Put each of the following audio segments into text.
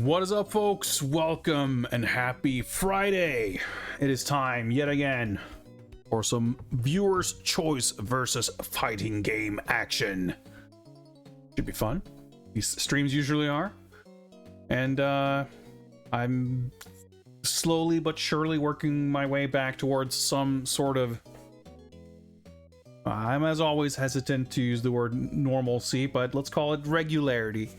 What is up, folks? Welcome and happy Friday. It is time yet again for some viewers' choice versus fighting game action. Should be fun. These streams usually are. And I'm slowly but surely working my way back towards some sort of... I'm as always hesitant to use the word normalcy, but let's call it regularity.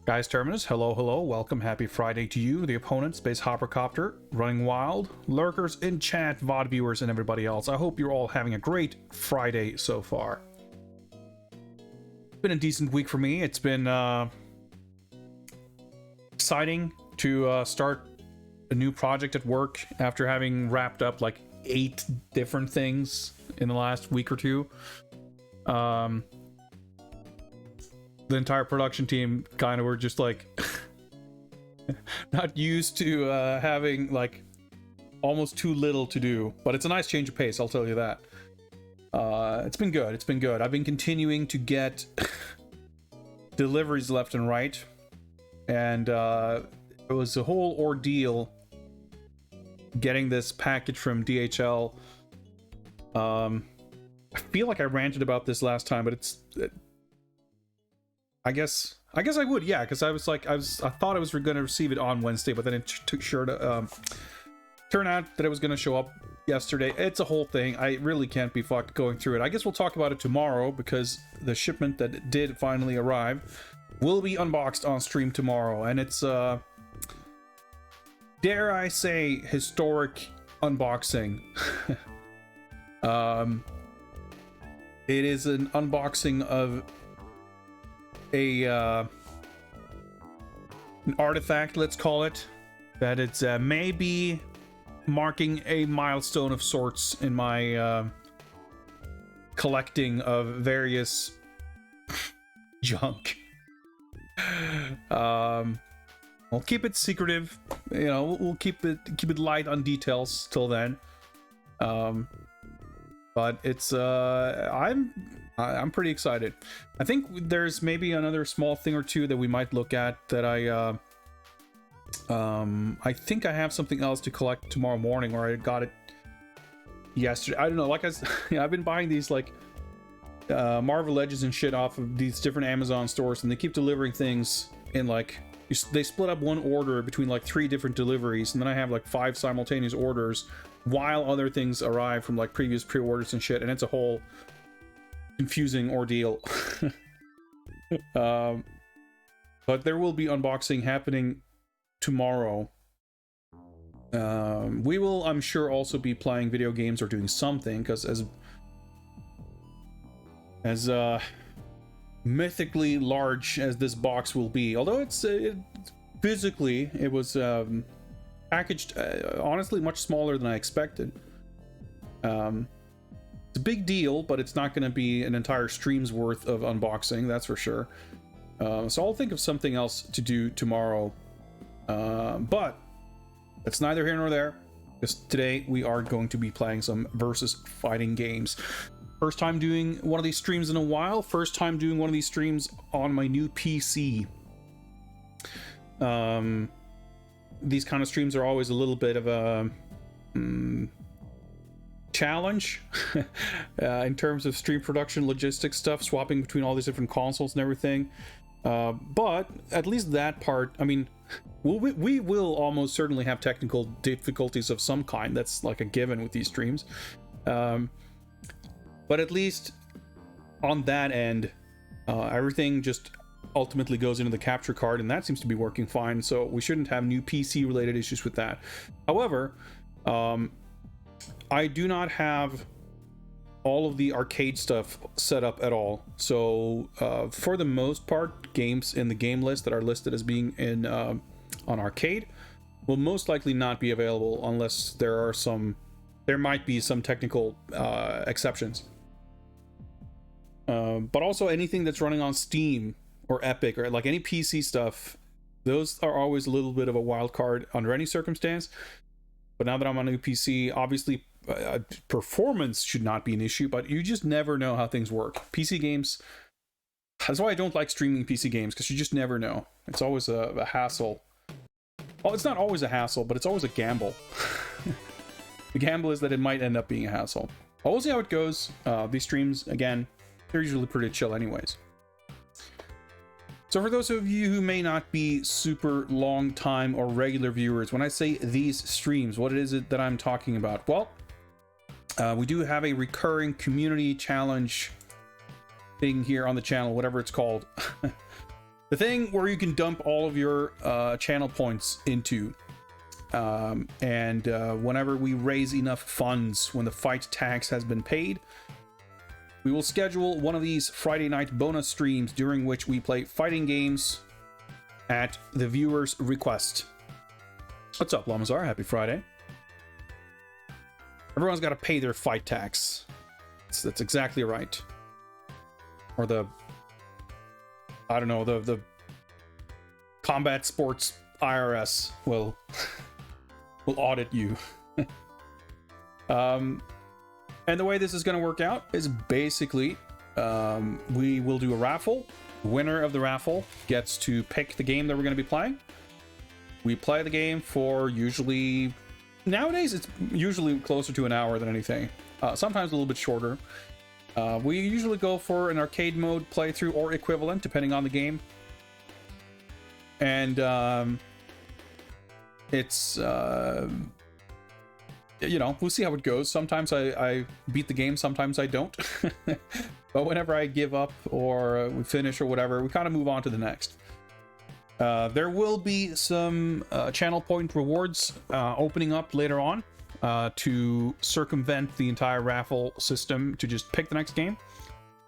Guys, Terminus, hello, welcome, happy Friday to you, the opponent, Space Hoppercopter, Running Wild, lurkers in chat, VOD viewers, and everybody else. I hope you're all having a great Friday so far. It's been a decent week for me. It's been exciting to start a new project at work after having wrapped up like 8 different things in the last week or two. The entire production team kind of were just like not used to having like almost too little to do, but it's a nice change of pace, I'll tell you that. It's been good. I've been continuing to get deliveries left and right, and it was a whole ordeal getting this package from DHL. I feel like I ranted about this last time, but I guess I would, yeah, because I thought I was going to receive it on Wednesday, but then it took sure to turn out that it was going to show up yesterday. It's a whole thing. I really can't be fucked going through it. I guess we'll talk about it tomorrow, because the shipment that did finally arrive will be unboxed on stream tomorrow, and it's dare I say, historic unboxing. It is an unboxing of an artifact, let's call it, that it's maybe marking a milestone of sorts in my collecting of various junk. I'll keep it secretive, you know, we'll keep it light on details till then. But it's I'm pretty excited. I think there's maybe another small thing or two that we might look at that I think I have something else to collect tomorrow morning, or I got it yesterday. I don't know, like I've been buying these like Marvel Legends and shit off of these different Amazon stores, and they keep delivering things in like, they split up one order between like 3 different deliveries, and then I have like 5 simultaneous orders while other things arrive from like previous pre-orders and shit, and it's a whole confusing ordeal. But there will be unboxing happening tomorrow. We will, I'm sure, also be playing video games or doing something, because as mythically large as this box will be, although it's physically it was packaged honestly much smaller than I expected. It's a big deal, but it's not going to be an entire stream's worth of unboxing, that's for sure. So I'll think of something else to do tomorrow, but that's neither here nor there, because today we are going to be playing some versus fighting games. First time doing one of these streams in a while. First time doing one of these streams on my new PC. These kind of streams are always a little bit of a challenge in terms of stream production, logistics stuff, swapping between all these different consoles and everything. But at least that part, I mean, we will almost certainly have technical difficulties of some kind. That's like a given with these streams. But at least on that end, everything just ultimately goes into the capture card, and that seems to be working fine, so we shouldn't have new PC related issues with that. However, I do not have all of the arcade stuff set up at all, so for the most part, games in the game list that are listed as being in on arcade will most likely not be available unless there might be some technical exceptions. But also anything that's running on Steam or Epic or like any PC stuff, those are always a little bit of a wild card under any circumstance. But now that I'm on a new PC, obviously performance should not be an issue, but you just never know how things work. PC games That's why I don't like streaming PC games, because you just never know. It's always a hassle. Well, it's not always a hassle, but it's always a gamble. The gamble is that it might end up being a hassle. But we'll see how it goes. These streams, again, they're usually pretty chill anyways. So for those of you who may not be super long time or regular viewers, when I say these streams, what is it that I'm talking about? Well, we do have a recurring community challenge thing here on the channel, whatever it's called. The thing where you can dump all of your channel points into. Whenever we raise enough funds, when the fight tax has been paid, we will schedule one of these Friday night bonus streams during which we play fighting games at the viewer's request. What's up, Lamazar? Happy Friday. Everyone's got to pay their fight tax. That's exactly right. Or the, I don't know, the Combat Sports IRS will audit you. And the way this is going to work out is basically we will do a raffle. Winner of the raffle gets to pick the game that we're going to be playing. We play the game for usually, nowadays it's usually closer to an hour than anything. Sometimes a little bit shorter. We usually go for an arcade mode playthrough or equivalent, depending on the game. And it's, you know, we'll see how it goes. Sometimes I beat the game, sometimes I don't. But whenever I give up or we finish or whatever, we kind of move on to the next. There will be some channel point rewards opening up later on. To circumvent the entire raffle system to just pick the next game.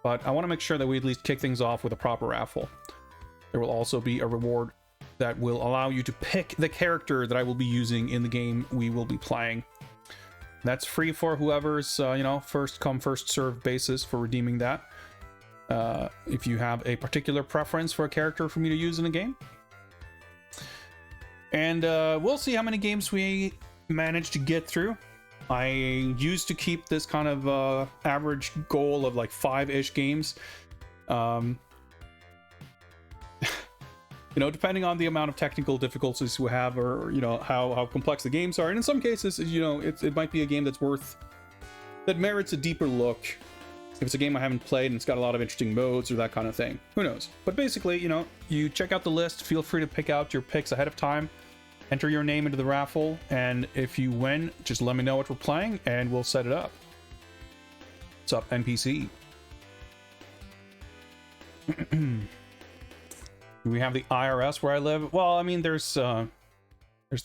But I want to make sure that we at least kick things off with a proper raffle. There will also be a reward that will allow you to pick the character that I will be using in the game we will be playing. That's free for whoever's, you know, first come, first served basis for redeeming that. If you have a particular preference for a character for me to use in a game. And we'll see how many games we managed to get through. I used to keep this kind of average goal of like 5-ish games. You know, depending on the amount of technical difficulties we have, or you know how complex the games are, and in some cases, you know, it might be a game that merits a deeper look. If it's a game I haven't played and it's got a lot of interesting modes or that kind of thing, who knows? But basically, you know, you check out the list. Feel free to pick out your picks ahead of time. Enter your name into the raffle, and if you win, just let me know what we're playing, and we'll set it up. What's up, NPC? Do we have the IRS where I live? Well, I mean, there's the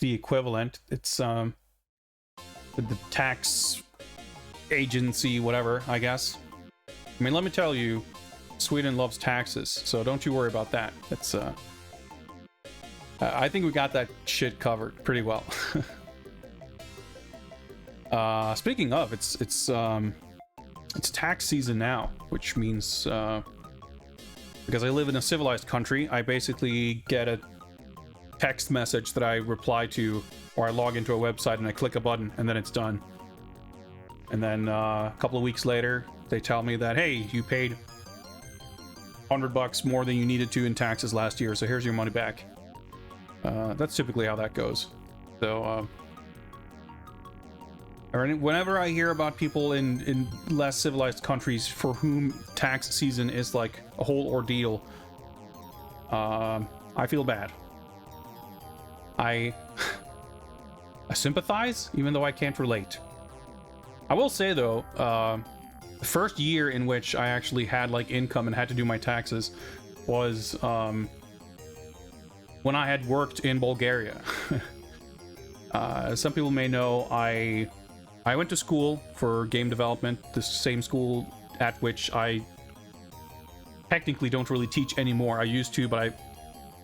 equivalent. It's the tax agency, whatever, I guess. I mean, let me tell you, Sweden loves taxes, so don't you worry about that. It's I think we got that shit covered pretty well. Speaking of, it's tax season now, which means because I live in a civilized country, I basically get a text message that I reply to, or I log into a website and I click a button, and then it's done. And then a couple of weeks later, they tell me that, hey, you paid $100 more than you needed to in taxes last year, so here's your money back. That's typically how that goes. So, whenever I hear about people in less civilized countries for whom tax season is like a whole ordeal, I feel bad. I sympathize, even though I can't relate. I will say though, the first year in which I actually had like income and had to do my taxes was when I had worked in Bulgaria. Some people may know I went to school for game development, the same school at which I technically don't really teach anymore. I used to, but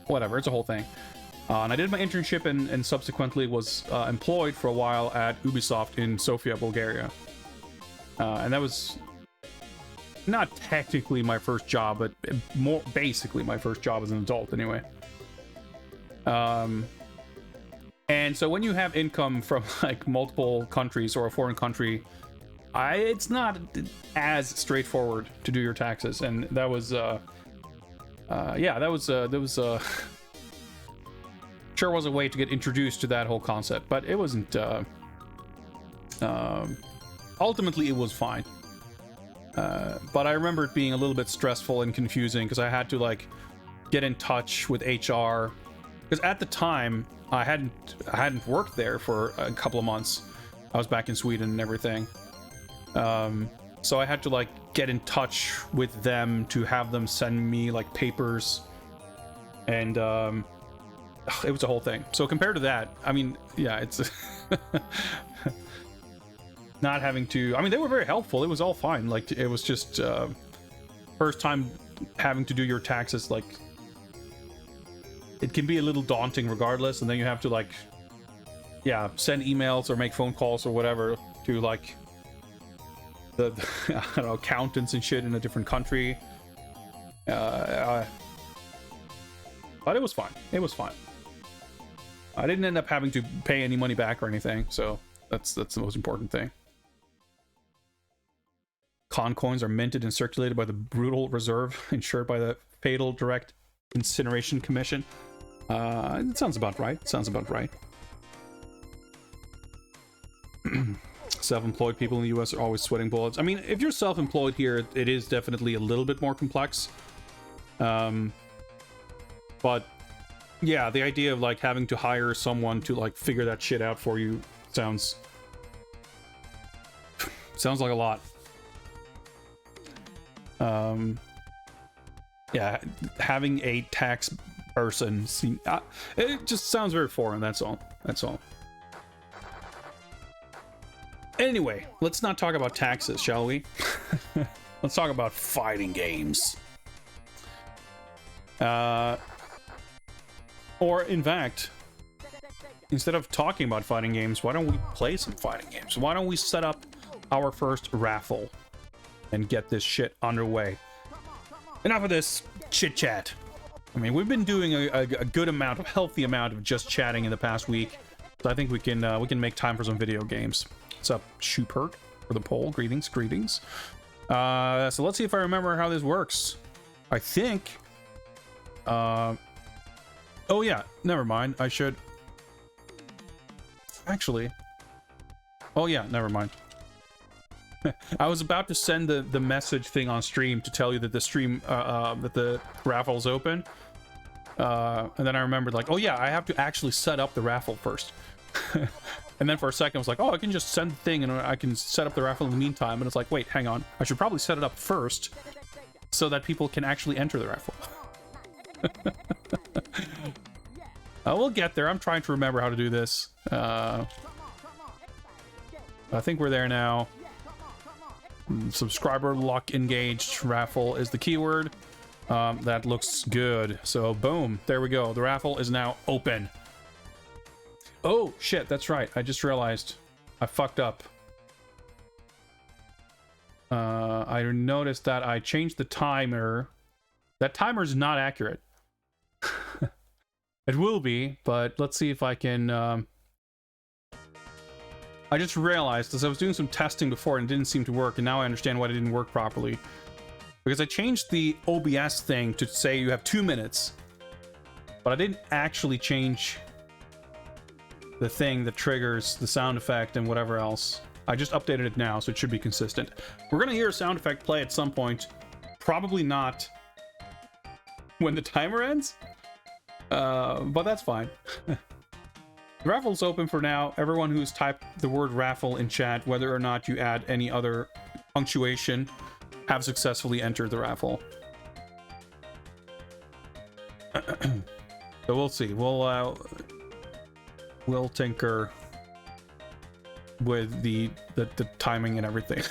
whatever, it's a whole thing. And I did my internship and subsequently was employed for a while at Ubisoft in Sofia, Bulgaria. And that was not technically my first job, but more basically my first job as an adult anyway. And so when you have income from like multiple countries or a foreign country, it's not as straightforward to do your taxes. And that was yeah, that was sure was a way to get introduced to that whole concept, but it wasn't. Ultimately, it was fine. But I remember it being a little bit stressful and confusing because I had to like get in touch with HR, because at the time I hadn't worked there for a couple of months. I was back in Sweden and everything. So I had to like get in touch with them to have them send me like papers, and it was a whole thing. So compared to that, I mean, yeah, it's not having to, I mean, they were very helpful. It was all fine. Like, it was just first time having to do your taxes. Like, it can be a little daunting regardless, and then you have to like, yeah, send emails or make phone calls or whatever to like the I don't know, accountants and shit in a different country. But it was fine. It was fine. I didn't end up having to pay any money back or anything, so that's the most important thing. Con coins are minted and circulated by the brutal reserve insured by the Fatal Direct Incineration Commission. It sounds about right. Sounds about right. Self-employed people in the US are always sweating bullets. I mean, if you're self-employed here, it is definitely a little bit more complex. But yeah, the idea of like having to hire someone to like figure that shit out for you sounds like a lot. Yeah, having a tax person it just sounds very foreign. That's all. Anyway, let's not talk about taxes, shall we? Let's talk about fighting games. Or in fact, instead of talking about fighting games, why don't we play some fighting games? Why don't we set up our first raffle and get this shit underway? Enough of this chit chat. I mean, we've been doing a good amount, a healthy amount of just chatting in the past week, so I think we can make time for some video games. What's up, Schubert, for the poll? Greetings. So let's see if I remember how this works. I think. Oh yeah, never mind. I should actually. Oh yeah, never mind. I was about to send the message thing on stream to tell you that the stream that the raffle's open, and then I remembered like, oh yeah, I have to actually set up the raffle first. And then for a second I was like, oh, I can just send the thing and I can set up the raffle in the meantime, and it's like, wait, hang on, I should probably set it up first so that people can actually enter the raffle. We'll get there. I'm trying to remember how to do this. I think we're there now. Subscriber luck engaged raffle is the keyword. That looks good. So boom, there we go. The raffle is now open. Oh shit, that's right. I just realized I fucked up. I noticed that I changed the timer. That timer is not accurate. It will be, but let's see if I can. I just realized as I was doing some testing before and it didn't seem to work, and now I understand why it didn't work properly. Because I changed the OBS thing to say you have 2 minutes, but I didn't actually change the thing that triggers the sound effect and whatever else. I just updated it now, so it should be consistent. We're gonna hear a sound effect play at some point. Probably not when the timer ends, but that's fine. The raffle's open for now. Everyone who's typed the word raffle in chat, whether or not you add any other punctuation, have successfully entered the raffle. So we'll see. We'll tinker with the timing and everything.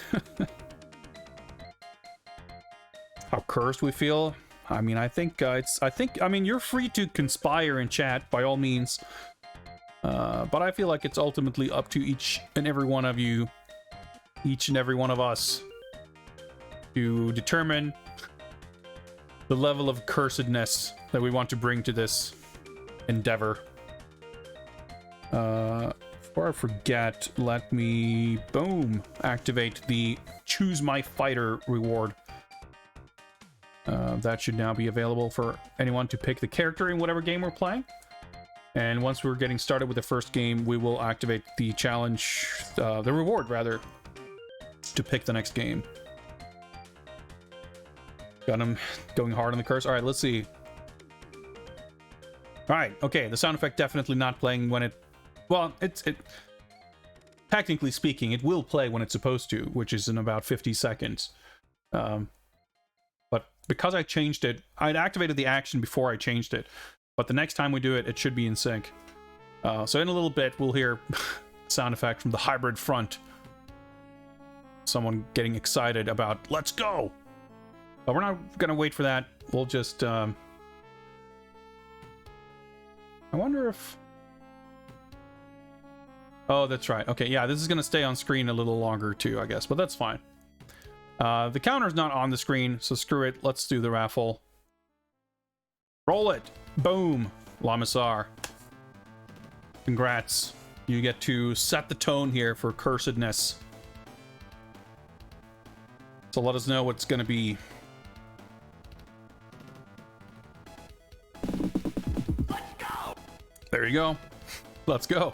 How cursed we feel. I mean, I mean, you're free to conspire in chat by all means. But I feel like it's ultimately up to each and every one of you, each and every one of us, to determine the level of cursedness that we want to bring to this endeavor. Before I forget, let me, boom, activate the Choose My Fighter reward. That should now be available for anyone to pick the character in whatever game we're playing. And once we're getting started with the first game, we will activate the challenge, the reward rather, to pick the next game. Got him going hard on the curse. All right, let's see. All right, okay, the sound effect definitely not playing when it... Well, technically speaking, it will play when it's supposed to, which is in about 50 seconds. But because I changed it, I'd activated the action before I changed it. But the next time we do it, it should be in sync. So in a little bit, we'll hear sound effect from the hybrid front. Someone getting excited about, let's go! But we're not gonna wait for that. We'll just... I wonder if... Oh, that's right. Okay, yeah, this is gonna stay on screen a little longer too, I guess. But that's fine. The counter's not on the screen, so screw it. Let's do the raffle. Roll it! Boom! Lamisar. Congrats. You get to set the tone here for cursedness. So let us know what's gonna be. Let's go! There you go. Let's go.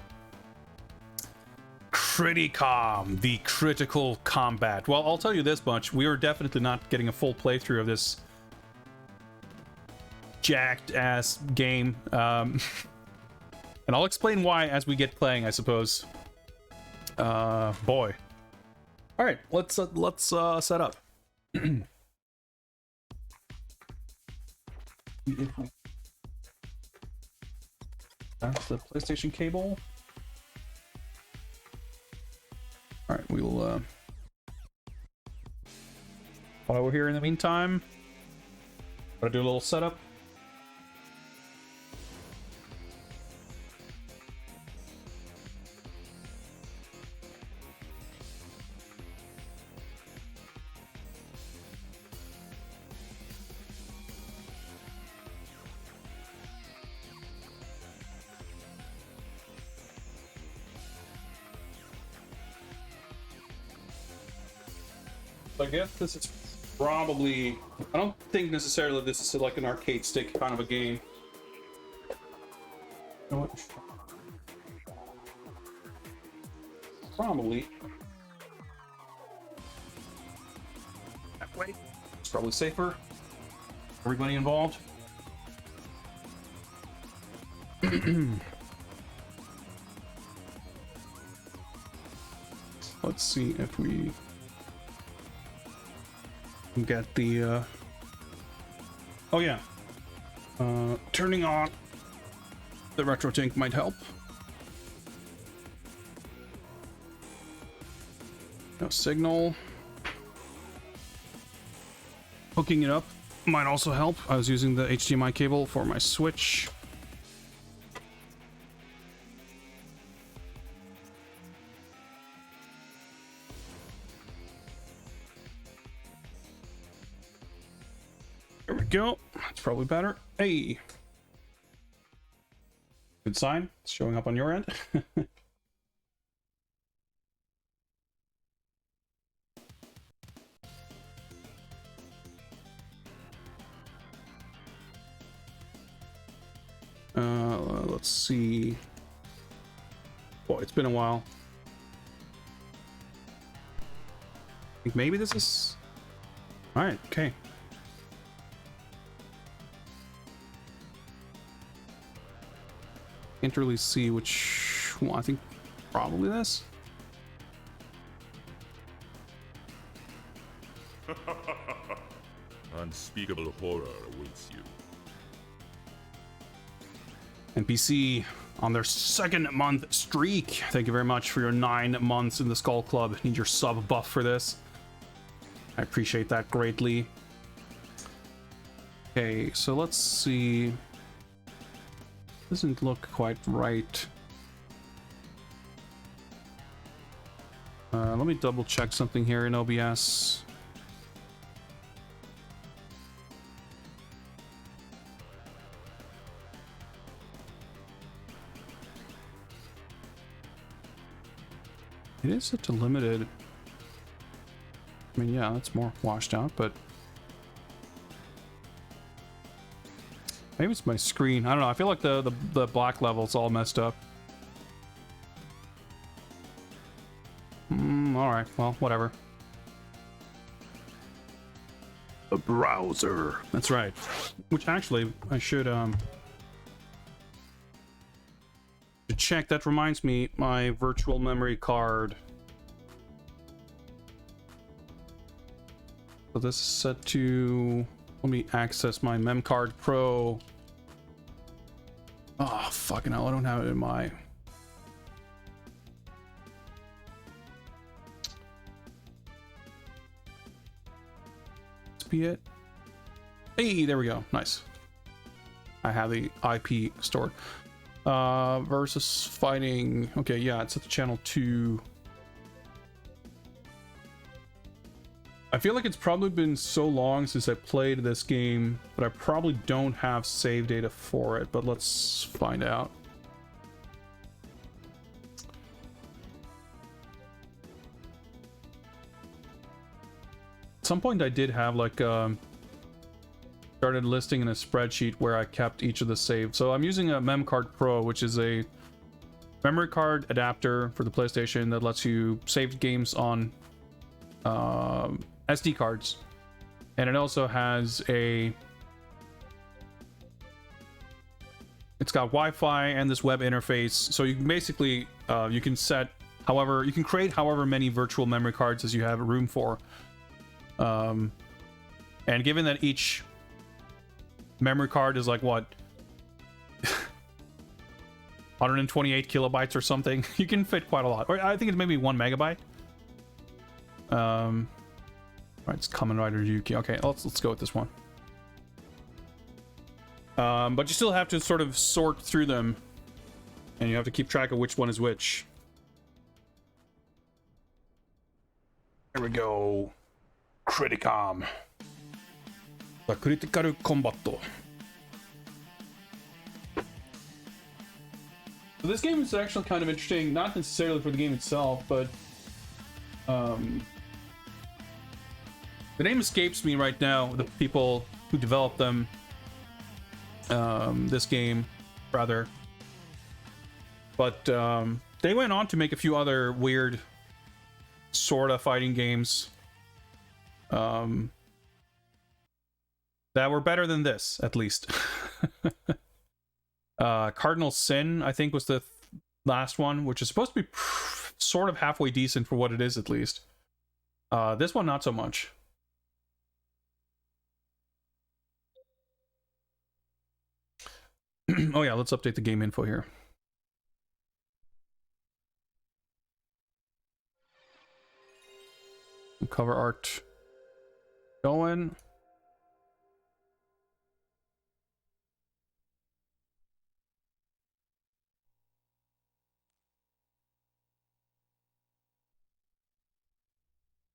Criticom, the critical combat. Well, I'll tell you this much. We are definitely not getting a full playthrough of this jacked ass game. And I'll explain why as we get playing, I suppose. Boy. All right, let's set up. That's the PlayStation cable. All right, we'll while we're here in the meantime, gotta do a little setup. I guess this is probably... I don't think necessarily this is like an arcade stick kind of a game. You know what? Probably. That way. It's probably safer. Everybody involved. Let's see if we... get the oh yeah, turning on the retro tank might help. No signal. Hooking it up might also help. I was using the HDMI cable for my Switch. There we go. That's probably better. Hey. Good sign. It's showing up on your end. Let's see. Boy, it's been a while. I think maybe this is... Alright, okay. Can't really see which one. I think probably this. Unspeakable horror awaits you. NPC on their 2nd month streak. Thank you very much for your 9 months in the Skull Club. Need your sub buff for this. I appreciate that greatly. Okay, so let's see. Doesn't look quite right. Let me double check something here in OBS. It is such a limited... I mean, yeah, that's more washed out, but... Maybe it's my screen. I don't know. I feel like the black level's all messed up. Alright, well, whatever. A browser. That's right. Which actually, I should, to check. That reminds me, my virtual memory card. So this is set to... Let me access my Mem Card Pro. Oh, fucking hell, I don't have it in my... Be it. Hey, there we go. Nice. I have the IP stored. Versus fighting. Okay, yeah, it's at the channel 2. I feel like it's probably been so long since I played this game, but I probably don't have save data for it, but let's find out. At some point I did have like started listing in a spreadsheet where I kept each of the saves. So I'm using a Mem Card Pro, which is a memory card adapter for the PlayStation that lets you save games on SD cards, and it also has a... It's got Wi-Fi and this web interface, so you can basically you can set however you can create however many virtual memory cards as you have room for. And given that each memory card is like what 128 kilobytes or something, you can fit quite a lot. Or I think it's maybe 1 megabyte. Right, it's Kamen Rider Yuki. Okay, let's go with this one. But you still have to sort of sort through them, and you have to keep track of which one is which. There we go. Criticom. The Critical Kombat. So this game is actually kind of interesting, not necessarily for the game itself, but the name escapes me right now, the people who developed them, this game, rather. But they went on to make a few other weird sort of fighting games that were better than this, at least. Cardinal Sin, I think, was the last one, which is supposed to be sort of halfway decent for what it is, at least. This one, not so much. Oh yeah, let's update the game info here. Cover art going.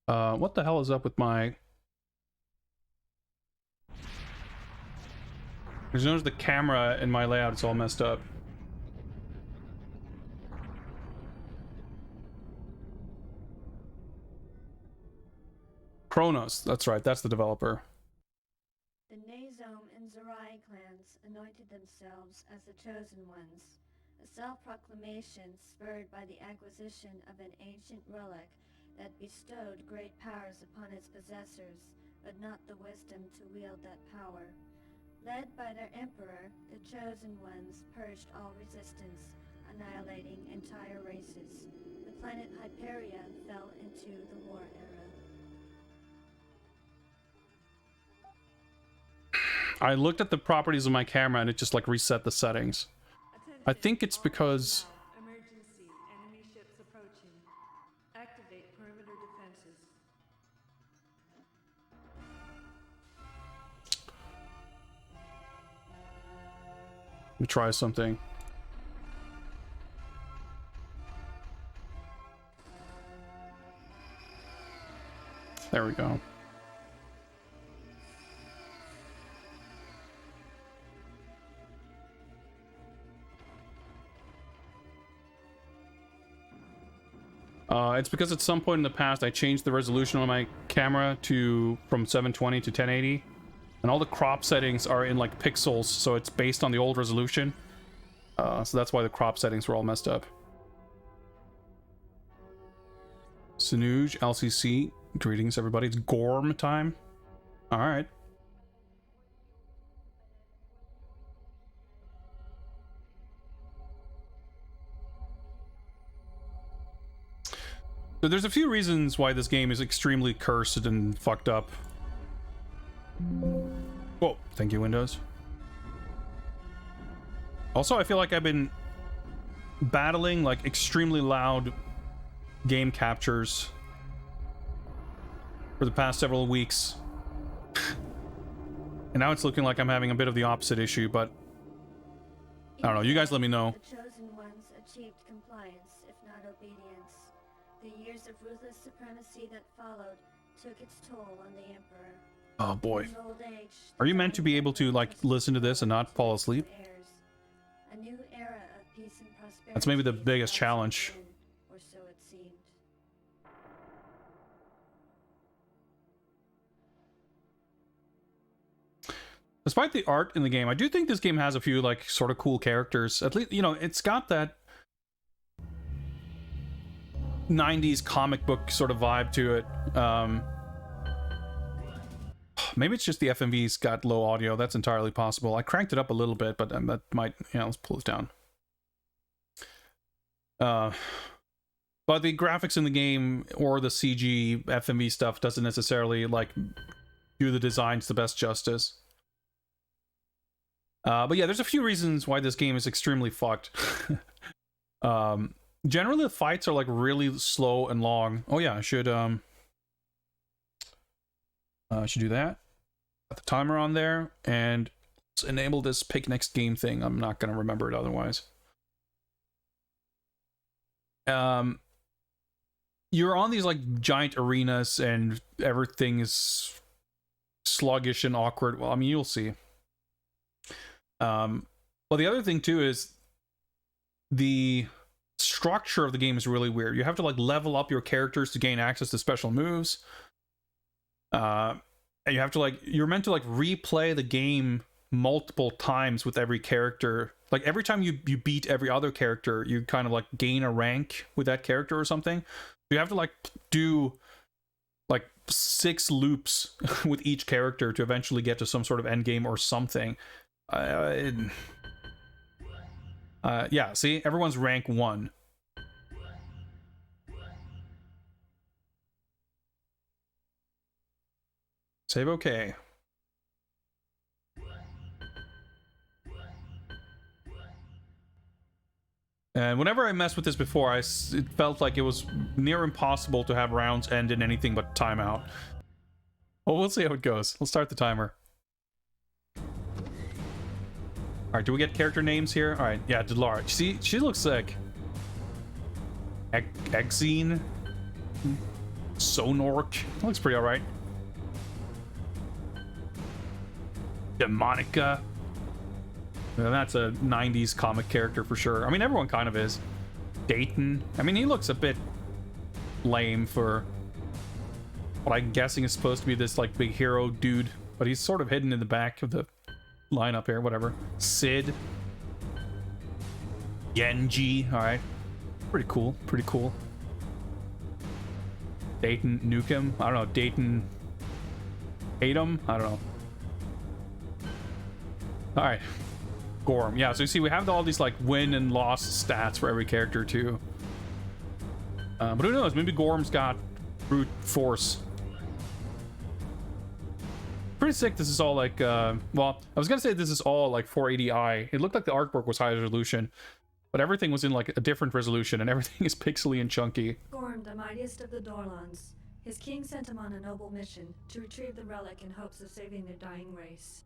What the hell is up with my... As soon as the camera in my layout is all messed up. Kronos, that's right, that's the developer. The Nazome and Zerai clans anointed themselves as the Chosen Ones, a self-proclamation spurred by the acquisition of an ancient relic that bestowed great powers upon its possessors, but not the wisdom to wield that power. Led by their emperor, the Chosen Ones purged all resistance, annihilating entire races. The planet Hyperia fell into the war era. I looked at the properties of my camera and it just like reset the settings. I think it's because... Emergency. Enemy ships approaching. Activate perimeter defenses. Let me try something. There we go. It's because at some point in the past I changed the resolution on my camera from 720 to 1080, And all the crop settings are in like pixels, so it's based on the old resolution. So that's why the crop settings were all messed up. Sinuge, LCC, greetings everybody. It's Gorm time. All right. So there's a few reasons why this game is extremely cursed and fucked up. Whoa, thank you, Windows. Also, I feel like I've been battling like extremely loud game captures for the past several weeks. And now it's looking like I'm having a bit of the opposite issue, but I don't know. You guys let me know. The chosen ones achieved compliance, if not obedience. The years of ruthless supremacy that followed took its toll on the Emperor. Oh boy. In old age, Are you meant to be able to like listen to this and not fall asleep? A new era of peace and prosperity. That's maybe the biggest challenge. Or so it seemed. Despite the art in the game, I do think this game has a few like sort of cool characters. At least, you know, it's got that 90s comic book sort of vibe to it. Maybe it's just the FMV's got low audio. That's entirely possible. I cranked it up a little bit, but that might, yeah, let's pull it down. But the graphics in the game or the CG FMV stuff doesn't necessarily like do the designs the best justice. But yeah, there's a few reasons why this game is extremely fucked. Generally the fights are like really slow and long. Oh yeah, I should do that. Got the timer on there, and let's enable this pick next game thing. I'm not gonna remember it otherwise. You're on these like giant arenas and everything is sluggish and awkward. Well, I mean, you'll see. Well, the other thing too is the structure of the game is really weird. You have to like level up your characters to gain access to special moves. And you have to like, you're meant to like replay the game multiple times with every character. Like every time you beat every other character, you kind of like gain a rank with that character or something. You have to like do like 6 loops with each character to eventually get to some sort of end game or something. Yeah, see, everyone's rank 1. Save okay. And whenever I messed with this before, it felt like it was near impossible to have rounds end in anything but timeout. Well, we'll see how it goes. Let's start the timer. Alright, do we get character names here? Alright, yeah, Delara. See, she looks sick. Exene. Sonork. Looks pretty alright. Demonica. That's a 90s comic character for sure. I mean, everyone kind of is. Dayton. I mean, he looks a bit lame for what I'm guessing is supposed to be this like big hero dude, but he's sort of hidden in the back of the lineup here. Whatever. Sid. Genji. All right. Pretty cool. Pretty cool. Dayton Nukem. I don't know. Dayton Tatum. I don't know. All right. Gorm. Yeah, so you see we have all these like win and loss stats for every character too. But who knows? Maybe Gorm's got brute force. Pretty sick. This is all like, well, I was gonna say this is all like 480i. It looked like the artwork was high resolution, but everything was in like a different resolution and everything is pixely and chunky. Gorm, the mightiest of the Dorlons. His king sent him on a noble mission to retrieve the relic in hopes of saving their dying race.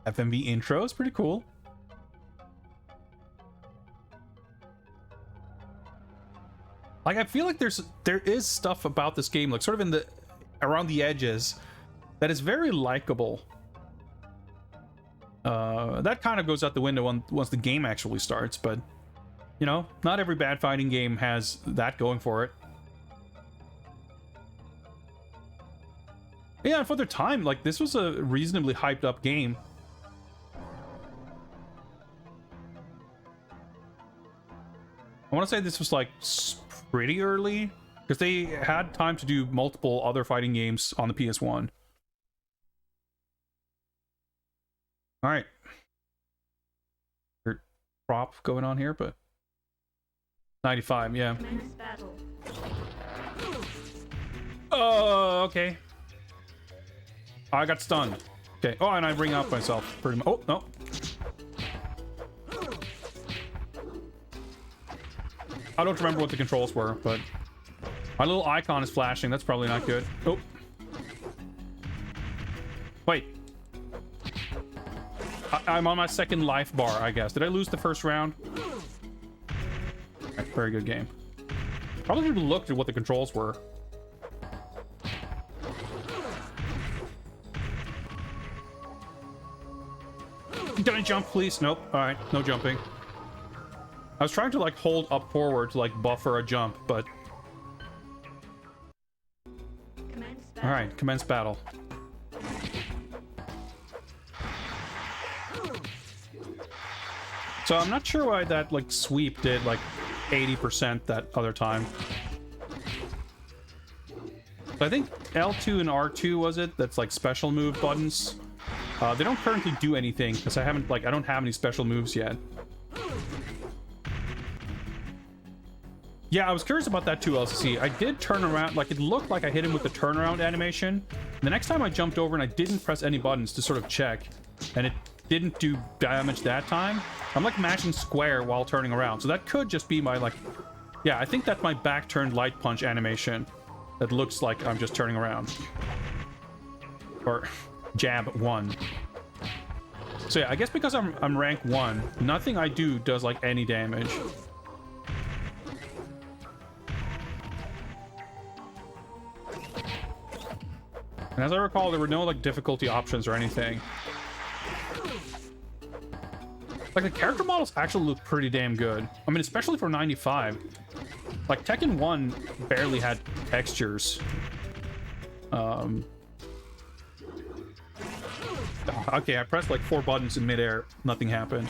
FMV intro is pretty cool. Like I feel like there is stuff about this game, like sort of in the around the edges, that is very likable. That kind of goes out the window once the game actually starts, but you know, not every bad fighting game has that going for it. Yeah, for their time, like, this was a reasonably hyped up game. I want to say this was like pretty early because they had time to do multiple other fighting games on the PS1. All right. Prop going on here, but 95, yeah. Commence battle. Oh, okay. I got stunned. Okay. Oh, and I bring out myself pretty much. Oh, no. I don't remember what the controls were, but my little icon is flashing. That's probably not good. Oh. Wait. I'm on my second life bar, I guess. Did I lose the first round? Okay, very good game. Probably should have looked at what the controls were. Can I jump, please? Nope. All right, no jumping. I was trying to like hold up forward to like buffer a jump, but... All right, commence battle. So I'm not sure why that like sweep did like 80% that other time. But I think L2 and R2 was it? That's like special move buttons. They don't currently do anything because I don't have any special moves yet. Yeah, I was curious about that too, LCC. I did turn around, like it looked like I hit him with the turnaround animation. The next time I jumped over and I didn't press any buttons to sort of check, and it didn't do damage that time. I'm like mashing square while turning around, so that could just be my like... Yeah, I think that's my back turned light punch animation that looks like I'm just turning around. Or jab 1. So yeah, I guess because I'm rank 1, nothing I do does like any damage. And as I recall, there were no like difficulty options or anything. Like the character models actually look pretty damn good. I mean, especially for 95. Like Tekken 1 barely had textures. Okay, I pressed like 4 buttons in midair. Nothing happened.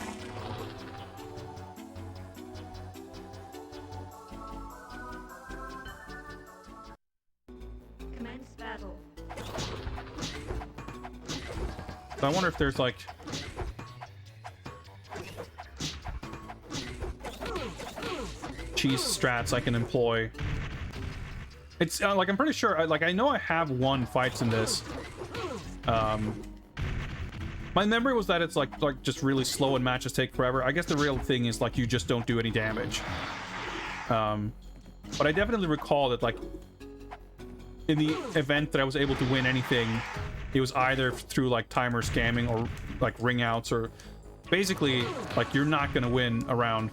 Commence battle. So I wonder if there's like... cheese strats I can employ. It's like I'm pretty sure I know I have won fights in this. My memory was that it's like just really slow and matches take forever. I guess the real thing is like you just don't do any damage. But I definitely recall that like in the event that I was able to win anything, it was either through like timer scamming or like ring outs, or basically like you're not gonna win around.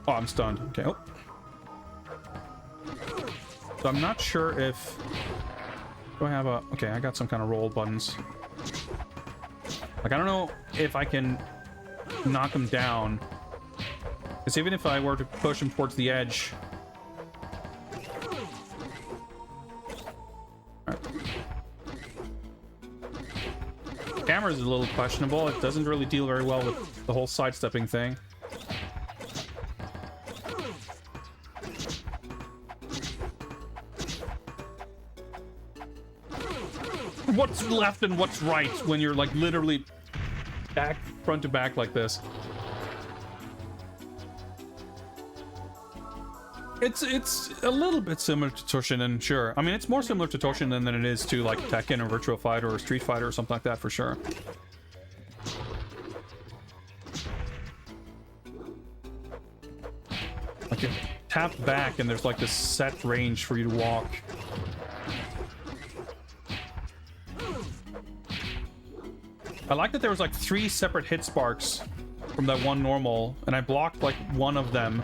Oh, I'm stunned. Okay. Oh. So I'm not sure if... Do I have a... Okay, I got some kind of roll buttons. Like, I don't know if I can knock him down. Because even if I were to push him towards the edge... Right. Camera is a little questionable. It doesn't really deal very well with the whole sidestepping thing. What's left and what's right when you're like literally back front to back like this? It's a little bit similar to Toshinden, sure. I mean, it's more similar to Toshinden than it is to like Tekken or Virtua Fighter or Street Fighter or something like that for sure. Like you tap back and there's like this set range for you to walk. I like that there was like 3 separate hit sparks from that one normal, and I blocked like one of them.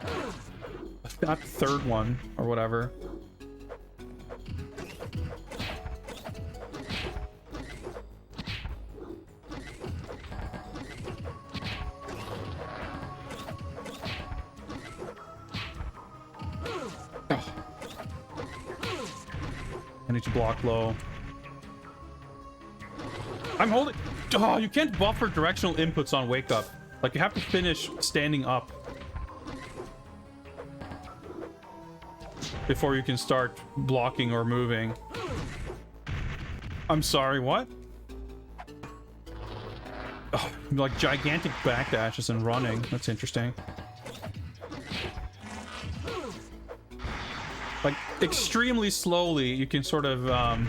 Not the third one, or whatever. Oh. I need to block low. I'm holding. Oh, you can't buffer directional inputs on wake up. Like, you have to finish standing up before you can start blocking or moving. I'm sorry, what? Oh, like gigantic backdashes and running. That's interesting. Like, extremely slowly, you can sort of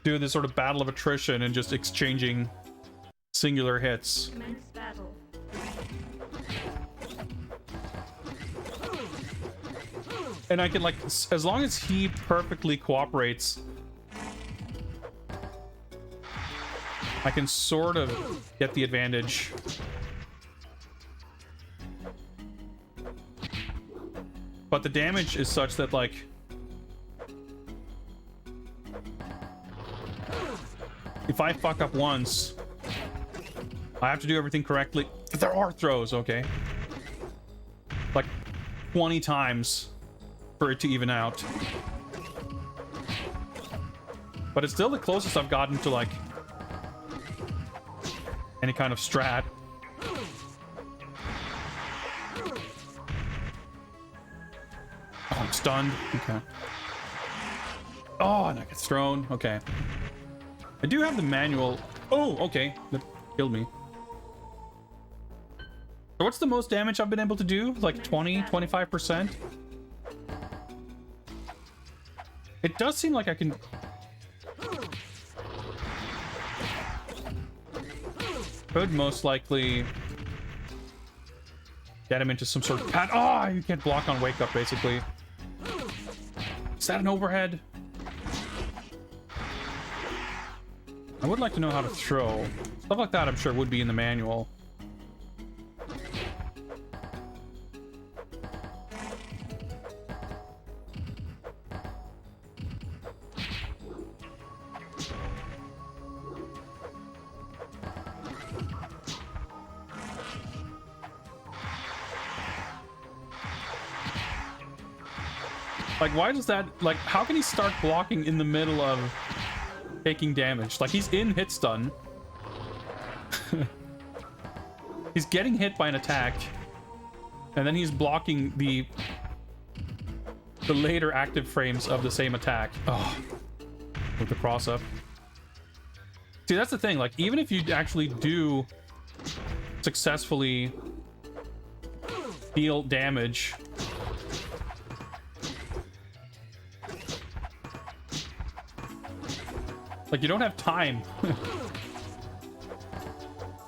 do this sort of battle of attrition and just exchanging singular hits. Commence battle. And I can, like, as long as he perfectly cooperates, I can sort of get the advantage. But the damage is such that, like, if I fuck up once, I have to do everything correctly. But there are throws, okay? Like 20 times for it to even out. But it's still the closest I've gotten to, like, any kind of strat. Oh, I'm stunned. Okay. Oh, and I get thrown. Okay. I do have the manual. Oh, okay. That killed me. So what's the most damage I've been able to do? Like 20, 25%? It does seem like I can... Could most likely get him into some sort of pat. Oh, you can't block on wake up, basically. Is that an overhead? I would like to know how to throw. Stuff like that, I'm sure, would be in the manual. Like, why does that... Like, how can he start blocking in the middle of taking damage? Like, he's in hit stun. He's getting hit by an attack. And then he's blocking the later active frames of the same attack. Oh, with the cross up. See, that's the thing. Like, even if you actually do successfully deal damage... Like, you don't have time.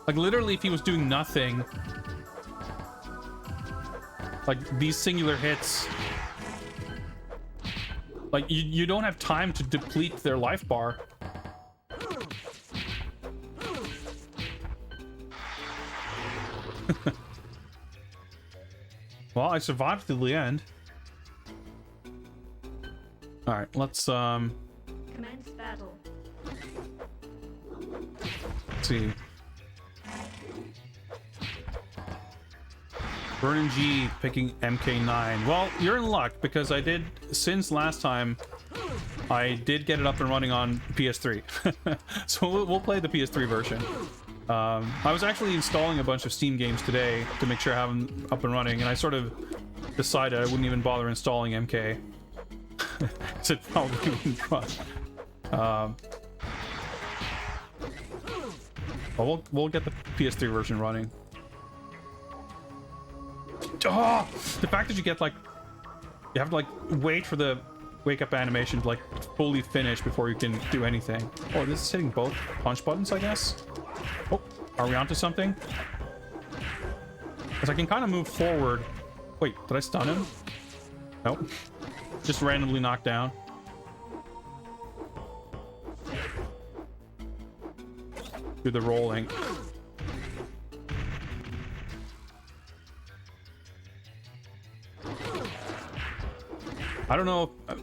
Like, literally, if he was doing nothing, like, these singular hits, like, you don't have time to deplete their life bar. Well, I survived to the end. Alright, let's, Commence battle. see. Vernon G picking MK9. Well, you're in luck because I did, since last time, I did get it up and running on PS3. So we'll play the PS3 version. I was actually installing a bunch of Steam games today to make sure I have them up and running, and I sort of decided I wouldn't even bother installing MK. Because it probably wouldn't run. Well, we'll get the PS3 version running. Oh, the fact that you get, like, you have to, like, wait for the wake up animation to, like, fully finish before you can do anything. Oh, this is hitting both punch buttons, I guess. Oh, are we onto something? Because I can kind of move forward. Wait, did I stun him? Nope. Just randomly knocked down. Do the rolling. I don't know if,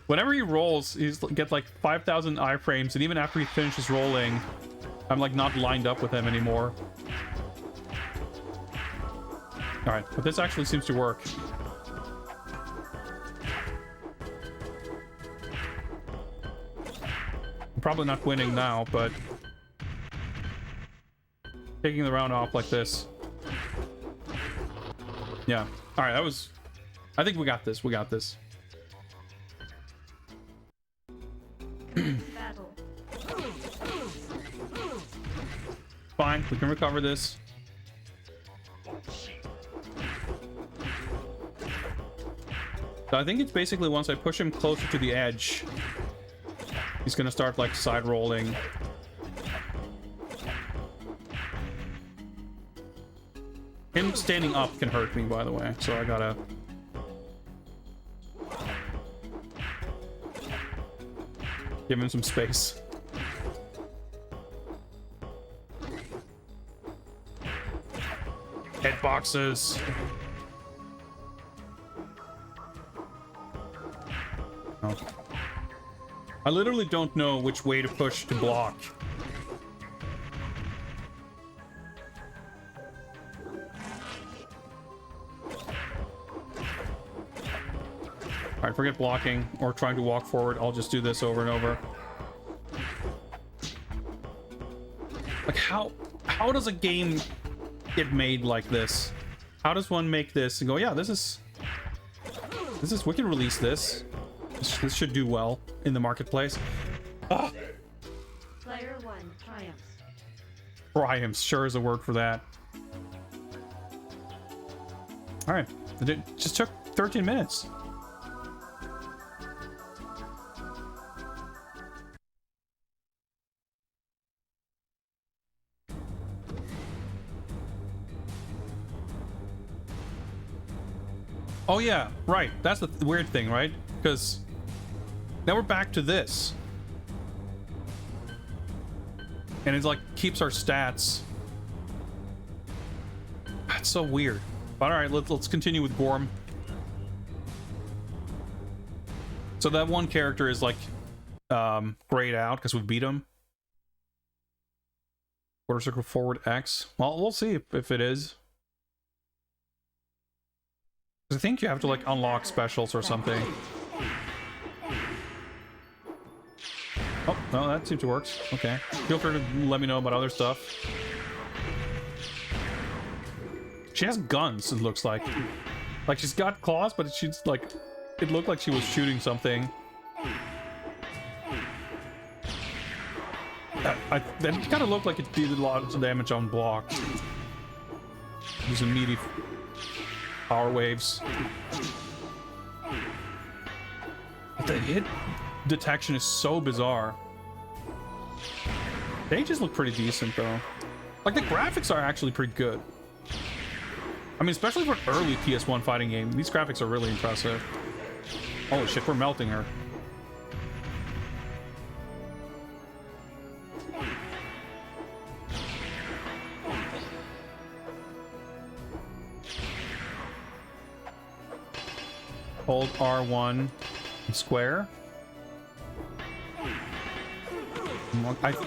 whenever he rolls, he's get like 5,000 iframes, and even after he finishes rolling, I'm like not lined up with him anymore. All right, but this actually seems to work. I'm probably not winning now, but taking the round off like this. Yeah. All right, that was... I think we got this. We got this. Battle. Fine, we can recover this. So I think it's basically once I push him closer to the edge, he's gonna start like side rolling. Him standing up can hurt me, by the way, so I gotta... give him some space. Head boxes. Oh. I literally don't know which way to push to block. Alright, forget blocking or trying to walk forward. I'll just do this over and over. Like, how does a game get made like this? How does one make this and go, yeah, this is, we can release this. This should do well in the marketplace. Ah! Player 1 triumphs. Triumphs, sure is a word for that. Alright, it just took 13 minutes. Oh yeah, right. That's the weird thing, right? Because now we're back to this. And it's like keeps our stats. That's so weird. But alright, let's continue with Gorm. So that one character is like grayed out because we beat him. Quarter circle forward X. Well, we'll see if it is. I think you have to like unlock specials or something. Oh, no, that seems to work. Okay. Feel free to let me know about other stuff. She has guns, it looks like. Like she's got claws, but she's like... It looked like she was shooting something. That kind of looked like it did a lot of damage on block. Using meaty power waves. But the hit detection is so bizarre. They just look pretty decent though. Like the graphics are actually pretty good. I mean, especially for an early PS1 fighting game, these graphics are really impressive. Holy shit, we're melting her. Hold R1 and square.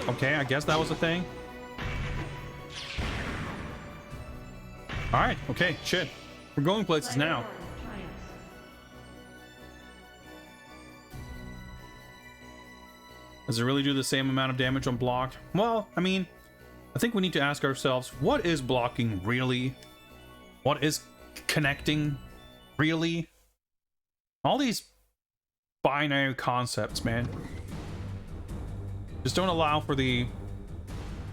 Okay, I guess that was a thing. Alright, okay, shit. We're going places now. Does it really do the same amount of damage on block? Well, I mean, I think we need to ask ourselves, what is blocking really? What is connecting really? All these binary concepts, man. Just don't allow for the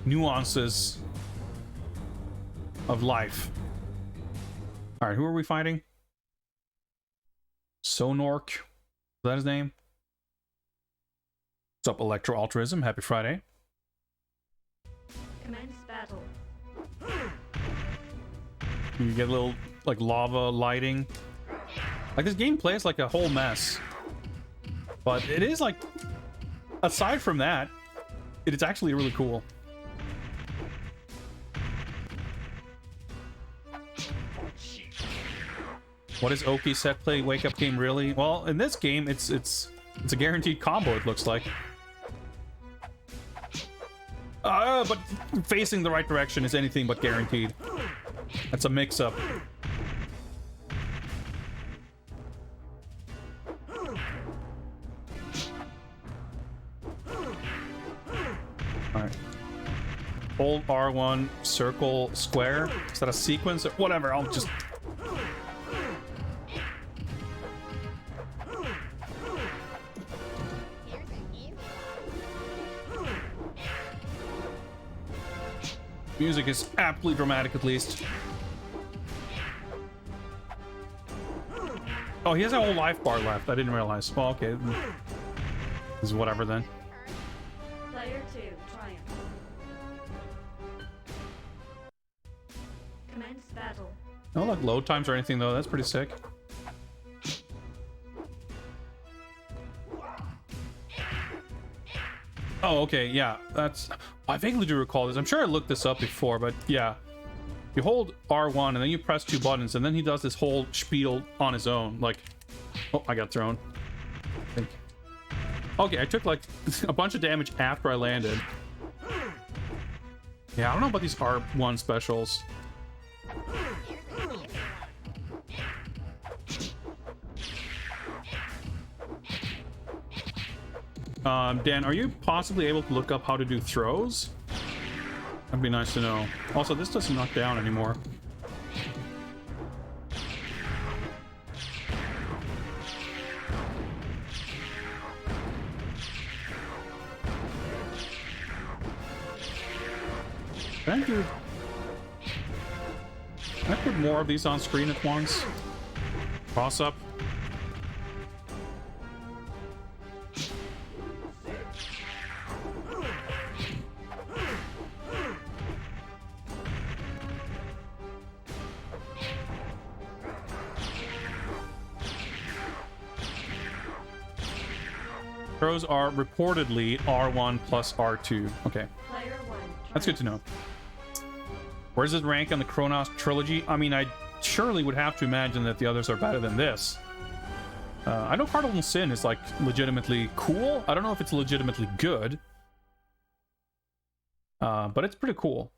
nuances of life. Alright, who are we fighting? Sonork. Is that his name? What's up, Electro Altruism? Happy Friday. Commence battle. You get a little, like, lava lighting. Like, this game plays like a whole mess. But it is, like... Aside from that, it is actually really cool. What is Oki set play wake up game really? Well, in this game, it's a guaranteed combo, it looks like. But facing the right direction is anything but guaranteed. That's a mix-up. hold R1, circle, square. Is that a sequence? Whatever, I'll just... Music is aptly dramatic, at least. Oh, he has a whole life bar left. I didn't realize. Well, okay. This is whatever then. Player 2, triumph. Commence battle. No, like load times or anything though. That's pretty sick. Oh, okay, yeah. That's... I vaguely do recall this. I'm sure I looked this up before, but yeah. You hold R1 and then you press 2 buttons, and then he does this whole spiel on his own. Like, oh, I got thrown. I think. Okay, I took like a bunch of damage after I landed. Yeah, I don't know about these R1 specials. Dan, are you possibly able to look up how to do throws? That'd be nice to know. Also, this doesn't knock down anymore. Can I put more of these on screen at once? Toss up. Throws are reportedly R1 plus R2. Okay. Player 1, That's good to know. Where does it rank on the Chronos trilogy? I mean, I surely would have to imagine that the others are better than this. I know Cardinal Sin is, like, legitimately cool. I don't know if it's legitimately good. But it's pretty cool.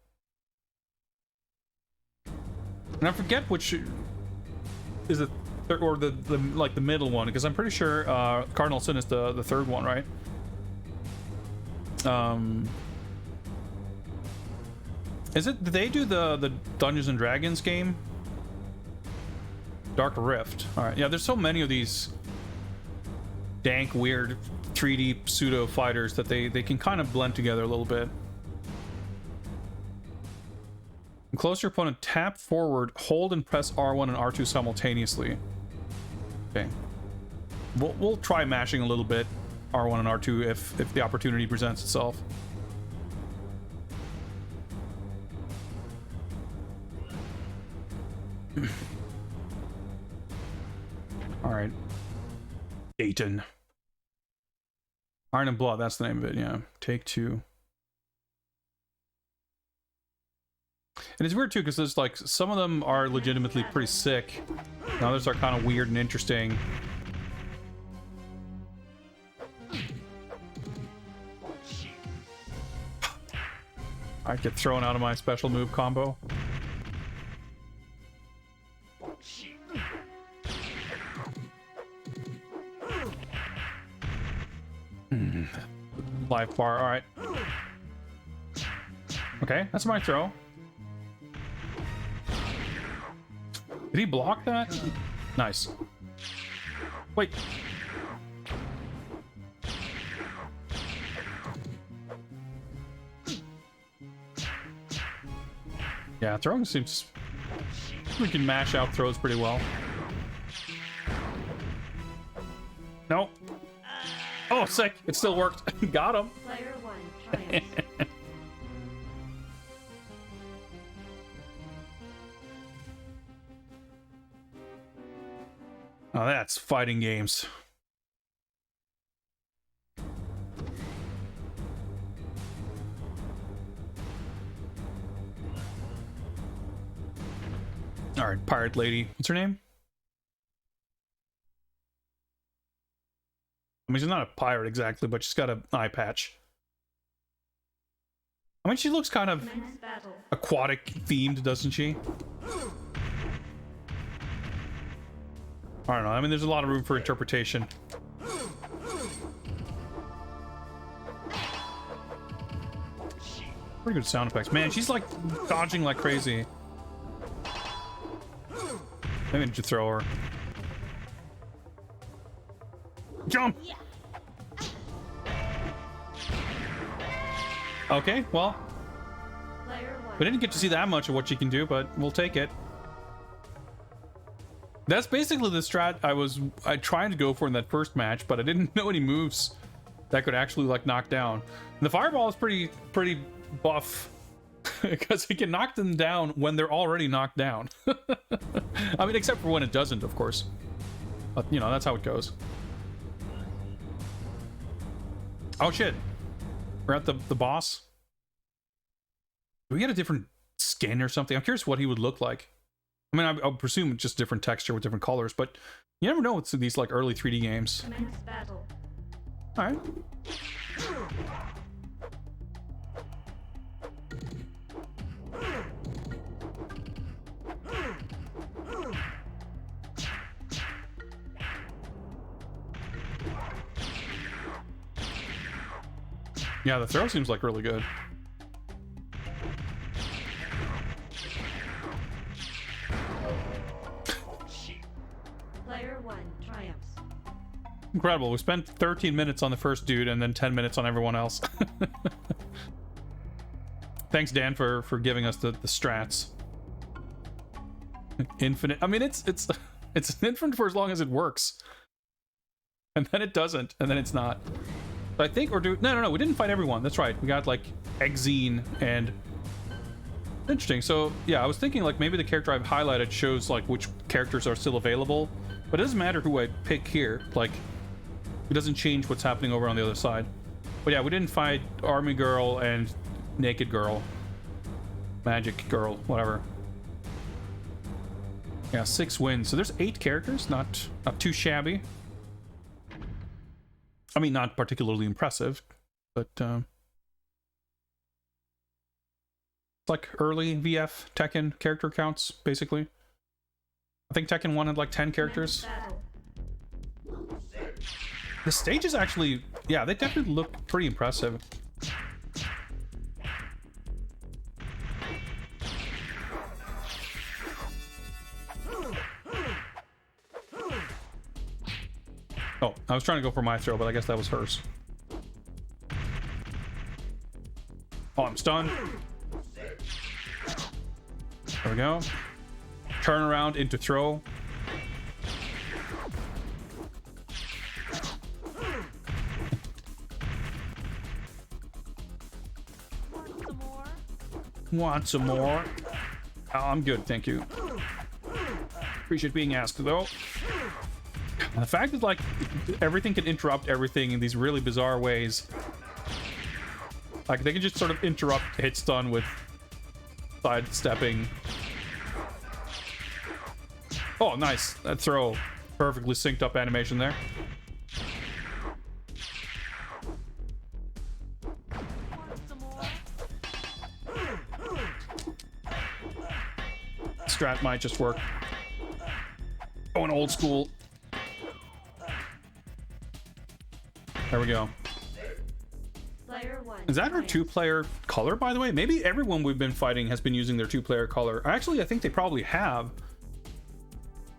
And I forget which is it, or the like the middle one, because I'm pretty sure Cardinal Sin is the third one, right? Is it? Did they do the Dungeons and Dragons game? Dark Rift. All right. Yeah, there's so many of these dank, weird 3D pseudo fighters that they can kind of blend together a little bit. Close your opponent, tap forward, hold and press R1 and R2 simultaneously. Okay. We'll try mashing a little bit R1 and R2 if the opportunity presents itself. All right. Dayton. Iron and Blood, that's the name of it, yeah. Take 2. And it's weird too, because there's like some of them are legitimately pretty sick. And others are kind of weird and interesting. I get thrown out of my special move combo. Life bar, alright. Okay, that's my throw. Did he block that? Nice. Wait. Yeah, throwing seems... We can mash out throws pretty well. Nope. Oh, sick. It still worked. Got him. Player 1, triumph. Oh, that's fighting games. All right, pirate lady. What's her name? I mean, she's not a pirate exactly, but she's got an eye patch. I mean, she looks kind of aquatic themed, doesn't she? I don't know. I mean, there's a lot of room for interpretation. Pretty good sound effects. Man, she's like dodging like crazy. Maybe I need to throw her. Jump! Okay, well, we didn't get to see that much of what she can do, but we'll take it. That's basically the strat I tried to go for in that first match, but I didn't know any moves that could actually like knock down. And the fireball is pretty buff because it can knock them down when they're already knocked down. I mean, except for when it doesn't, of course. But you know, that's how it goes. Oh shit. We're at the boss. Do we get a different skin or something? I'm curious what he would look like. I mean, I'll presume it's just different texture with different colors, but you never know with these like early 3D games. Commence battle. All right. Yeah, the throw seems like really good. Player 1 triumphs. Incredible. We spent 13 minutes on the first dude and then 10 minutes on everyone else. Thanks, Dan, for giving us the strats. Infinite. I mean, it's infinite for as long as it works. And then it doesn't, and then it's not. I think, or do no, we didn't fight everyone. That's right. We got like Exene and interesting. So yeah, I was thinking like maybe the character I've highlighted shows like which characters are still available, but it doesn't matter who I pick here. Like it doesn't change what's happening over on the other side. But yeah, we didn't fight Army Girl and Naked Girl, Magic Girl, whatever. Yeah, 6 wins. So there's 8 characters. Not too shabby. I mean, not particularly impressive, but it's like early VF Tekken character counts, basically. I think Tekken 1 had like 10 characters. The stages actually, yeah, they definitely look pretty impressive. Oh, I was trying to go for my throw, but I guess that was hers. Oh, I'm stunned. There we go. Turn around into throw. Want some more? Oh, I'm good, thank you. Appreciate being asked, though. And the fact that like everything can interrupt everything in these really bizarre ways. Like they can just sort of interrupt hit stun with sidestepping. Oh, nice. That throw. Perfectly synced up animation there. Strat might just work. Going old school. There we go. Is that her 2-player color, by the way? Maybe everyone we've been fighting has been using their 2-player color. Actually, I think they probably have.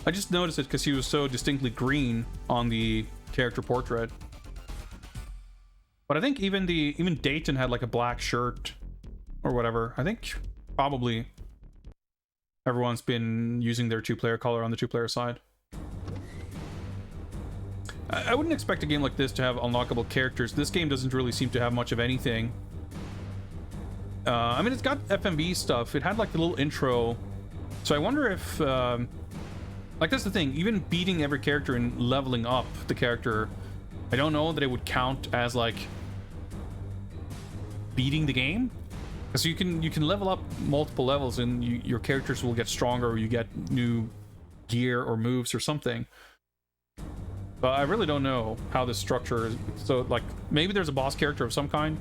I just noticed it because she was so distinctly green on the character portrait. But I think even Dayton had like a black shirt or whatever. I think probably everyone's been using their 2-player color on the 2-player side. I wouldn't expect a game like this to have unlockable characters. This game doesn't really seem to have much of anything. I mean, it's got FMV stuff. It had like the little intro. So I wonder if... like, that's the thing. Even beating every character and leveling up the character, I don't know that it would count as, like, beating the game. Because you can level up multiple levels and your characters will get stronger, or you get new gear or moves or something. But I really don't know how this structure is. So, like, maybe there's a boss character of some kind,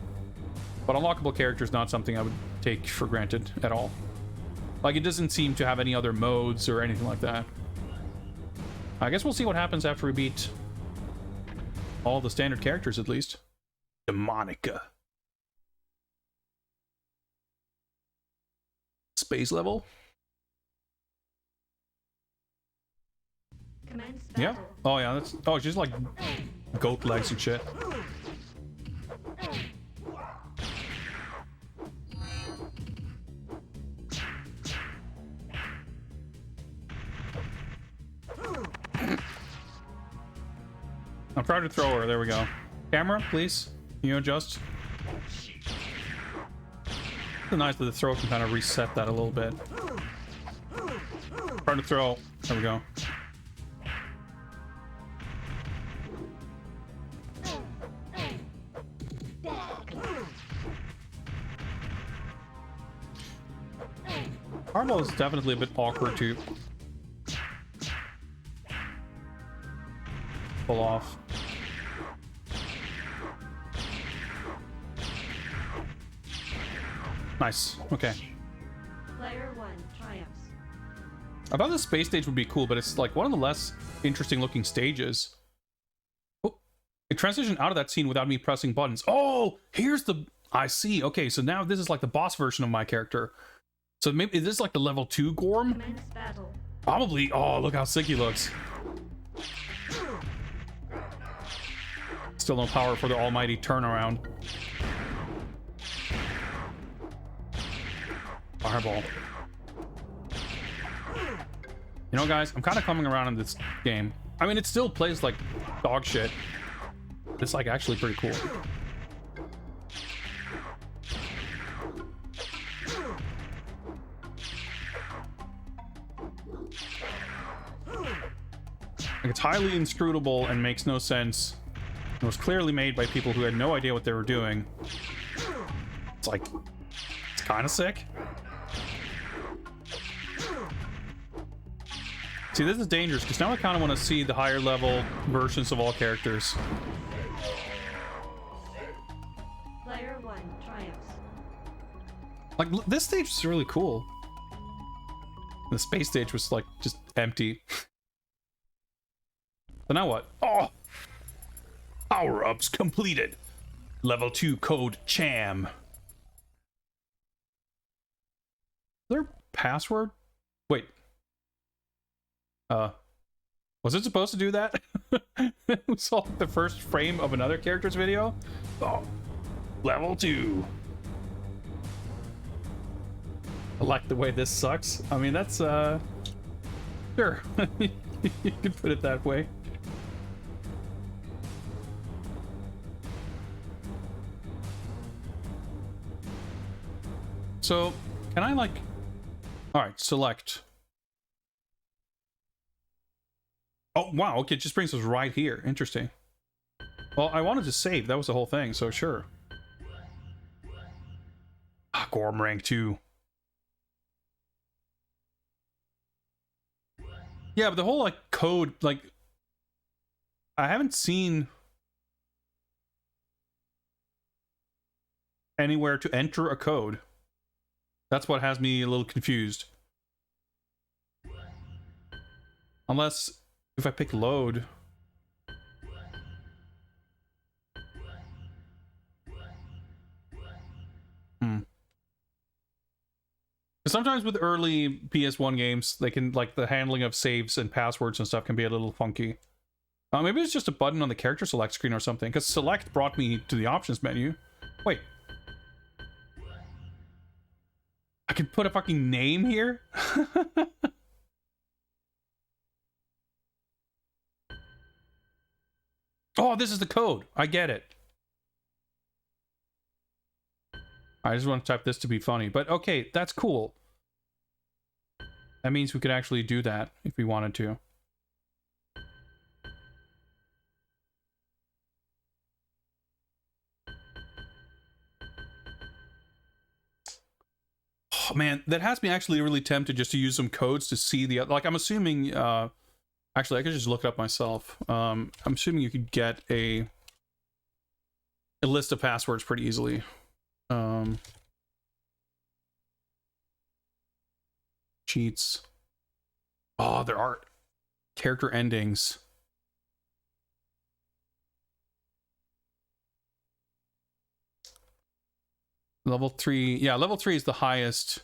but unlockable character is not something I would take for granted at all. Like, it doesn't seem to have any other modes or anything like that. I guess we'll see what happens after we beat all the standard characters, at least. Demonica. space level. Commence Yeah. battle. Oh yeah, that's oh it's just like goat legs and shit. I'm trying to throw her. There we go. Camera, please. Can you adjust? It's nice that the throw can kind of reset that a little bit. Trying to throw. There we go. Armo is definitely a bit awkward to pull off. Nice. Okay. Player 1 triumphs. I thought the space stage would be cool, but it's like one of the less interesting looking stages. Oh, it transitioned out of that scene without me pressing buttons. Oh, here's the... I see. Okay, so now this is like the boss version of my character. So maybe is this like the level 2 Gorm? Commence battle. Probably. Oh, look how sick he looks. Still no power for the almighty turnaround. Fireball. You know, guys, I'm kind of coming around in this game. I mean, it still plays like dog shit. It's like actually pretty cool. Like, it's highly inscrutable and makes no sense. It was clearly made by people who had no idea what they were doing. It's like, it's kind of sick. See, this is dangerous because now I kind of want to see the higher level versions of all characters. Player 1 triumphs. Like, this stage is really cool. The space stage was like just empty. So now what? Oh! Power-ups completed. Level 2 code CHAM. Their password? Wait. Was it supposed to do that? We saw the first frame of another character's video? Oh. Level 2. I like the way this sucks. I mean, that's, sure. You could put it that way. So, can I, like... Alright, select. Oh, wow, okay, it just brings us right here. Interesting. Well, I wanted to save. That was the whole thing, so sure. Ah, Gorm rank 2. Yeah, but the whole, like, code, like... I haven't seen... anywhere to enter a code. That's what has me a little confused. Unless, if I pick load... Sometimes with early PS1 games, they can, like, the handling of saves and passwords and stuff can be a little funky. Maybe it's just a button on the character select screen or something, because select brought me to the options menu. Wait. I can put a fucking name here? Oh, this is the code. I get it. I just want to type this to be funny, but okay, that's cool. That means we could actually do that if we wanted to. Oh, man, that has me actually really tempted just to use some codes to see the... Like, I'm assuming... actually, I could just look it up myself. I'm assuming you could get a list of passwords pretty easily. Cheats. Oh, there are character endings. Level 3. Yeah, level 3 is the highest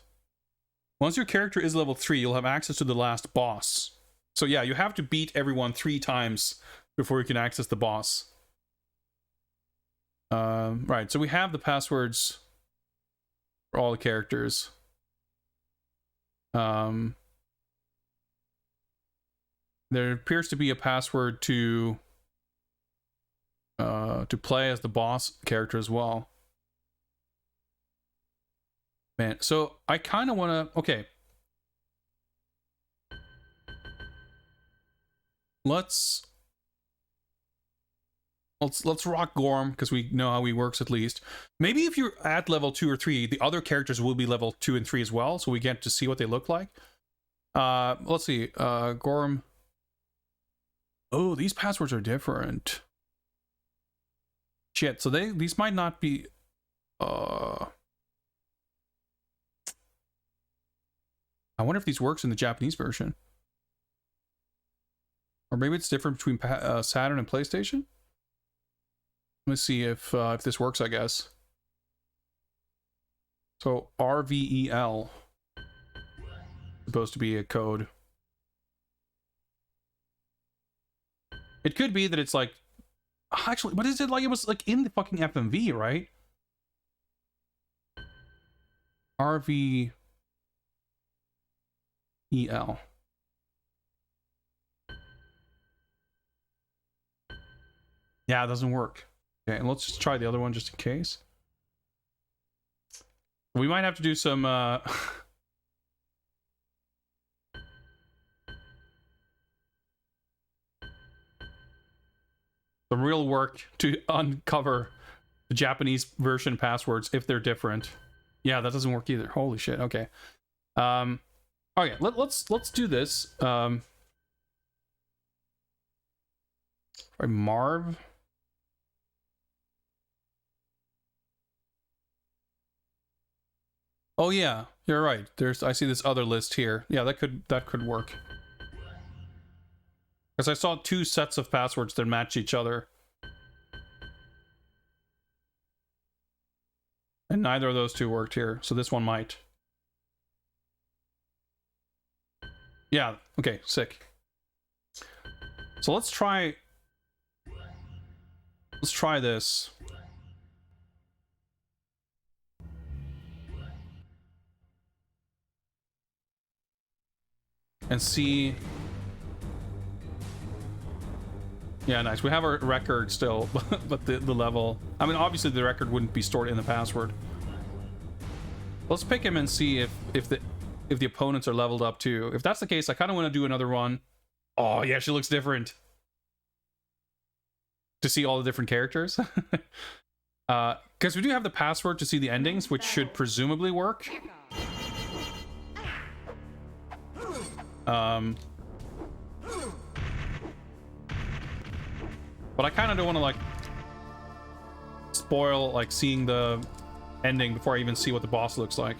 Once your character is level 3, you'll have access to the last boss. So yeah, you have to beat everyone 3 times before you can access the boss. Right, so we have the passwords for all the characters. There appears to be a password to play as the boss character as well. Man, so I kind of want to... Okay. Let's rock Gorm, because we know how he works at least. Maybe if you're at level 2 or 3, the other characters will be level 2 and 3 as well, so we get to see what they look like. Let's see. Gorm. Oh, these passwords are different. Shit, so these might not be... I wonder if these works in the Japanese version. Or maybe it's different between Saturn and PlayStation? Let me see if this works, I guess. So, RVEL. Supposed to be a code. It could be that it's like... Actually, what is it like? It was like in the fucking FMV, right? RVEL. Yeah, it doesn't work. Okay, and let's just try the other one just in case. We might have to do some some real work to uncover the Japanese version passwords if they're different. Yeah, that doesn't work either. Holy shit. Okay. Okay, let's do this. Right, Marv. Oh yeah, you're right. I see this other list here. Yeah, that could work. Because I saw 2 sets of passwords that match each other. And neither of those 2 worked here, so this one might. Yeah, okay, sick. So let's try this. And see. Yeah, nice. We have our record still, but the level. I mean, obviously the record wouldn't be stored in the password. Let's pick him and see if the opponents are leveled up too. If that's the case, I kind of want to do another run. Oh yeah, she looks different. To see all the different characters. Because we do have the password to see the endings, which should presumably work. But I kind of don't want to like spoil like seeing the ending before I even see what the boss looks like.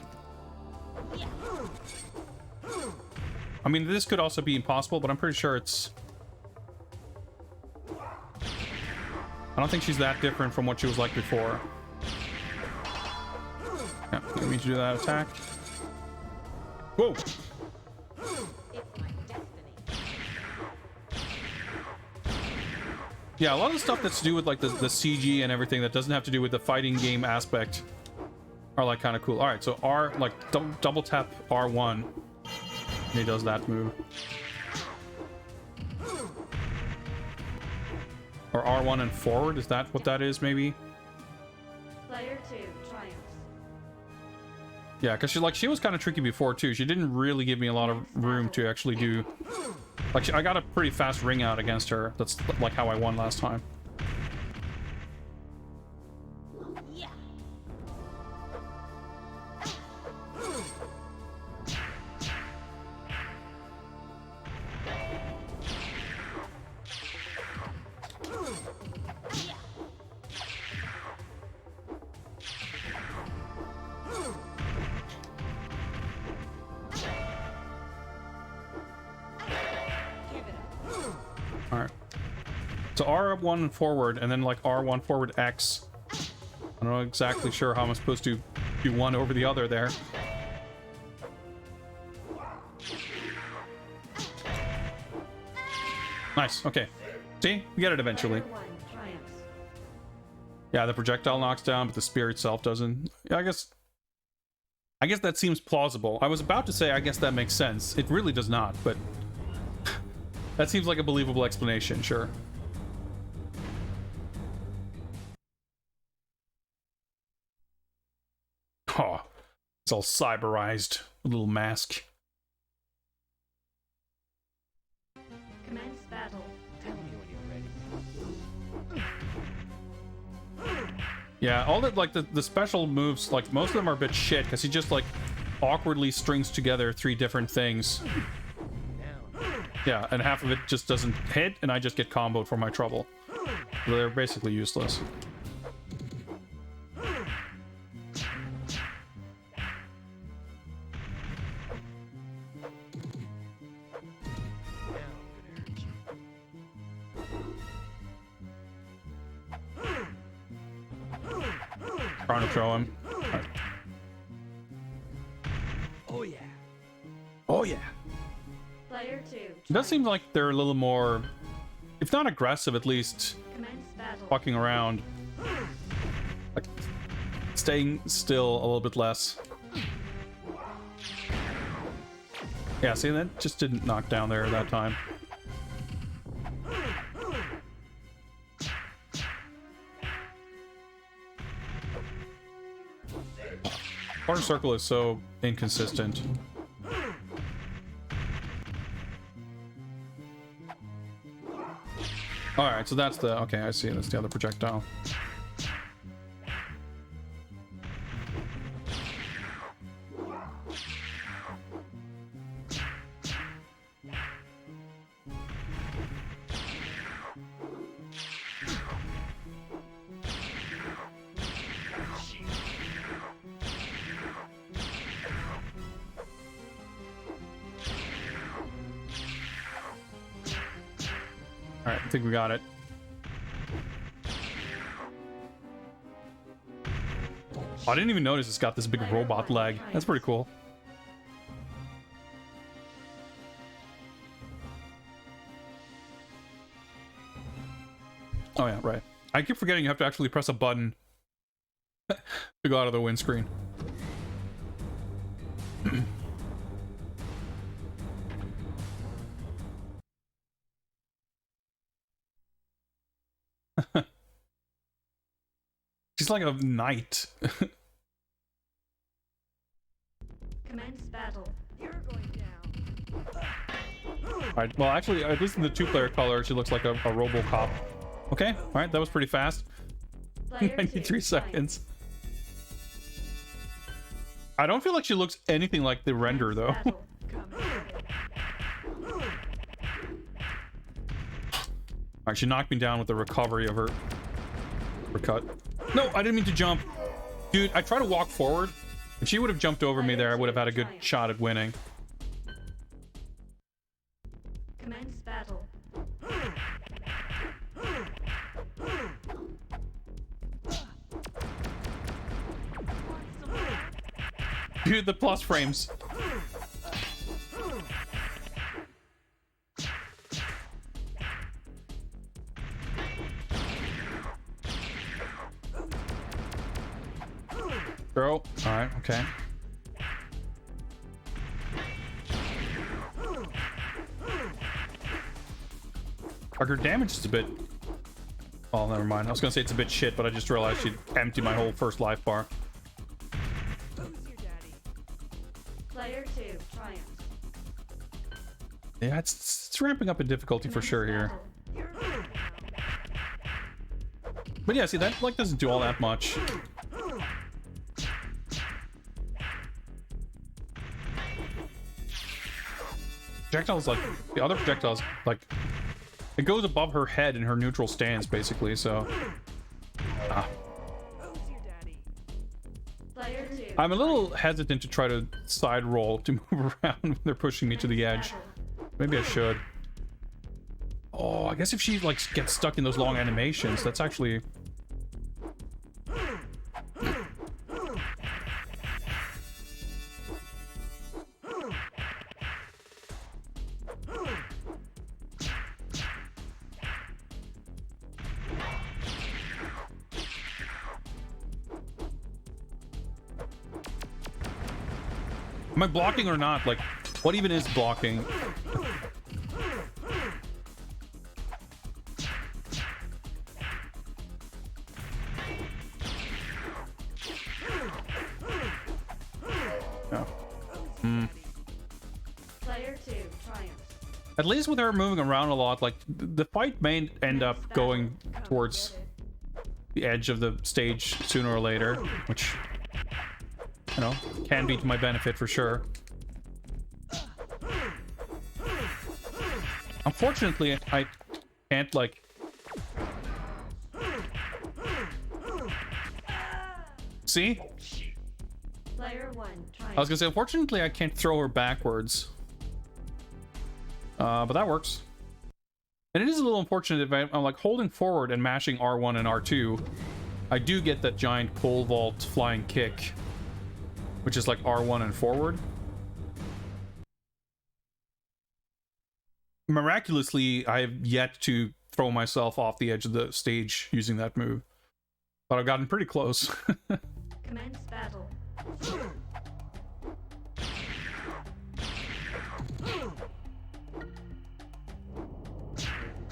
I mean, this could also be impossible, but I'm pretty sure it's... I don't think she's that different from what she was like before. Yeah, let me do that attack. Whoa! Yeah, a lot of the stuff that's to do with like the CG and everything that doesn't have to do with the fighting game aspect are like kind of cool. All right, so R, like double tap R1, and he does that move. Or R1 and forward, is that what that is? Maybe. Player 2 triumphs. Yeah, because she was kind of tricky before too. She didn't really give me a lot of room to actually do. Like, I got a pretty fast ring out against her. That's like how I won last time. Yeah. Alright. So R1 forward, and then like R1 forward X. I'm not exactly sure how I'm supposed to do one over the other there. Nice. Okay. See? We get it eventually. Player 1 triumphs. Yeah, the projectile knocks down, but the spear itself doesn't. Yeah, I guess that seems plausible. I was about to say I guess that makes sense. It really does not, but that seems like a believable explanation, sure. Oh, it's all cyberized. A little mask. Commence battle. Yeah, all that, like, the special moves, like, most of them are a bit shit, because he just, like, awkwardly strings together 3 different things. Yeah, and half of it just doesn't hit, and I just get comboed for my trouble. They're basically useless. Trying to throw him. Right. Oh yeah. Oh yeah. Player 2 It does seem like they're a little more, if not aggressive, at least Commence battle. fucking around. Like, staying still a little bit less. Yeah, see, that just didn't knock down there that time. Quarter circle is so inconsistent. Alright, so that's the... Okay, I see. That's the other projectile. Alright, I think we got it. Oh, I didn't even notice it's got this big robot leg. That's pretty cool. Oh yeah, right. I keep forgetting you have to actually press a button to go out of the windscreen. She's like a knight. Commence battle. You're going down. Alright, well actually, at least in the 2-player color, she looks like a RoboCop. Okay, alright, that was pretty fast. Player 2 93 triumphs. seconds. I don't feel like she looks anything like the render though. Battle. Alright, she knocked me down with the recovery of her cut. No, I didn't mean to jump. Dude, I tried to walk forward. If she would have jumped over me there, I would have had a good shot at winning. Commence battle. Dude, the plus frames. Throw. Alright, okay. Like, her damage is a bit... Oh, never mind. I was gonna say it's a bit shit, but I just realized she'd empty my whole first life bar. Player 2 triumphs. Yeah, it's ramping up in difficulty for sure here. But yeah, see, that, like, doesn't do all that much. Projectiles, like, the other projectiles, like, it goes above her head in her neutral stance, basically, so... Ah. Player 2. I'm a little hesitant to try to side roll to move around when they're pushing me to the edge. Maybe I should. Oh, I guess if she, like, gets stuck in those long animations, that's actually... Am I blocking or not? Like, what even is blocking? Player 2 triumphs. At least with her moving around a lot, like, the fight may end up going towards the edge of the stage sooner or later, which, you know, can be to my benefit for sure. Unfortunately, I can't, like... See? Player 1 triumphs. I was gonna say, unfortunately, I can't throw her backwards. But that works. And it is a little unfortunate if I'm like holding forward and mashing R1 and R2. I do get that giant pole vault flying kick, which is like R1 and forward. Miraculously, I have yet to throw myself off the edge of the stage using that move. But I've gotten pretty close. Commence battle.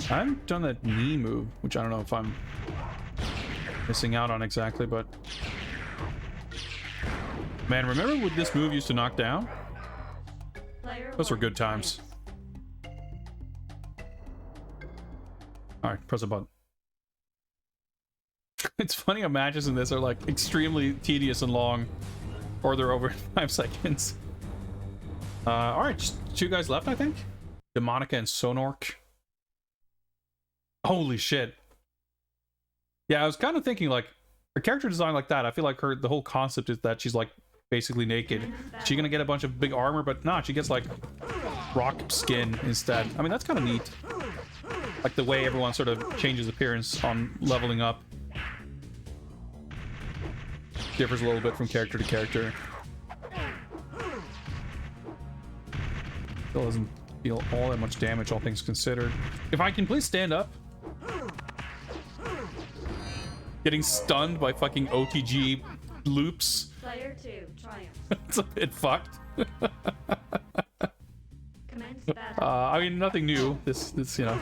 I haven't done that knee move, which I don't know if I'm missing out on exactly, but... Man, remember what this move used to knock down? Those were good times. Alright, press a button. It's funny how matches in this are like extremely tedious and long, or they're over 5 seconds. Alright, just 2 guys left, I think? Demonica and Sonork. Holy shit. Yeah, I was kind of thinking, like, a character design like that, I feel like the whole concept is that she's, like, basically naked. Is she gonna get a bunch of big armor? But nah, she gets, like, rock skin instead. I mean, that's kind of neat. Like, the way everyone sort of changes appearance on leveling up. Differs a little bit from character to character. Still doesn't deal all that much damage, all things considered. If I can please stand up. Getting stunned by fucking OTG loops. Player 2 triumphs. It's a bit fucked. Commence battle. I mean, nothing new. This you know,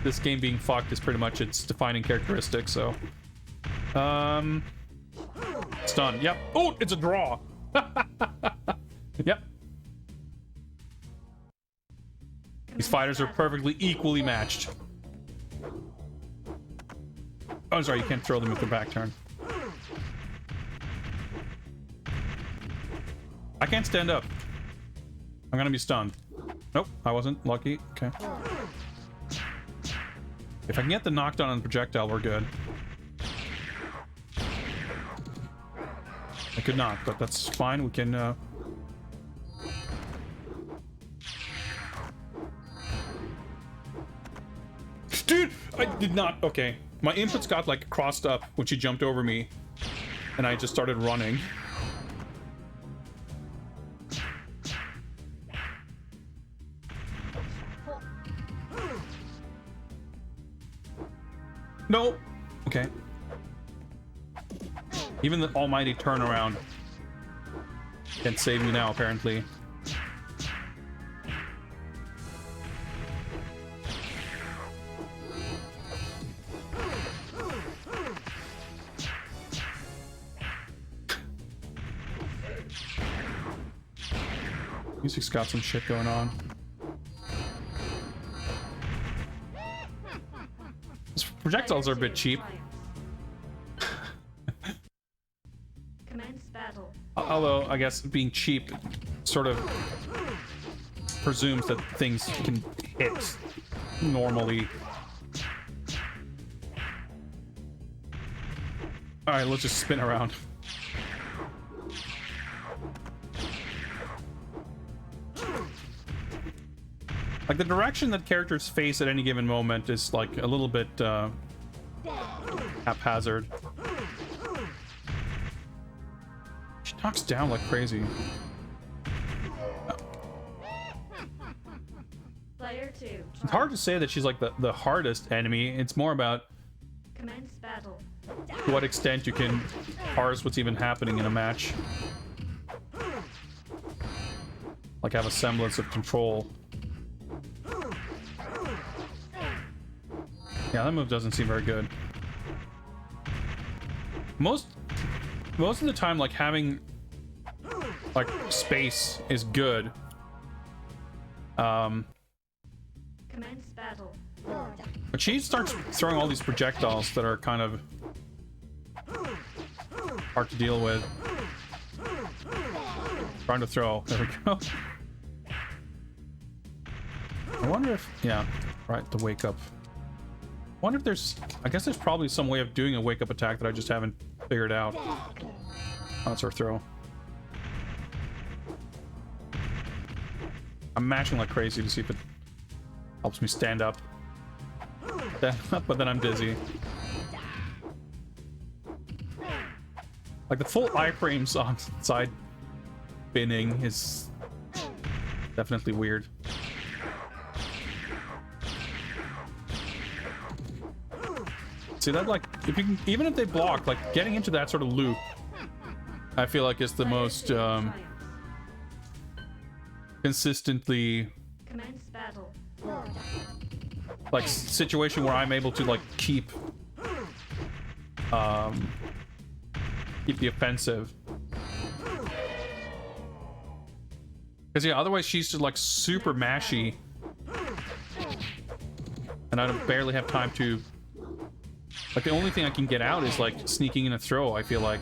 this game being fucked is pretty much its defining characteristic. So, stun. Yep. Oh, it's a draw. Yep. These fighters are perfectly equally matched. Oh, sorry, you can't throw them with the back turn. I can't stand up. I'm gonna be stunned. Nope, I wasn't. Lucky. Okay. If I can get the knockdown on the projectile, we're good. I could not, but that's fine. We can, Dude! I did not... Okay. My inputs got, like, crossed up when she jumped over me. And I just started running. No! Okay. Even the almighty turnaround can't save me now, apparently. Music's got some shit going on. These projectiles are a bit cheap. Commence battle. Although, I guess being cheap sort of presumes that things can hit normally. Alright, let's just spin around. Like, the direction that characters face at any given moment is, like, a little bit, haphazard. She knocks down like crazy. Player 2. It's hard to say that she's, like, the hardest enemy. It's more about Commence battle. to what extent you can parse what's even happening in a match. like have a semblance of control. Yeah, that move doesn't seem very good. Most of the time, like having like space is good. Commence battle. But she starts throwing all these projectiles that are kind of hard to deal with. Trying to throw. There we go. I wonder if... Yeah, right, the wake up. I wonder if there's... I guess there's probably some way of doing a wake up attack that I just haven't figured out. Oh, that's her throw. I'm mashing like crazy to see if it helps me stand up. But then I'm dizzy. Like the full iframes on side spinning is definitely weird. See that, like, if you can, even if they block, like getting into that sort of loop, I feel like is the most consistently Commence battle. like situation where I'm able to like keep the offensive. Because yeah, otherwise she's just like super mashy, and I barely have time to. Like the only thing I can get out is like sneaking in a throw. I feel like.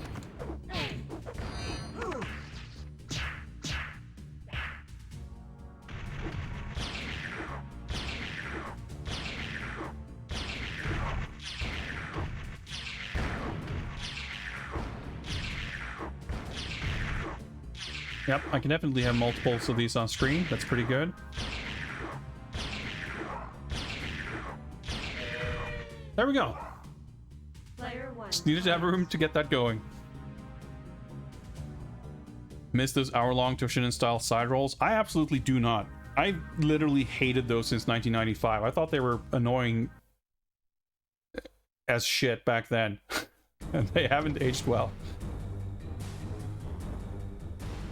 Yep, I can definitely have multiples of these on screen. That's pretty good. There we go. Player 1. Just needed to have room to get that going. Miss those hour-long Toshinden style side rolls? I absolutely do not. I literally hated those since 1995. I thought they were annoying as shit back then. And they haven't aged well.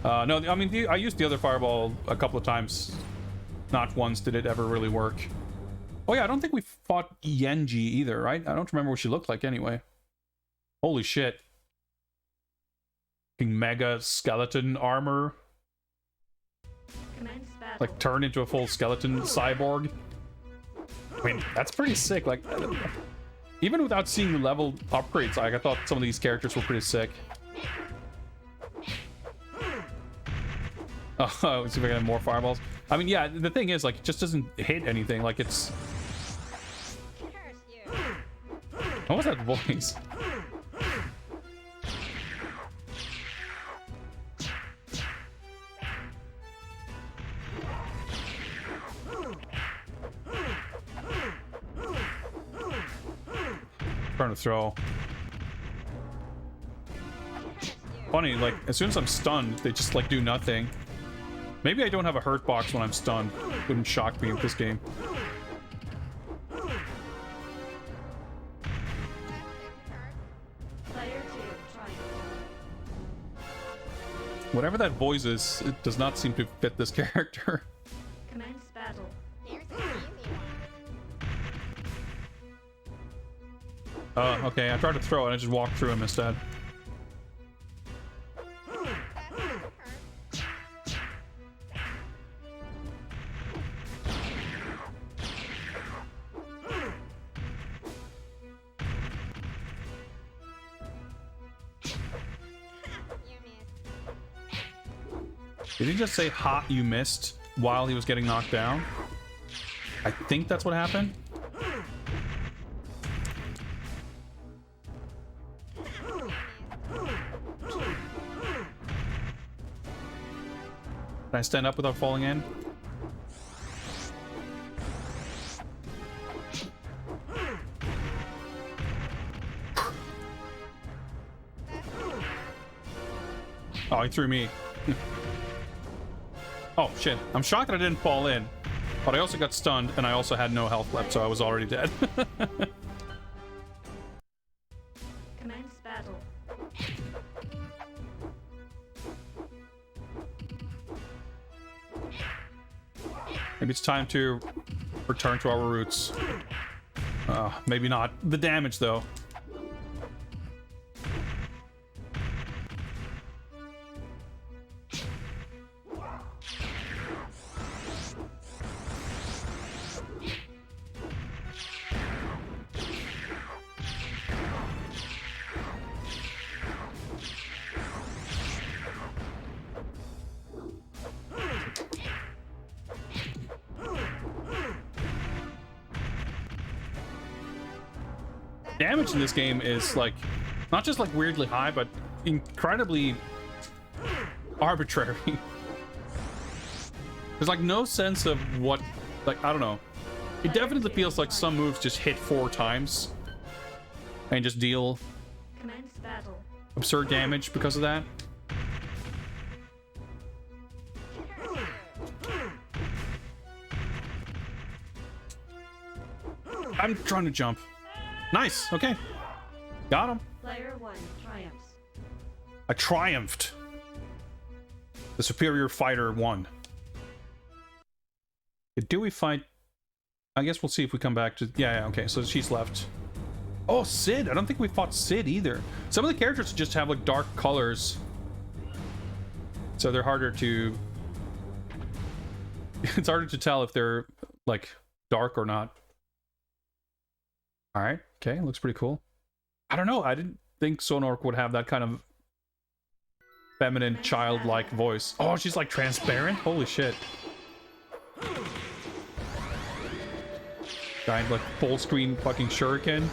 No, I mean, I used the other fireball a couple of times. Not once did it ever really work. Oh yeah, I don't think we fought Yenji either, right? I don't remember what she looked like anyway. Holy shit. Mega skeleton armor. Commence battle. Like, turn into a full skeleton cyborg. I mean, that's pretty sick. Like, even without seeing the level upgrades, like, I thought some of these characters were pretty sick. Oh, let's see if I can have more fireballs. I mean, yeah, the thing is, like, it just doesn't hit anything. Like, it's... What was that voice? Trying to throw. Funny, like, as soon as I'm stunned, they just, like, do nothing. Maybe I don't have a hurt box when I'm stunned. Wouldn't shock me with this game. Player 2. Triumph. Whatever that voice is, it does not seem to fit this character. Commence battle. Okay, I tried to throw it, I just walked through him instead. Did he just say, "Ha, you missed," while he was getting knocked down? I think that's what happened. Can I stand up without falling in? Oh, he threw me. Oh, shit. I'm shocked that I didn't fall in. But I also got stunned, and I also had no health left, so I was already dead. Commence battle. Maybe it's time to return to our roots. Maybe not. The damage, though. Damage in this game is like not just like weirdly high, but incredibly arbitrary. There's like no sense of what, like, I don't know. It definitely feels like some moves just hit 4 times and just deal Commence battle. absurd damage because of that. I'm trying to jump. Nice. Okay. Got him. Player 1 triumphs. I triumphed. The superior fighter won. Do we fight? I guess we'll see if we come back to... Yeah, okay. So she's left. Oh, Sid. I don't think we fought Sid either. Some of the characters just have like dark colors. So they're harder to... It's harder to tell if they're like dark or not. All right. Okay. Looks pretty cool. I don't know. I didn't think Sonork would have that kind of feminine, childlike voice. Oh, she's like transparent? Holy shit. Giant, like, full screen fucking shuriken.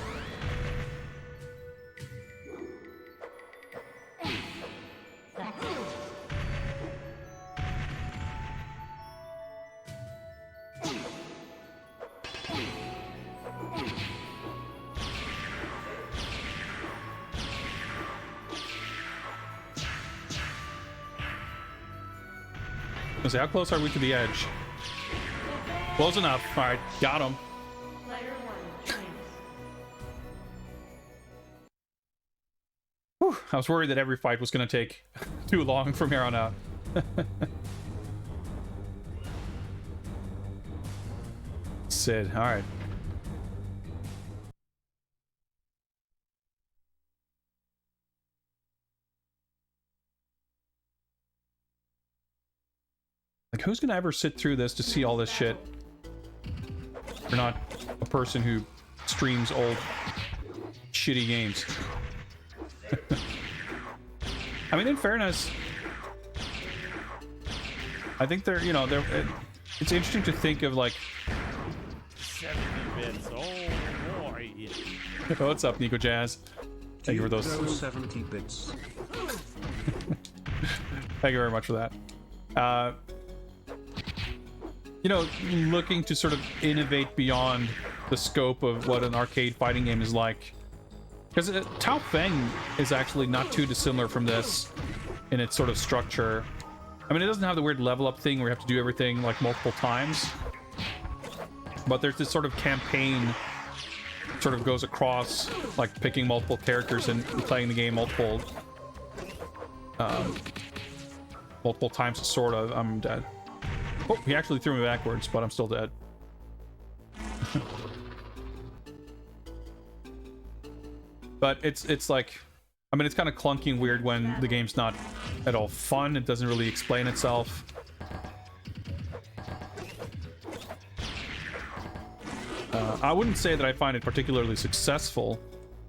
How close are we to the edge? Close enough. All right, got him. Player 1 triumphs. Whew, I was worried that every fight was going to take too long from here on out. Sid, all right. Like, who's gonna ever sit through this to see all this shit? You're not a person who streams old shitty games. I mean, in fairness, I think they're, you know, it's interesting to think of like 70 bits. Oh boy. what's up, Nico Jazz? Thank you for those 70 bits. Thank you very much for that. You know, looking to sort of innovate beyond the scope of what an arcade fighting game is like. Because Tao Feng is actually not too dissimilar from this in its sort of structure. I mean, it doesn't have the weird level up thing where you have to do everything like multiple times. But there's this sort of campaign sort of goes across, like picking multiple characters and playing the game multiple times, sort of. I'm dead. Oh, he actually threw me backwards, but I'm still dead. But it's like, I mean, it's kind of clunky and weird when the game's not at all fun. It doesn't really explain itself. I wouldn't say that I find it particularly successful,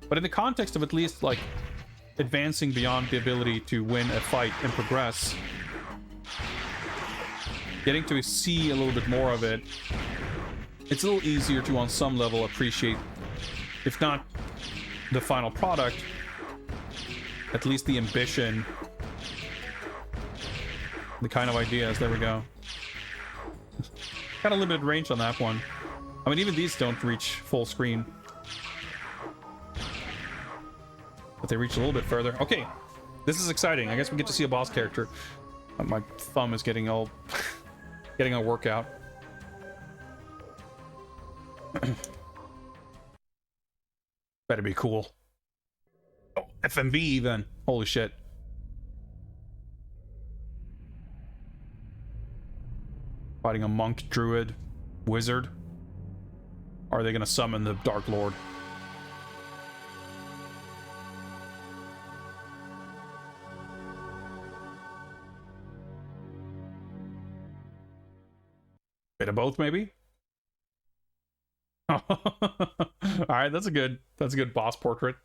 but in the context of at least like advancing beyond the ability to win a fight and progress, getting to see a little bit more of it, it's a little easier to, on some level, appreciate, if not the final product, at least the ambition, the kind of ideas. There we go. Got a limited range on that one. I mean, even these don't reach full screen, but they reach a little bit further. Okay, this is exciting. I guess we get to see a boss character. My thumb is getting all getting a workout. Better be cool. Oh, FMV even. Holy shit. Fighting a monk, druid, wizard. Or are they gonna summon the Dark Lord? Bit of both, maybe. All right, that's a good boss portrait.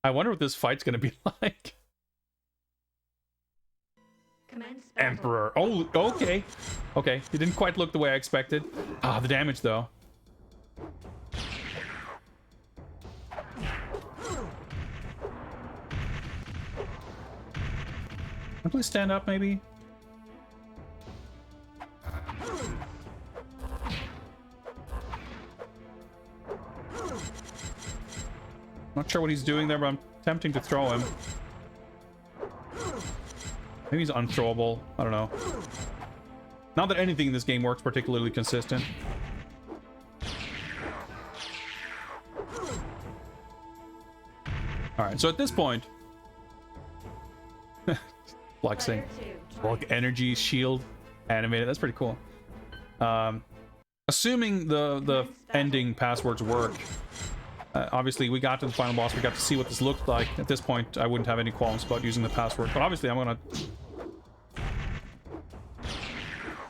I wonder what this fight's gonna be like. Commence battle. Emperor. Oh, okay. Okay, it didn't quite look the way I expected. Ah, the damage though. Can I please stand up, maybe? Not sure what he's doing there, but I'm tempting to throw him. Maybe he's unthrowable. I don't know. Not that anything in this game works particularly consistent. Alright, so at this point... flexing. Like energy shield animated. That's pretty cool. Assuming the ending passwords work... obviously, we got to the final boss. We got to see what this looked like. At this point, I wouldn't have any qualms about using the password. But obviously, I'm going to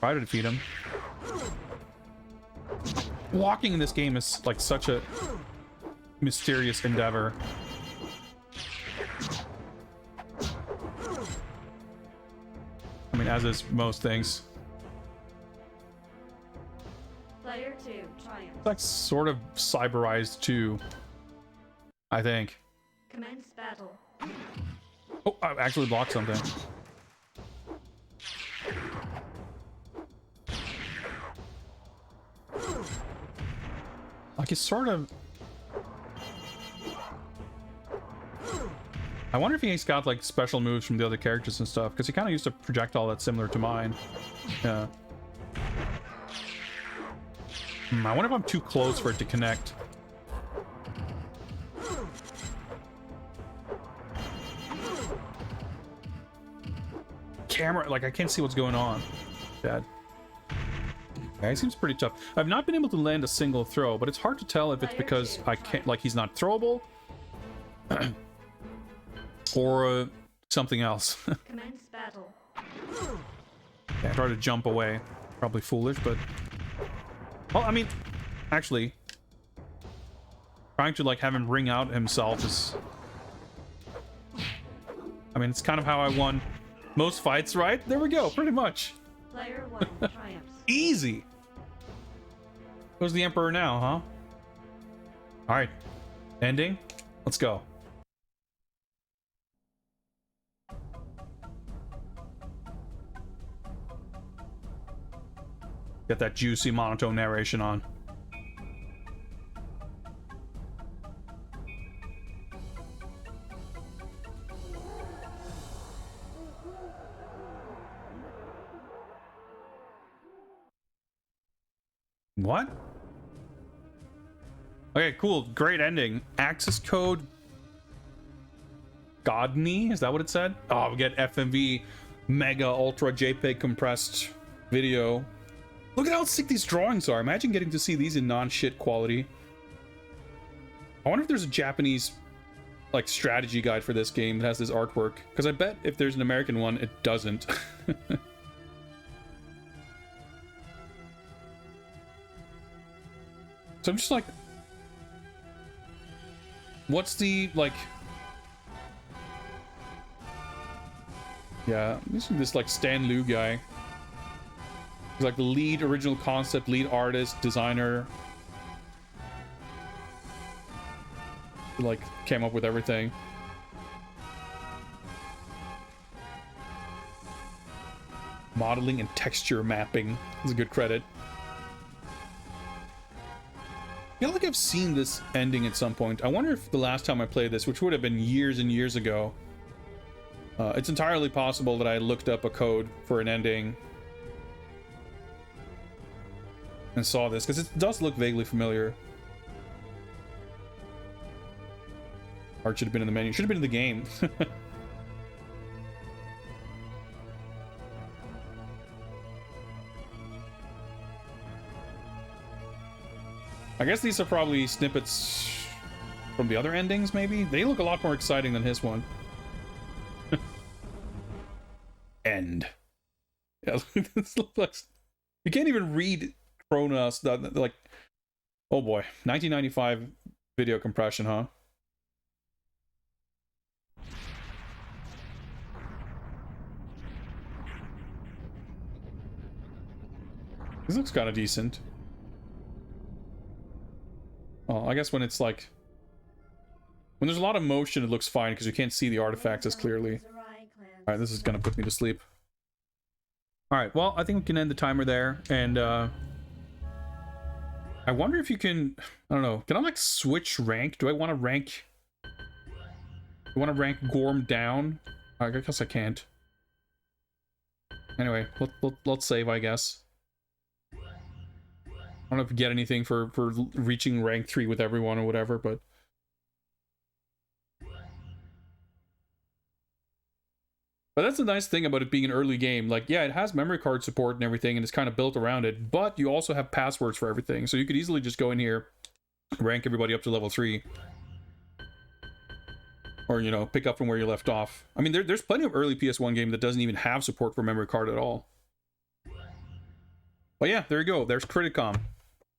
try to defeat him. Walking in this game is like such a mysterious endeavor. I mean, as is most things. Player 2, triumph. It's like sort of cyberized too, I think. Commence battle. Oh, I actually blocked something. Like, it's sort of... I wonder if he's got like special moves from the other characters and stuff, because he kind of used a projectile that's similar to mine. Yeah. I wonder if I'm too close for it to connect. Camera, like, I can't see what's going on. Dad. Yeah, he seems pretty tough. I've not been able to land a single throw, but it's hard to tell if it's because I can't, like, he's not throwable. Or something else. Commence battle. Yeah, I tried to jump away. Probably foolish, but... Well, I mean, actually, trying to, like, have him ring out himself is... I mean, it's kind of how I won most fights, right? There we go, pretty much. Player 1 triumphs. Easy! Who's the Emperor now, huh? Alright. Ending? Let's go. Get that juicy monotone narration on. What? Okay, cool. Great ending. Access code Godney? Is that what it said? Oh, we get FMV mega ultra JPEG compressed video. Look at how sick these drawings are. Imagine getting to see these in non-shit quality. I wonder if there's a Japanese like strategy guide for this game that has this artwork, because I bet if there's an American one, it doesn't. So I'm just like, what's the, like, yeah, this like Stan Liu guy. He's like the lead original concept, lead artist, designer. He, like, came up with everything. Modeling and texture mapping is a good credit. I feel like I've seen this ending at some point. I wonder if the last time I played this, which would have been years and years ago, it's entirely possible that I looked up a code for an ending and saw this, because it does look vaguely familiar. Or it should have been in the menu. Should have been in the game. I guess these are probably snippets from the other endings, maybe? They look a lot more exciting than his one. End. Yeah, this looks like... You can't even read Kronos, like... Oh boy, 1995 video compression, huh? This looks kind of decent. Oh, I guess when it's like... When there's a lot of motion, it looks fine because you can't see the artifacts as clearly. Alright, this is gonna put me to sleep. Alright, well, I think we can end the timer there, and I wonder if you can... I don't know. Can I, like, switch rank? Do I want to rank... Do I want to rank Gorm down? I guess I can't. Anyway, let's save, I guess. I don't know if you get anything for reaching rank 3 with everyone or whatever, but... But that's the nice thing about it being an early game. Like, yeah, it has memory card support and everything, and it's kind of built around it, but you also have passwords for everything. So you could easily just go in here, rank everybody up to level 3. Or, you know, pick up from where you left off. I mean, there's plenty of early PS1 game that doesn't even have support for memory card at all. But yeah, there you go. There's Criticom.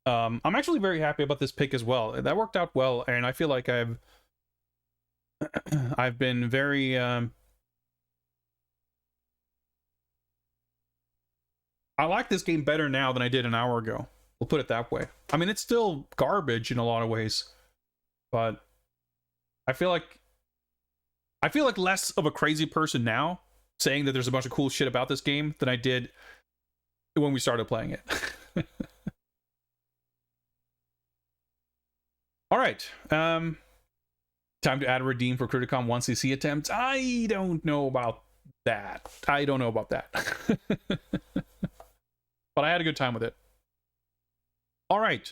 I'm actually very happy about this pick as well. That worked out well, and I feel like I've been very... I like this game better now than I did an hour ago. We'll put it that way. I mean, it's still garbage in a lot of ways, but I feel like less of a crazy person now saying that there's a bunch of cool shit about this game than I did when we started playing it. All right. Time to add a redeem for Criticom 1cc attempts. I don't know about that. But I had a good time with it. All right.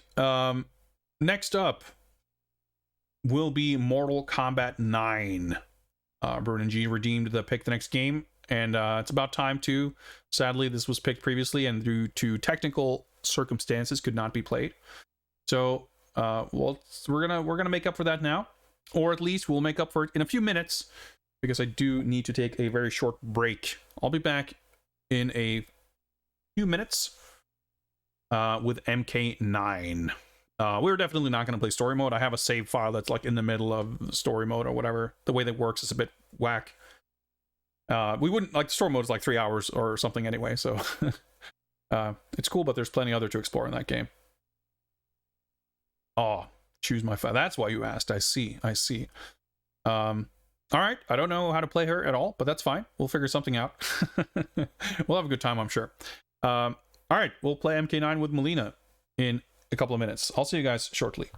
Next up will be Mortal Kombat 9. Bruin and G redeemed the pick the next game, and it's about time to. Sadly, this was picked previously, and due to technical circumstances, could not be played. So, well, we're gonna make up for that now, or at least we'll make up for it in a few minutes, because I do need to take a very short break. I'll be back in a few minutes with MK9. We're definitely not going to play story mode. I have a save file that's like in the middle of story mode or whatever. The way that works is a bit whack. We wouldn't like story mode is like 3 hours or something anyway, so it's cool, but there's plenty other to explore in that game. Oh, choose my file. That's why you asked. I see. All right, I don't know how to play her at all, but that's fine. We'll figure something out. We'll have a good time, I'm sure. All right, we'll play MK9 with Melina in a couple of minutes. I'll see you guys shortly.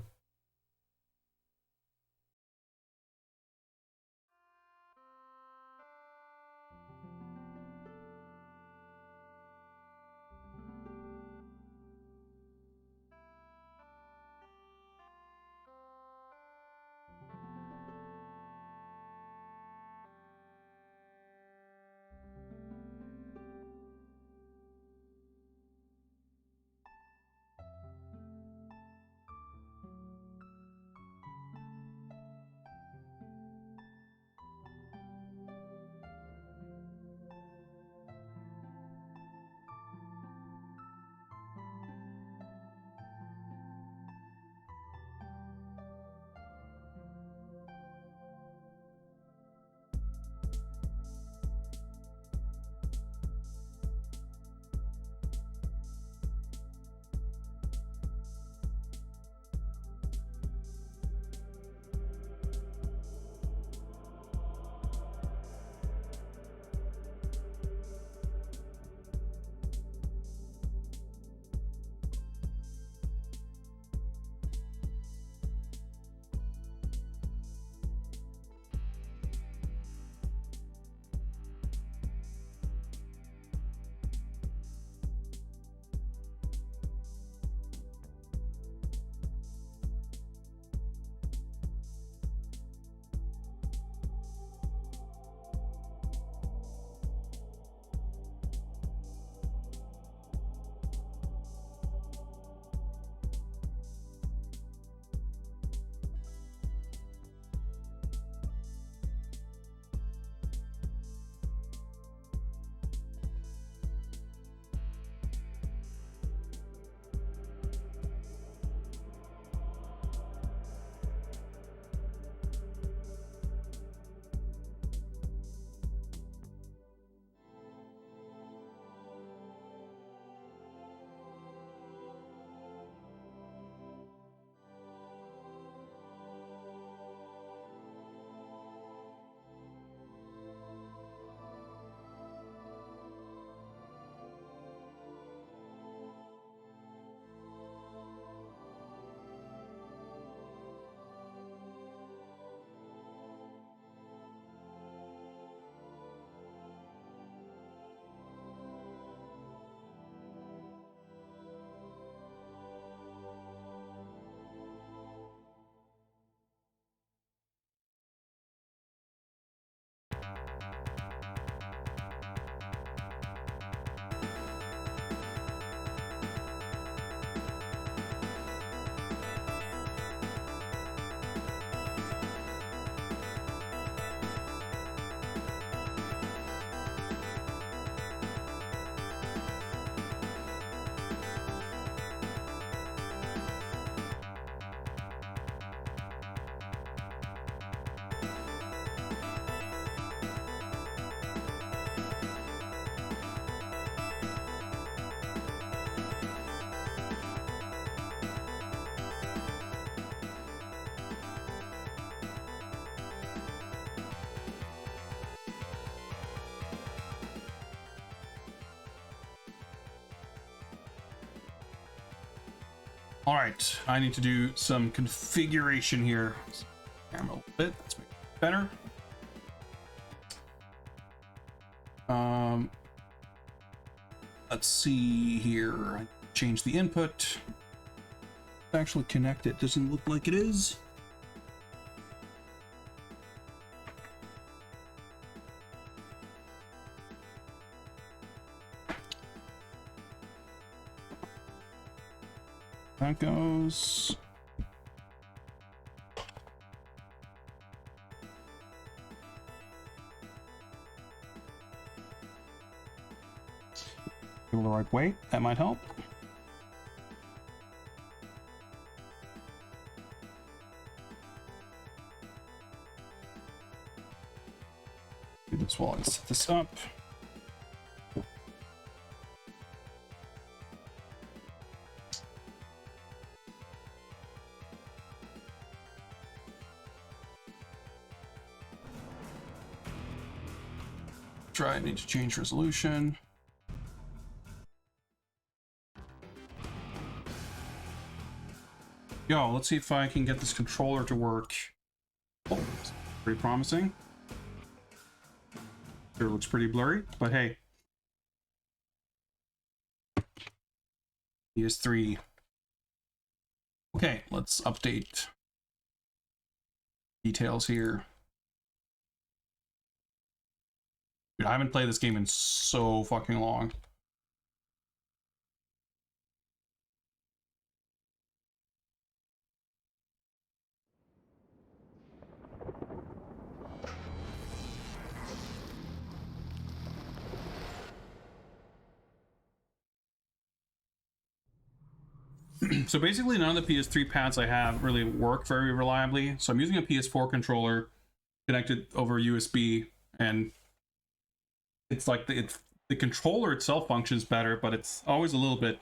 All right, I need to do some configuration here. Camera a little bit. Let's make it better. Let's see here. I change the input. Actually connect it. Doesn't look like it is. That goes. Go the right way. That might help. Do this while I set this up. I need to change resolution. Yo, let's see if I can get this controller to work. Oh, pretty promising. Sure looks pretty blurry, but hey. PS3. Okay, let's update details here. Dude, I haven't played this game in so fucking long. So basically none of the PS3 pads I have really work very reliably. So I'm using a PS4 controller connected over USB, and it's like the controller itself functions better, but it's always a little bit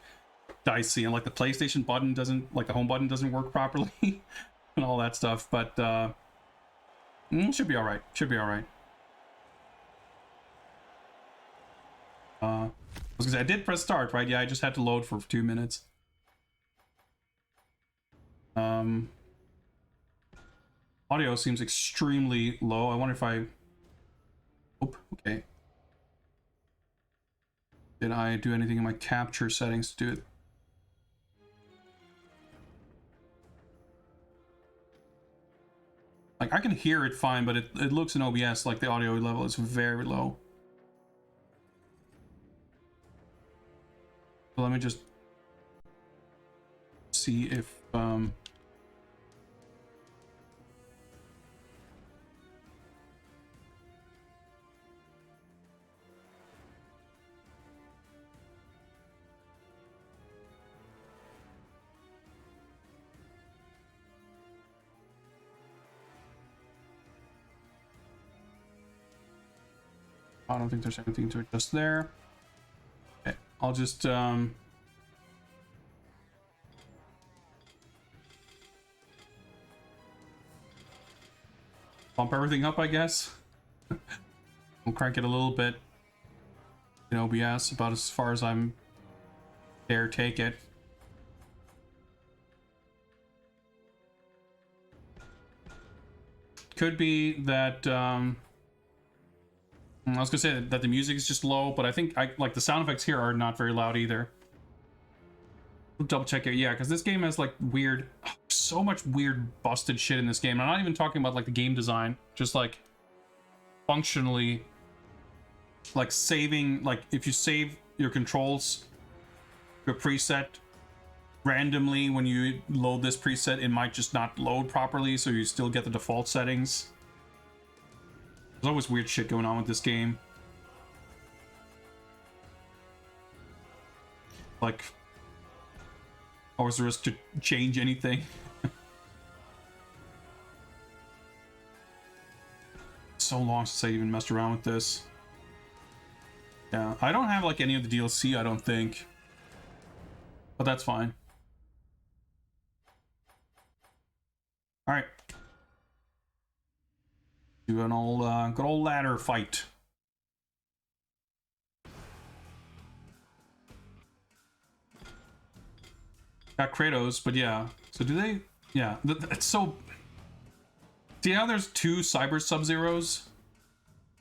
dicey, and like the PlayStation button doesn't, like the home button doesn't work properly and all that stuff, but should be all right. Should be all right. I was gonna say, I did press start, right? Yeah, I just had to load for 2 minutes. Audio seems extremely low. I wonder if I... Oh, okay. Did I do anything in my capture settings to do it? Like, I can hear it fine, but it looks in OBS like the audio level is very low. So let me just see if I don't think there's anything to adjust there. Okay, I'll just bump everything up, I guess. I'll crank it a little bit in OBS, about as far as I'm dare take it. Could be that I was gonna say that the music is just low, but I think like the sound effects here are not very loud either. Double check it, yeah, because this game has like weird, so much weird busted shit in this game. I'm not even talking about like the game design, just like functionally, like saving, like if you save your controls to a preset randomly, when you load this preset, it might just not load properly, so you still get the default settings. There's always weird shit going on with this game. Like, always the risk to change anything. So long since I even messed around with this. Yeah, I don't have like any of the DLC, I don't think. But that's fine. Alright. Do an old, good old ladder fight. got Kratos, but yeah. So do they? Yeah, it's so. See how there's 2 Cyber Sub-Zeros,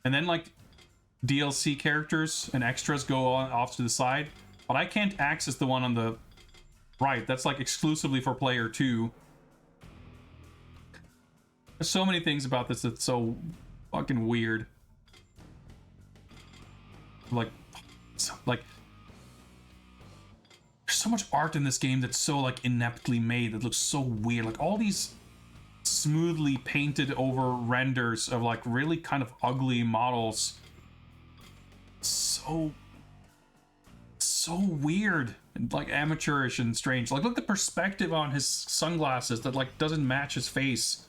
and then like DLC characters and extras go on off to the side, but I can't access the one on the right. That's like exclusively for player 2. There's so many things about this that's so fucking weird. Like there's so much art in this game that's so like ineptly made that looks so weird. Like all these smoothly painted over renders of like really kind of ugly models. So weird and like amateurish and strange. Like look at the perspective on his sunglasses that like doesn't match his face.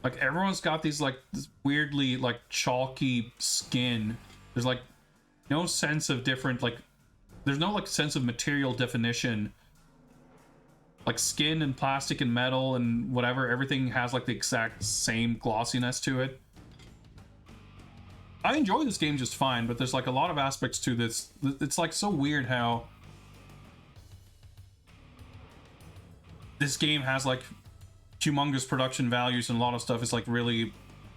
Like everyone's got these like this weirdly like chalky skin. There's like no sense of different like there's no like sense of material definition. Like skin and plastic and metal and whatever, everything has like the exact same glossiness to it. I enjoy this game just fine, but there's like a lot of aspects to this. It's like so weird how this game has like humongous production values and a lot of stuff is like really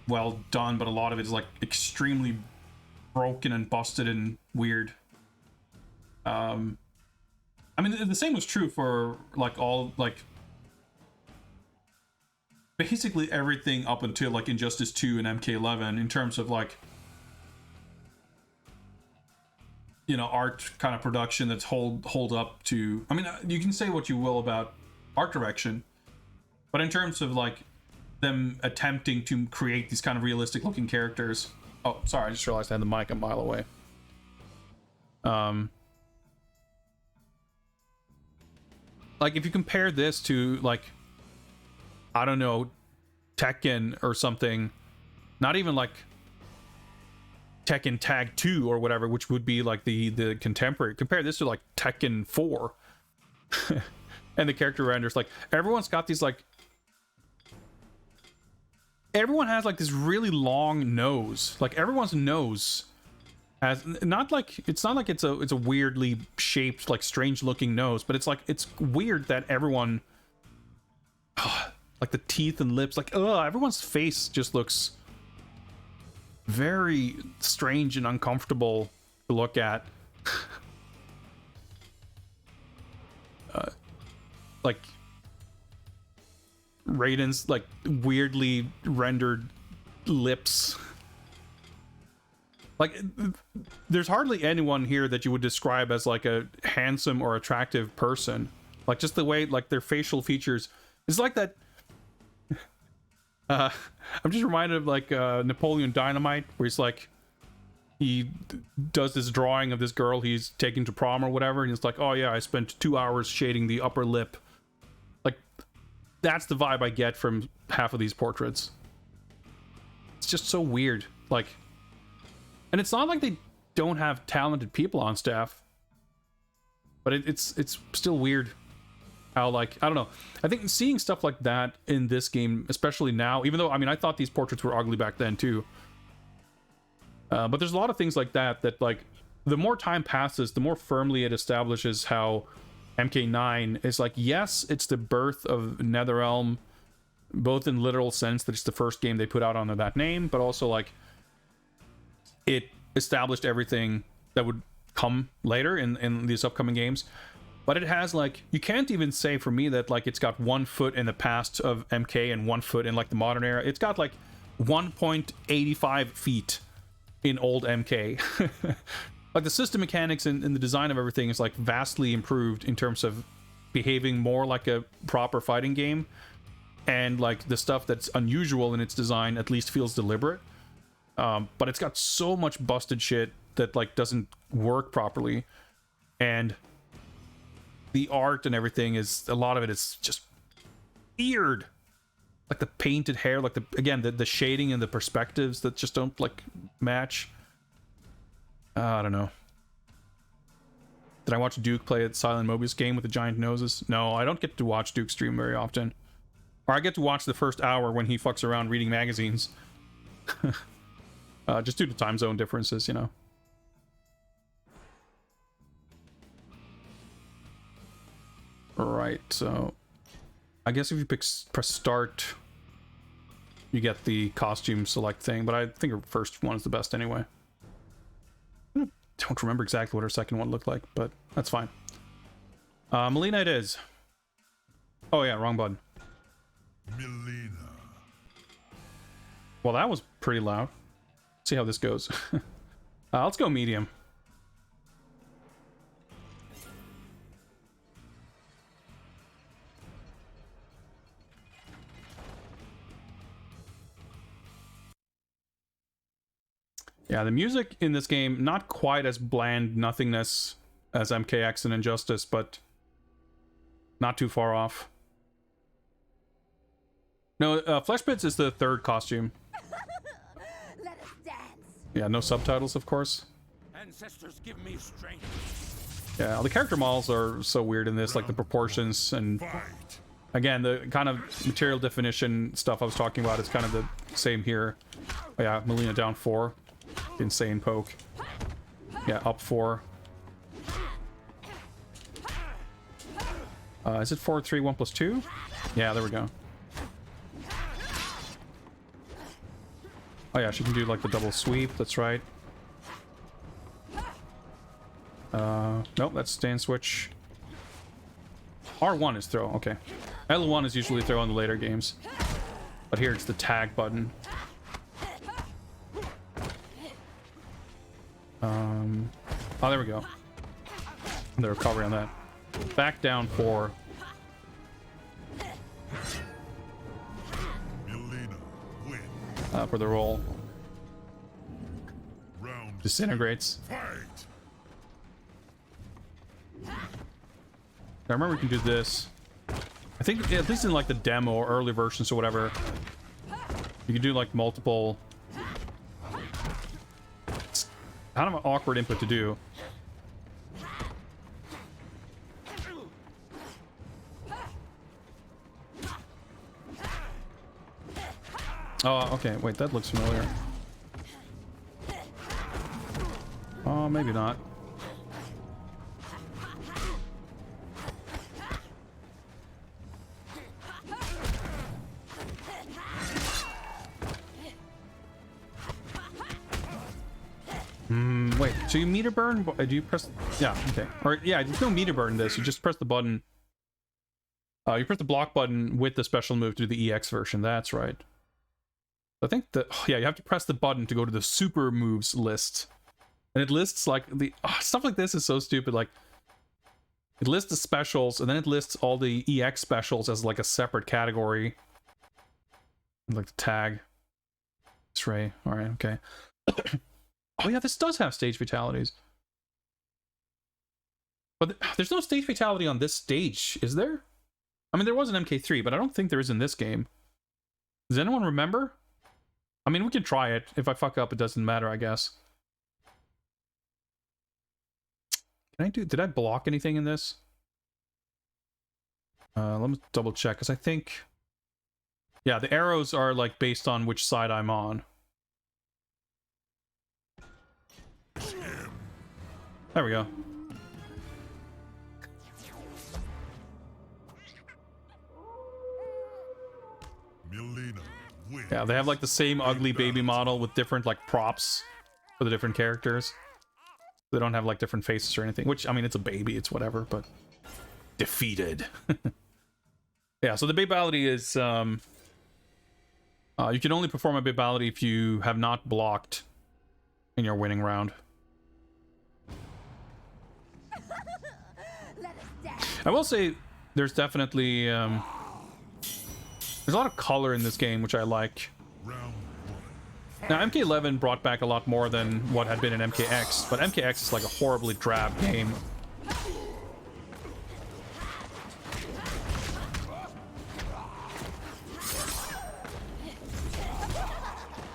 well done, but a lot of it is like extremely broken and busted and weird. I mean, the same was true for like all like basically everything up until like Injustice 2 and MK11 in terms of like, you know, art kind of production that's hold up to. I mean, you can say what you will about art direction, but in terms of like them attempting to create these kind of realistic looking characters. Oh, sorry, I just realized I had the mic a mile away. Like if you compare this to like, I don't know, Tekken or something, not even like Tekken Tag 2 or whatever, which would be like the contemporary. Compare this to like Tekken 4 and the character renders. Like everyone's got these like, everyone has like this really long nose. Like everyone's nose has not like it's a weirdly shaped like strange looking nose, but it's like it's weird that everyone like the teeth and lips, like everyone's face just looks very strange and uncomfortable to look at. Like Raiden's like weirdly rendered lips. Like there's hardly anyone here that you would describe as like a handsome or attractive person. Like just the way like their facial features is like that. I'm just reminded of like Napoleon Dynamite, where he's like he does this drawing of this girl he's taking to prom or whatever, and he's like, oh yeah, I spent 2 hours shading the upper lip. Like that's the vibe I get from half of these portraits. It's just so weird. Like, and it's not like they don't have talented people on staff, but it's still weird how, like, I don't know. I think seeing stuff like that in this game, especially now, even though, I mean, I thought these portraits were ugly back then too. But there's a lot of things like that, like, the more time passes, the more firmly it establishes how MK9 is like, yes, it's the birth of NetherRealm, both in literal sense that it's the first game they put out under that name, but also, like, it established everything that would come later in these upcoming games. But it has, like, you can't even say for me that, like, it's got 1 foot in the past of MK and 1 foot in, like, the modern era. It's got, like, 1.85 feet in old MK. Like, the system mechanics and the design of everything is, like, vastly improved in terms of behaving more like a proper fighting game. And, like, the stuff that's unusual in its design at least feels deliberate. But it's got so much busted shit that, like, doesn't work properly. And the art and everything is, a lot of it is just weird. Like the painted hair, like the shading and the perspectives that just don't, like, match. I don't know. Did I watch Duke play a Silent Mobius game with the giant noses? No, I don't get to watch Duke stream very often. Or I get to watch the first hour when he fucks around reading magazines. Just due to time zone differences, you know. Right, so I guess if you press start, you get the costume select thing, but I think her first one is the best anyway. I don't remember exactly what her second one looked like, but that's fine. Melina it is. Oh yeah, wrong button. Melina. Well, that was pretty loud. Let's see how this goes. Let's go medium. Yeah, the music in this game, not quite as bland nothingness as MKX and Injustice, but not too far off. No, Flesh Bits is the third costume. Let us dance. Yeah, no subtitles, of course. Ancestors, give me strength. Yeah, the character models are so weird in this, like the proportions, and again, the kind of material definition stuff I was talking about is kind of the same here. Oh, yeah, Melina down 4. Insane poke. Yeah, up 4. Is it 4, 3, 1 plus 2? Yeah, there we go. Oh yeah, she can do like the double sweep, that's right. Nope, that's stand switch. R1 is throw, okay. L1 is usually throw in the later games. But here it's the tag button. Oh, there we go. The recovery on that. Back down 4. Melina, win. For the roll. Round Disintegrates. fight. I remember we can do this. I think, at least in like the demo or early versions or whatever, you can do like multiple... It's kind of an awkward input to do. Oh, okay, wait, that looks familiar. Oh, maybe not. Wait, so you meter burn? Do you press... Yeah, okay. Or, yeah, there's no meter burn in this. You just press the button. You press the block button with the special move to do the EX version. That's right. I think that... Oh, yeah, you have to press the button to go to the super moves list. And it lists, like, the... Oh, stuff like this is so stupid. Like, it lists the specials, and then it lists all the EX specials as, like, a separate category. Like the tag. X-ray. Alright, okay. Oh yeah, this does have stage fatalities. But there's no stage fatality on this stage, is there? I mean, there was an MK3, but I don't think there is in this game. Does anyone remember? I mean, we can try it. If I fuck up, it doesn't matter, I guess. Can I do... Did I block anything in this? Let me double check, because I think... Yeah, the arrows are, like, based on which side I'm on. There we go. Melina, win. Yeah, they have like the same ugly baby model with different like props for the different characters. They don't have like different faces or anything, which, I mean, it's a baby, it's whatever, but defeated. Yeah, so the babality is you can only perform a babality if you have not blocked in your winning round. I will say there's definitely there's a lot of color in this game, which I like. Round one. Now, MK11 brought back a lot more than what had been in MKX, but MKX is like a horribly drab game.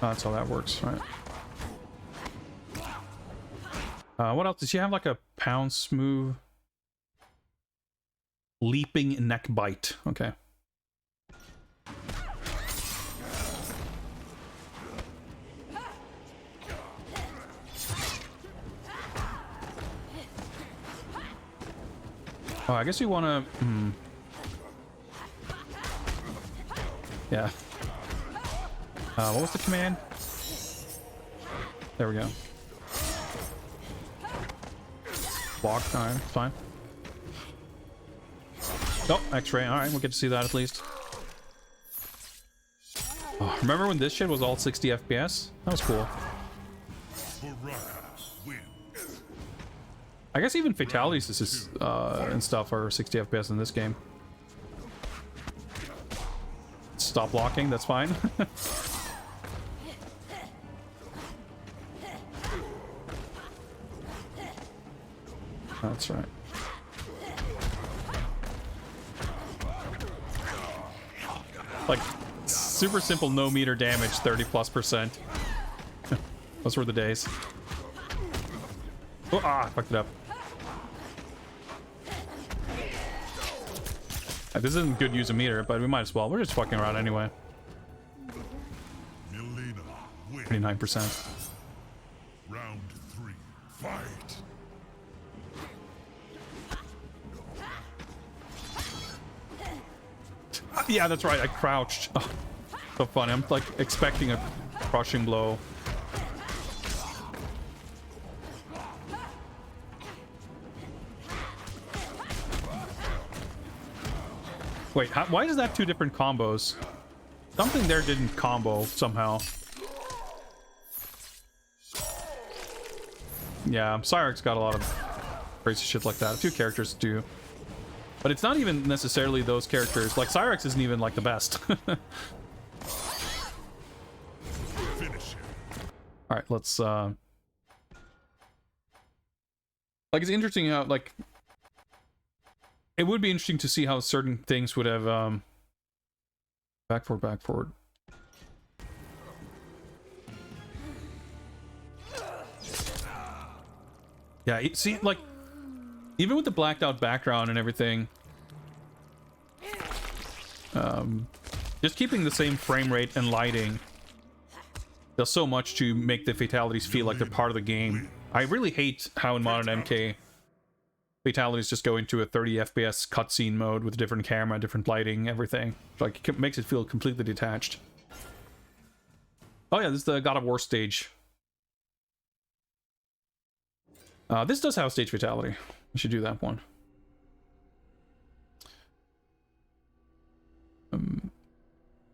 That's how that works, right? What else? Does she have like a pounce move? Leaping neck bite. Okay. Oh, I guess you want to... Yeah. What was the command? There we go. Block. Alright, fine. Oh, X-ray. Alright, we'll get to see that at least. Oh, remember when this shit was all 60 FPS? That was cool. I guess even fatalities and stuff are 60 FPS in this game. Stop blocking, that's fine. That's right. Like, super simple no meter damage, 30+%. Those were the days. Oh, I fucked it up. This isn't good use of meter, but we might as well. We're just fucking around anyway. 29%. Round 3, fight. Yeah, that's right. I crouched. Oh, so funny. I'm like expecting a crushing blow. Wait, why does that have 2 different combos? Something there didn't combo somehow. Yeah, Cyrix got a lot of crazy shit like that. A few characters do. But it's not even necessarily those characters. Like, Cyrix isn't even, like, the best. Alright, let's, like, it's interesting how, like... It would be interesting to see how certain things would have, back forward. Yeah, see, like, even with the blacked out background and everything, just keeping the same frame rate and lighting does so much to make the fatalities feel like they're part of the game. I really hate how in modern MK, fatalities just go into a 30 FPS cutscene mode with a different camera, different lighting, everything. Like, it makes it feel completely detached. Oh yeah, this is the God of War stage. This does have a stage fatality. We should do that one.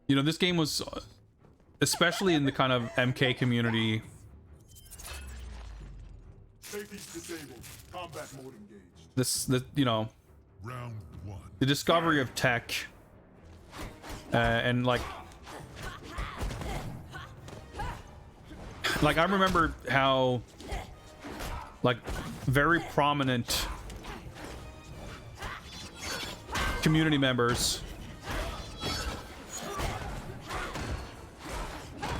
You know, this game was, especially in the kind of MK community. Safety's disabled. Combat mode engaged. You know, Round 1. the discovery of tech, and like I remember how, like, very prominent community members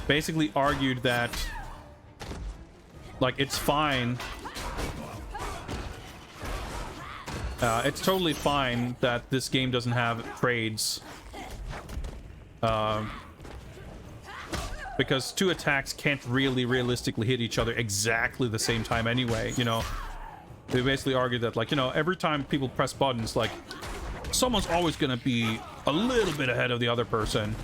basically argued that, like, it's fine. It's totally fine that this game doesn't have trades. Because 2 attacks can't really realistically hit each other exactly the same time anyway, you know? They basically argued that, like, you know, every time people press buttons, like, someone's always gonna be a little bit ahead of the other person.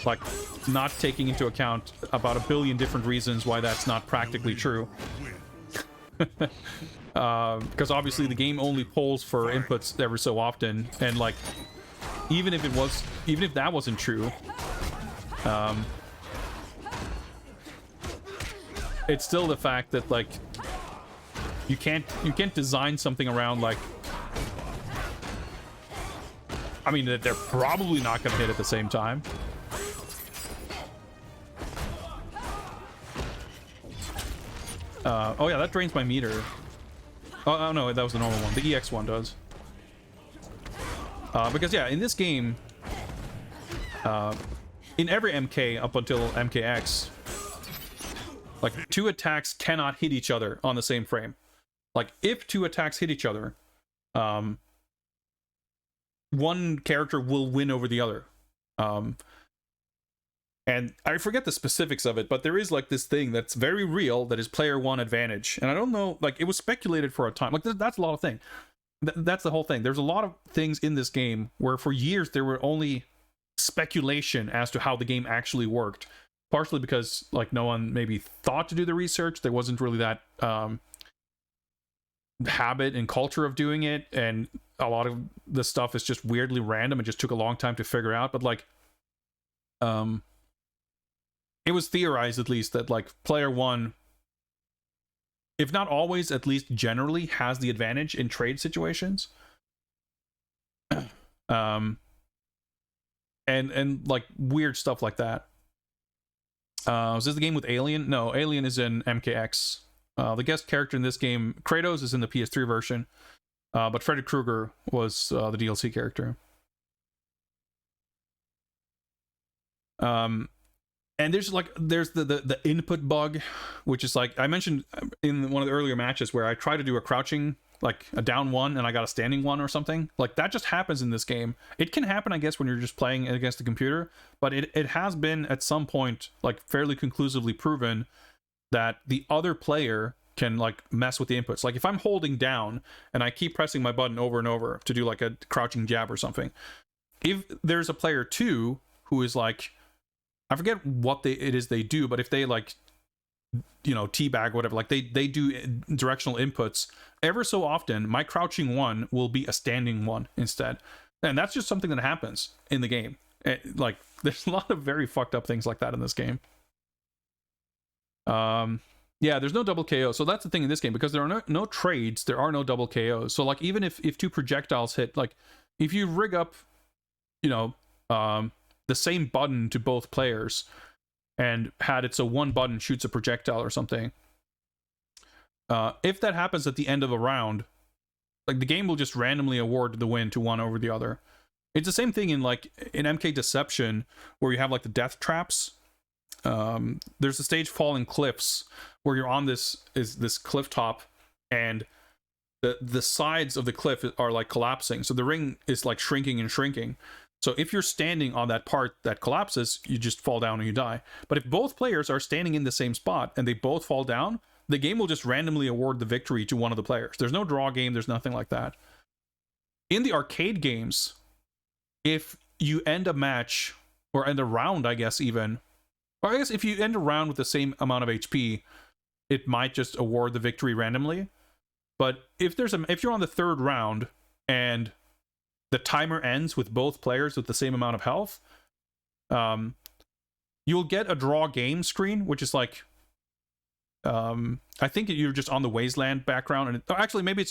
Like, not taking into account about a billion different reasons why that's not practically true. Because obviously the game only polls for inputs every so often, and like, even if that wasn't true, it's still the fact that, like, you can't design something around, like, I mean, that they're probably not going to hit at the same time. Oh yeah, that drains my meter. Oh no, that was the normal one. The EX one does. Because yeah, in this game, in every MK up until MKX, like, 2 attacks cannot hit each other on the same frame. Like, if 2 attacks hit each other, one character will win over the other. And I forget the specifics of it, but there is, like, this thing that's very real that is player 1 advantage. And I don't know, like, it was speculated for a time. Like, that's a lot of things. that's the whole thing. There's a lot of things in this game where for years there were only speculation as to how the game actually worked, partially because like no one maybe thought to do the research. There wasn't really that habit and culture of doing it, and a lot of the stuff is just weirdly random. It just took a long time to figure out, but like it was theorized at least that like player one, if not always, at least generally has the advantage in trade situations. And like weird stuff like that. Is this the game with Alien? No, Alien is in MKX. The guest character in this game, Kratos, is in the PS3 version, but Freddy Krueger was the DLC character. And there's the input bug, which is like I mentioned in one of the earlier matches where I tried to do a crouching, like a down one, and I got a standing one or something. Like that just happens in this game. It can happen, I guess, when you're just playing against the computer, but it has been at some point like fairly conclusively proven that the other player can like mess with the inputs. Like if I'm holding down and I keep pressing my button over and over to do like a crouching jab or something, if there's a player 2 who is like, I forget what it is they do, but if they like, you know, teabag, whatever, like they do directional inputs, ever so often my crouching one will be a standing one instead. And that's just something that happens in the game. Like there's a lot of very fucked up things like that in this game. Yeah, there's no double KO. So that's the thing in this game, because there are no trades, there are no double KOs. So like even if 2 projectiles hit, like if you rig up, you know, the same button to both players and had it so one button shoots a projectile or something, if that happens at the end of a round, like the game will just randomly award the win to one over the other. It's the same thing in like in MK Deception, where you have like the death traps. There's a stage Falling Cliffs where you're on this cliff top, and the sides of the cliff are like collapsing, so the ring is like shrinking and shrinking. So if you're standing on that part that collapses, you just fall down and you die. But if both players are standing in the same spot and they both fall down, the game will just randomly award the victory to one of the players. There's no draw game, there's nothing like that. In the arcade games, if you end a match, or end a round, I guess even, or I guess if you end a round with the same amount of HP, it might just award the victory randomly. But if you're on the third round and the timer ends with both players with the same amount of health, you'll get a draw game screen, which is like, I think you're just on the Wasteland background, and actually maybe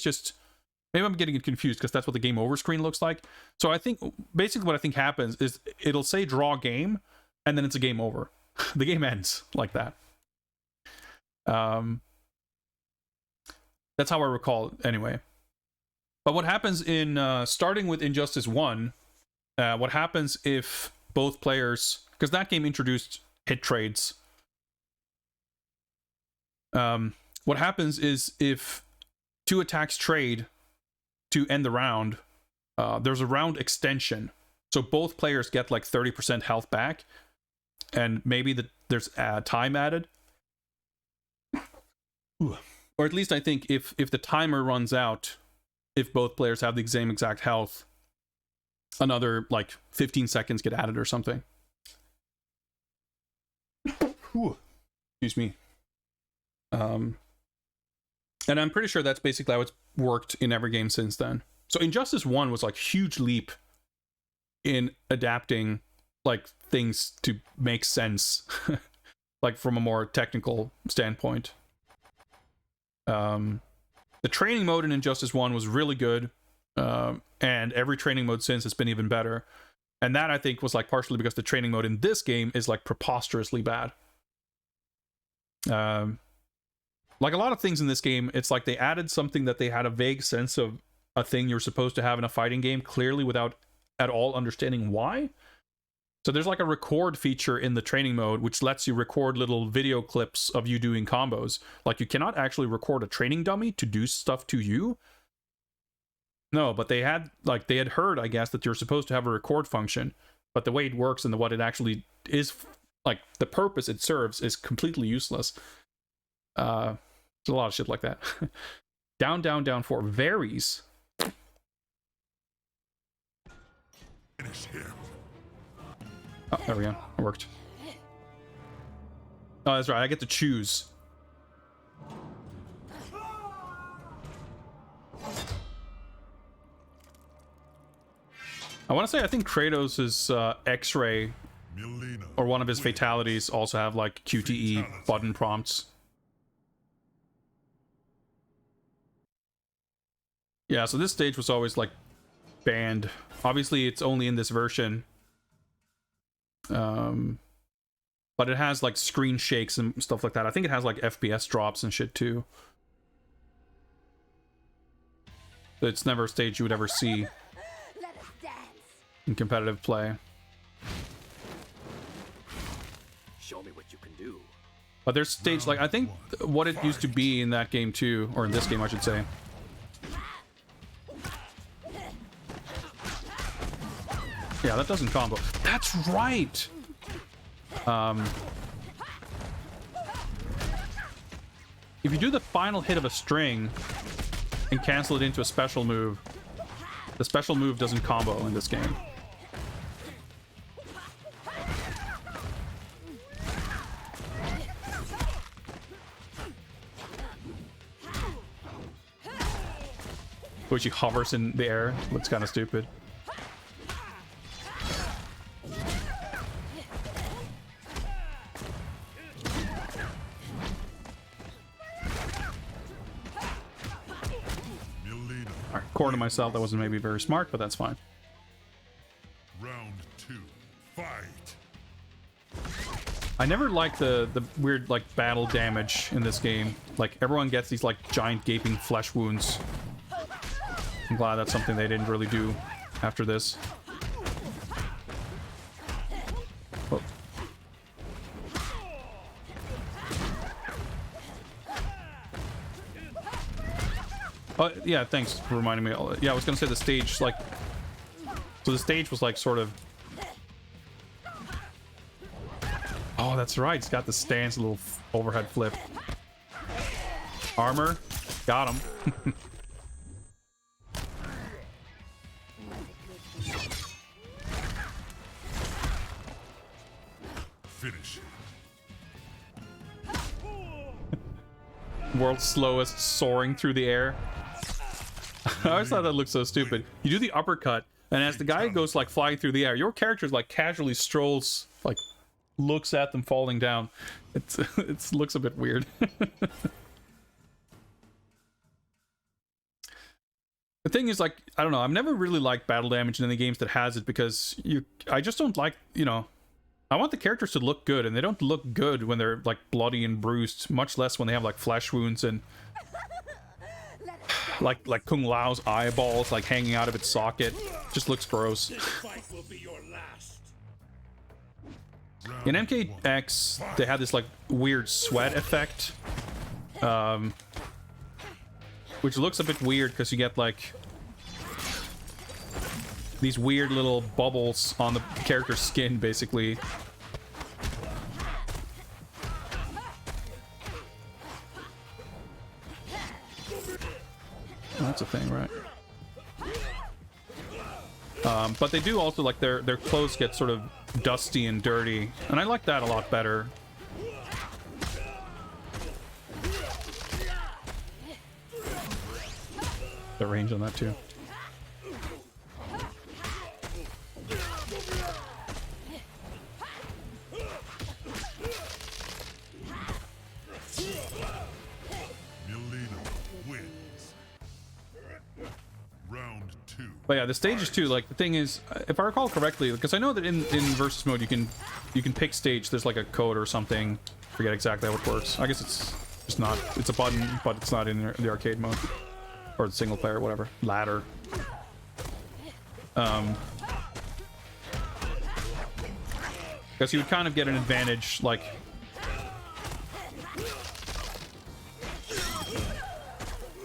I'm getting it confused because that's what the game over screen looks like. So I think basically what I think happens is it'll say draw game, and then it's a game over. The game ends like that. That's how I recall it anyway. But what happens in starting with Injustice 1, what happens if both players, because that game introduced hit trades, what happens is if 2 attacks trade to end the round, there's a round extension, so both players get like 30% health back, and maybe there's time added. Or at least I think if the timer runs out, if both players have the same exact health, another like 15 seconds get added or something. Excuse me. And I'm pretty sure that's basically how it's worked in every game since then. So Injustice 1 was like huge leap in adapting like things to make sense, like from a more technical standpoint. The training mode in Injustice 1 was really good, and every training mode since has been even better. And that, I think, was like partially because the training mode in this game is like preposterously bad. Like a lot of things in this game, it's like they added something that they had a vague sense of a thing you're supposed to have in a fighting game, clearly without at all understanding why. So there's like a record feature in the training mode, which lets you record little video clips of you doing combos. Like you cannot actually record a training dummy to do stuff to you. No, but they had heard, I guess, that you're supposed to have a record function, but the way it works and what it actually is, like the purpose it serves, is completely useless. There's a lot of shit like that. Down, down, down 4 varies. Finish him. Oh, there we go. It worked. Oh, that's right. I get to choose. I want to say I think Kratos' X-ray Milena or one of his wins. fatalities also have like QTE Fatality. button prompts. Yeah, so this stage was always like banned. Obviously, it's only in this version. But it has like screen shakes and stuff like that. I think it has like FPS drops and shit too. It's never a stage you would ever see Let us dance. in competitive play. Show me what you can do. But there's stage like I think what it used to be in that game too, or in this game I should say. Yeah, that doesn't combo. That's right. If you do the final hit of a string and cancel it into a special move, the special move doesn't combo in this game. Which he hovers in the air. Looks kind of stupid. Milena. Alright, core to myself, that wasn't maybe very smart, but that's fine. Round 2. Fight. I never liked the weird like battle damage in this game. Like everyone gets these like giant gaping flesh wounds. I'm glad that's something they didn't really do after this. Oh. Oh, yeah, thanks for reminding me. Yeah, I was gonna say the stage, like... So the stage was like sort of... Oh, that's right. It's got the stance, a little overhead flip. Armor. Got him. Finish. World's slowest soaring through the air. I always thought that looked so stupid. You do the uppercut, and as the guy goes like flying through the air, your character like casually strolls, like looks at them falling down. It looks a bit weird. The thing is, like, I don't know, I've never really liked battle damage in any games that has it because I just don't like, you know, I want the characters to look good, and they don't look good when they're like bloody and bruised, much less when they have like flesh wounds and like Kung Lao's eyeballs like hanging out of its socket. Just looks gross. This fight will be your last. In MKX, they had this like weird sweat effect, which looks a bit weird because you get like these weird little bubbles on the character's skin, basically. Oh, that's a thing, right? But they do also, like, their clothes get sort of dusty and dirty, and I like that a lot better. The range on that too. Milena wins. Round 2. But yeah, the stages too. Like the thing is, if I recall correctly, because I know that in versus mode you can pick stage. There's like a code or something. Forget exactly how it works. I guess it's just not. It's a button, but it's not in the arcade mode or the single player, whatever. Ladder. Because you would kind of get an advantage, like.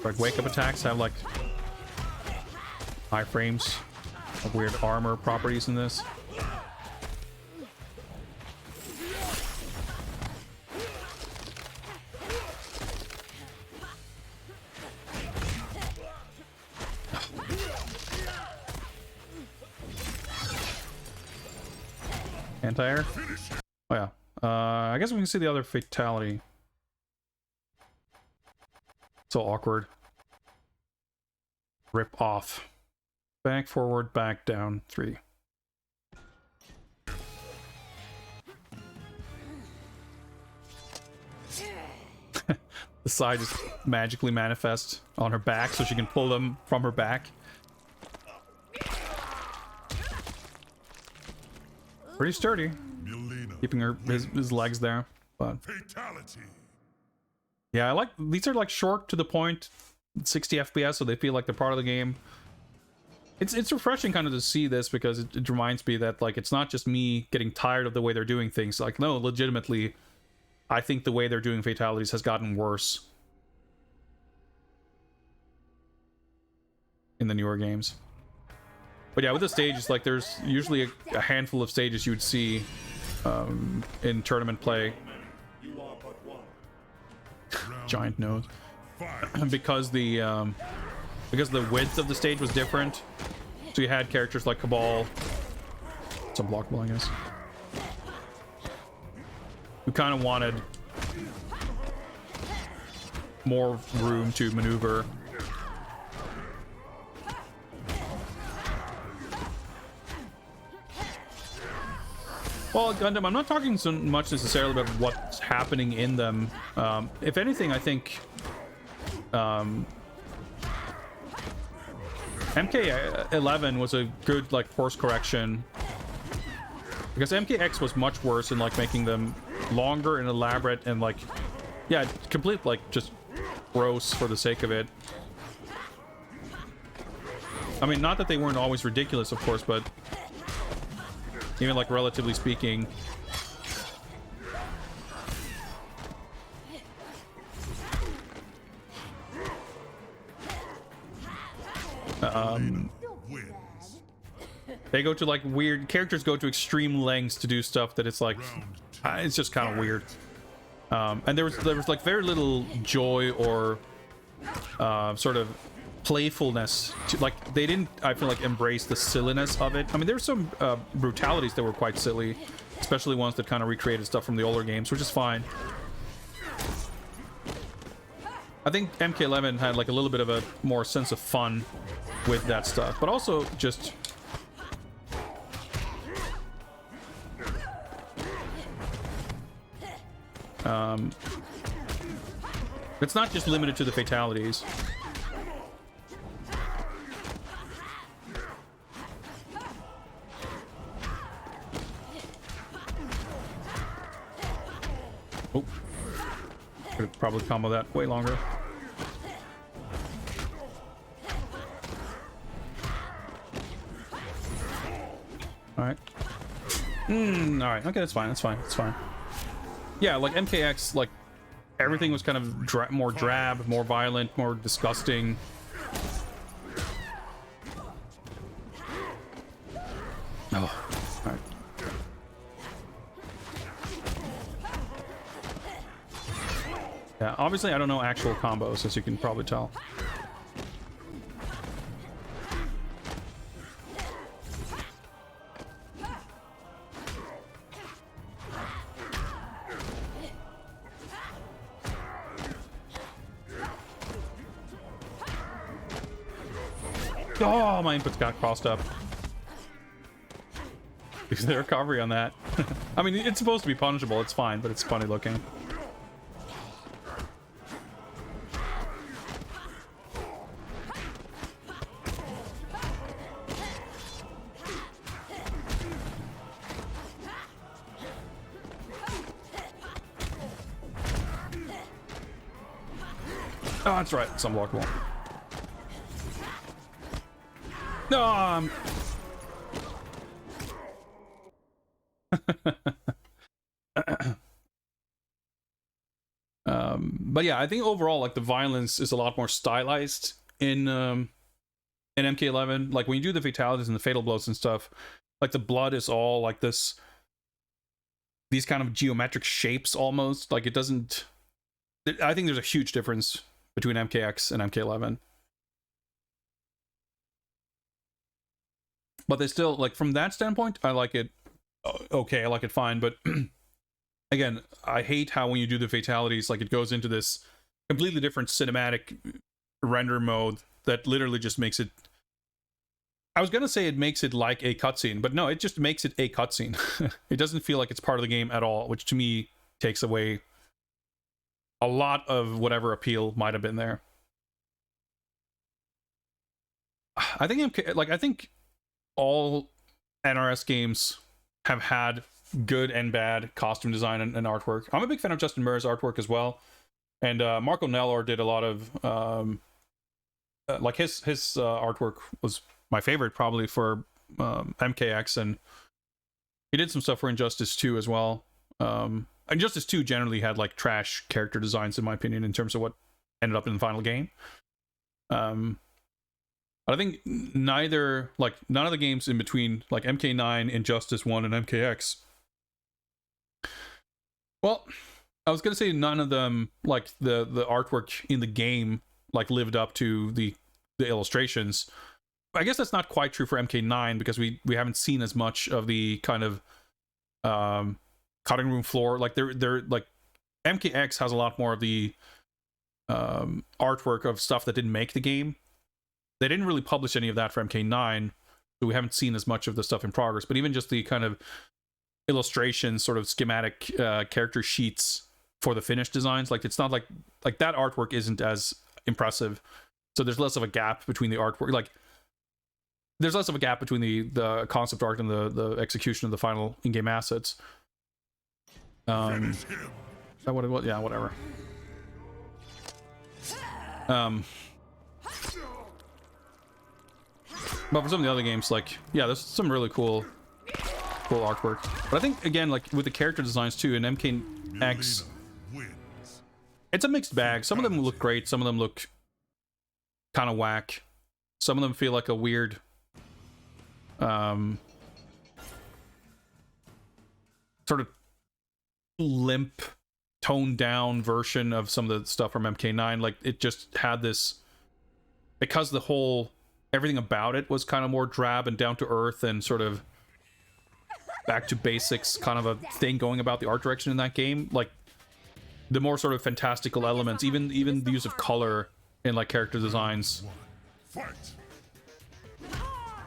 Like wake up attacks have like high frames, like weird armor properties in this. Anti-air? Oh yeah. I guess we can see the other fatality. So awkward. Rip off. Back, forward, back, down, 3. The side just magically manifests on her back so she can pull them from her back. Pretty sturdy. Milena Keeping his legs there. But fatality. yeah, I like these are like short to the point, 60 FPS, so they feel like they're part of the game. It's refreshing kind of to see this because it reminds me that like it's not just me getting tired of the way they're doing things. Like no, legitimately, I think the way they're doing fatalities has gotten worse in the newer games. But yeah, with the stages, like there's usually a handful of stages you would see in tournament play. Giant nose. because the width of the stage was different. So you had characters like Cabal, it's unblockable, I guess, who kind of wanted more room to maneuver. Well, Gundam, I'm not talking so much necessarily about what's happening in them. If anything, I think MK11 was a good like course correction, because MKX was much worse in like making them longer and elaborate and like, yeah, complete like just gross for the sake of it. I mean, not that they weren't always ridiculous, of course, but even like relatively speaking. They go to like weird characters go to extreme lengths to do stuff that it's like it's just kind of weird. And there was like very little joy or sort of playfulness to, like, they didn't, I feel like, embrace the silliness of it. I mean, there were some brutalities that were quite silly, especially ones that kind of recreated stuff from the older games, which is fine. I think MK11 had like a little bit of a more sense of fun with that stuff, but also just it's not just limited to the fatalities. Oh, could probably combo that way longer. All right. All right. Okay, that's fine. That's fine. That's fine. Yeah, like MKX, like everything was kind of more drab, more violent, more disgusting. Oh, all right. Yeah, obviously I don't know actual combos, as you can probably tell. Oh, my inputs got crossed up because the recovery on that. I mean, it's supposed to be punishable, it's fine, but it's funny looking. Oh, that's right, it's unblockable. No, but yeah, I think overall, like, the violence is a lot more stylized in MK11. Like, when you do the fatalities and the fatal blows and stuff, like, the blood is all like these kind of geometric shapes almost. Like, it doesn't. I think there's a huge difference between MKX and MK11. But they still, like, from that standpoint, I like it okay, I like it fine, but again, I hate how when you do the fatalities, like it goes into this completely different cinematic render mode that literally just makes it. I was gonna say it makes it like a cutscene, but no, it just makes it a cutscene. It doesn't feel like it's part of the game at all, which to me takes away a lot of whatever appeal might have been there. I think all NRS games have had good and bad costume design and artwork. I'm a big fan of Justin Murray's artwork as well, and Marco Nellor did a lot of like his artwork was my favorite probably for MKX, and he did some stuff for Injustice 2 as well. Injustice 2 generally had like trash character designs in my opinion in terms of what ended up in the final game. But I think none of the games in between, like MK9, Injustice 1, and MKX. Well, I was gonna say none of them, like the artwork in the game, like lived up to the illustrations. I guess that's not quite true for MK9 because we haven't seen as much of the kind of cutting room floor. Like they're like MKX has a lot more of the artwork of stuff that didn't make the game. They didn't really publish any of that for MK9, so we haven't seen as much of the stuff in progress. But even just the kind of illustrations, sort of schematic character sheets for the finished designs, like it's not like that artwork isn't as impressive. So there's less of a gap between the artwork. Like there's less of a gap between the concept art and the execution of the final in-game assets. Is that what it was? Yeah, whatever. But for some of the other games, like, yeah, there's some really cool artwork. But I think, again, like, with the character designs, too, in MKX, it's a mixed bag. Some of them look great. Some of them look kind of whack. Some of them feel like a weird... sort of limp, toned-down version of some of the stuff from MK9. Like, it just had this... Because the whole... Everything about it was kind of more drab and down to earth and sort of back to basics kind of a thing going about the art direction in that game. Like the more sort of fantastical elements, even the use of color in like character designs,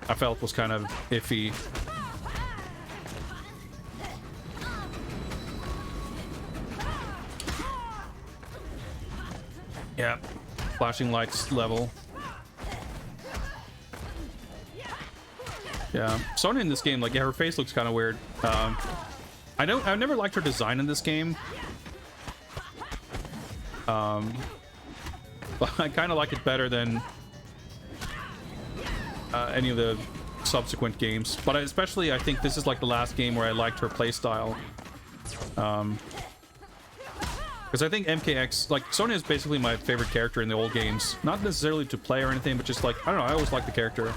I felt was kind of iffy. Yeah, flashing lights level. Yeah, Sonya in this game, like, yeah, her face looks kind of weird. I've never liked her design in this game. But I kind of like it better than any of the subsequent games. But especially, I think this is like the last game where I liked her playstyle. Because I think MKX, like, Sonya is basically my favorite character in the old games. Not necessarily to play or anything, but just like, I don't know, I always liked the character.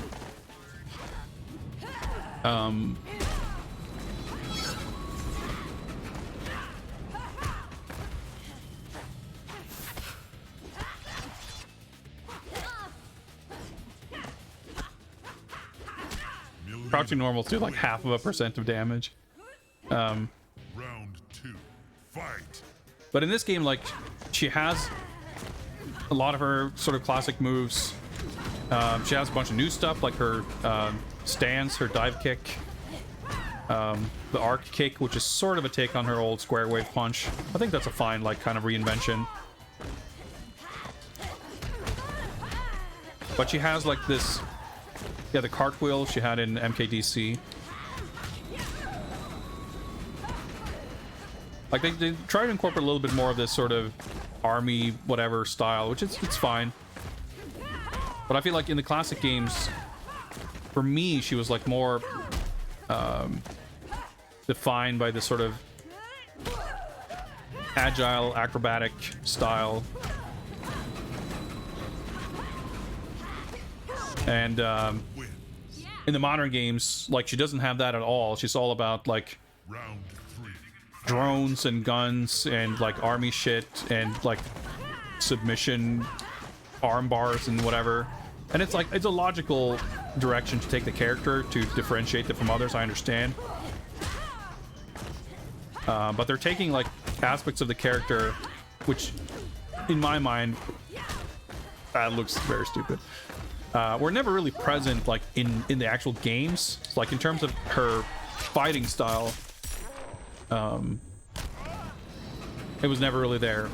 Crouching normals do like 0.5% of damage. Round 2, fight. But in this game, like, she has a lot of her sort of classic moves. She has a bunch of new stuff, like her stance, her dive kick, the arc kick, which is sort of a take on her old square wave punch. I think that's a fine, like, kind of reinvention. But she has, like, this... Yeah, the cartwheel she had in MKDC. Like, they try to incorporate a little bit more of this sort of army whatever style, which it's fine. But I feel like in the classic games, for me, she was like more defined by this sort of agile, acrobatic style. And in the modern games, like, she doesn't have that at all. She's all about, like, Round 3, drones and guns and, like, army shit and, like, submission arm bars and whatever. And it's like, it's a logical direction to take the character to differentiate it from others, I understand. but they're taking like aspects of the character, which in my mind, that looks very stupid. Were never really present like in the actual games. Like in terms of her fighting style, it was never really there.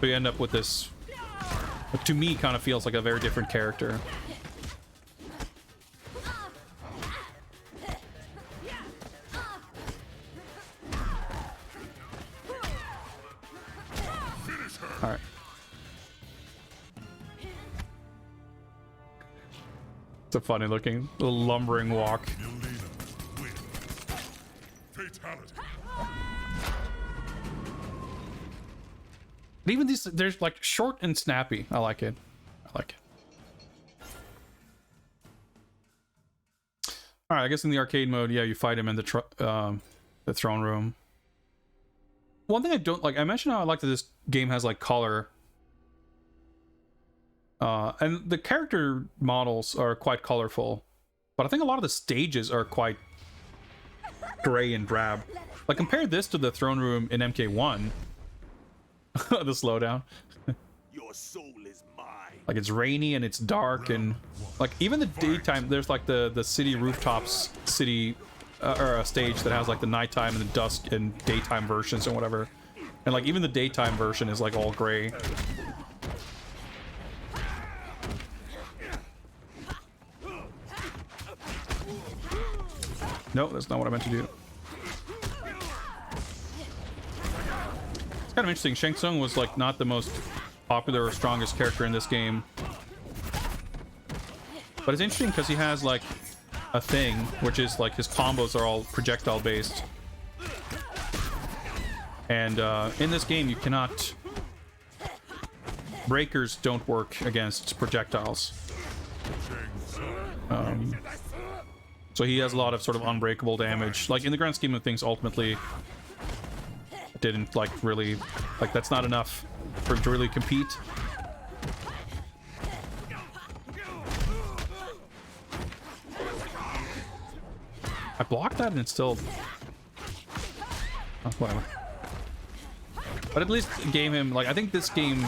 So you end up with this, what to me kind of feels like a very different character. All right. It's a funny looking little lumbering walk. Milena wins. Fatality. But even these, there's like short and snappy. I like it. I like it. All right, I guess in the arcade mode, yeah, you fight him in the throne room. One thing I don't like, I mentioned how I like that this game has like color. And the character models are quite colorful, but I think a lot of the stages are quite gray and drab. Like compare this to the throne room in MK1. The slowdown. Your soul is mine. Like it's rainy and it's dark, and like even the daytime, there's like the city rooftops city or a stage that has like the nighttime and the dusk and daytime versions and whatever, and like even the daytime version is like all gray. No, that's not what I meant to do. It's kind of interesting. Shang Tsung was like not the most popular or strongest character in this game, but it's interesting because he has like a thing, which is like his combos are all projectile based, and in this game you cannot, breakers don't work against projectiles. So he has a lot of sort of unbreakable damage. Like in the grand scheme of things, ultimately didn't like really, like that's not enough for him to really compete. I blocked that and it's still, oh, whatever. But at least it gave him, like, I think this game,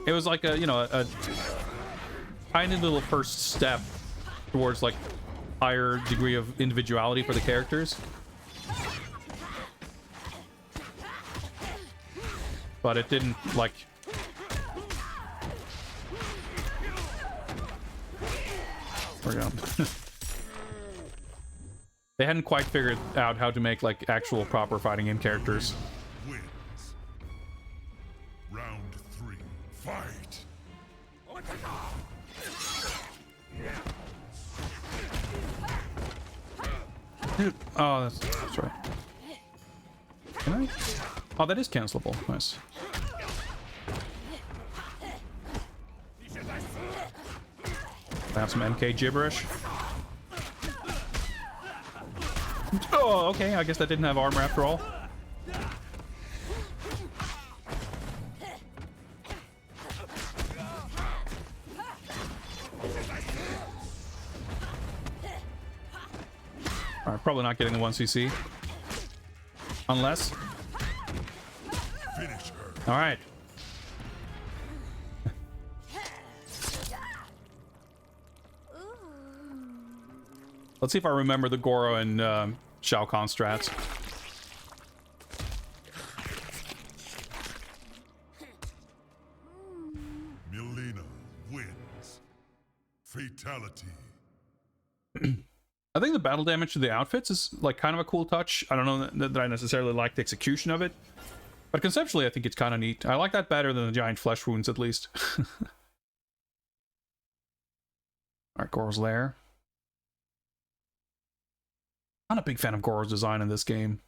it was like a, you know, a tiny little first step towards like higher degree of individuality for the characters. But it didn't like, we're going. They hadn't quite figured out how to make like actual proper fighting game characters. Wins. Round 3. Fight. Dude, oh, that's right. Can I? Oh, that is cancelable. Nice. I have some MK gibberish. Oh, okay. I guess that didn't have armor after all. Alright, probably not getting the 1cc. Unless. Finish her. Alright. Let's see if I remember the Goro and Shao Kahn strats. Milena wins. Fatality. I think the battle damage to the outfits is like kind of a cool touch. I don't know that I necessarily like the execution of it, but conceptually I think it's kind of neat. I like that better than the giant flesh wounds, at least. Alright, Goro's lair. Not a big fan of Goro's design in this game.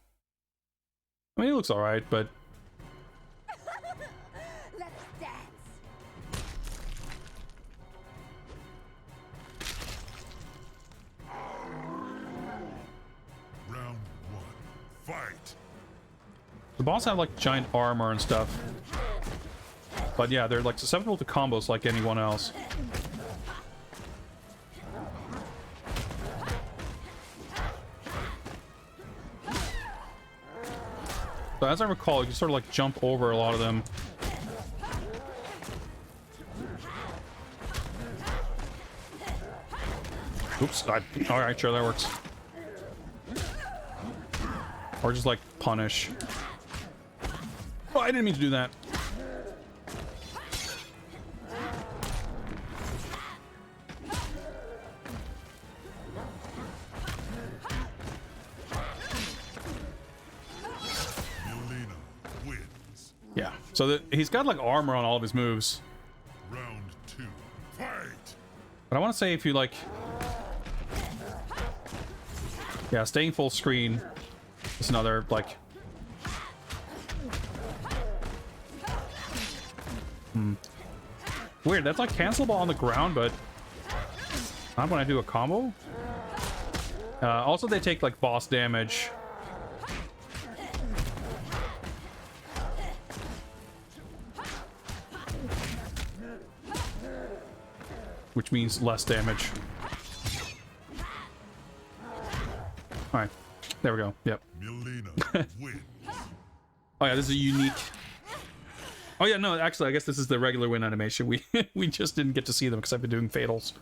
I mean, he looks alright, but Let's dance. Round 1. Fight. the boss have like giant armor and stuff. But yeah, they're like susceptible to combos like anyone else. But as I recall, you can sort of like jump over a lot of them. Oops. Alright, sure, that works. Or just like punish. Oh, I didn't mean to do that. Yeah, so he's got like armor on all of his moves. Round 2. Fight. But I want to say if you like... Yeah, staying full screen is another like... Weird, that's like cancelable on the ground, but not when I do a combo. Also, they take like boss damage. Which means less damage. Alright. There we go. Yep. Milena wins. Oh yeah, this is a unique... Oh yeah, no, actually, I guess this is the regular win animation. We we just didn't get to see them because I've been doing fatals.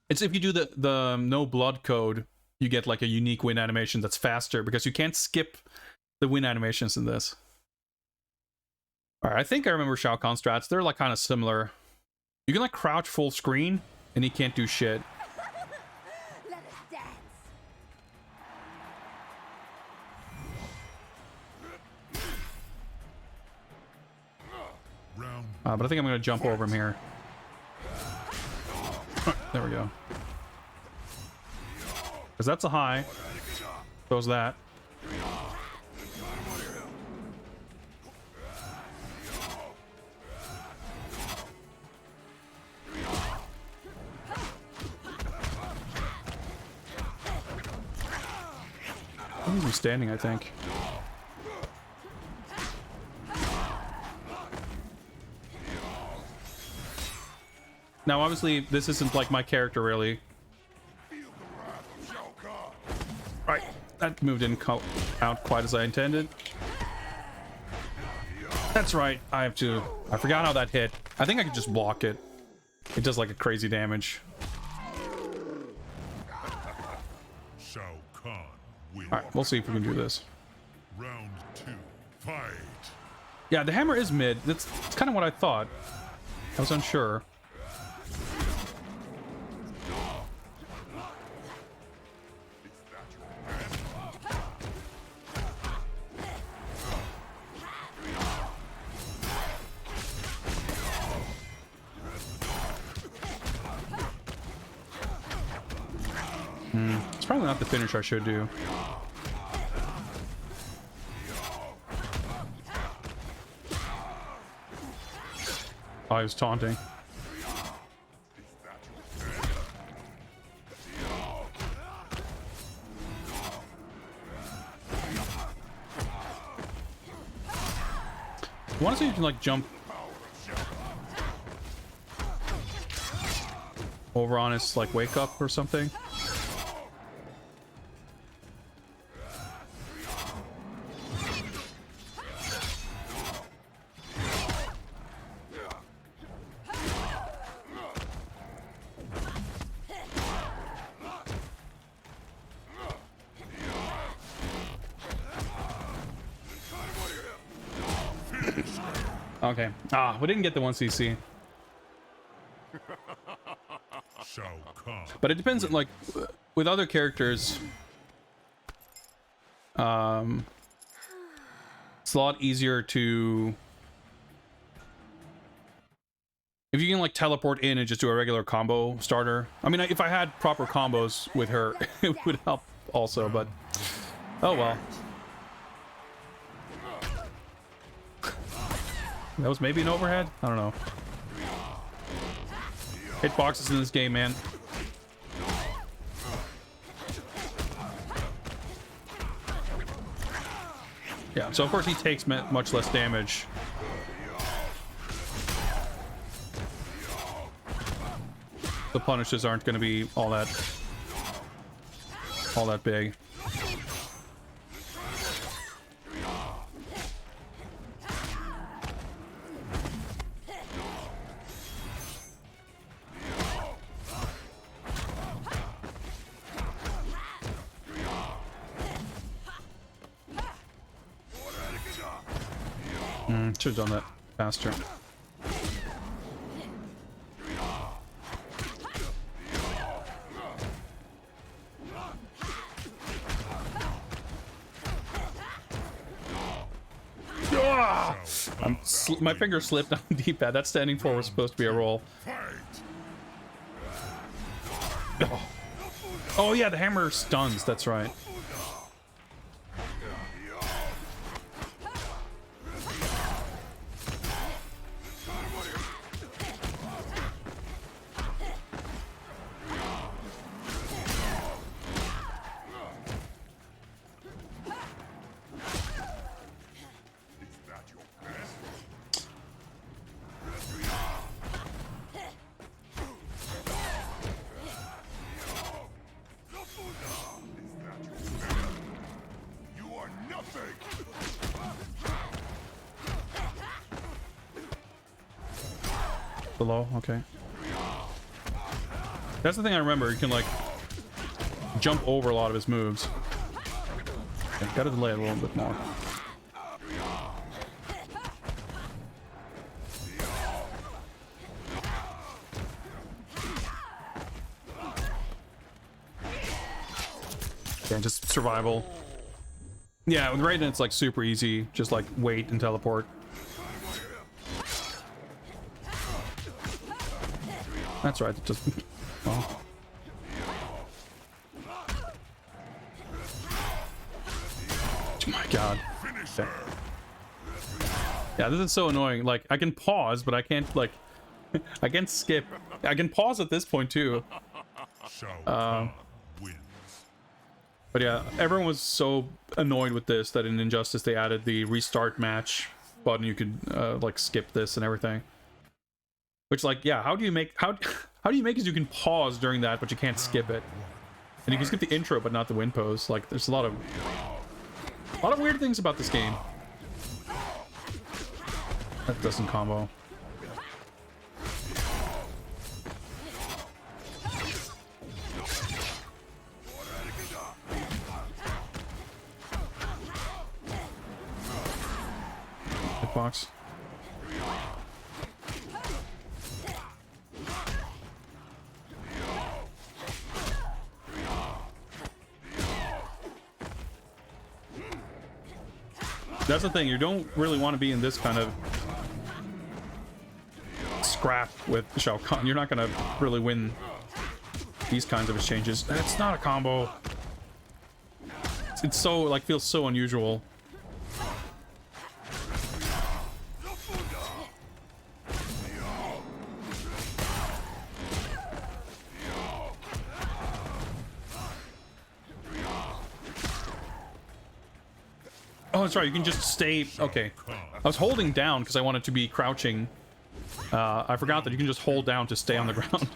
It's if you do the no blood code, you get like a unique win animation that's faster because you can't skip the win animations in this. Alright, I think I remember Shao Kahn strats. They're like kind of similar. You can like crouch full screen and he can't do shit. Let us dance. Round But I think I'm gonna jump over him here. There we go. Because that's a high. Goes that. He's standing, I think. Now, obviously, this isn't like my character, really. Right, that move didn't come out quite as I intended. That's right, I have to... I forgot how that hit. I think I could just block it. It does like a crazy damage. Shao Kahn wins. Alright, we'll see if we can do this. Round 2. Fight. Yeah, the hammer is mid. That's kind of what I thought. I was unsure. It's probably not the finish I should do. Oh, I was taunting. I want to see if you can like jump over on his like wake up or something. Okay. Ah, we didn't get the 1cc. Shao Kahn. But it depends on, like, with other characters, it's a lot easier to... If you can, like, teleport in and just do a regular combo starter. I mean, if I had proper combos with her, it would help also, but... Oh, well. That was maybe an overhead? I don't know. Hitboxes in this game, man. Yeah, so of course he takes much less damage. The punishes aren't going to be all that big. Should have done that faster. Ah! My finger slipped on the D-pad. That standing four was supposed to be a roll. Oh. Oh yeah, the hammer stuns. That's right. Below, okay. That's the thing I remember. You can like jump over a lot of his moves. I've got to delay it a little bit more. Yeah, just survival. Yeah, with Raiden it's like super easy. Just like wait and teleport. That's right, it just... Oh. Oh my god. Okay. Yeah, this is so annoying. Like, I can pause, but I can't, like... I can't skip. I can pause at this point, too. But yeah, everyone was so annoyed with this that in Injustice they added the restart match button. You could, like, skip this and everything. Which, like, yeah, how do you make it you can pause during that, but you can't skip it? And you can skip the intro, but not the win pose. Like, there's a lot of weird things about this game. That doesn't combo. Hitbox. That's the thing, you don't really want to be in this kind of scrap with Shao Kahn. You're not going to really win these kinds of exchanges. That's not a combo. It's so, like, feels so unusual. Oh, that's right, you can just stay... Okay. I was holding down because I wanted to be crouching. I forgot that you can just hold down to stay on the ground.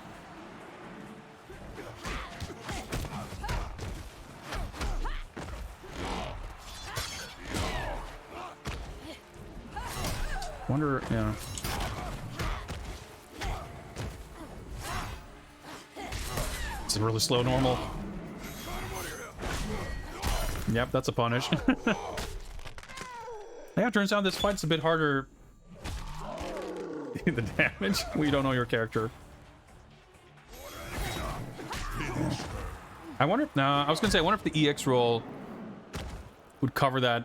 Wonder... Yeah. It's a really slow normal. Yep, that's a punish. Yeah, it turns out this fight's a bit harder. The damage? We don't know your character. I wonder if... Nah, I was gonna say, I wonder if the EX roll would cover that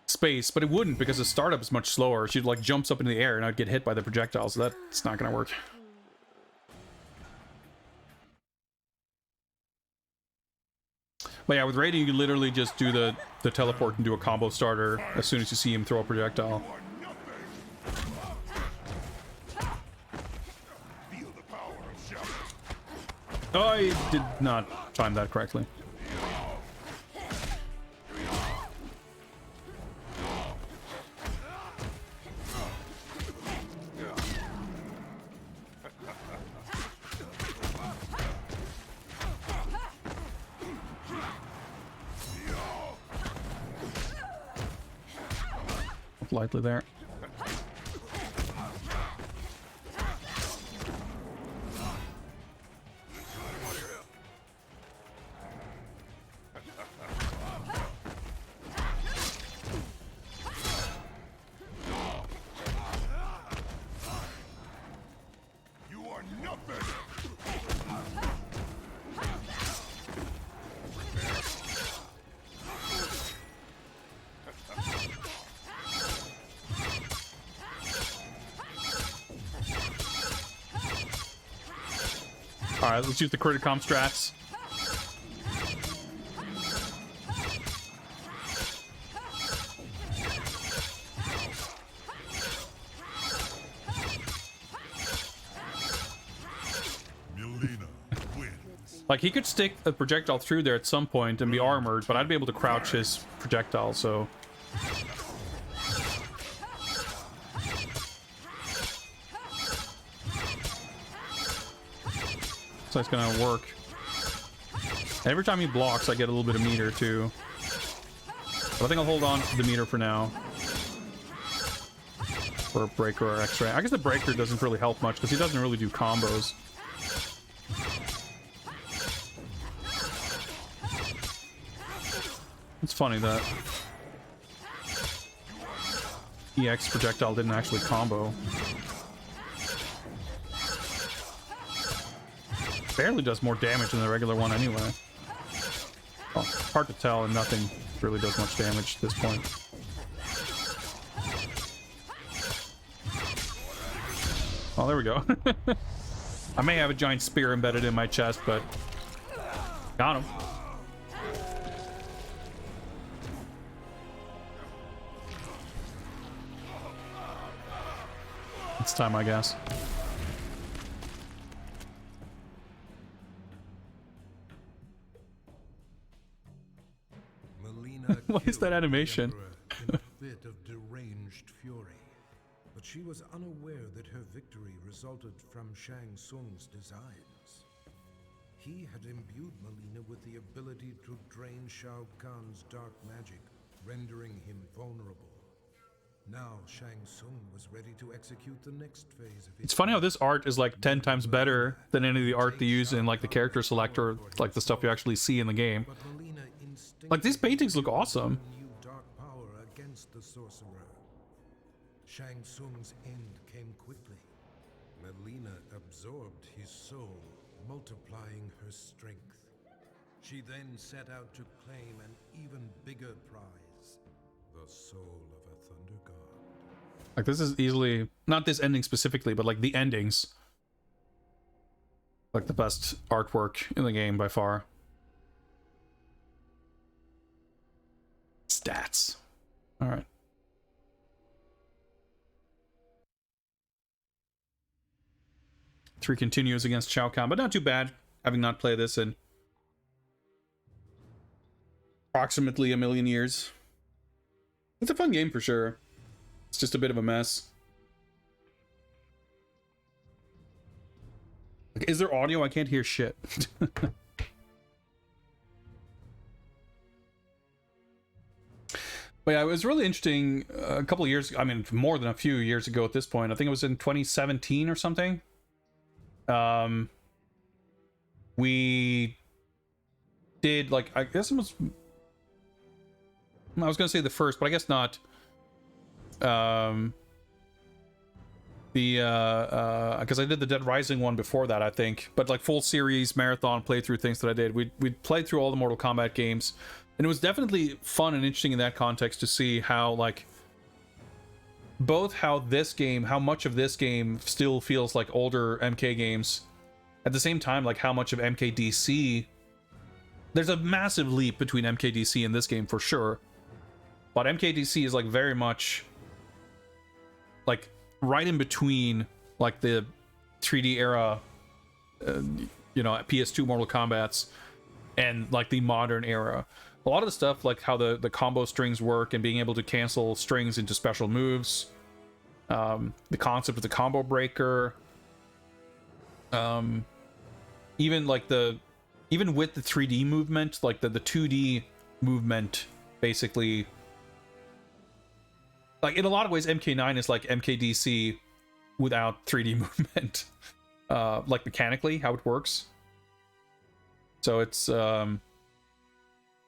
space, but it wouldn't because the startup is much slower. She like jumps up into the air and I'd get hit by the projectile, so that's not gonna work. But yeah, with Raiden, you can literally just do the teleport and do a combo starter as soon as you see him throw a projectile. Oh, I did not time that correctly. Lightly there. Alright, let's use the Criticom strats. Melina wins. Like, he could stick a projectile through there at some point and be armored, but I'd be able to crouch his projectile, so... So it's gonna work. Every time he blocks, I get a little bit of meter, too. But I think I'll hold on to the meter for now. For a breaker or X-ray. I guess the breaker doesn't really help much, because he doesn't really do combos. It's funny that EX projectile didn't actually combo. Barely does more damage than the regular one anyway. Well, hard to tell, and nothing really does much damage at this point. Oh, there we go. I may have a giant spear embedded in my chest, but got him. It's time, I guess. What is that animation? In a fit of deranged fury, but she was unaware that her victory resulted from Shang Tsung's designs. He had imbued Melina with the ability to drain Shao Kahn's dark magic, rendering him vulnerable. Now Shang Tsung was ready to execute the next phase of It's funny how this art is like 10 times better than any of the art they use in like the character selector, like the stuff you actually see in the game. Like, these paintings look awesome. New dark power against the sorcerer. Shang Tsung's end came quickly. Melina absorbed his soul, multiplying her strength. She then set out to claim an even bigger prize, the soul of a thunder god. Like, this is easily, not this ending specifically, but like the endings. Like the best artwork in the game by far. Stats. All right. Three continues against Shao Kahn, but not too bad, having not played this in approximately a million years. It's a fun game for sure. It's just a bit of a mess. Like, is there audio? I can't hear shit. But yeah, it was really interesting a couple of years, I mean, more than a few years ago at this point. I think it was in 2017 or something. We did, like, I guess it was, I was going to say the first, but I guess not. Because I did the Dead Rising one before that, I think. But, like, full series, marathon playthrough things that I did. We played through all the Mortal Kombat games. And it was definitely fun and interesting in that context to see how, like, both how this game, how much of this game still feels like older MK games, at the same time, like, how much of MKDC, there's a massive leap between MKDC and this game for sure, but MKDC is, like, very much, like, right in between, like, the 3D era, you know, PS2 Mortal Kombats and, like, the modern era. A lot of the stuff, like how the combo strings work and being able to cancel strings into special moves, the concept of the combo breaker, even like even with the 3D movement, like the 2D movement, basically, like, in a lot of ways MK9 is like MKDC without 3D movement, like mechanically how it works. So it's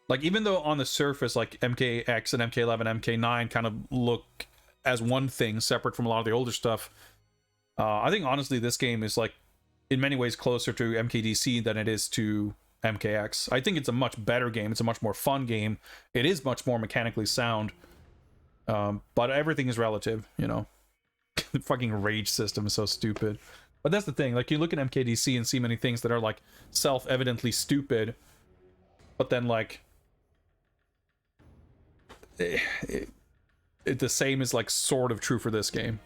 like, even though on the surface, like, MKX and MK11, MK9 kind of look as one thing separate from a lot of the older stuff, I think honestly this game is, like, in many ways closer to MKDC than it is to MKX. I think it's a much better game. It's a much more fun game. It is much more mechanically sound, but everything is relative, you know. The fucking rage system is so stupid. But that's the thing, like, you look at MKDC and see many things that are, like, self-evidently stupid, but then, like, the same is, like, sort of true for this game.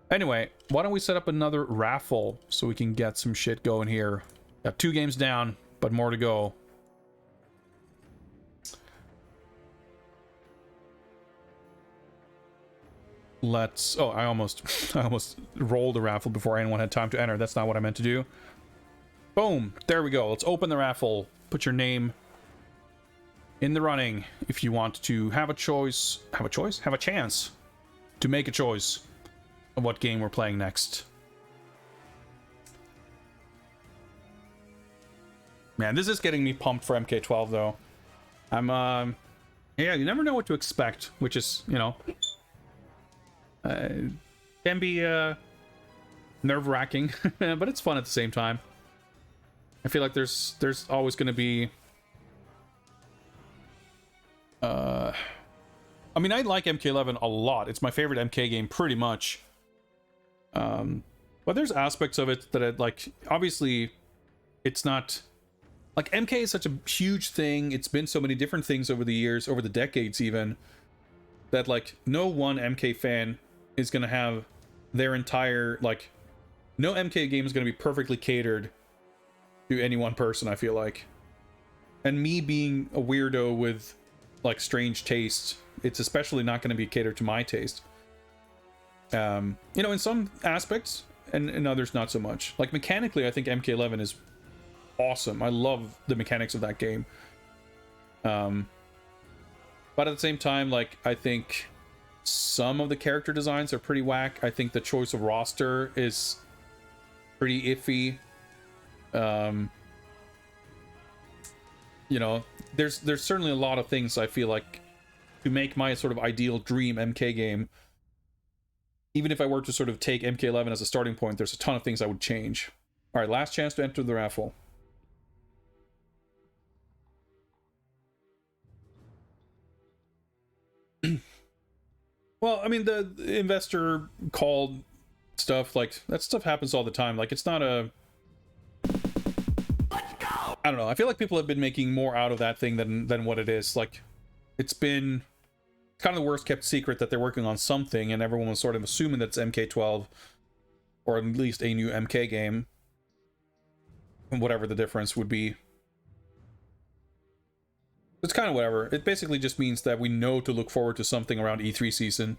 Anyway, why don't we set up another raffle so we can get some shit going here. Got 2 games down, but more to go. Let's... Oh, I almost rolled a raffle before anyone had time to enter. That's not what I meant to do. Boom! There we go. Let's open the raffle. Put your name in the running if you want to have a choice. Have a choice? Have a chance to make a choice of what game we're playing next. Man, this is getting me pumped for MK12, though. I'm, yeah, you never know what to expect, which is, you know, can be, nerve-wracking, but it's fun at the same time. I feel like there's always going to be, I mean, I like MK11 a lot. It's my favorite MK game, pretty much. But there's aspects of it that I like. Obviously, it's not like MK is such a huge thing. It's been so many different things over the years, over the decades even, that like no one MK fan is gonna have their entire, like, no MK game is gonna be perfectly catered to any one person, I feel like. And me being a weirdo with like strange tastes, it's especially not going to be catered to my taste. You know, in some aspects, and in others not so much. Like mechanically, I think MK11 is awesome. I love the mechanics of that game. But at the same time, like, I think some of the character designs are pretty whack. I think the choice of roster is pretty iffy. You know, there's certainly a lot of things I feel like to make my sort of ideal dream MK game. Even if I were to sort of take MK11 as a starting point, there's a ton of things I would change. All right, last chance to enter the raffle. Well, I mean, the investor called stuff, like, that stuff happens all the time. Like, it's not a... I don't know. I feel like people have been making more out of that thing than what it is. Like, it's been kind of the worst kept secret that they're working on something, and everyone was sort of assuming that's MK12, or at least a new MK game, and whatever the difference would be. It's kind of whatever. It basically just means that we know to look forward to something around E3 season.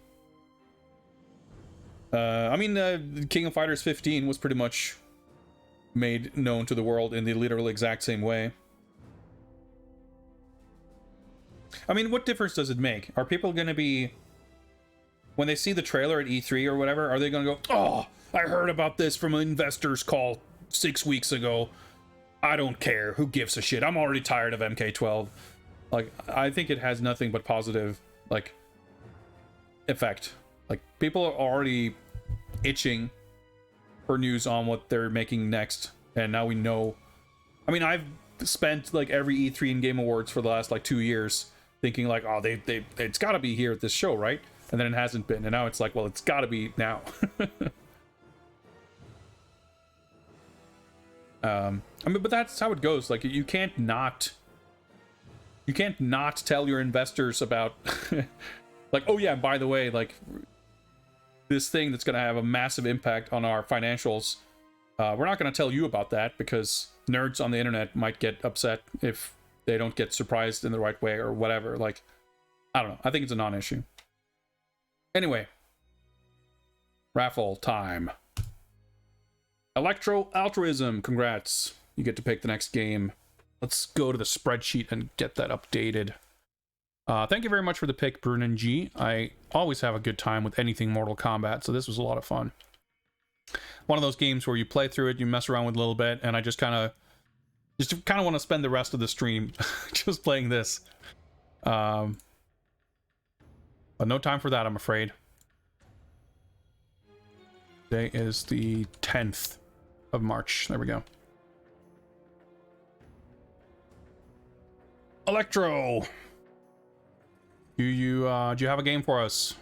I mean, King of Fighters 15 was pretty much made known to the world in the literal exact same way. I mean, what difference does it make? Are people going to be, when they see the trailer at E3 or whatever, are they going to go, oh, I heard about this from an investor's call 6 weeks ago. I don't care. Who gives a shit? I'm already tired of MK12. Like, I think it has nothing but positive, like, effect. Like, people are already itching for news on what they're making next, and now we know. I mean, I've spent like every E3 and Game Awards for the last like 2 years thinking like, oh, it's got to be here at this show, right? And then it hasn't been, and now it's like, well, it's got to be now. I mean, but that's how it goes. Like, you can't not tell your investors about like, oh yeah, by the way, like, this thing that's going to have a massive impact on our financials, we're not going to tell you about that because nerds on the internet might get upset if they don't get surprised in the right way or whatever. Like, I don't know. I think it's a non-issue. Anyway, raffle time. Electro Altruism, congrats. You get to pick the next game. Let's go to the spreadsheet and get that updated. Thank you very much for the pick, Brunin G. I always have a good time with anything Mortal Kombat, so this was a lot of fun. One of those games where you play through it, you mess around with a little bit, and I just kind of want to spend the rest of the stream just playing this. But no time for that, I'm afraid. Today is the 10th of March. There we go. Electro! Do you have a game for us?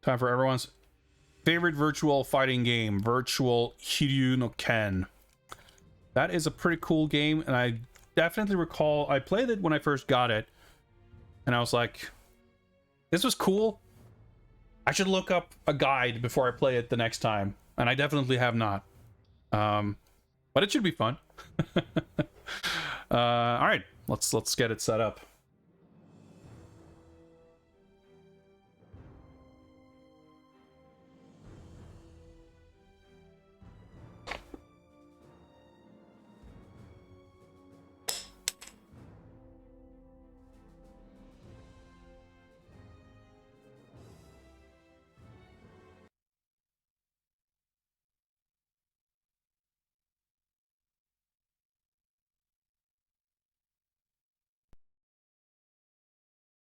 Time for everyone's favorite virtual fighting game, Virtual Hiryu no Ken. That is a pretty cool game, and I definitely recall I played it when I first got it, and I was like, this was cool. I should look up a guide before I play it the next time, and I definitely have not. But it should be fun. All right, let's get it set up.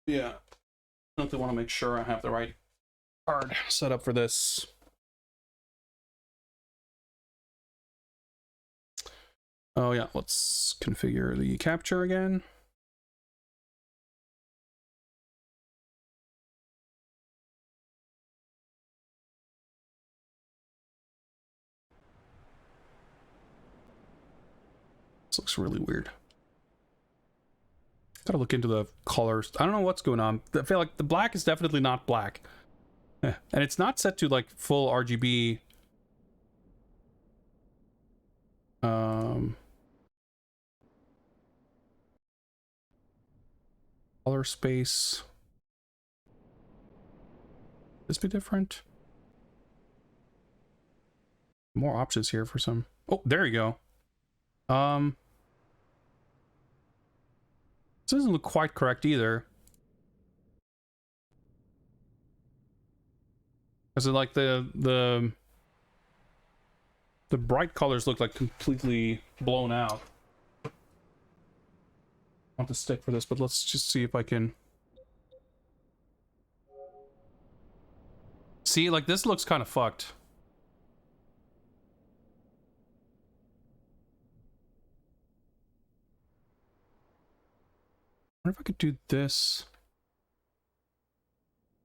Yeah, I want to make sure I have the right card set up for this. Oh yeah, let's configure the capture again. This looks really weird. Gotta look into the colors. I don't know what's going on. I feel like the black is definitely not black. And it's not set to like full RGB. Color space. This be different? More options here for some. Oh, there you go. This doesn't look quite correct either. Is it like the bright colors look like completely blown out? I want to stick for this, but let's just see if I can see. Like, this looks kind of fucked. I wonder if I could do this.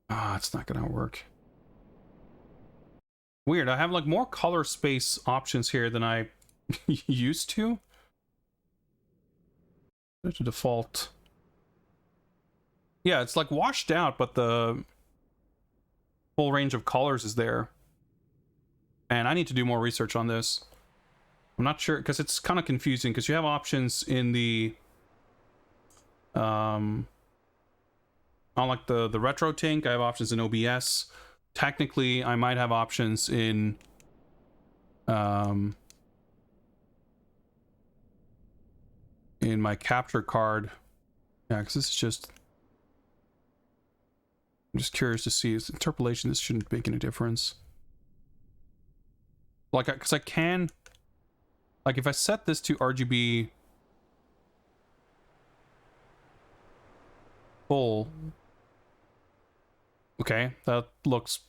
Ah, it's not gonna work. Weird. I have like more color space options here than I used to. To default. Yeah, it's like washed out, but the full range of colors is there. And I need to do more research on this. I'm not sure, because it's kind of confusing, because you have options in the on like the retro tink. I have options in OBS. Technically, I might have options in my capture card. Yeah, because this is just, I'm just curious to see. Is interpolation, this shouldn't make any difference. Like, because I can, like, if I set this to RGB full, okay, that looks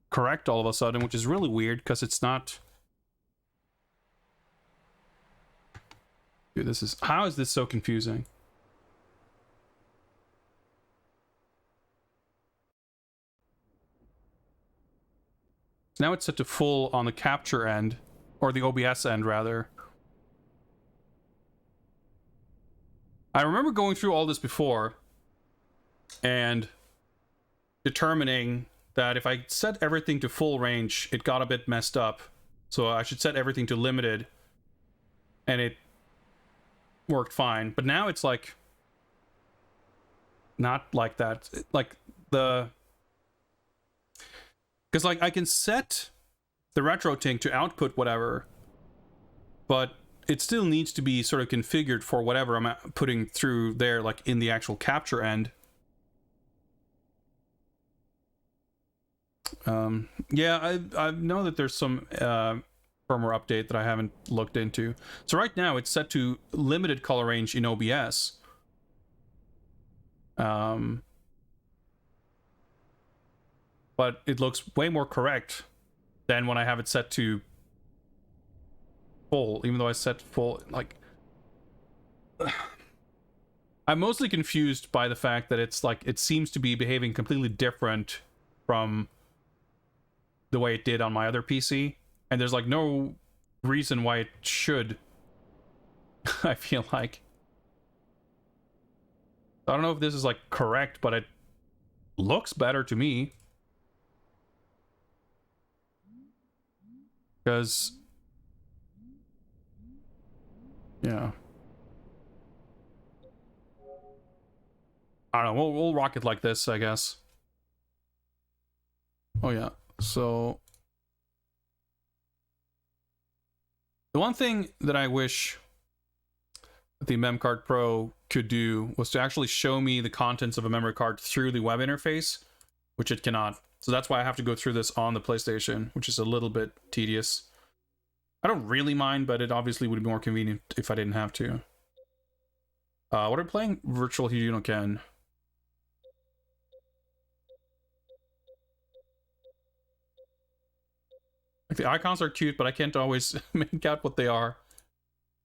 correct all of a sudden, which is really weird because it's not. Dude, this is, how is this so confusing? Now it's set to full on the capture end, or the OBS end rather. I remember going through all this before and determining that if I set everything to full range, it got a bit messed up. So I should set everything to limited, and it worked fine. But now it's like not like that. Like the, because like I can set the retro tink to output whatever, but it still needs to be sort of configured for whatever I'm putting through there, like in the actual capture end. Yeah, I know that there's some firmware update that I haven't looked into. So right now it's set to limited color range in OBS. But it looks way more correct than when I have it set to full, even though I set full, like, I'm mostly confused by the fact that it's like, it seems to be behaving completely different from the way it did on my other PC, and there's like no reason why it should. I feel like. I don't know if this is like correct, but it looks better to me. Because yeah. I don't know, we'll rock it like this, I guess. Oh yeah, so the one thing that I wish the MemCard Pro could do was to actually show me the contents of a memory card through the web interface, which it cannot. So that's why I have to go through this on the PlayStation, which is a little bit tedious. I don't really mind, but it obviously would be more convenient if I didn't have to. What are we playing? Virtual Hiryu no Ken. Like, the icons are cute, but I can't always make out what they are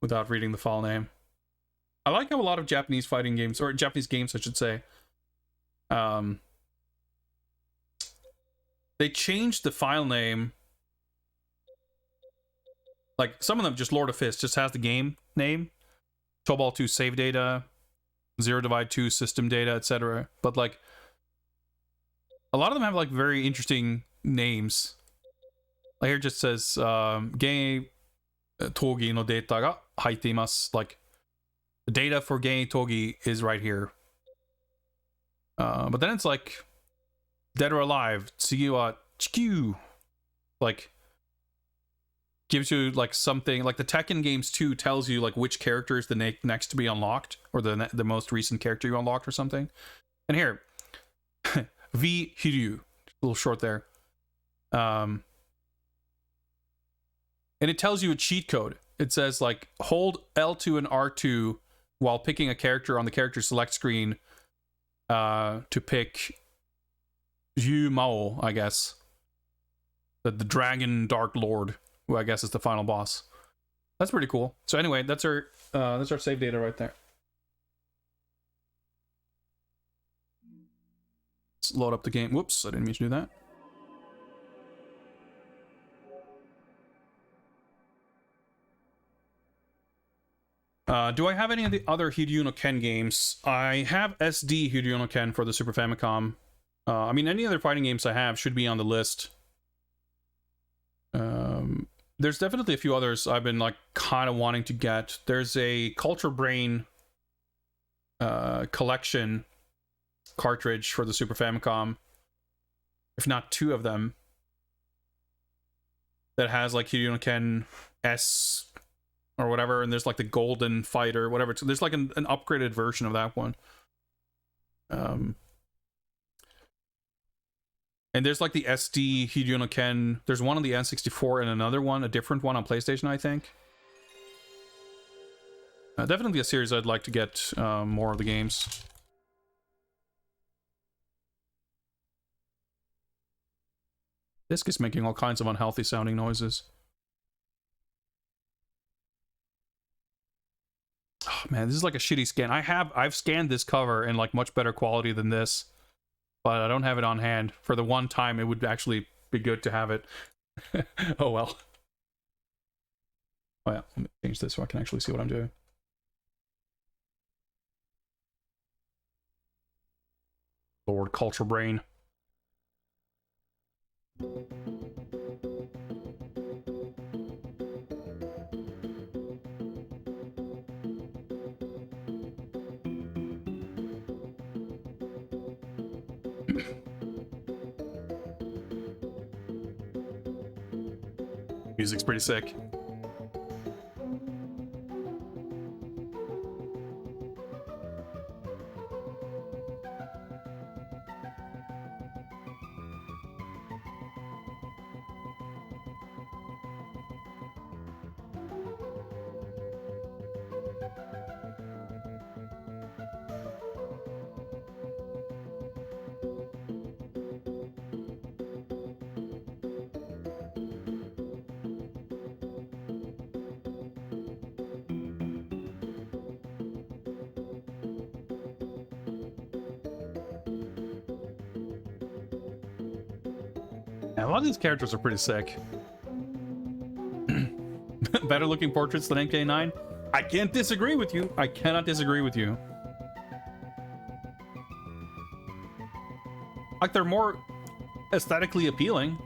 without reading the file name. I like how a lot of Japanese fighting games, or Japanese games, I should say, they changed the file name. Like, some of them, just Lord of Fist, just has the game name. Tobal 2 save data, Zero Divide 2 system data, etc. But, like, a lot of them have, like, very interesting names. Like, here it just says, Gen Togi no data ga haite imasu. Like, the data for Gen Togi is right here. But then it's like, Dead or Alive, Tsugi wa Chikyu. Like, gives you like something, like the Tekken games 2 tells you like which character is the next to be unlocked, or the most recent character you unlocked or something. And here, V Hiryu, a little short there. And it tells you a cheat code. It says like hold L2 and R2 while picking a character on the character select screen to pick Yu Mao, I guess. The Dragon Dark Lord, who I guess is the final boss. That's pretty cool. So anyway, that's our save data right there. Let's load up the game. Whoops, I didn't mean to do that. Do I have any of the other Hiryu no Ken games? I have SD Hiryu no Ken for the Super Famicom. I mean, any other fighting games I have should be on the list. There's definitely a few others I've been like kind of wanting to get. There's a Culture Brain collection cartridge for the Super Famicom, if not two of them, that has like Hiryu no Ken S or whatever, and there's like the Golden Fighter, whatever. There's like an upgraded version of that one. And there's like the SD Hiryu no Ken. There's one on the N64 and another one, a different one on PlayStation, I think. Definitely a series I'd like to get more of the games. Disc is making all kinds of unhealthy sounding noises. Oh man, this is like a shitty scan. I've scanned this cover in like much better quality than this, but I don't have it on hand. For the one time, it would actually be good to have it. Oh well. Oh yeah, let me change this so I can actually see what I'm doing. Lord Culture Brain. Music's pretty sick. Yeah, a lot of these characters are pretty sick. Better looking portraits than MK9? I can't disagree with you. I cannot disagree with you. Like, they're more aesthetically appealing.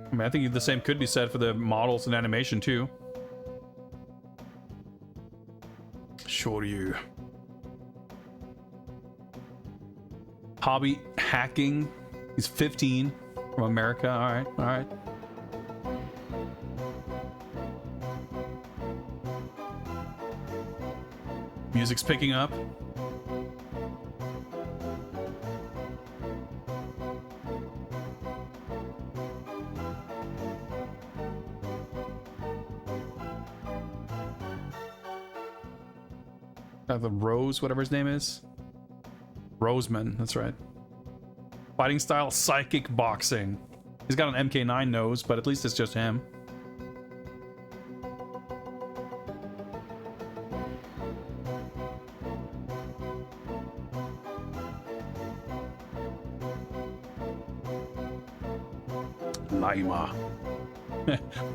I mean, I think the same could be said for the models and animation too. Shoryu. Hobby hacking. He's 15 from America. All right, all right. Music's picking up. The Rose, whatever his name is. Roseman, that's right. Fighting style, psychic boxing. He's got an MK9 nose, but at least it's just him. Laima.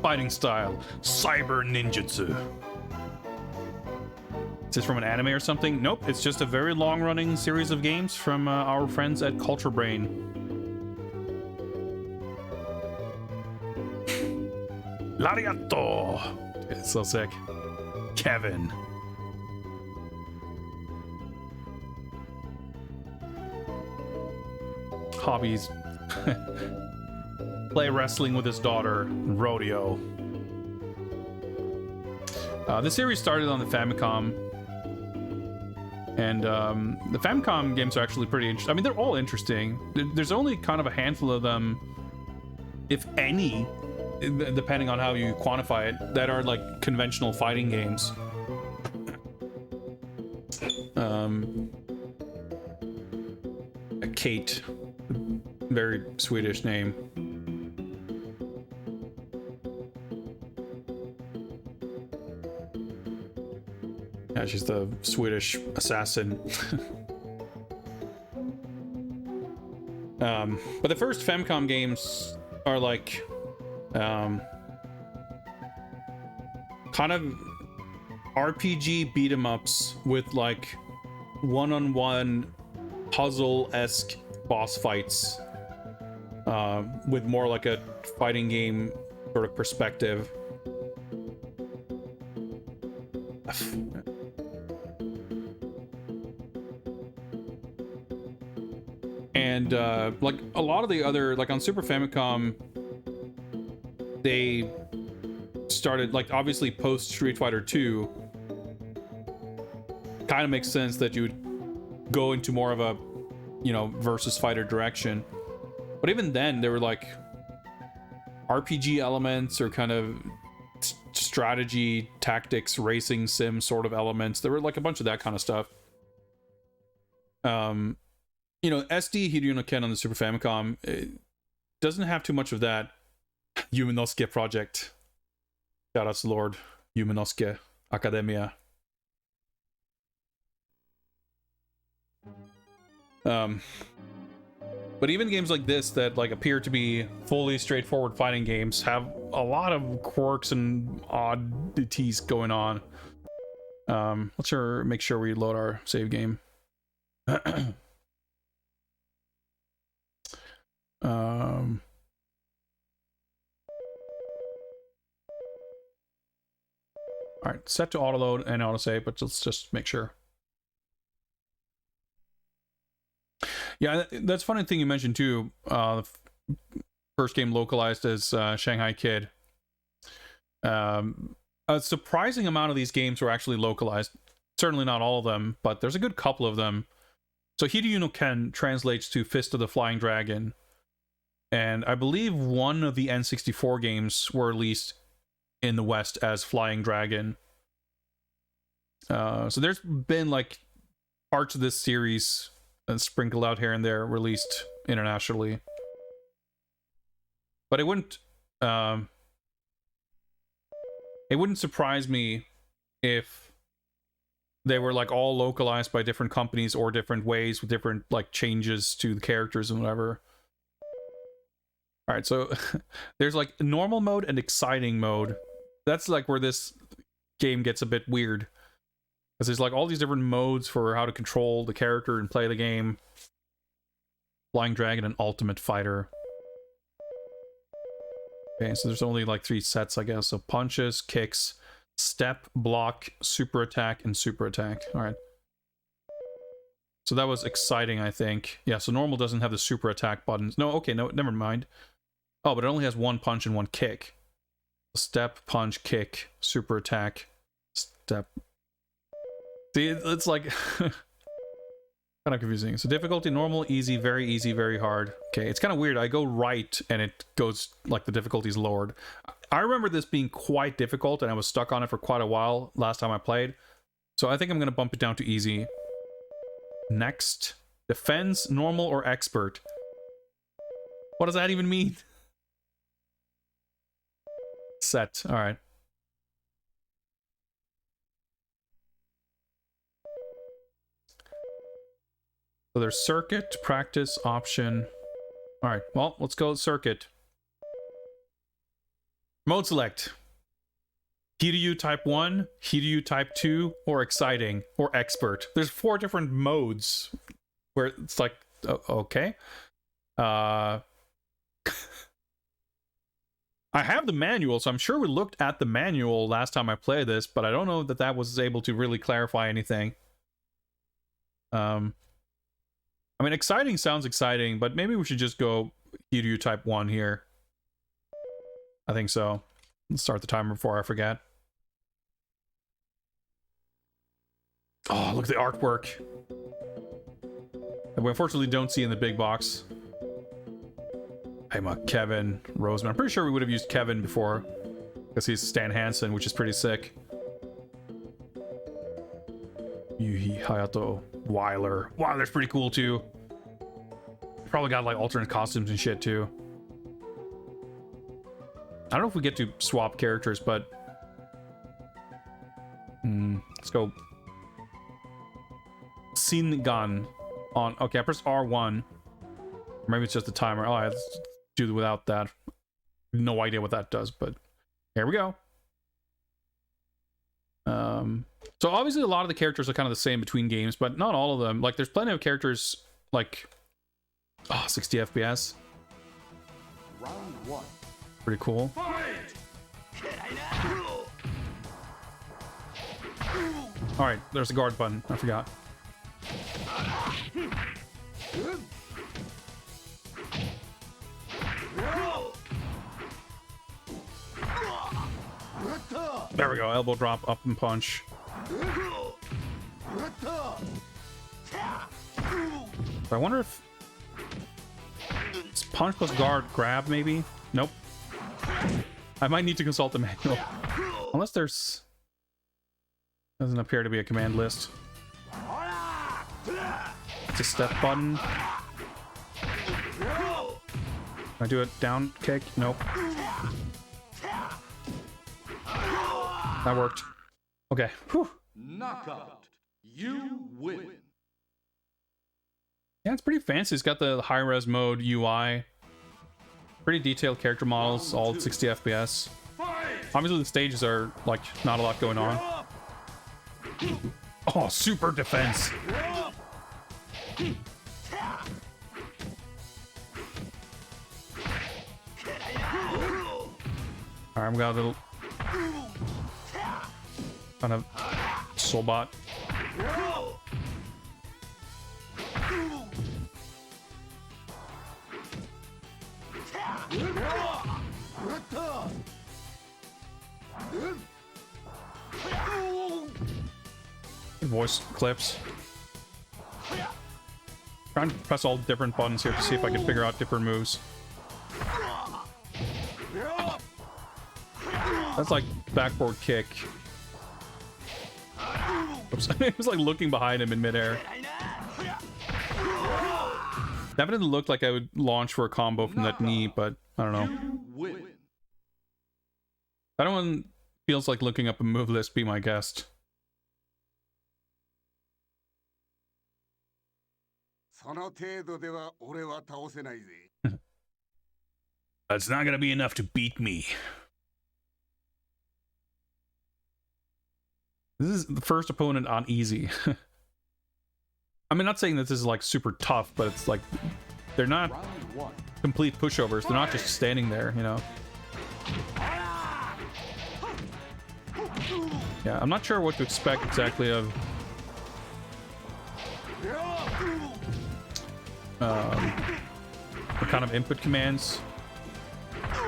Fighting style, cyber ninjutsu. Is this from an anime or something? Nope, it's just a very long-running series of games from our friends at Culture Brain. Lariato! It's so sick. Kevin. Hobbies. Play wrestling with his daughter. Rodeo. The series started on the Famicom. And the Famicom games are actually pretty interesting. I mean, they're all interesting. There's only kind of a handful of them, if any, depending on how you quantify it, that are like conventional fighting games. Kate, very Swedish name. Yeah, she's the Swedish assassin. But the first Famicom games are like kind of RPG beat 'em ups with like one-on-one puzzle-esque boss fights, with more like a fighting game sort of perspective. And like a lot of the other, like on Super Famicom, they started, like, obviously post Street Fighter 2, kind of makes sense that you would go into more of a, you know, versus fighter direction. But even then, there were like RPG elements or kind of strategy, tactics, racing sim sort of elements. There were like a bunch of that kind of stuff. You know, SD Hiryu no Ken on the Super Famicom, it doesn't have too much of that. Yumenosuke Project. Shout out to Lord Yumenosuke Academia. But even games like this that like appear to be fully straightforward fighting games have a lot of quirks and oddities going on. Let's make sure we load our save game. All right, set to auto load and auto save, but let's just make sure. Yeah, that's a funny thing you mentioned too. The first game localized as Shanghai Kid. A surprising amount of these games were actually localized. Certainly not all of them, but there's a good couple of them. So Hiryu no Ken translates to Fist of the Flying Dragon. And I believe one of the N64 games were released in the West as Flying Dragon. So there's been like parts of this series sprinkled out here and there released internationally. But it wouldn't surprise me if they were like all localized by different companies or different ways with different like changes to the characters and whatever. All right, so there's like normal mode and exciting mode. That's like where this game gets a bit weird, because there's like all these different modes for how to control the character and play the game. Flying Dragon and Ultimate Fighter. Okay, so there's only like 3 sets, I guess. So punches, kicks, step, block, super attack, and super attack. All right. So that was exciting, I think. Yeah, so normal doesn't have the super attack buttons. No, okay, no, never mind. Oh, but it only has 1 punch and 1 kick. Step, punch, kick, super attack, step. See, it's like kind of confusing. So difficulty, normal, easy, very hard. Okay, it's kind of weird. I go right and it goes like the difficulty's lowered. I remember this being quite difficult and I was stuck on it for quite a while last time I played. So I think I'm going to bump it down to easy. Next, defense, normal, or expert. What does that even mean? Set, all right. So there's circuit, practice, option. All right, well, let's go circuit. Mode select. Hiryu type 1, Hiryu type 2, or exciting, or expert. There's 4 different modes where it's like, okay. I have the manual, so I'm sure we looked at the manual last time I played this, but I don't know that that was able to really clarify anything. I mean, exciting sounds exciting, but maybe we should just go Hiryu type 1 here. I think so. Let's start the timer before I forget. Oh, look at the artwork. That we unfortunately don't see in the big box. Hey, Kevin, Roseman. I'm pretty sure we would have used Kevin before, because he's Stan Hansen, which is pretty sick. Yuhi Hayato, Weiler. Weiler's pretty cool too. Probably got like alternate costumes and shit too. I don't know if we get to swap characters, but let's go. Singan on. Okay, I pressed R1. Maybe it's just the timer. Oh, let's do without that. No idea what that does, but here we go. So obviously a lot of the characters are kind of the same between games, but not all of them. Like there's plenty of characters like 60 FPS. Round 1. Pretty cool. All right, there's the guard button. I forgot. There we go. Elbow drop, up and punch. I wonder if it's punch plus guard grab, maybe? Nope. I might need to consult the manual. Unless there's... Doesn't appear to be a command list. It's a step button. Can I do it down kick? Nope. That worked. Okay. Whew. Knockout. You win. Yeah, it's pretty fancy. It's got the high-res mode UI. Pretty detailed character models, all at 60 FPS. Obviously, the stages are, like, not a lot going on. Oh, super defense. Alright, we got a little... kind of Soulbot. Voice clips. Trying to press all different buttons here to see if I can figure out different moves. That's like backboard kick. Oops. It was like looking behind him in midair. That didn't look like I would launch for a combo from that knee, but I don't know. If anyone feels like looking up a move list, be my guest. その程度では俺は倒せないぜ。 It's not gonna be enough to beat me. This is the first opponent on easy. I mean, not saying that this is like super tough, but it's like they're not complete pushovers. They're not just standing there, you know. Yeah, I'm not sure what to expect exactly of what kind of input commands.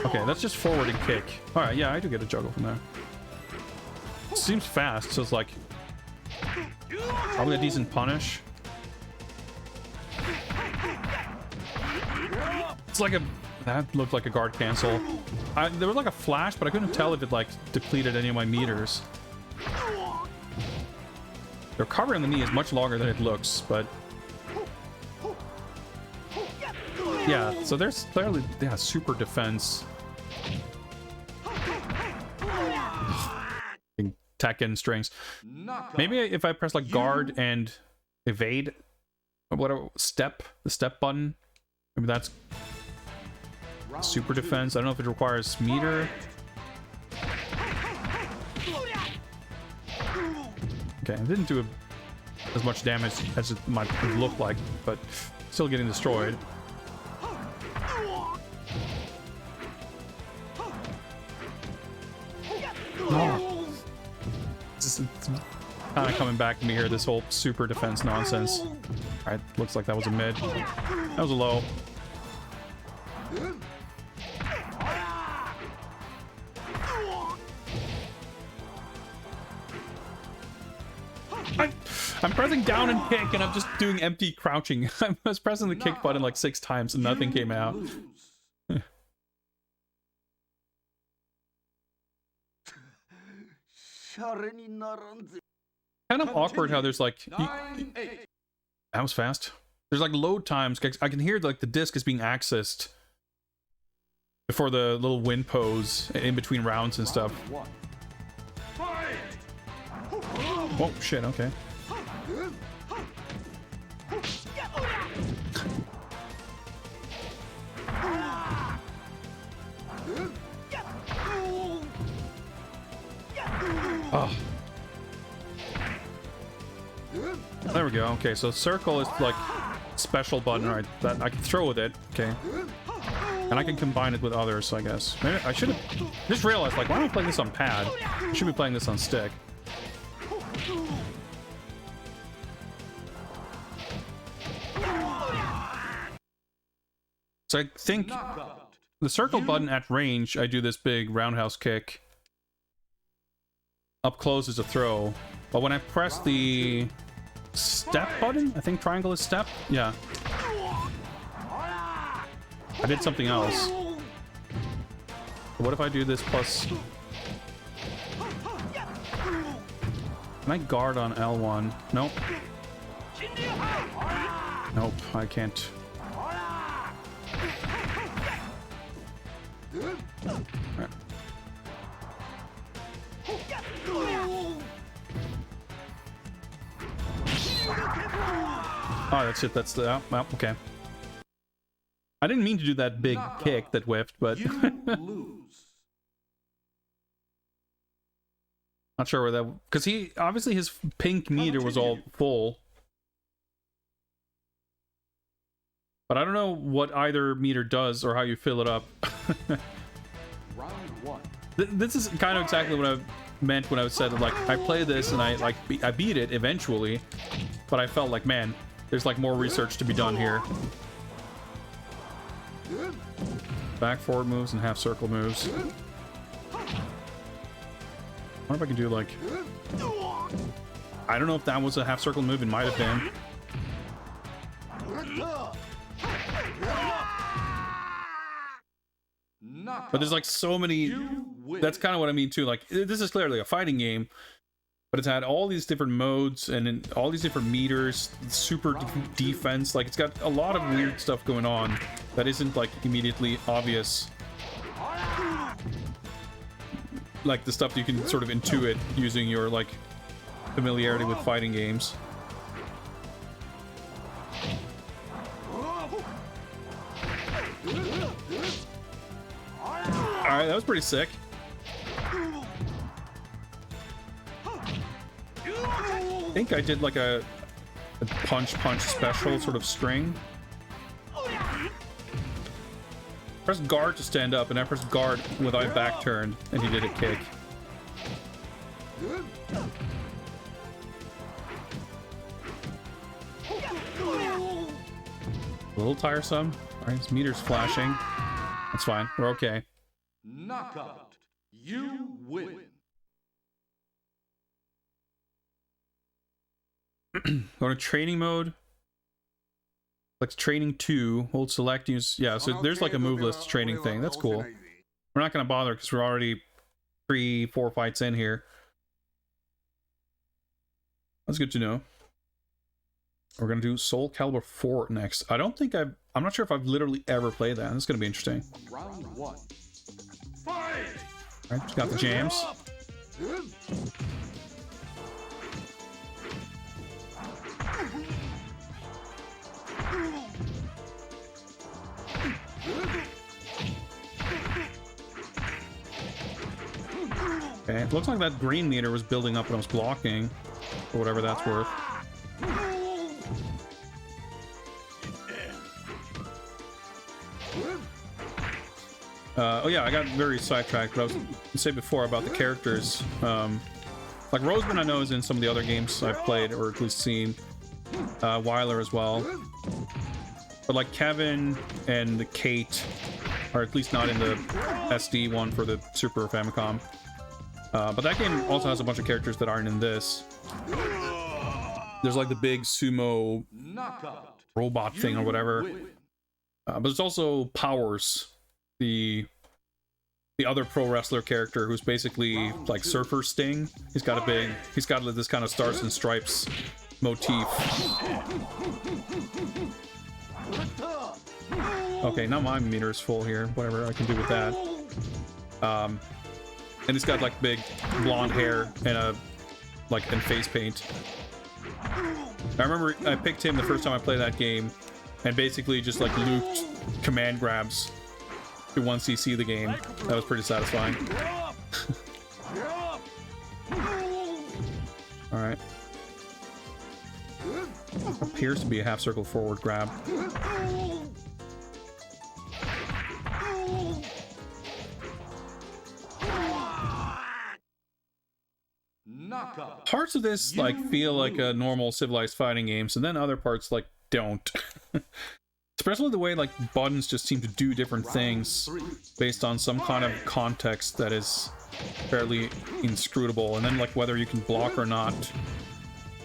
Okay, that's just forward and kick. All right, yeah, I do get a juggle from there. Seems fast, so it's like probably a decent punish. It's like a that looked like a guard cancel. There was like a flash, but I couldn't tell if it like depleted any of my meters. The recovery on the knee is much longer than it looks, but yeah. So there's clearly super defense. Tekken strings. Maybe if I press like guard and evade, whatever the step button, maybe that's super defense. I don't know if it requires meter. Okay, it didn't do as much damage as it might look like, but still getting destroyed. Oh. This is kind of coming back to me here, this whole super defense nonsense. Alright, looks like that was a mid. That was a low. I'm pressing down and kick, and I'm just doing empty crouching. I was pressing the kick button like 6 times, and nothing came out. Kind of awkward how there's like... That was fast. There's like load times. I can hear like the disc is being accessed before the little win pose in between rounds and stuff. Oh shit, okay. Oh. There we go. Okay, so circle is like special button, right? That I can throw with it. Okay. And I can combine it with others, I guess. Maybe I should have just realized, like, why am I playing this on pad? I should be playing this on stick. So I think the circle button at range, I do this big roundhouse kick. Up close is a throw. But when I press the step button, I think triangle is step. Yeah. I did something else. What if I do this plus... Can I guard on L1? Nope. Nope, I can't. Right. Oh, that's it. That's the... well, okay. I didn't mean to do that big kick that whiffed, but... Not sure where that... Because he... Obviously his pink meter was all full. But I don't know what either meter does or how you fill it up. Round 1. This is kind of exactly what I meant when I said, like, I play this and I beat it eventually. But I felt like, man, there's like more research to be done here. Back forward moves and half circle moves. I wonder if I can do like... I don't know if that was a half circle move. It might have been. But there's like so many... That's kind of what I mean too. Like, this is clearly a fighting game, but it's had all these different modes and in all these different meters, super defense. Like, it's got a lot of weird stuff going on that isn't like immediately obvious. Like the stuff you can sort of intuit using your like familiarity with fighting games. Alright, that was pretty sick. I think I did like a punch special sort of string. Press guard to stand up, and I pressed guard with my back turned, and he did a kick. A little tiresome. Alright, his meter's flashing. That's fine. We're okay. Knockout. You win. Go to training mode. Like training 2. Hold select, use. Yeah, so there's like a move list training thing. That's cool. We're not going to bother because we're already 3-4 fights in here. That's good to know. We're going to do SoulCalibur IV next. I don't think I'm not sure if I've literally ever played that. That's going to be interesting. Round 1. Fight! Alright, got the jams. Okay, it looks like that green meter was building up when I was blocking, or whatever that's worth. Oh yeah, I got very sidetracked, but I was going to say before about the characters. Like Roseman I know is in some of the other games I've played, or at least seen. Weiler as well. But like Kevin and Kate are at least not in the SD one for the Super Famicom. But that game also has a bunch of characters that aren't in this. There's like the big sumo robot thing or whatever. But there's also Powers, the other pro wrestler character who's basically like Surfer Sting. He's got this kind of stars and stripes motif. Okay, now my meter is full here. Whatever I can do with that. And he's got like big blonde hair and and face paint. I remember I picked him the first time I played that game, and basically just like looped command grabs to 1cc the game. That was pretty satisfying. All right. Appears to be a half circle forward grab. Parts of this like feel like a normal civilized fighting games, and then other parts like don't. Especially the way like buttons just seem to do different things based on some kind of context that is fairly inscrutable, and then like whether you can block or not.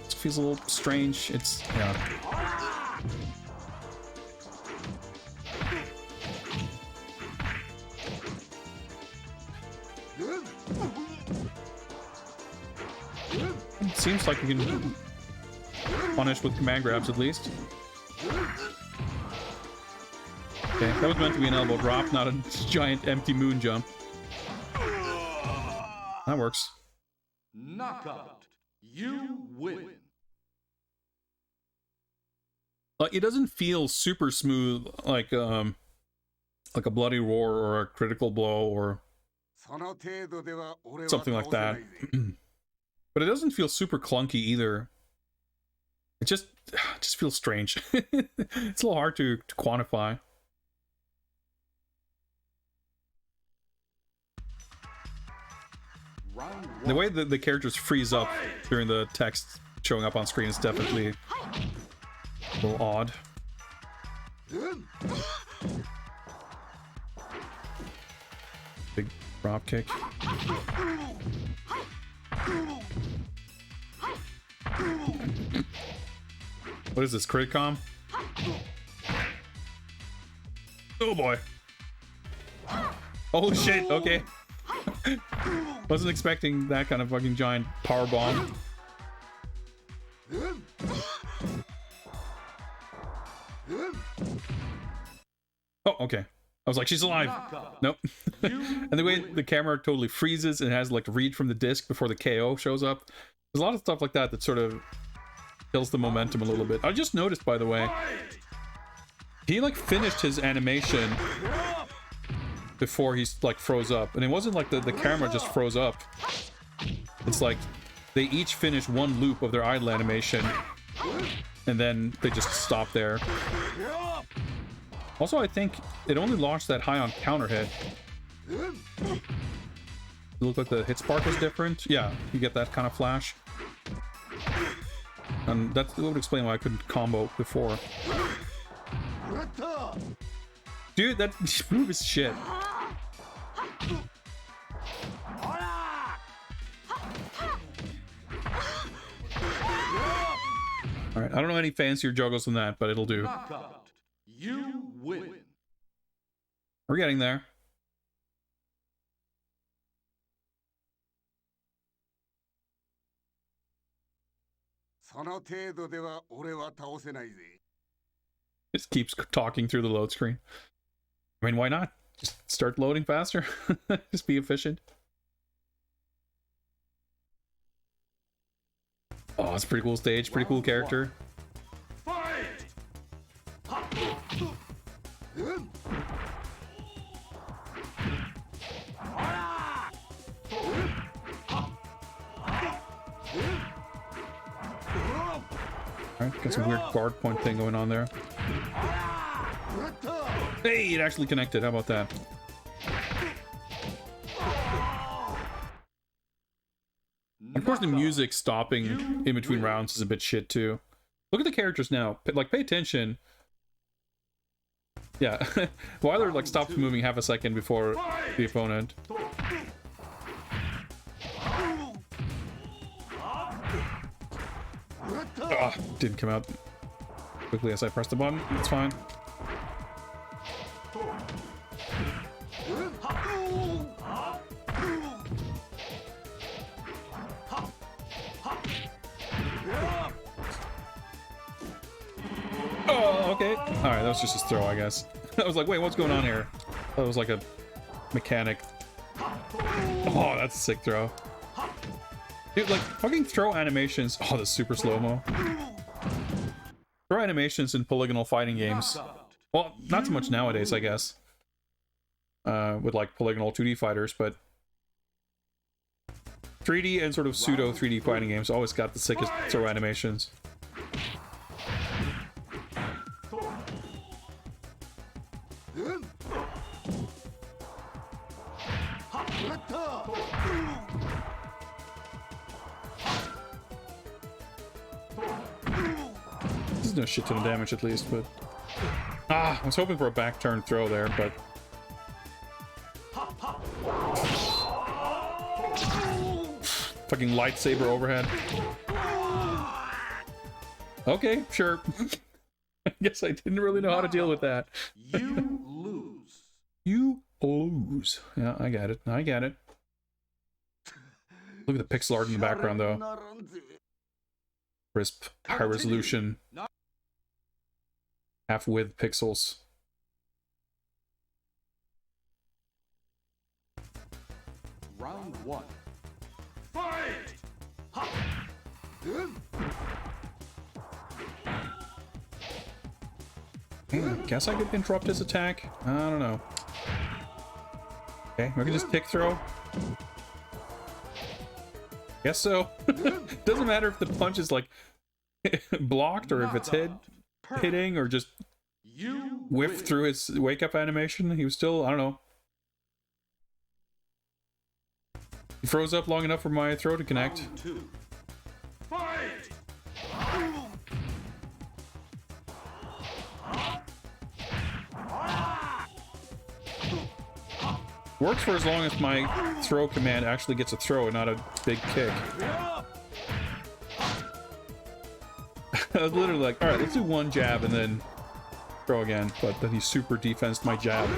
It feels a little strange. It's yeah. It seems like you can punish with command grabs at least. Okay, that was meant to be an elbow drop, not a giant empty moon jump. That works. Knockout. You win. Like it doesn't feel super smooth like a bloody roar or a critical blow or something like that. But it doesn't feel super clunky either. It just feels strange. It's a little hard to quantify. The way that the characters freeze up during the text showing up on screen is definitely a little odd. Big drop kick. What is this, Criticom? Oh boy. Oh shit, okay. Wasn't expecting that kind of fucking giant power bomb. Oh, okay. I was like, she's alive. Nope. And the way the camera totally freezes and has like read from the disc before the KO shows up. There's a lot of stuff like that that sort of kills the momentum a little bit. I just noticed, by the way, he like finished his animation before he's like froze up, and it wasn't like the camera just froze up. It's like they each finished one loop of their idle animation, and then they just stopped there. Also, I think it only launched that high on counter hit. It looked like the hit spark is different. Yeah, you get that kind of flash. And that would explain why I couldn't combo before. Dude, that move is shit. Alright, I don't know any fancier juggles than that, but it'll do. Knockout. You win. We're getting there. Just keeps talking through the load screen. I mean, why not? Just start loading faster. Just be efficient. Oh, it's a pretty cool stage, pretty cool character. Alright, got some weird guard point thing going on there. Hey, it actually connected. How about that? Of course, the music stopping in between rounds is a bit shit too. Look at the characters now. Like, pay attention. Yeah, Weiler like stops moving half a second before the opponent. Oh, didn't come out quickly as I pressed the button. It's fine. Oh, okay. Alright, that was just his throw, I guess. I was like, wait, what's going on here? That was like a mechanic. Oh, that's a sick throw. Dude, like, fucking throw animations. Oh, that's super slow-mo. Throw animations in polygonal fighting games. Well, not so much nowadays, I guess. With, like, polygonal 2D fighters, but 3D and sort of pseudo 3D fighting games always got the sickest throw animations. This is no shit ton of damage at least, but... Ah, I was hoping for a back turn throw there, but... Fucking lightsaber overhead. Okay, sure. I guess I didn't really know how to deal with that. You lose. You lose. Yeah, I get it. I get it. Look at the pixel art in the background, though. Crisp, high resolution, half-width pixels. Round one. Fight! Guess I could interrupt his attack? I don't know. Okay, we can just pick throw. Guess so. Doesn't matter if the punch is like blocked or if it's hitting or just whiffed through his wake up animation. He was still, I don't know. He froze up long enough for my throw to connect. Works for as long as my throw command actually gets a throw and not a big kick. I was literally like, alright, let's do one jab and then throw again, but then he super defensed my jab.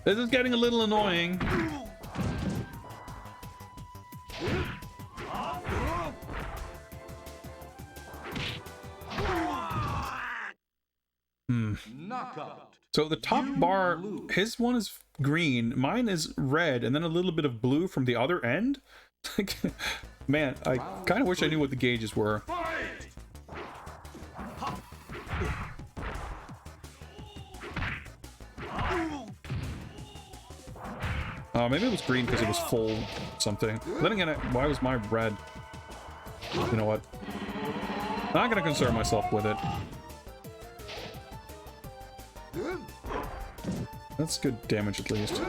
This is getting a little annoying. Hmm. Knockout. So the top bar, his one is green, mine is red, and then a little bit of blue from the other end. Man, I kind of wish I knew what the gauges were. Maybe it was green because it was full something. But then again, why was my red? You know what? I'm not gonna concern myself with it. That's good damage at least.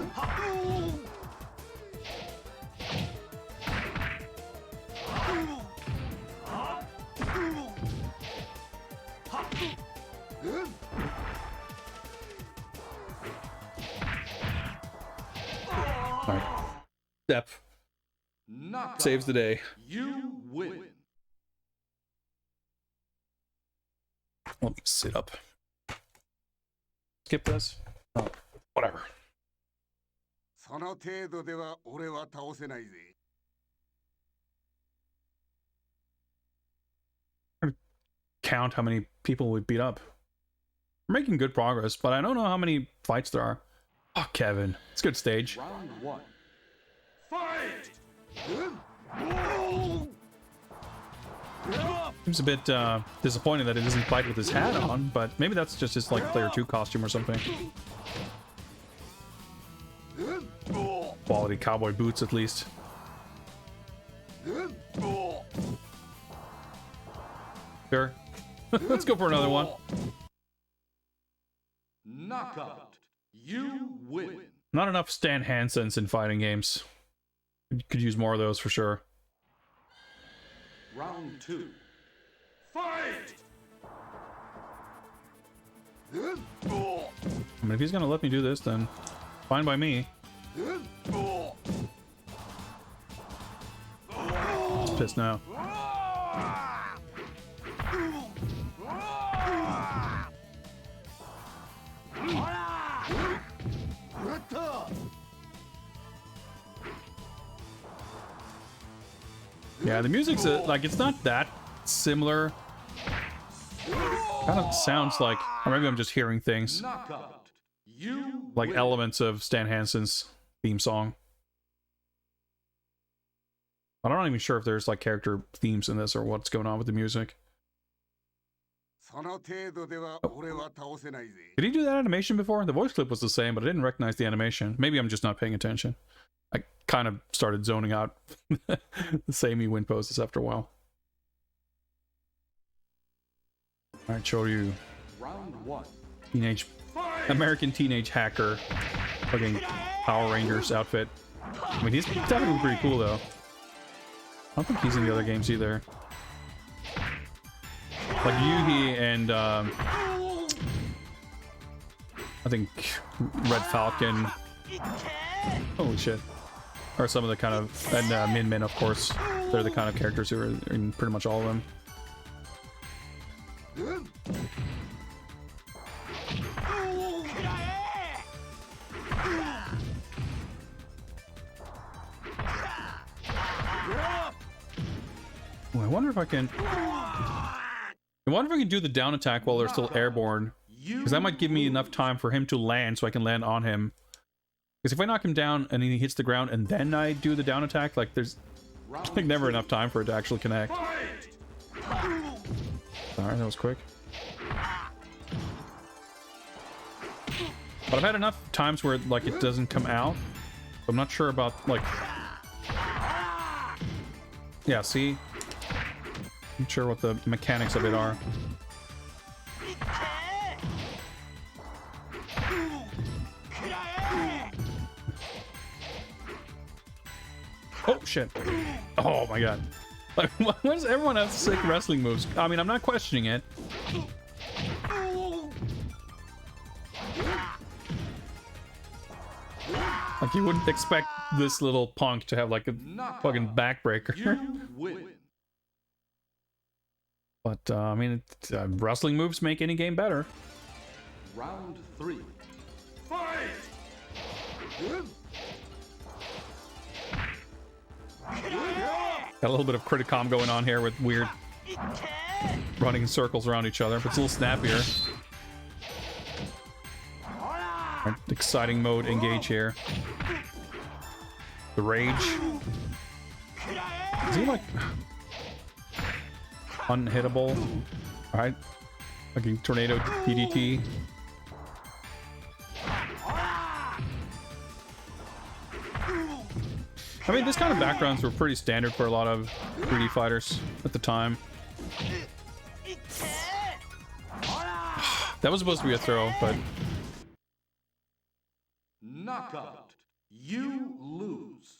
Alright. Step. Saves the day. You win. Let me sit up. Skip this. Oh, whatever. その程度では俺は倒せないぜ。Count how many people we beat up. We're making good progress, but I don't know how many fights there are. Oh, Kevin. It's a good stage. Round 1. Fight! Seems a bit disappointing that it doesn't fight with his hat on, but maybe that's just his like player 2 costume or something. Quality cowboy boots at least. Sure. Let's go for another one. Knockout. You win. Not enough Stan Hansens in fighting games. Could use more of those for sure. Round 2. Fight! I mean, if he's gonna let me do this, then fine by me. It's pissed now. Yeah, the music's like, it's not that similar. Kind of sounds like, or maybe I'm just hearing things like elements of Stan Hansen's theme song. I'm not even sure if there's like character themes in this or what's going on with the music. Oh. Did he do that animation before? The voice clip was the same, but I didn't recognize the animation. Maybe I'm just not paying attention. I kind of started zoning out the samey wind poses after a while. Alright, Shoryu. Round 1. American teenage hacker. Fucking Power Rangers outfit. I mean, he's definitely pretty cool though. I don't think he's in the other games either. Like Yuhi and I think Red Falcon. Holy shit. Are some of the kind of, and Min Min, of course. They're the kind of characters who are in pretty much all of them. Oh, I wonder if I can do the down attack while they're still airborne, because that might give me enough time for him to land so I can land on him. Because if I knock him down and he hits the ground and then I do the down attack, like there's like never enough time for it to actually connect. Alright, that was quick. But I've had enough times where like it doesn't come out. I'm not sure about like... Yeah, see? I'm not sure what the mechanics of it are. Oh shit. Oh my god. Like, why does everyone have sick wrestling moves? I mean, I'm not questioning it. Like, you wouldn't expect this little punk to have like a fucking backbreaker. But, I mean, wrestling moves make any game better. Round 3. Fight! Got a little bit of Criticom going on here with weird running in circles around each other, but it's a little snappier. exciting mode engage here. The rage. Is he like unhittable? Alright. Fucking tornado DDT. I mean, this kind of backgrounds were pretty standard for a lot of 3D fighters at the time. That was supposed to be a throw, but... Knockout. You lose.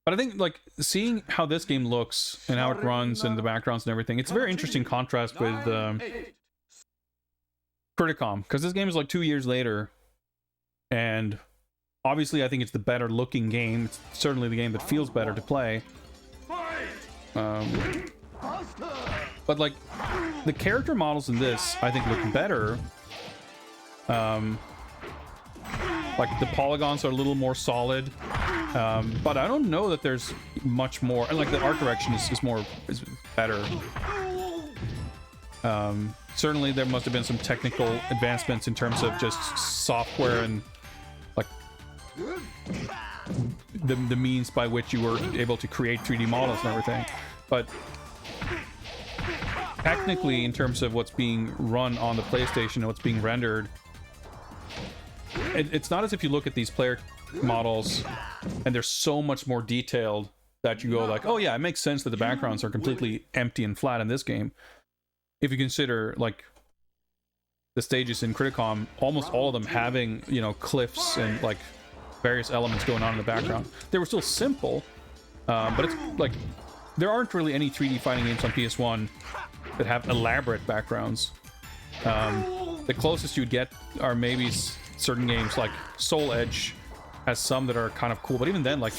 But I think, like, seeing how this game looks and how it runs and the backgrounds and everything, it's a very interesting contrast with Criticom, because this game is like 2 years later, and obviously I think it's the better looking game. It's certainly the game that feels better to play. But like, the character models in this, I think, look better. Like, the polygons are a little more solid. But I don't know that there's much more, and like the art direction is better. Certainly there must have been some technical advancements in terms of just software and like the means by which you were able to create 3D models and everything. But technically, in terms of what's being run on the PlayStation and what's being rendered, it's not as if you look at these player models and they're so much more detailed that you go like, oh yeah, it makes sense that the backgrounds are completely empty and flat in this game. If you consider like the stages in Criticom, almost all of them having, you know, cliffs and like various elements going on in the background. They were still simple, but it's like there aren't really any 3D fighting games on PS1 that have elaborate backgrounds. The closest you'd get are maybe certain games like Soul Edge has some that are kind of cool, but even then, like,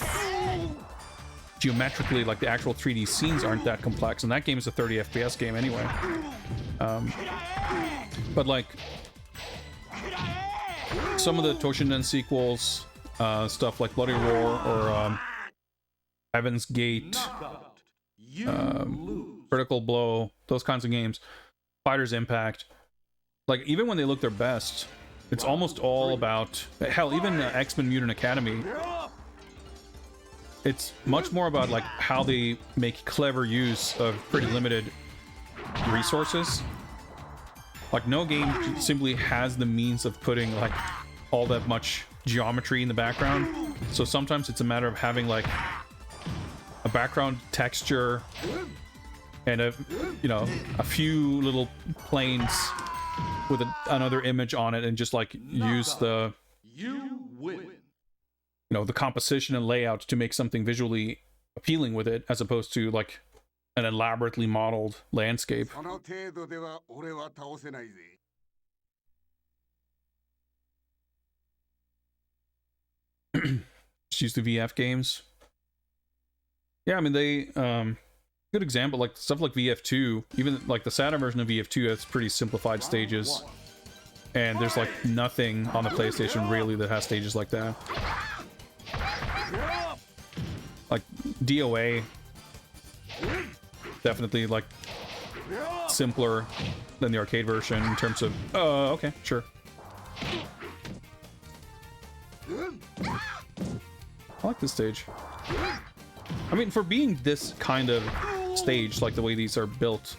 geometrically, like, the actual 3D scenes aren't that complex, and that game is a 30 FPS game anyway. But like, some of the Toshinden sequels, stuff like Bloody Roar or Heaven's Gate, Critical Blow, those kinds of games, Fighter's Impact, like, even when they look their best, it's almost all about, hell, even X-Men Mutant Academy, it's much more about like how they make clever use of pretty limited resources. Like, no game simply has the means of putting like all that much geometry in the background, so sometimes it's a matter of having like a background texture and a, you know, a few little planes with another image on it, and just like use the, You win. you know, the composition and layout to make something visually appealing with it, as opposed to like an elaborately modeled landscape. その程度では俺は倒せないぜ。 Just use the VF games. Yeah, I mean, they good example, like stuff like VF2, even like the Saturn version of VF2 has pretty simplified stages, and there's like nothing on the PlayStation really that has stages like that. Like DOA, definitely like simpler than the arcade version in terms of okay, sure. I like this stage. I mean, for being this kind of stage, like the way these are built,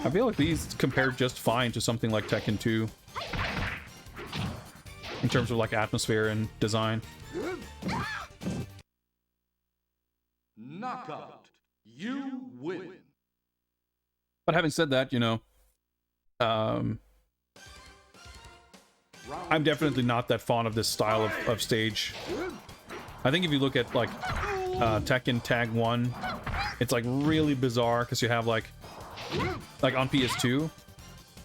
I feel like these compare just fine to something like Tekken 2 in terms of like atmosphere and design. Knockout. You win. But having said that, you know, I'm definitely not that fond of this style of stage. I think if you look at like Tekken Tag 1, it's like really bizarre because you have like on PS2.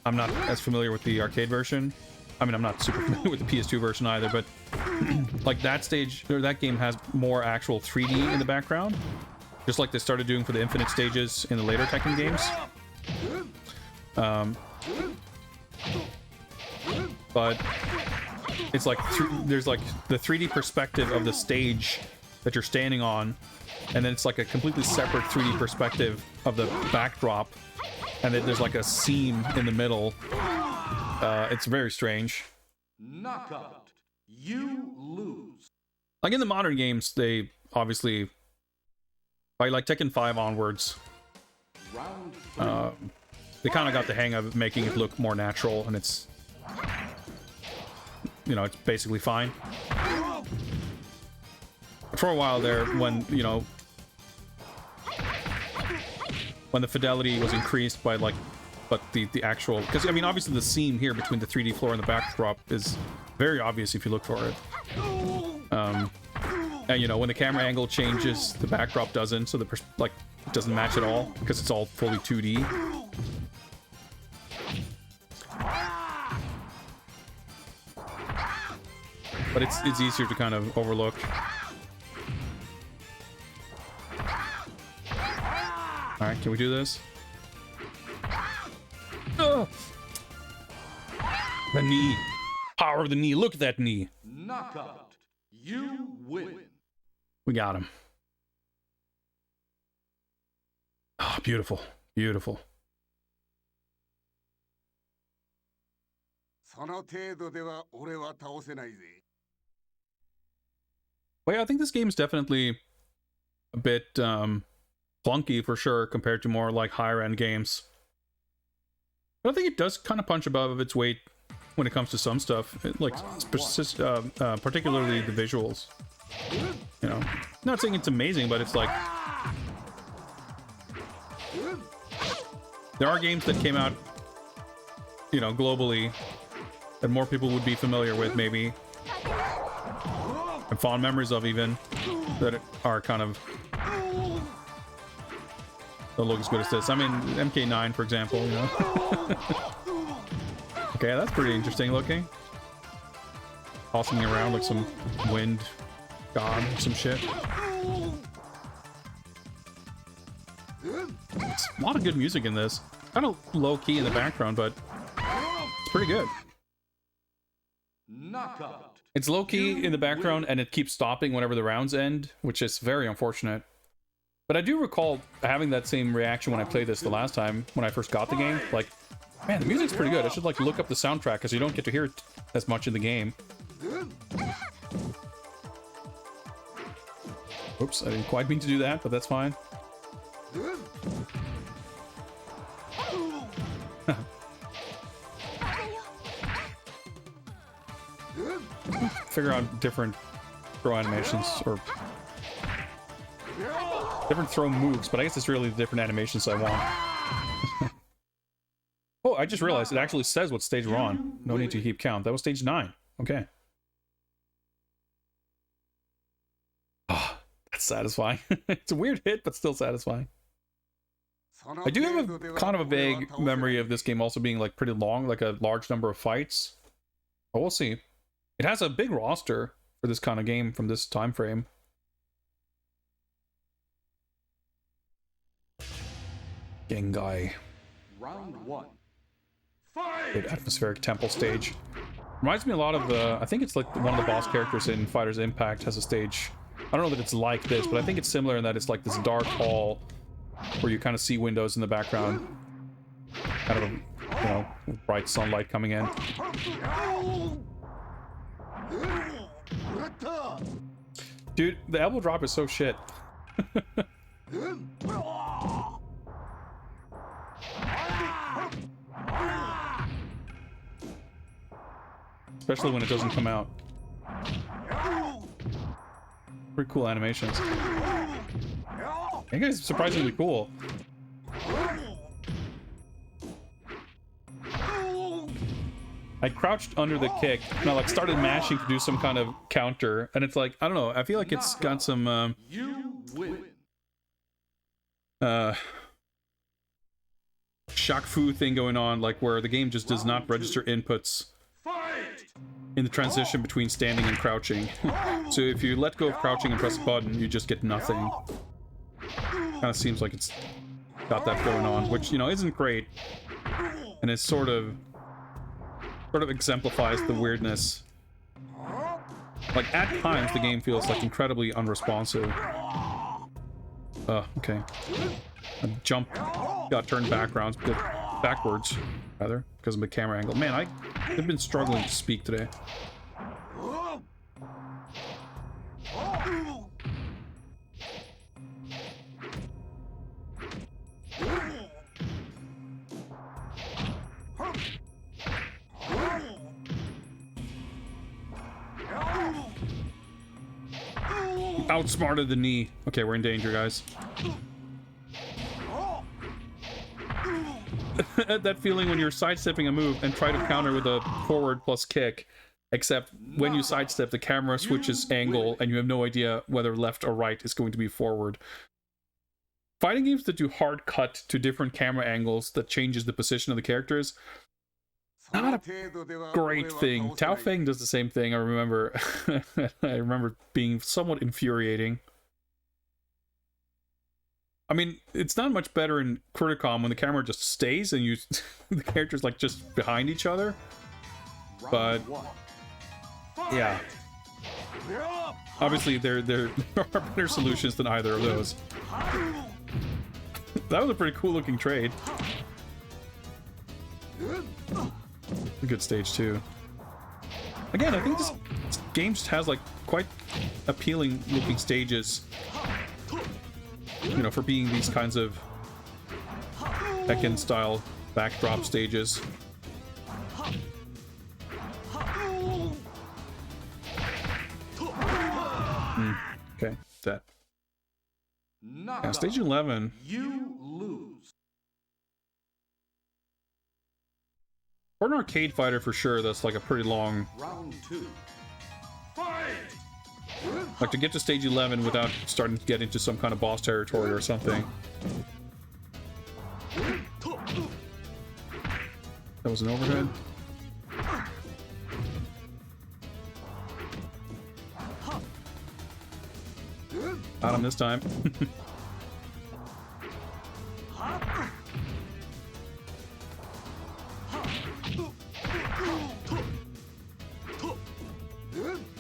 I'm not as familiar with the arcade version. I mean, I'm not super familiar with the PS2 version either, but like that stage or that game has more actual 3D in the background, just like they started doing for the Infinite stages in the later Tekken games. But it's like there's like the 3D perspective of the stage that you're standing on, and then it's like a completely separate 3D perspective of the backdrop, and then there's like a seam in the middle It's very strange. Knockout. You lose. Like in the modern games, they obviously, by like Tekken 5 onwards, Round they kind of got the hang of making it look more natural, and it's, you know, it's basically fine. For a while there, when, you know, when the fidelity was increased by like, but the actual, because I mean obviously the seam here between the 3D floor and the backdrop is very obvious if you look for it. And you know, when the camera angle changes, the backdrop doesn't, so the like it doesn't match at all because it's all fully 2D. But it's easier to kind of overlook. All right, can we do this? Ugh. The knee. Power of the knee. Look at that knee. knockout. You win. We got him. Oh, beautiful. Beautiful. その程度では俺は倒せないぜ。 Well, yeah, I think this game's definitely a bit clunky for sure compared to more like higher end games. But I think it does kind of punch above its weight when it comes to some stuff, particularly the visuals. You know, not saying it's amazing, but it's like there are games that came out, you know, globally that more people would be familiar with, maybe, and fond memories of, even, that are kind of don't look as good as this. I mean, MK9, for example, you know. Okay, that's pretty interesting looking. Tossing around like some wind god or some shit. It's a lot of good music in this. Kind of low key in the background, but it's pretty good. Knockout. It's low key in the background and it keeps stopping whenever the rounds end, which is very unfortunate. But I do recall having that same reaction when I played this the last time when I first got the game. Like, man, the music's pretty good. I should like look up the soundtrack because you don't get to hear it as much in the game. Oops, I didn't quite mean to do that, but that's fine. Figure out different throw animations or different throw moves, but I guess it's really the different animations I want. Oh, I just realized it actually says what stage we're on. No need to keep count. That was stage 9. Okay. Oh, that's satisfying. It's a weird hit, but still satisfying. I do have a kind of a vague memory of this game also being like pretty long, like a large number of fights. But we'll see. It has a big roster for this kind of game from this time frame. Gengai. Round 1. Good atmospheric temple stage. Reminds me a lot of I think it's like one of the boss characters in Fighters Impact has a stage. I don't know that it's like this, but I think it's similar in that it's like this dark hall where you kind of see windows in the background. Kind of, you know, bright sunlight coming in. Dude, the elbow drop is so shit. Especially when it doesn't come out. Pretty cool animations. I think it's surprisingly cool. I crouched under the kick and I like started mashing to do some kind of counter, and it's like, I don't know, I feel like it's got some You win. shock fu thing going on, like where the game just does not register inputs in the transition between standing and crouching. So if you let go of crouching and press a button, you just get nothing. Kind of seems like it's got that going on, which, you know, isn't great, and it sort of exemplifies the weirdness. Like, at times the game feels like incredibly unresponsive. Okay. A jump got turned backgrounds, but backwards, rather, because of the camera angle. Man, I've been struggling to speak today. Outsmarted the knee. Okay, we're in danger, guys. That feeling when you're sidestepping a move and try to counter with a forward plus kick, except when you sidestep, the camera switches angle and you have no idea whether left or right is going to be forward. Fighting games that do hard cut to different camera angles that changes the position of the characters, not a great thing. Tao Feng does the same thing, I remember. I remember being somewhat infuriating. I mean, it's not much better in Criticom when the camera just stays and you the characters like just behind each other. But yeah. Obviously there are better solutions than either of those. That was a pretty cool looking trade. A good stage too. Again, I think this game just has like quite appealing looking stages. You know, for being these kinds of Tekken style backdrop stages. Okay, that. Yeah, stage 11. You lose. For an arcade fighter, for sure, that's like a pretty long. Round 2. Fight! Like to get to stage 11 without starting to get into some kind of boss territory or something. That was an overhead. Got him this time.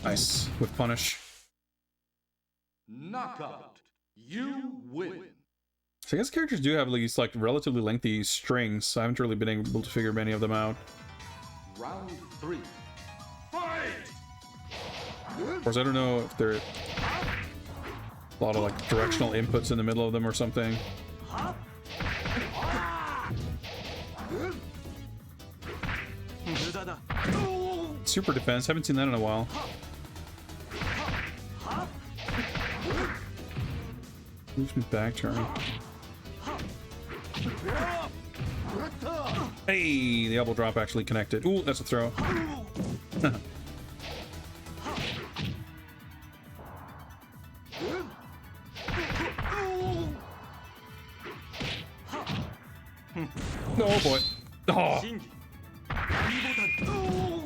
Nice with punish. Knockout. You win. So I guess characters do have these like relatively lengthy strings. I haven't really been able to figure many of them out. Round 3. Fight! Of course, I don't know if there are a lot of like directional inputs in the middle of them or something. Super defense, haven't seen that in a while. Moves me back turn. Hey, the elbow drop actually connected. Ooh, that's a throw. Oh boy. Oh.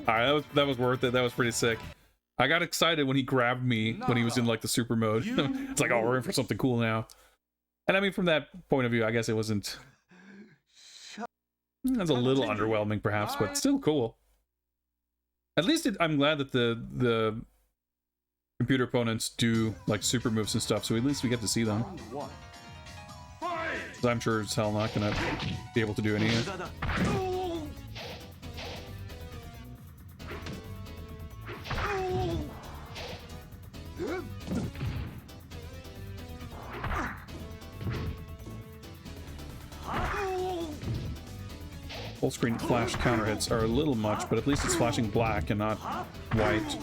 Alright, that was worth it. That was pretty sick. I got excited when he grabbed me when he was in like the super mode. It's like, oh, we're in for something cool now. And I mean, from that point of view, I guess it wasn't. That's a little underwhelming, perhaps, but still cool. At least I'm glad that the computer opponents do like super moves and stuff, so at least we get to see them. Because I'm sure as hell not gonna be able to do any of it. Full screen flash counter hits are a little much, but at least it's flashing black and not white.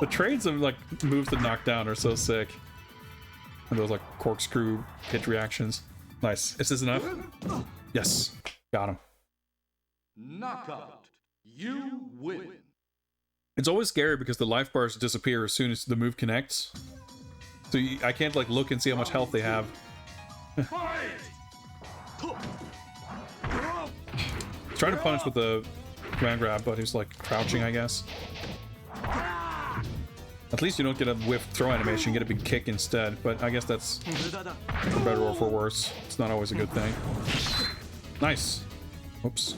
The trades of like moves that knock down are so sick. And those like corkscrew hit reactions. Nice. Is this enough? Yes. Got him. Knockout. You win. It's always scary because the life bars disappear as soon as the move connects. So I can't like look and see how much health they have. Try to punish with the command grab, but he's like crouching, I guess. At least you don't get a whiff throw animation, you get a big kick instead, but I guess that's for better or for worse. It's not always a good thing. Nice. Oops.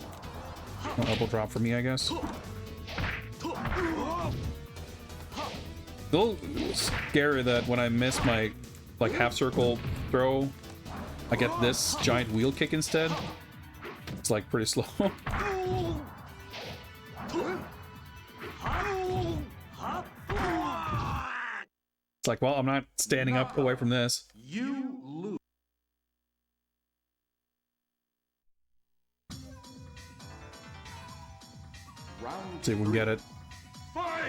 No elbow drop for me, I guess. little scary that when I miss my like half circle throw, I get this giant wheel kick instead. It's like pretty slow. It's like, well, I'm not standing up away from this. You lose. Round See if we can get it. fight!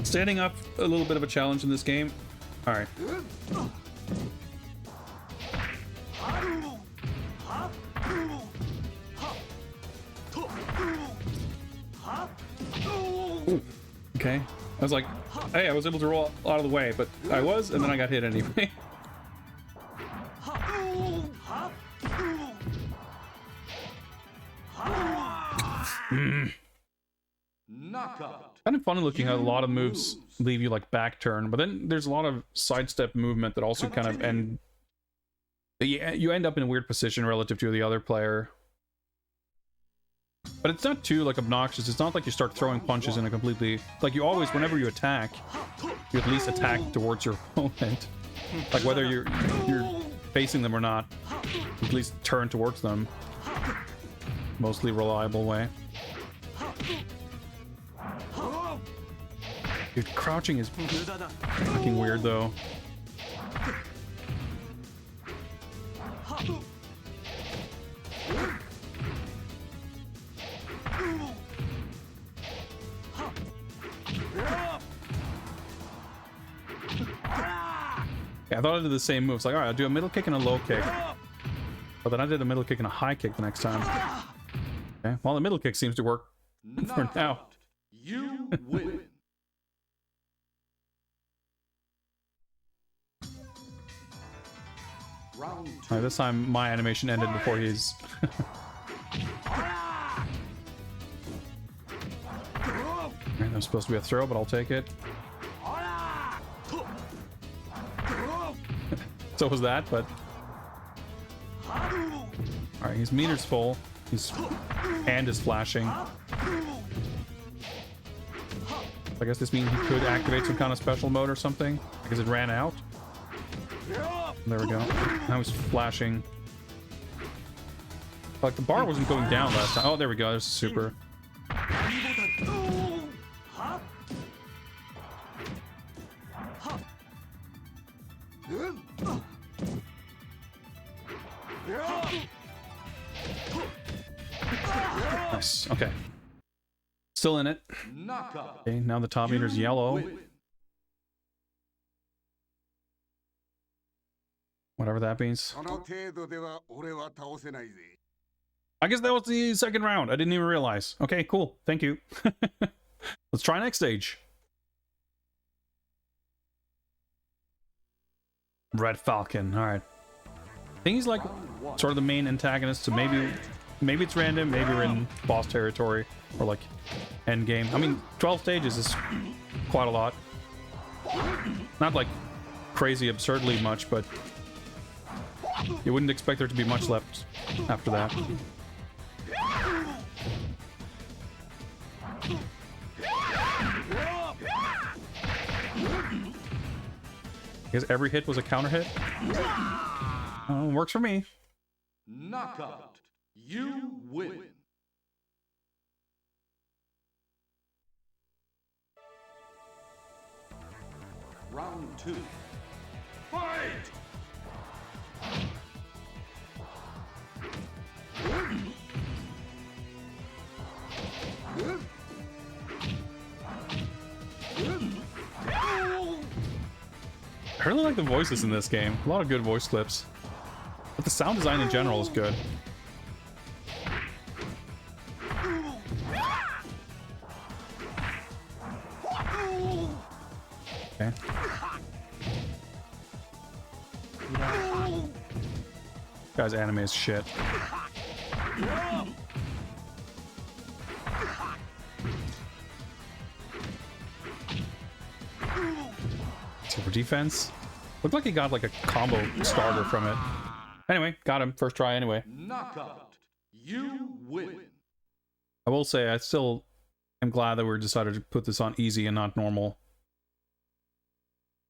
Standing up a little bit of a challenge in this game. All right. Ooh. Okay. I was like, hey, I was able to roll out of the way, but I was, and then I got hit anyway. Knockout. Kind of funny looking how a lot of moves leave you like back turn, but then there's a lot of sidestep movement that also kind of end. You end up in a weird position relative to the other player. But it's not too like obnoxious. It's not like you start throwing punches in a completely like you always whenever you attack, you at least attack towards your opponent. Like whether you're facing them or not, you at least turn towards them. Mostly reliable way. Dude, crouching is fucking weird though. Yeah, I thought I did the same moves. Like, all right, I'll do a middle kick and a low kick. But then I did a middle kick and a high kick the next time. Okay, well, the middle kick seems to work for now. You win. Round two. All right, this time my animation ended before he's. That was supposed to be a throw, but I'll take it. So was that, but... Alright, his meter's full. His hand is flashing. I guess this means he could activate some kind of special mode or something. Because it ran out. There we go. Now he's flashing. Like, the bar wasn't going down last time. Oh, there we go. There's a super. Nice. Okay. Still in it. Okay, now the top meter's yellow. Whatever that means. I guess that was the second round. I didn't even realize. Okay, cool. Thank you. Let's try next stage. Red Falcon. All right. I think he's like sort of the main antagonist, so maybe it's random, maybe we're in boss territory or like end game. I mean, 12 stages is quite a lot. Not like crazy absurdly much, but you wouldn't expect there to be much left after that. I guess every hit was a counter hit. Works for me. Knockout. You win. Round two. Fight! I really like the voices in this game. A lot of good voice clips. But the sound design in general is good. Okay. Guy's anime is shit. So for defense. Looked like he got like a combo starter from it. Anyway, got him. First try anyway. Knockout. You win. I will say I still am glad that we decided to put this on easy and not normal.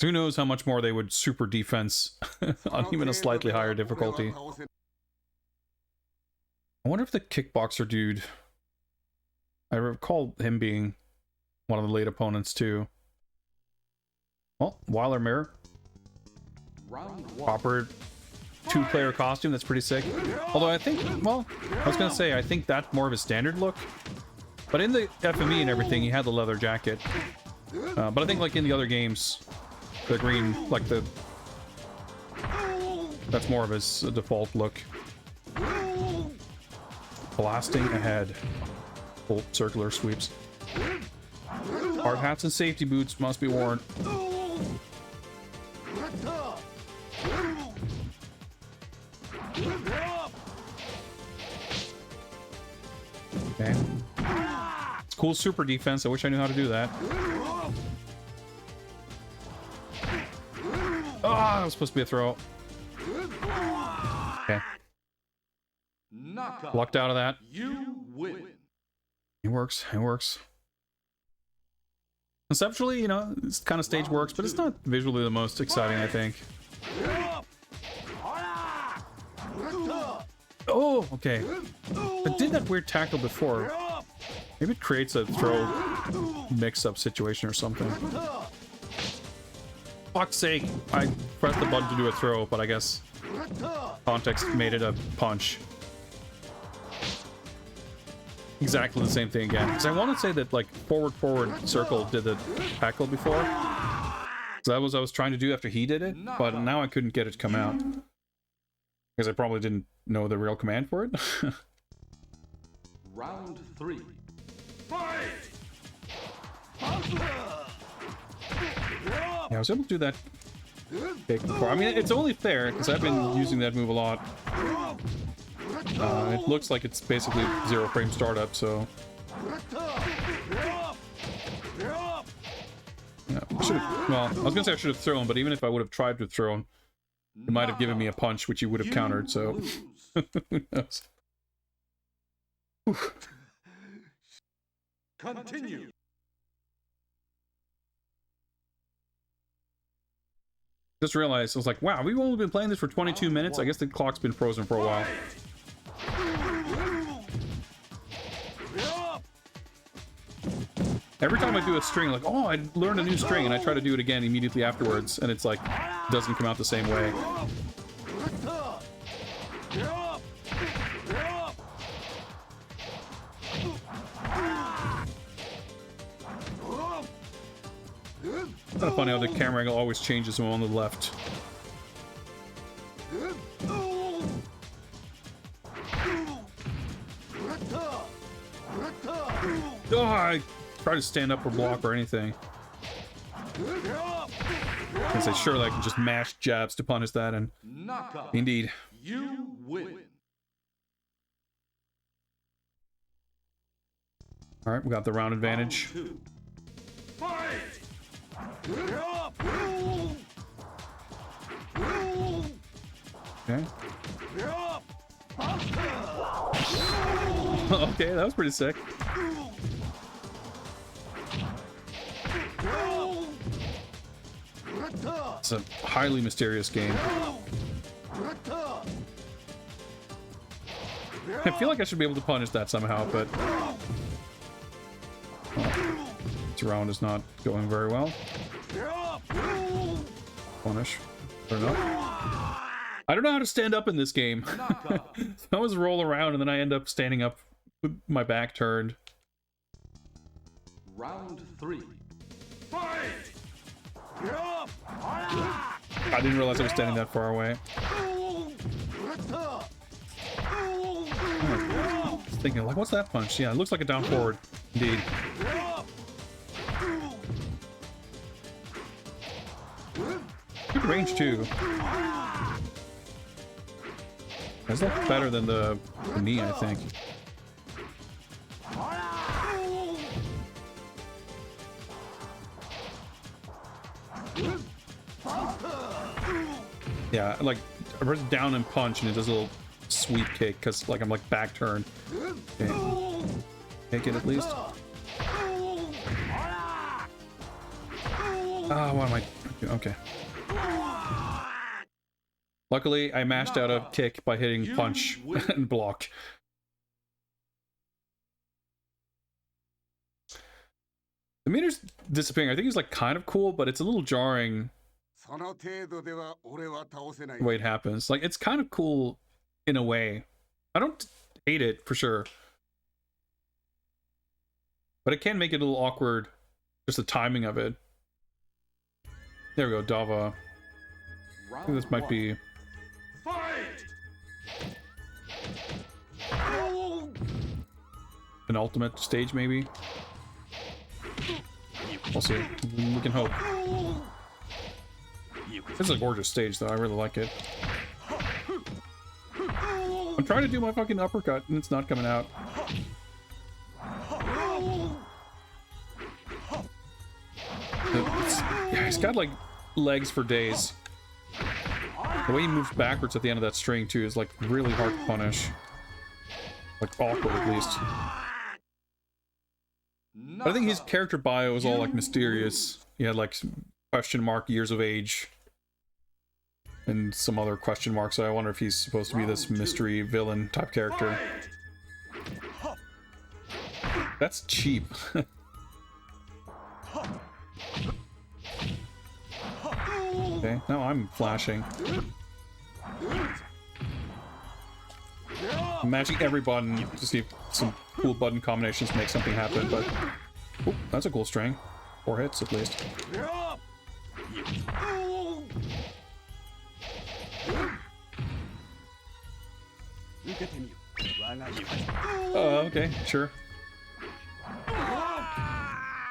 Who knows how much more they would super defense on even a slightly higher difficulty. I wonder if the kickboxer dude... I recall him being one of the late opponents too. Well, Weiler Mirror. Proper two-player costume, that's pretty sick. Although I think, well, I was gonna say, I think that's more of a standard look. But in the FME and everything, he had the leather jacket. But I think like in the other games, the green, like the... That's more of his default look. Blasting ahead. Full circular sweeps. Hard hats and safety boots must be worn. Okay. It's cool super defense. I wish I knew how to do that. Ah, that was supposed to be a throw. Okay. Lucked out of that. You win. It works. It works. Conceptually, you know, this kind of stage works, but it's not visually the most exciting, I think. Oh, okay. I did that weird tackle before. Maybe it creates a throw mix-up situation or something. Fuck's sake. I pressed the button to do a throw, but I guess context made it a punch. Exactly the same thing again. Because I want to say that, like, forward circle did the tackle before. So that was what I was trying to do after he did it, but now I couldn't get it to come out. Because I probably didn't know the real command for it. Round 3. Yeah, I was able to do that kick before. I mean, it's only fair, because I've been using that move a lot. It looks like it's basically 0 frame startup, so... Yeah, well, I was gonna say I should have thrown, but even if I would have tried to throw, it might have given me a punch, which he would have countered, so... Who knows? Continue. Just realized, I was like, wow, we've only been playing this for 22 minutes? I guess the clock's been frozen for a while. Every time I do a string, like, oh, I learned a new string, and I try to do it again immediately afterwards, and it's like, doesn't come out the same way. It's kind of funny how the camera angle always changes when I'm on the left. Oh, I try to stand up or block or anything. I say, surely I can just mash jabs to punish that, and indeed. You win. Alright, we got the round advantage. Okay. Okay, that was pretty sick. It's a highly mysterious game. I feel like I should be able to punish that somehow, but this round is not going very well. Punish. Fair enough. I don't know how to stand up in this game. I always roll around and then I end up standing up with my back turned. Round 3. I didn't realize I was standing that far away. I was thinking, like, what's that punch? Yeah, it looks like a down forward. Indeed. Good range, too. That's not better than the knee, I think. Yeah, like I press down and punch, and it does a little sweep kick because like I'm like back turned. Okay. Take it at least. Ah, what am I doing? Okay. Luckily, I mashed out a kick by hitting punch and block. The meter's disappearing. I think it's like kind of cool, but it's a little jarring the way it happens. Like, it's kind of cool in a way. I don't hate it for sure, but it can make it a little awkward, just the timing of it. There we go, Dava. I think this might be... an ultimate stage, maybe? We'll see. We can hope. This is a gorgeous stage, though. I really like it. I'm trying to do my fucking uppercut, and it's not coming out. Yeah, he's got, like, legs for days. The way he moves backwards at the end of that string, too, is, like, really hard to punish. Like, awkward, at least. But I think his character bio was all, like, mysterious. He had, like, question mark years of age. And some other question marks, so I wonder if he's supposed to be this mystery villain type character. That's cheap. Okay, now I'm flashing. I'm matching every button to see if some cool button combinations make something happen, but... Oh, that's a cool string. 4 hits, at least. Okay, sure.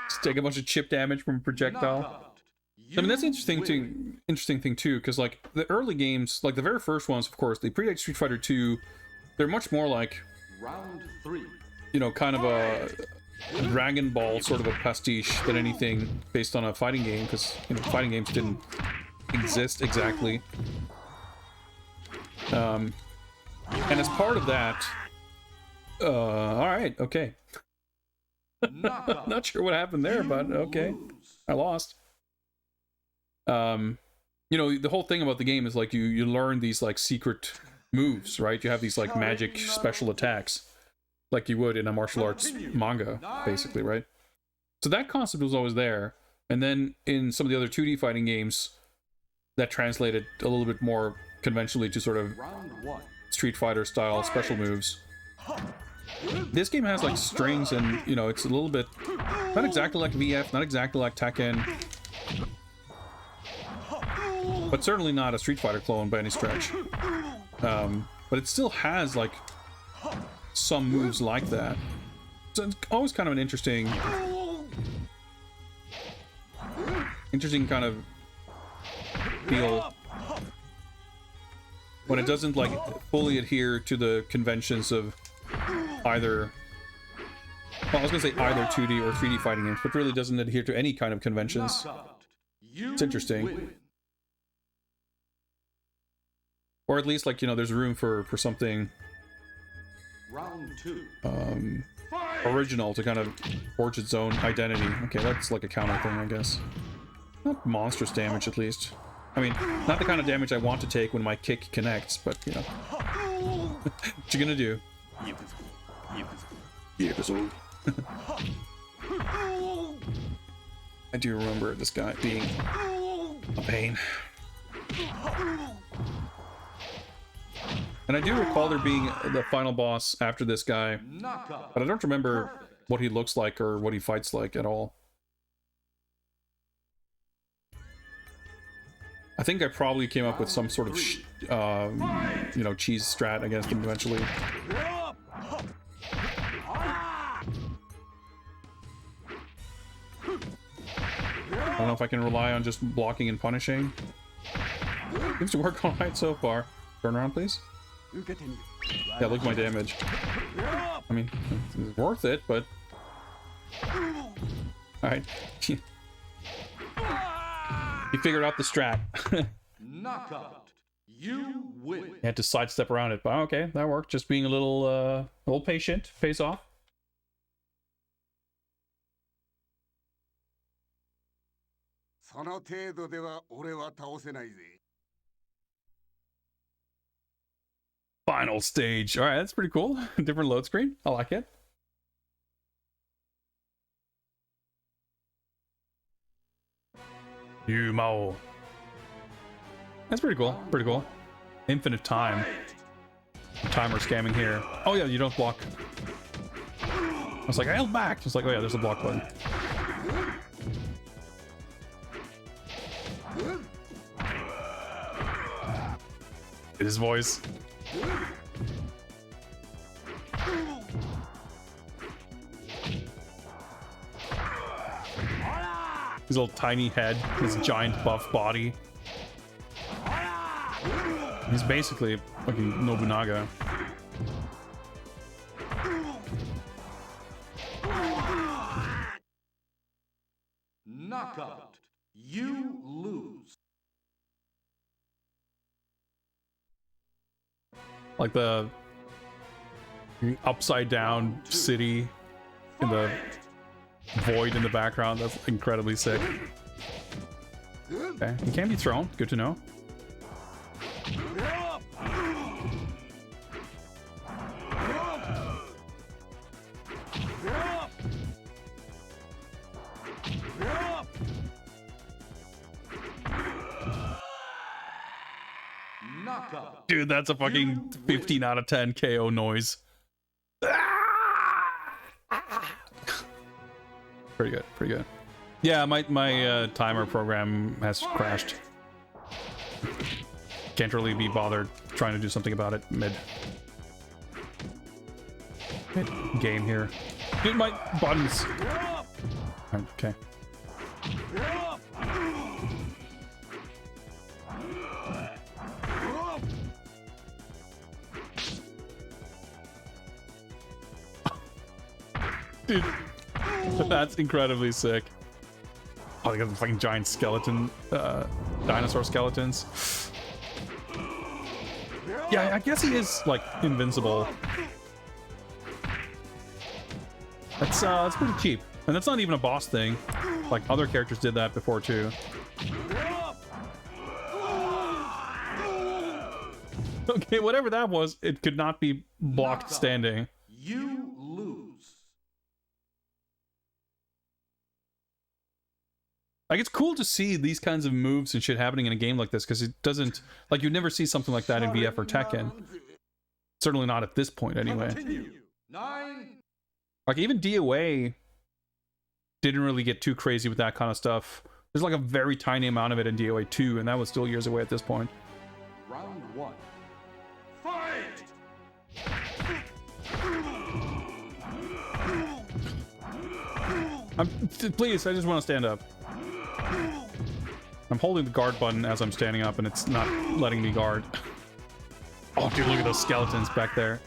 Just take a bunch of chip damage from a projectile. I mean, that's an interesting thing too, because like the early games, like the very first ones, of course, they predate Street Fighter 2. They're much more like, Round 3. you know, kind of a Dragon Ball sort of a pastiche than anything based on a fighting game, because you know, fighting games didn't exist exactly. And as part of that, all right, okay. Not sure what happened there, but okay, I lost. You know, the whole thing about the game is like you learn these like secret moves, right? You have these like magic special attacks, like you would in a martial arts manga, basically, right? So that concept was always there, and then in some of the other 2D fighting games, that translated a little bit more conventionally to sort of Street Fighter style special moves. This game has like strings, and you know, it's a little bit not exactly like VF, not exactly like Tekken, but certainly not a Street Fighter clone by any stretch. But it still has like some moves like that. So it's always kind of an interesting kind of feel when it doesn't like fully adhere to the conventions of either, well, I was gonna say either 2D or 3D fighting games, but really doesn't adhere to any kind of conventions. It's interesting. Or at least, like, you know, there's room for something Round 2. original to kind of forge its own identity. Okay, that's like a counter thing, I guess. Not monstrous damage, at least. I mean, not the kind of damage I want to take when my kick connects, but, you know. What you gonna do? I do remember this guy being a pain. And I do recall there being the final boss after this guy, but I don't remember what he looks like or what he fights like at all. I think I probably came up with some sort of, you know, cheese strat against him eventually. I don't know if I can rely on just blocking and punishing. Seems to work alright so far. Turn around, please. Yeah, look at my damage. I mean, it's worth it, but... Alright. He figured out the strat. Knockout. You win. had to sidestep around it, but okay, that worked. Just being a little patient pays off. Final stage. All right, that's pretty cool. Different load screen. I like it. Mao. That's pretty cool. Pretty cool. Infinite time. Timer scamming here. Oh yeah, you don't block. I was like, I held back. It's like, oh yeah, there's a block button. His voice. His little tiny head, his giant buff body. He's basically fucking Nobunaga. Knockout. You lose. Like the upside down city in the void in the background. That's incredibly sick. Okay, he can be thrown. Good to know. Dude, that's a fucking 15 out of 10 KO noise. Pretty good, pretty good. Yeah, my timer program has crashed. Can't really be bothered trying to do something about it mid game here. Dude, my buttons. Okay. Dude, that's incredibly sick. Oh, they got the fucking giant skeleton, dinosaur skeletons. Yeah, I guess he is, like, invincible. That's pretty cheap. And that's not even a boss thing. Like, other characters did that before, too. Okay, whatever that was, it could not be blocked standing. You lose. Like, it's cool to see these kinds of moves and shit happening in a game like this, because it doesn't... Like, you'd never see something like that in VF or Tekken. Certainly not at this point, anyway. Like, even DOA didn't really get too crazy with that kind of stuff. There's, like, a very tiny amount of it in DOA 2, and that was still years away at this point. Round one. Fight! Please, I just want to stand up. I'm holding the guard button as I'm standing up, and it's not letting me guard. Oh, dude, look at those skeletons back there.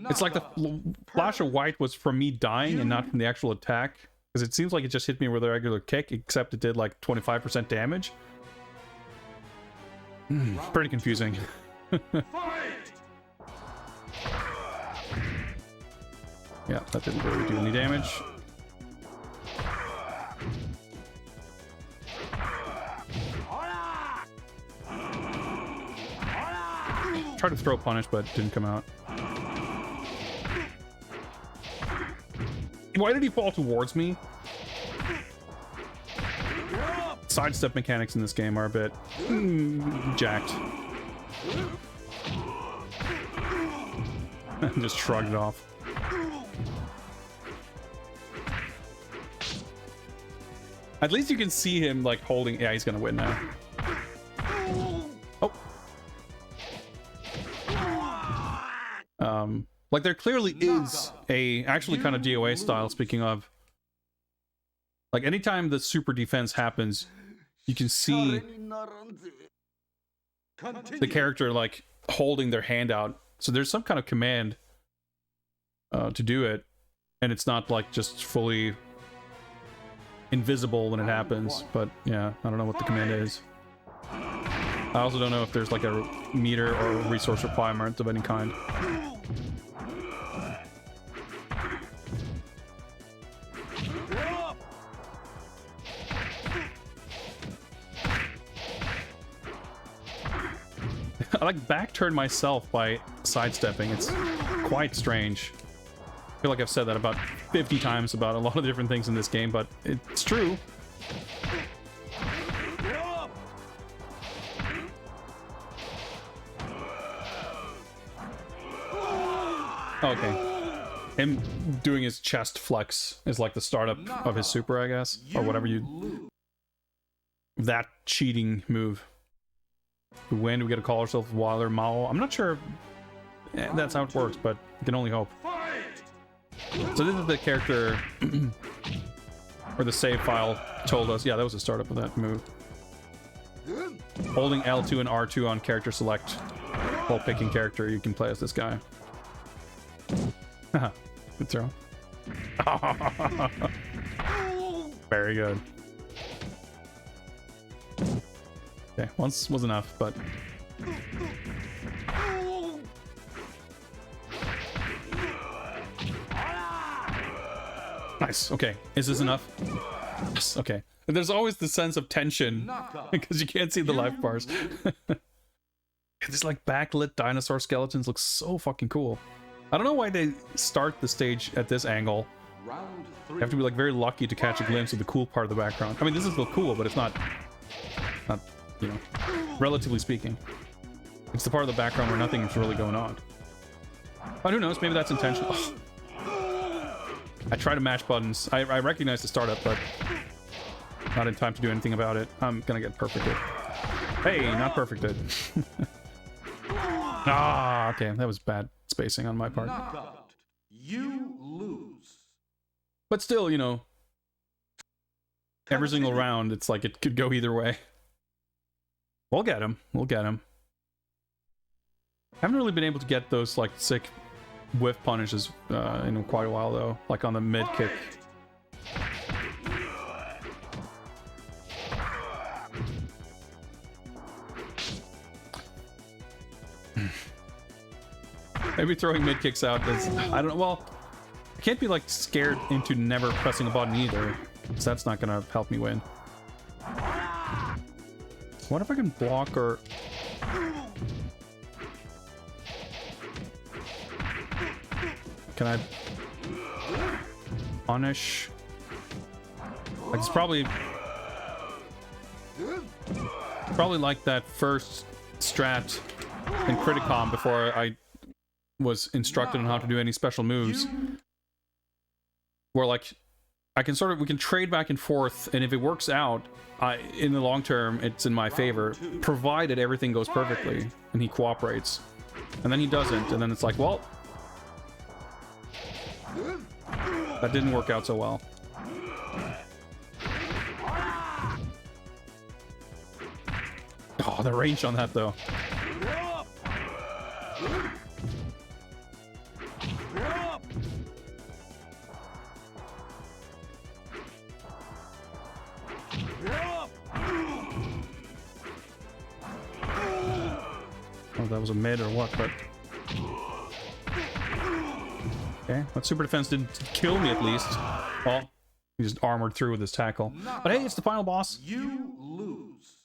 It's like the flash of white was from me dying and not from the actual attack. Because it seems like it just hit me with a regular kick, except it did like 25% damage. Pretty confusing. Yeah, that didn't really do any damage. Tried to throw a punish, but didn't come out. Why did he fall towards me? Sidestep mechanics in this game are a bit jacked. Just shrugged it off. At least you can see him like holding. Yeah, he's gonna win now. Oh. Like there clearly is a actually kind of DOA style. Speaking of, like anytime the super defense happens, you can see the character like holding their hand out. So there's some kind of command to do it, and it's not like just fully invisible when it happens, but yeah, I don't know what the command is. I also don't know if there's like a meter or a resource requirement of any kind. I like back-turn myself by sidestepping. It's quite strange. I feel like I've said that about 50 times about a lot of different things in this game, but it's true. Okay. Him doing his chest flex is like the startup of his super, I guess. Or whatever you... That cheating move. When do we get to call ourselves Waller Mao? I'm not sure that's how it works, but you can only hope. So this is the character... or the save file told us. Yeah, that was the startup of that move. Holding L2 and R2 on character select while picking character, you can play as this guy. Good throw. Very good. Okay, once was enough, but... Nice, okay. Is this enough? Yes, okay. There's always the sense of tension because you can't see the life bars. These like backlit dinosaur skeletons look so fucking cool. I don't know why they start the stage at this angle. You have to be like very lucky to catch a glimpse of the cool part of the background. I mean, this is still cool, but it's not, you know, relatively speaking. It's the part of the background where nothing is really going on. But who knows, maybe that's intentional. Oh. I try to mash buttons. I recognize the startup, but not in time to do anything about it. I'm gonna get perfected. Hey, not perfected. Ah, okay, that was bad spacing on my part. You lose. But still, you know, every single round, it's like it could go either way. We'll get him. We'll get him. Haven't really been able to get those like sick whiff punishes in quite a while though, like on the mid kick. Maybe throwing mid kicks out is, I don't know, well, I can't be like scared into never pressing a button either, because that's not gonna help me win. What if I can block or... Can I punish? Like it's probably like that first strat in Criticom before I was instructed on how to do any special moves. Where like we can trade back and forth, and if it works out, in the long term, it's in my favor, provided everything goes perfectly and he cooperates. And then he doesn't, and then it's like, well, that didn't work out so well. Oh, the range on that though. Oh, that was a mid or what, but... Okay, that super defense didn't kill me at least. Well, he just armored through with his tackle. But hey, it's the final boss. You lose.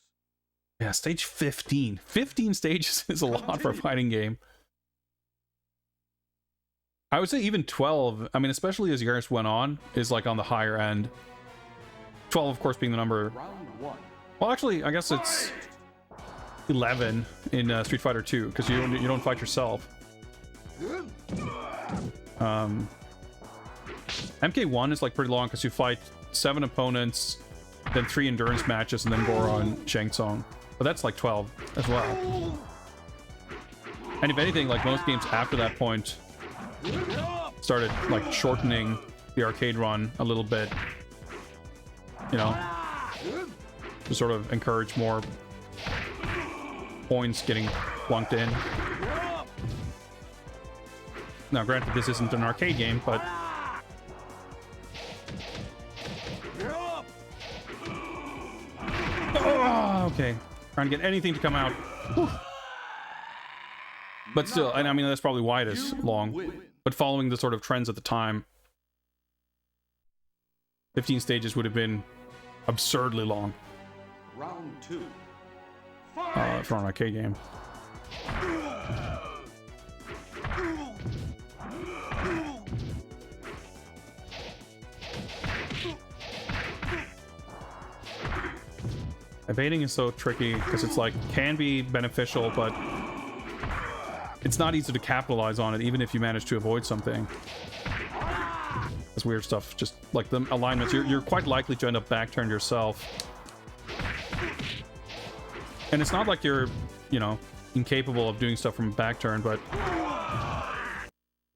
Yeah, stage 15. 15 stages is a lot for a fighting game. I would say even 12, I mean, especially as years went on, is like on the higher end. 12, of course, being the number... Round one. Well, actually, I guess it's 11 in Street Fighter 2, because you don't fight yourself. MK1 is like pretty long because you fight 7 opponents, then 3 endurance matches, and then Goron, Shang Tsung. But that's like 12 as well. And if anything, like most games after that point started like shortening the arcade run a little bit, you know, to sort of encourage more points getting plunked in. Now, granted, this isn't an arcade game, but Okay. Trying to get anything to come out. Whew. But still, and I mean, that's probably why it is long. But following the sort of trends at the time, 15 stages would have been absurdly long. Round 2. For an arcade game. Evading is so tricky because it's like can be beneficial, but it's not easy to capitalize on it even if you manage to avoid something. That's weird stuff. Just like the alignments, you're quite likely to end up back-turned yourself. And it's not like you're, you know, incapable of doing stuff from a back turn, but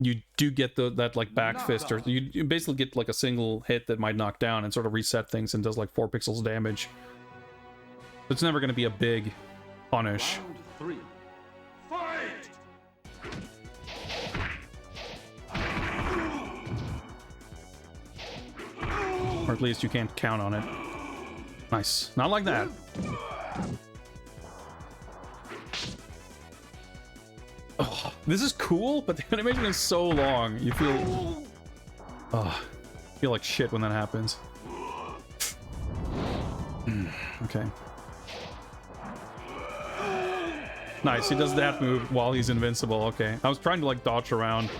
you do get that like back fist, or you basically get like a single hit that might knock down and sort of reset things and does like 4 pixels damage. It's never going to be a big punish. Round 3. Fight! Or at least you can't count on it. Nice. Not like that. Oh, this is cool, but the animation is so long. You feel... feel like shit when that happens. Okay. Nice, he does that move while he's invincible. Okay. I was trying to like dodge around.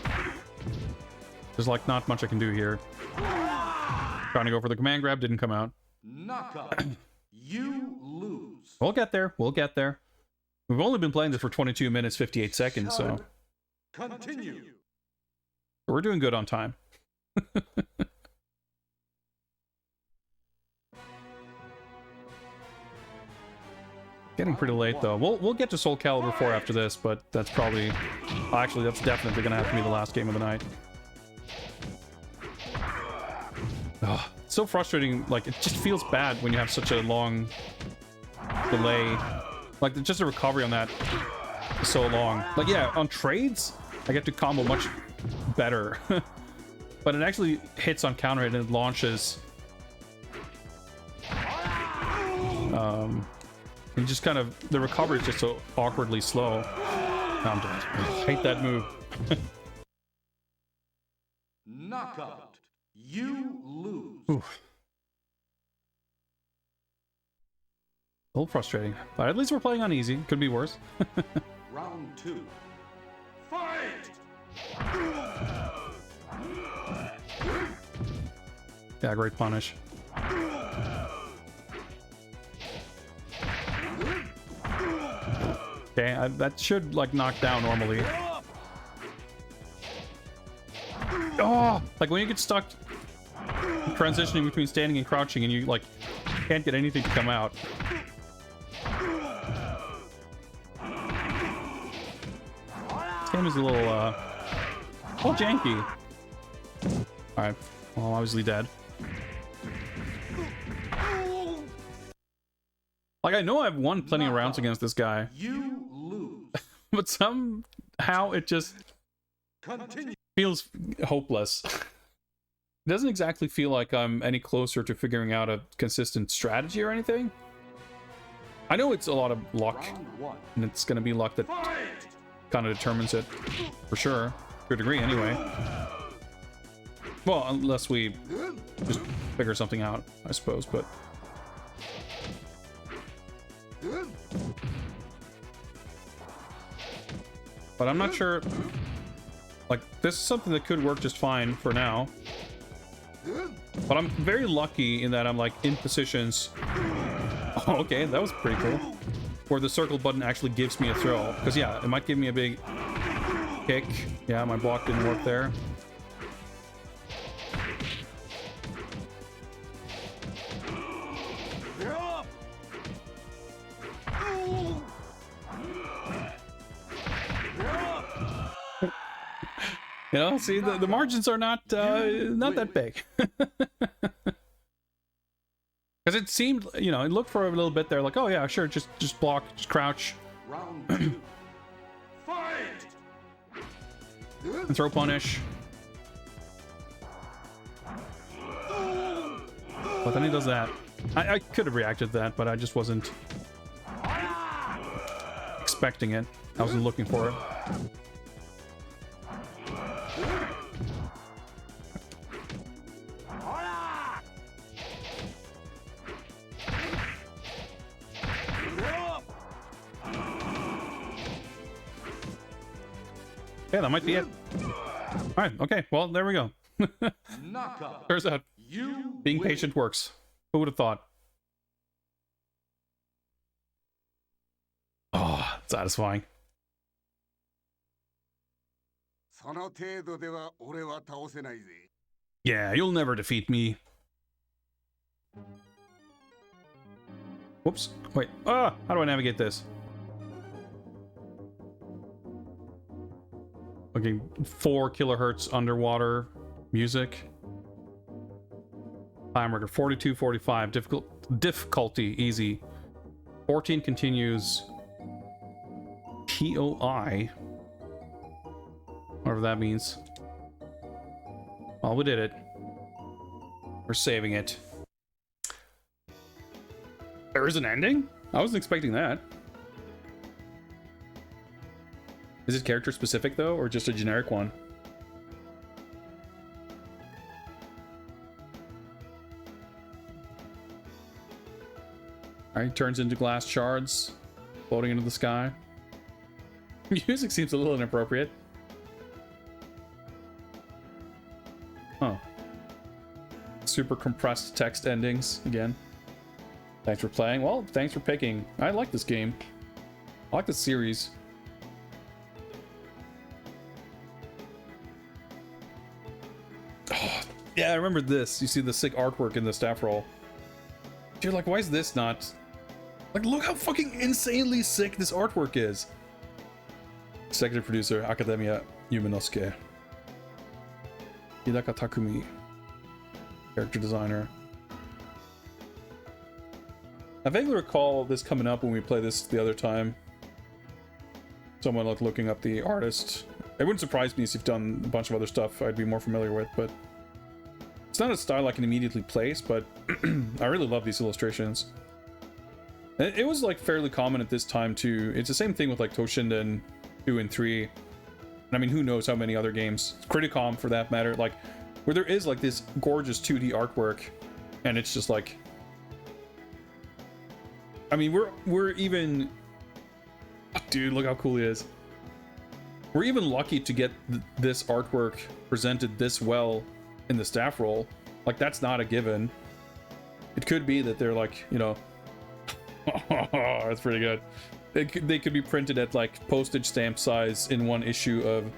There's like not much I can do here. Trying to go for the command grab, didn't come out. Knockout. You lose. We'll get there. We'll get there. We've only been playing this for 22 minutes, 58 seconds, so... Continue. We're doing good on time. Getting pretty late, though. We'll get to SoulCalibur IV after this, but that's probably... Actually, that's definitely going to have to be the last game of the night. Oh, it's so frustrating. Like, it just feels bad when you have such a long delay. Like, just the recovery on that is so long. Like, yeah, on trades, I get to combo much better. But it actually hits on counter hit and it launches. And just kind of, the recovery is just so awkwardly slow. No, I'm dead. I hate that move. Knockout. You lose. Oof. A little frustrating, but at least we're playing on easy. Could be worse. Round 2. Fight! Yeah, great punish. Okay, that should like knock down normally. Oh, like when you get stuck transitioning between standing and crouching and you like can't get anything to come out. This game is a little janky. Alright, well, I'm obviously dead. Like, I know I've won plenty of rounds against this guy. You lose. But somehow it just feels hopeless. It doesn't exactly feel like I'm any closer to figuring out a consistent strategy or anything. I know it's a lot of luck, and it's going to be luck that kind of determines it, for sure, to a degree anyway. Well, unless we just figure something out, I suppose, but... But I'm not sure... Like, this is something that could work just fine for now. But I'm very lucky in that I'm, like, in positions... Oh, okay, that was pretty cool. Where the circle button actually gives me a throw. Because, yeah, it might give me a big kick. Yeah, my block didn't work there. You know, see, the margins are not that big. Because it seemed, you know, it looked for a little bit there, like, oh yeah, sure, just block, just crouch. Round 2. Fight! And throw punish. But then he does that. I could have reacted to that, but I just wasn't expecting it. I wasn't looking for it. Yeah, that might be it. Alright, okay, well, there we go. Knockout. There's that. You Being win. patient works. Who would have thought? Oh, satisfying. その程度では俺は倒せないぜ。 Yeah, you'll never defeat me. Whoops. Wait. Ah, how do I navigate this? Okay, 4 kilohertz underwater music. Time record 42, 45. Difficulty easy. 14 continues. POI. Whatever that means. Well, we did it. We're saving it. There is an ending? I wasn't expecting that. Is it character specific though, or just a generic one? Alright, turns into glass shards, floating into the sky. Music seems a little inappropriate. Huh. Super compressed text endings again. Thanks for playing. Well, thanks for picking. I like this game. I like this series. Oh, yeah, I remember this. You see the sick artwork in the staff roll. You're like, why is this not... Like, look how fucking insanely sick this artwork is. Executive producer, Academia Yuminosuke. Hidaka Takumi. Character designer. I vaguely recall this coming up when we played this the other time. Someone like looking up the artist. It wouldn't surprise me if you've done a bunch of other stuff I'd be more familiar with, but it's not a style I can immediately place, but I really love these illustrations. It was like fairly common at this time too. It's the same thing with like Toshinden 2 and 3. And I mean, who knows how many other games, Criticom for that matter, like where there is like this gorgeous 2D artwork, and it's just like, I mean, we're even, dude, look how cool he is. We're even lucky to get this artwork presented this well in the staff roll. Like, that's not a given. It could be that they're like, you know, that's pretty good. They could be printed at like postage stamp size in one issue of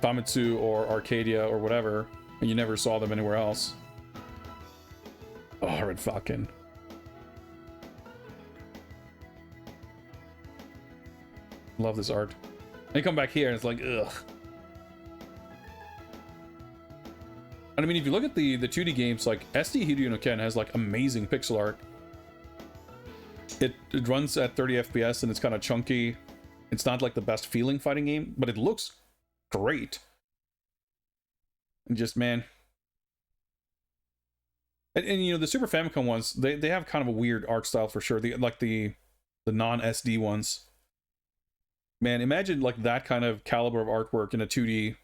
Famitsu or Arcadia or whatever, and you never saw them anywhere else. Oh, Red Falcon. Love this art. And you come back here and it's like, ugh. And I mean, if you look at the 2D games, like SD Hiryu no Ken has like amazing pixel art. It runs at 30 FPS and it's kind of chunky. It's not like the best feeling fighting game, but it looks great. And just, man. And you know, the Super Famicom ones, they have kind of a weird art style for sure. Like the non-SD ones. Man, imagine like that kind of caliber of artwork in a 2D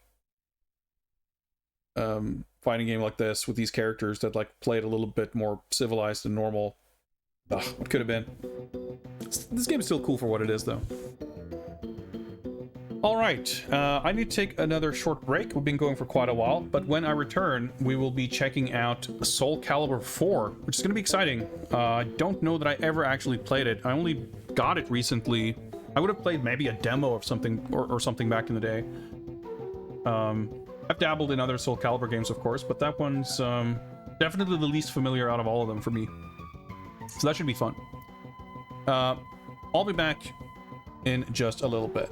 fighting game like this with these characters that like played a little bit more civilized and normal. Ugh, what could have been. This game is still cool for what it is, though. Alright, I need to take another short break. We've been going for quite a while, but when I return, we will be checking out SoulCalibur IV, which is going to be exciting. I don't know that I ever actually played it. I only got it recently. I would have played maybe a demo of something or something back in the day. I've dabbled in other SoulCalibur games, of course, but that one's definitely the least familiar out of all of them for me. So that should be fun. I'll be back in just a little bit.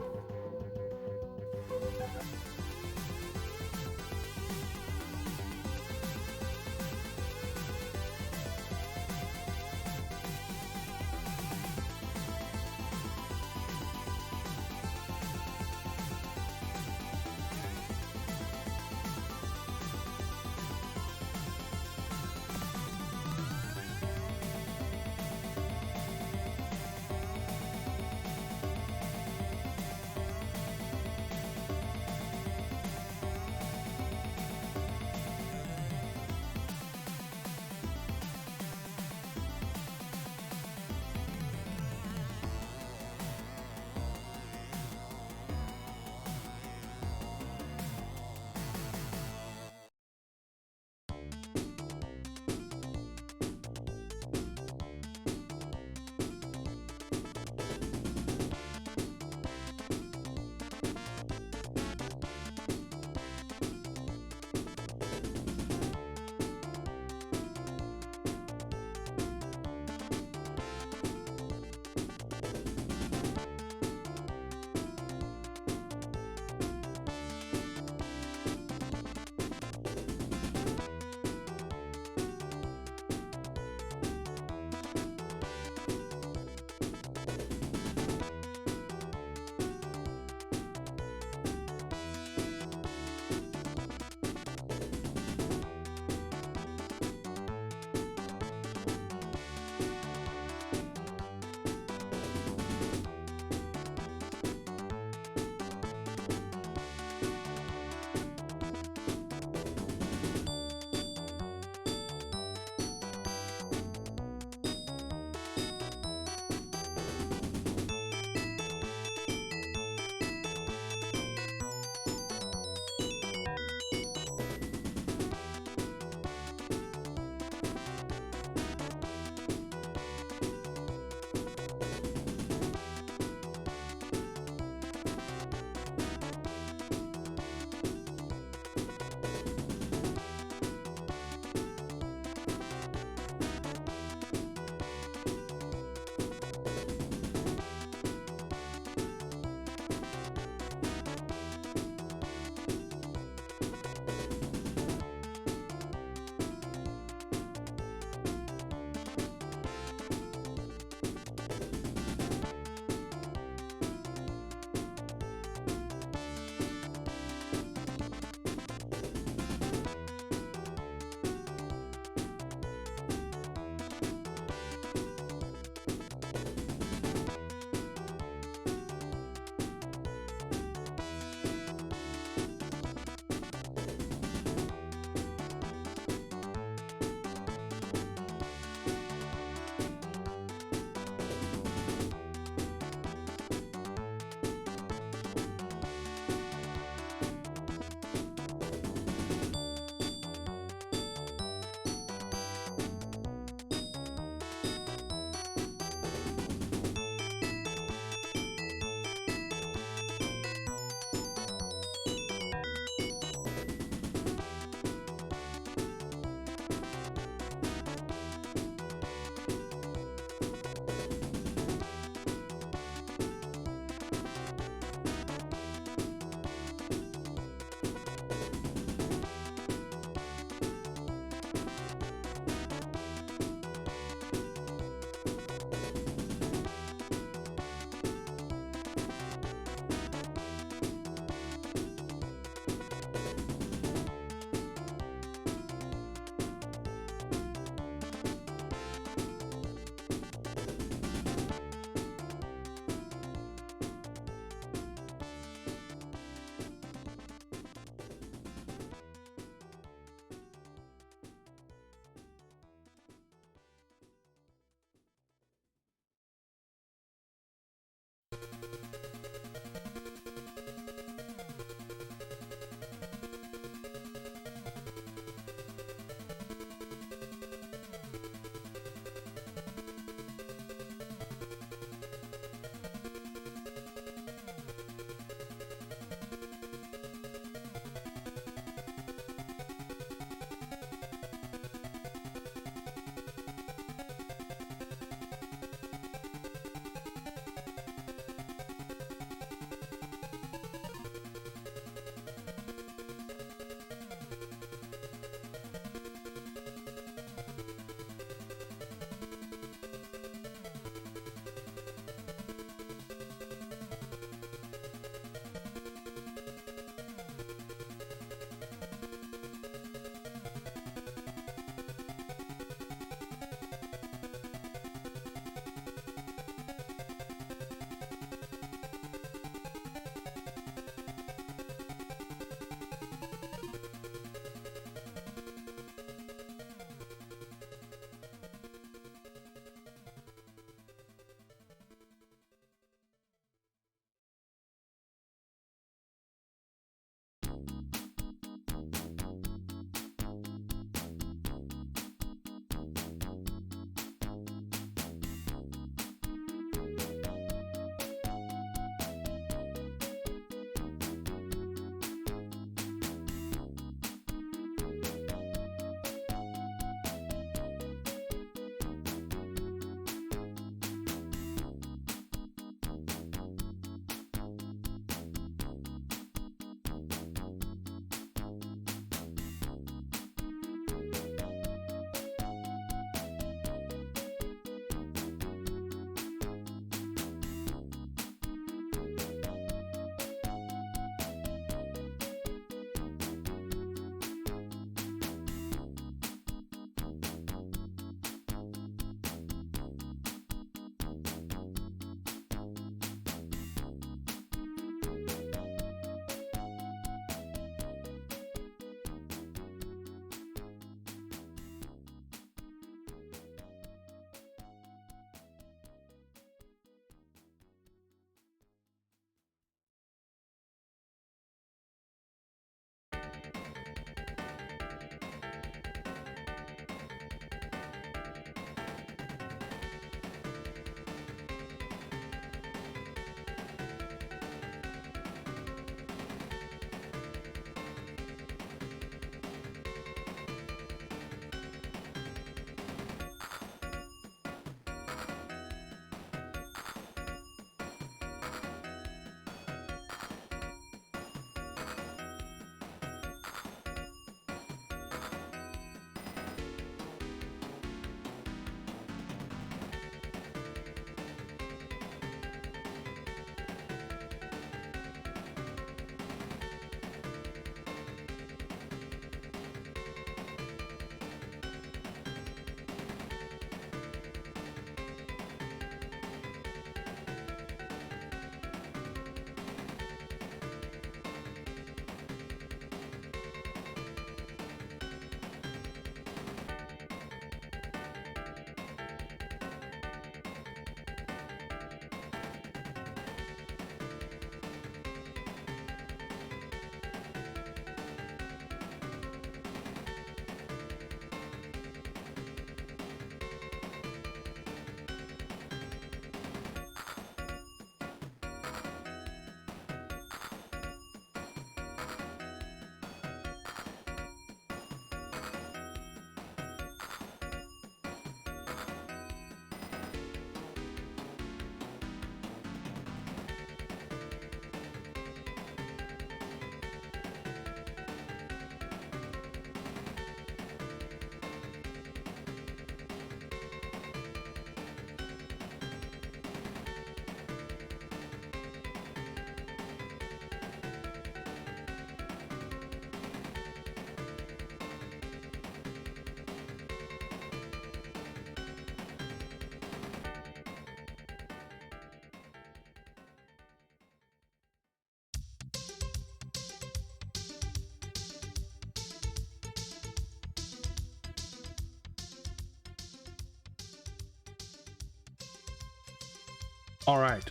All right.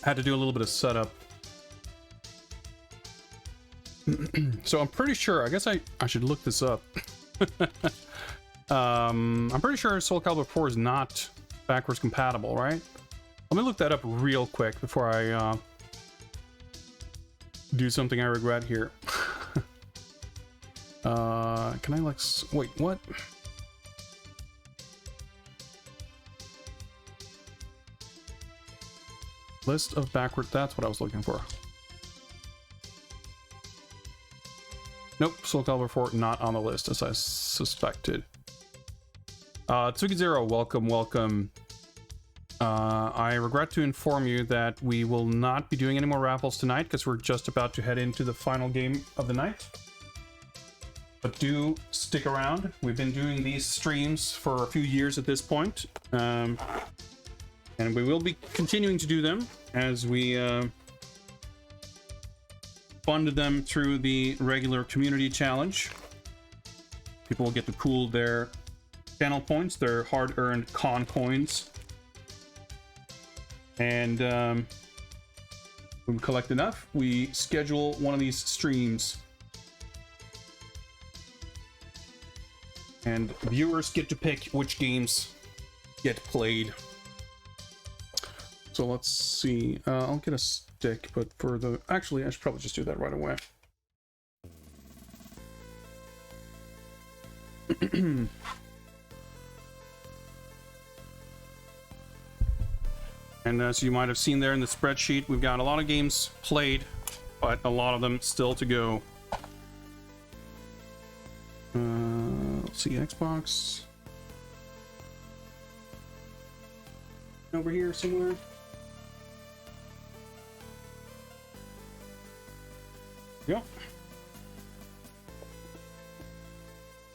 Had to do a little bit of setup. So I'm pretty sure, I guess I should look this up. I'm pretty sure SoulCalibur IV is not backwards compatible, right? Let me look that up real quick before I do something I regret here. Can I like, wait, what? List of backward, that's what I was looking for. Nope, SoulCalibur IV not on the list as I suspected. Tsuki Zero, welcome, welcome. I regret to inform you that we will not be doing any more raffles tonight because we're just about to head into the final game of the night. But do stick around. We've been doing these streams for a few years at this point. And we will be continuing to do them as we fund them through the regular community challenge. People will get to pool their channel points, their hard-earned con coins. And when we collect enough, we schedule one of these streams. And viewers get to pick which games get played. So let's see. I'll get a stick, but for the... Actually, I should probably just do that right away. And as you might have seen there in the spreadsheet, we've got a lot of games played, but a lot of them still to go. Let's see, Xbox. Over here somewhere. Yep.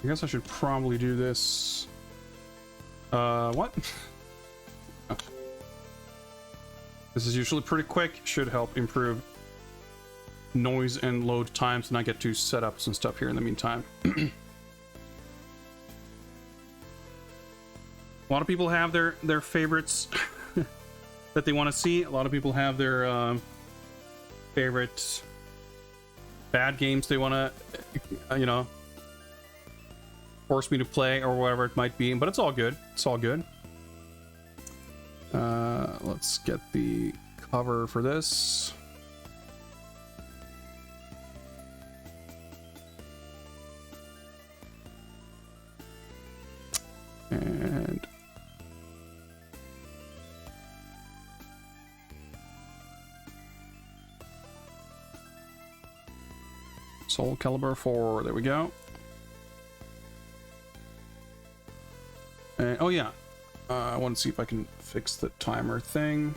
I guess I should probably do this. What? This is usually pretty quick, should help improve noise and load times, and I get to setups and stuff here in the meantime. A lot of people have their favorites that they want to see. A lot of people have their favorite bad games they want to, you know, force me to play or whatever it might be. But it's all good. It's all good. Let's get the cover for this. And SoulCalibur IV, there we go. And oh yeah, I want to see if I can fix the timer thing.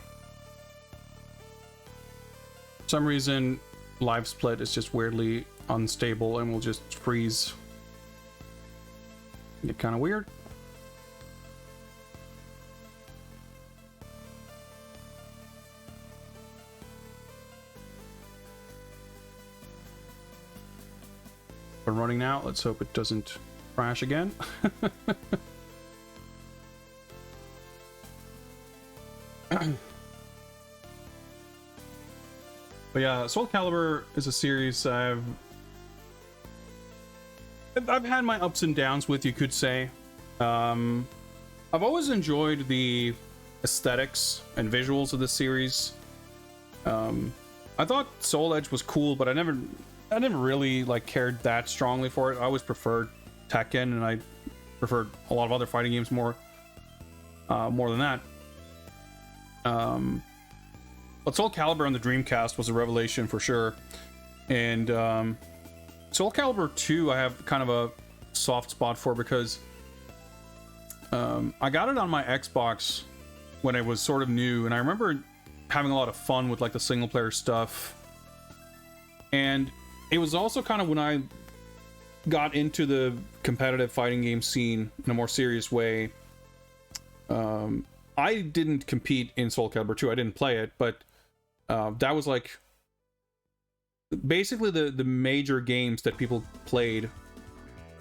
For some reason, live split is just weirdly unstable and will just freeze. Get kind of weird. We're running now. Let's hope it doesn't crash again. But yeah, SoulCalibur is a series I've had my ups and downs with, you could say. I've always enjoyed the aesthetics and visuals of this series. I thought Soul Edge was cool, but I never really like cared that strongly for it. I always preferred Tekken, and I preferred a lot of other fighting games more than that. But SoulCalibur on the Dreamcast was a revelation for sure. And SoulCalibur 2 I have kind of a soft spot for because I got it on my Xbox when it was sort of new, and I remember having a lot of fun with like the single player stuff. And it was also kind of when I got into the competitive fighting game scene in a more serious way. I didn't compete in SoulCalibur 2. I didn't play it, but that was like basically the major games that people played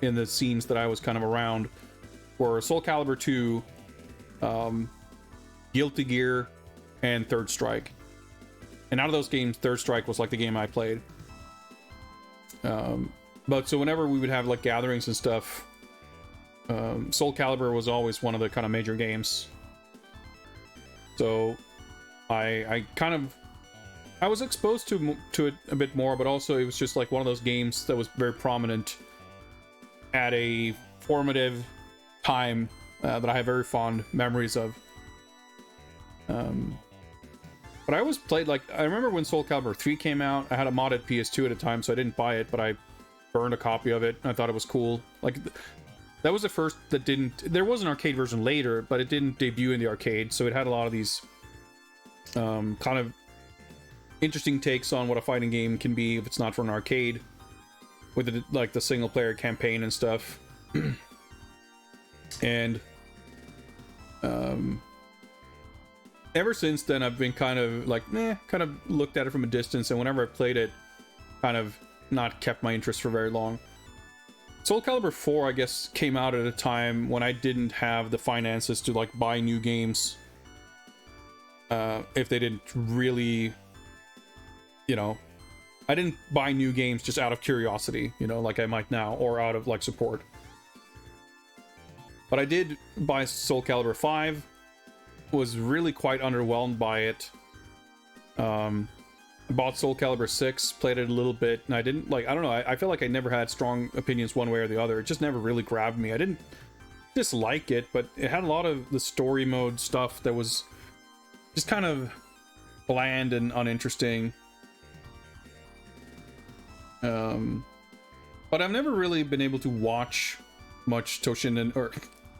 in the scenes that I was kind of around were SoulCalibur 2, Guilty Gear, and Third Strike. And out of those games, Third Strike was like the game I played. But so whenever we would have like gatherings and stuff, SoulCalibur was always one of the kind of major games. So I was exposed to it a bit more, but also it was just like one of those games that was very prominent at a formative time that I have very fond memories of. But I always played, like, I remember when SoulCalibur 3 came out, I had a modded PS2 at the time, so I didn't buy it, but I burned a copy of it, and I thought it was cool. Like, that was the first that didn't, there was an arcade version later, but it didn't debut in the arcade, so it had a lot of these kind of interesting takes on what a fighting game can be if it's not for an arcade, with the, like the single player campaign and stuff. And ever since then, I've been kind of like, kind of looked at it from a distance, and whenever I played it, kind of not kept my interest for very long. SoulCalibur IV, I guess, came out at a time when I didn't have the finances to like buy new games if they didn't really, you know, I didn't buy new games just out of curiosity, you know, like I might now, or out of like support. But I did buy SoulCalibur V, was really quite underwhelmed by it. I bought SoulCalibur 6, played it a little bit, and I didn't, like, I don't know, I feel like I never had strong opinions one way or the other. It just never really grabbed me. I didn't dislike it, but it had a lot of the story mode stuff that was just kind of bland and uninteresting. But I've never really been able to watch much Toshinden, or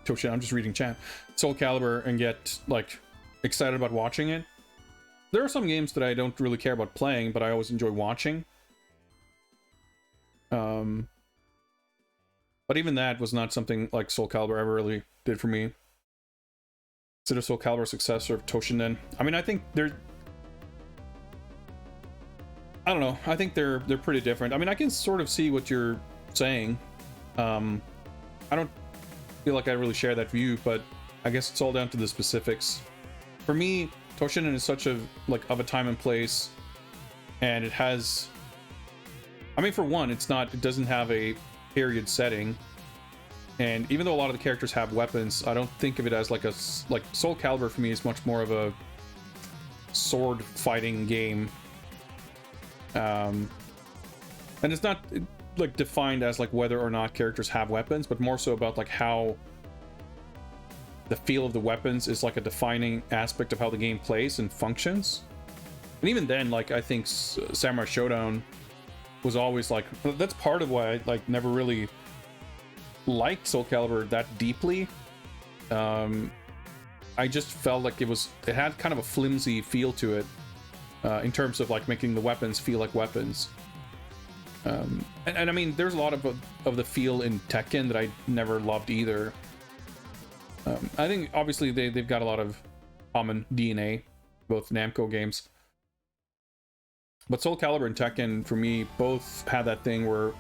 Toshinden, I'm just reading chat, SoulCalibur, and get like excited about watching it. There are some games that I don't really care about playing, but I always enjoy watching. But even that was not something like SoulCalibur ever really did for me. Consider SoulCalibur a successor of Toshinden. I mean, I think they're, I don't know, I think they're pretty different. I mean, I can sort of see what you're saying. I don't feel like I really share that view, but I guess it's all down to the specifics. For me, Toshinden is such a, like, of a time and place, and it has, I mean, for one, it doesn't have a period setting, and even though a lot of the characters have weapons, I don't think of it as like SoulCalibur for me is much more of a sword fighting game. And it's not like defined as like whether or not characters have weapons, but more so about like how the feel of the weapons is like a defining aspect of how the game plays and functions. And even then, like, I think Samurai Showdown was always like, that's part of why I like never really liked SoulCalibur that deeply. I just felt like it had kind of a flimsy feel to it, in terms of like making the weapons feel like weapons. And I mean, there's a lot of the feel in Tekken that I never loved either. I think obviously they've got a lot of common DNA, both Namco games. But SoulCalibur and Tekken, for me, both had that thing where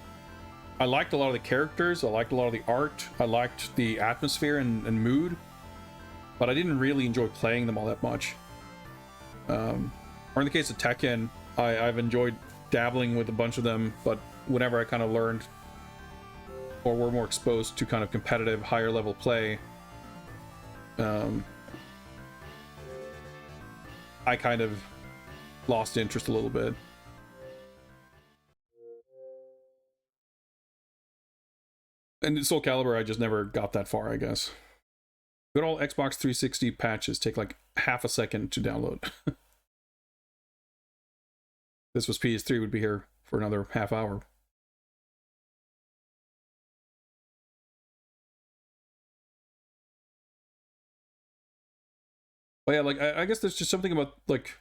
I liked a lot of the characters, I liked a lot of the art, I liked the atmosphere and mood, but I didn't really enjoy playing them all that much. Or in the case of Tekken, I've enjoyed dabbling with a bunch of them, but whenever I kind of learned or were more exposed to kind of competitive, higher level play, I kind of lost interest a little bit. And in SoulCalibur, I just never got that far, I guess. Good old Xbox 360 patches take like half a second to download. This was PS3, would be here for another half hour. But yeah, like, I guess there's just something about, like,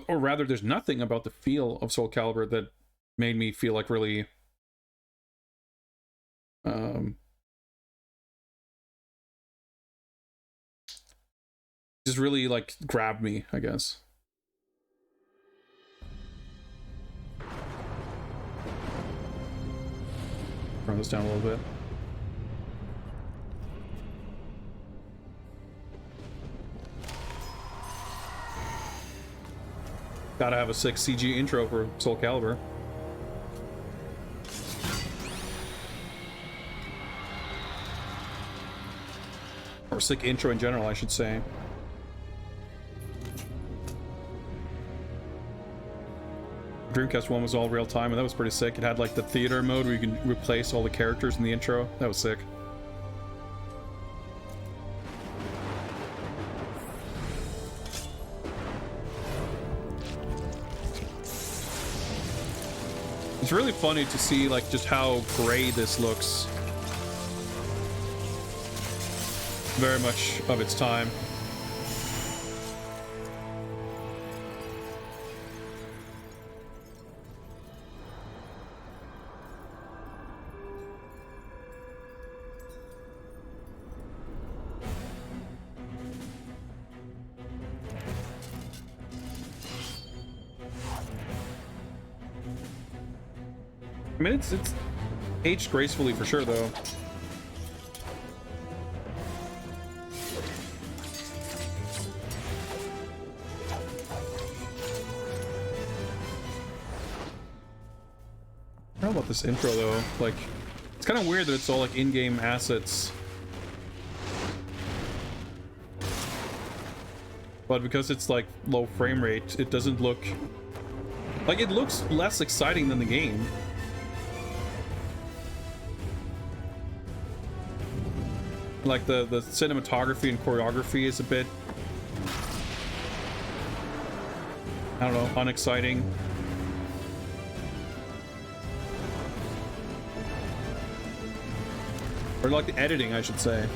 or rather, there's nothing about the feel of SoulCalibur that made me feel like really, just really, like, grabbed me, I guess. Turn this down a little bit. Gotta have a sick CG intro for SoulCalibur. Or sick intro in general, I should say. Dreamcast 1 was all real time, and that was pretty sick. It had like the theater mode where you can replace all the characters in the intro. That was sick. It's really funny to see like just how gray this looks. Very much of its time. I mean, it's aged gracefully for sure, though. I don't know about this intro though. Like, it's kind of weird that it's all like in-game assets. But because it's like low frame rate, it doesn't look like, it looks less exciting than the game. Like the cinematography and choreography is a bit, I don't know, unexciting. Or like the editing, I should say.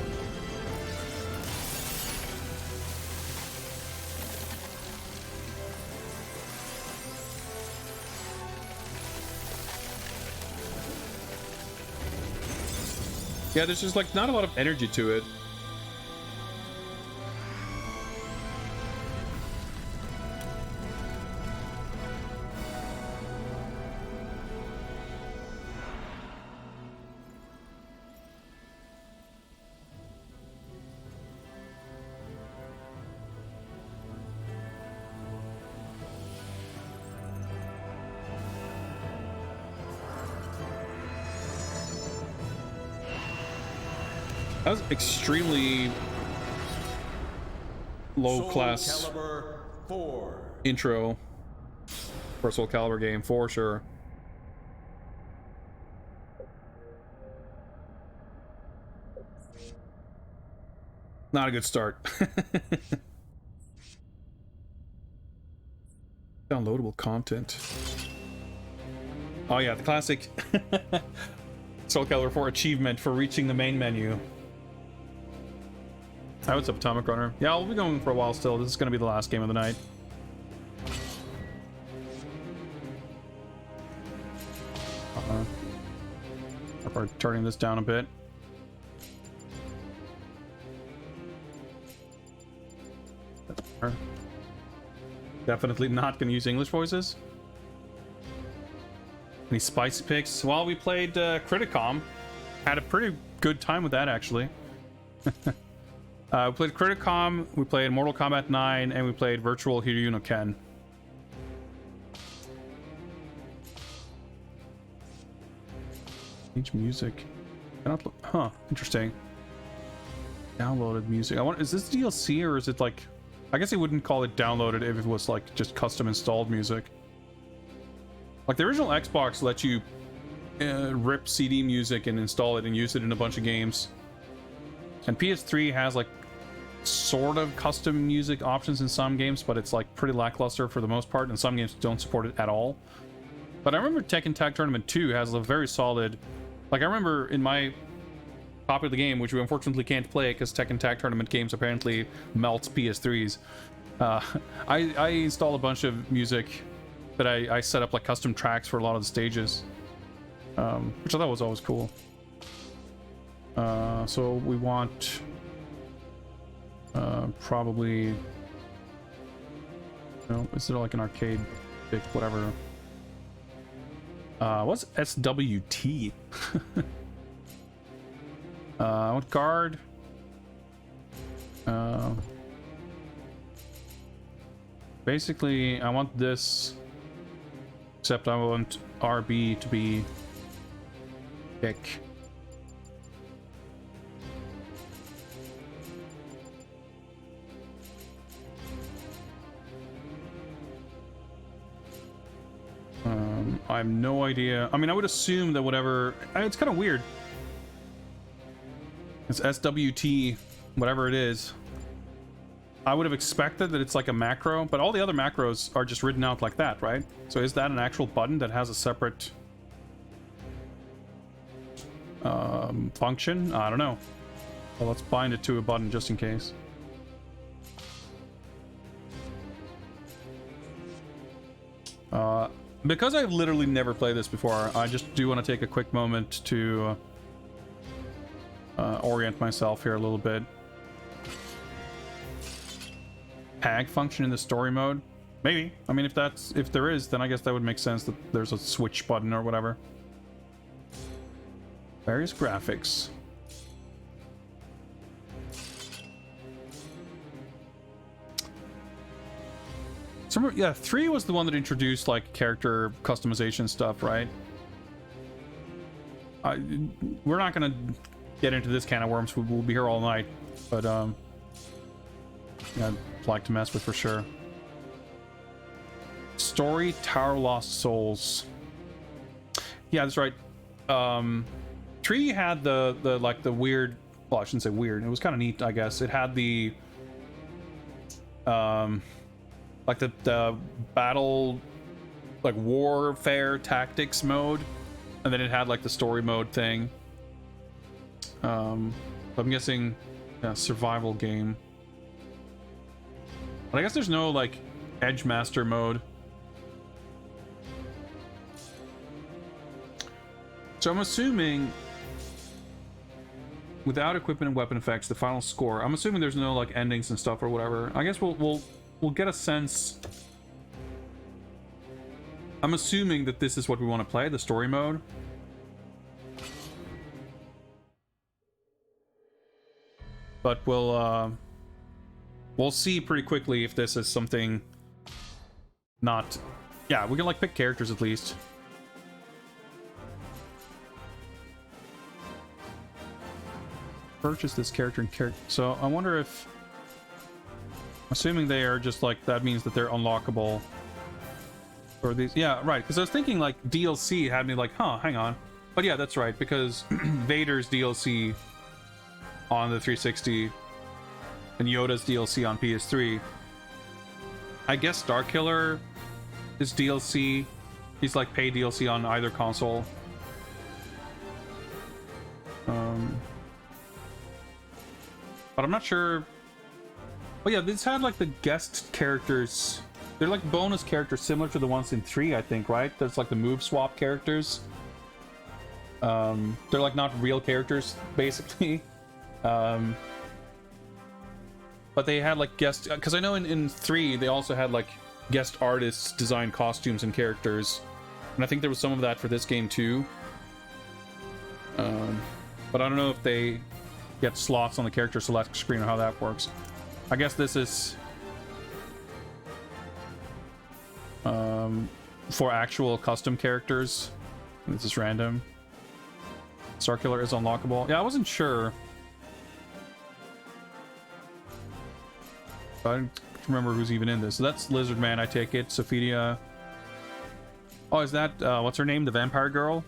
Yeah, there's just like not a lot of energy to it. That was extremely low class SoulCalibur IV. intro for a SoulCalibur game, for sure. Not a good start. Downloadable content. Oh yeah, the classic SoulCalibur IV achievement for reaching the main menu. Hi, what's up, Atomic Runner? Yeah, I'll be going for a while still. This is going to be the last game of the night. We're turning this down a bit. Definitely not going to use English voices. Any spicy picks? Well, we played Criticom. Had a pretty good time with that, actually. We played Criticom, we played Mortal Kombat 9, and we played Virtual Hiryu no Ken. Change music. Huh, interesting. Downloaded music. I wonder, is this DLC or is it like, I guess they wouldn't call it downloaded if it was like just custom installed music. Like the original Xbox let you rip CD music and install it and use it in a bunch of games. And PS3 has like sort of custom music options in some games, but it's like pretty lackluster for the most part, and some games don't support it at all. But I remember Tekken Tag Tournament 2 has a very solid, like I remember in my copy of the game, which we unfortunately can't play because Tekken Tag Tournament games apparently melts PS3s. I installed a bunch of music that I set up like custom tracks for a lot of the stages, which I thought was always cool. So we want probably, you know, is there like an arcade pick, whatever. What's SWT? I want guard. Basically, I want this, except I want RB to be kick. I have no idea. I mean, I would assume that whatever... It's kind of weird. It's SWT, whatever it is. I would have expected that it's like a macro, but all the other macros are just written out like that, right? So is that an actual button that has a separate function? I don't know. Well, let's bind it to a button just in case. Because I've literally never played this before, I just do want to take a quick moment to orient myself here a little bit. Tag function in the story mode? Maybe. I mean, if there is, then I guess that would make sense that there's a switch button or whatever. Various graphics. So, yeah, 3 was the one that introduced like character customization stuff, right? We're not gonna get into this can of worms. We'll be here all night, but yeah, I'd like to mess with for sure. Story Tower Lost Souls. Yeah, that's right. 3 had the like the weird. Well, I shouldn't say weird. It was kind of neat, I guess. It had the like the battle, like warfare tactics mode, and then it had like the story mode thing. I'm guessing, yeah, survival game. But I guess there's no like Edge Master mode. So I'm assuming without equipment and weapon effects, the final score. I'm assuming there's no like endings and stuff or whatever. I guess we'll get a sense. I'm assuming that this is what we want to play, the story mode. But we'll see pretty quickly if this is something not... Yeah, we can like pick characters at least. Purchase this character and character. So I wonder if... Assuming they are just like, that means that they're unlockable. Or these, yeah, right. Because I was thinking like DLC had me like, huh, hang on. But yeah, that's right, because Vader's DLC on the 360 and Yoda's DLC on PS3. I guess Starkiller is DLC. He's like paid DLC on either console. But I'm not sure. Well, yeah, this had like the guest characters. They're like bonus characters similar to the ones in 3, I think, right? There's like the move swap characters. They're like not real characters, basically. But they had like guest... Because I know in 3, they also had like guest artists design costumes and characters. And I think there was some of that for this game too. But I don't know if they get slots on the character select screen or how that works. I guess this is for actual custom characters. This is random. Starkiller is unlockable. Yeah, I wasn't sure. I don't remember who's even in this. So that's Lizard Man, I take it. Sophidia. Oh, is that what's her name? The vampire girl?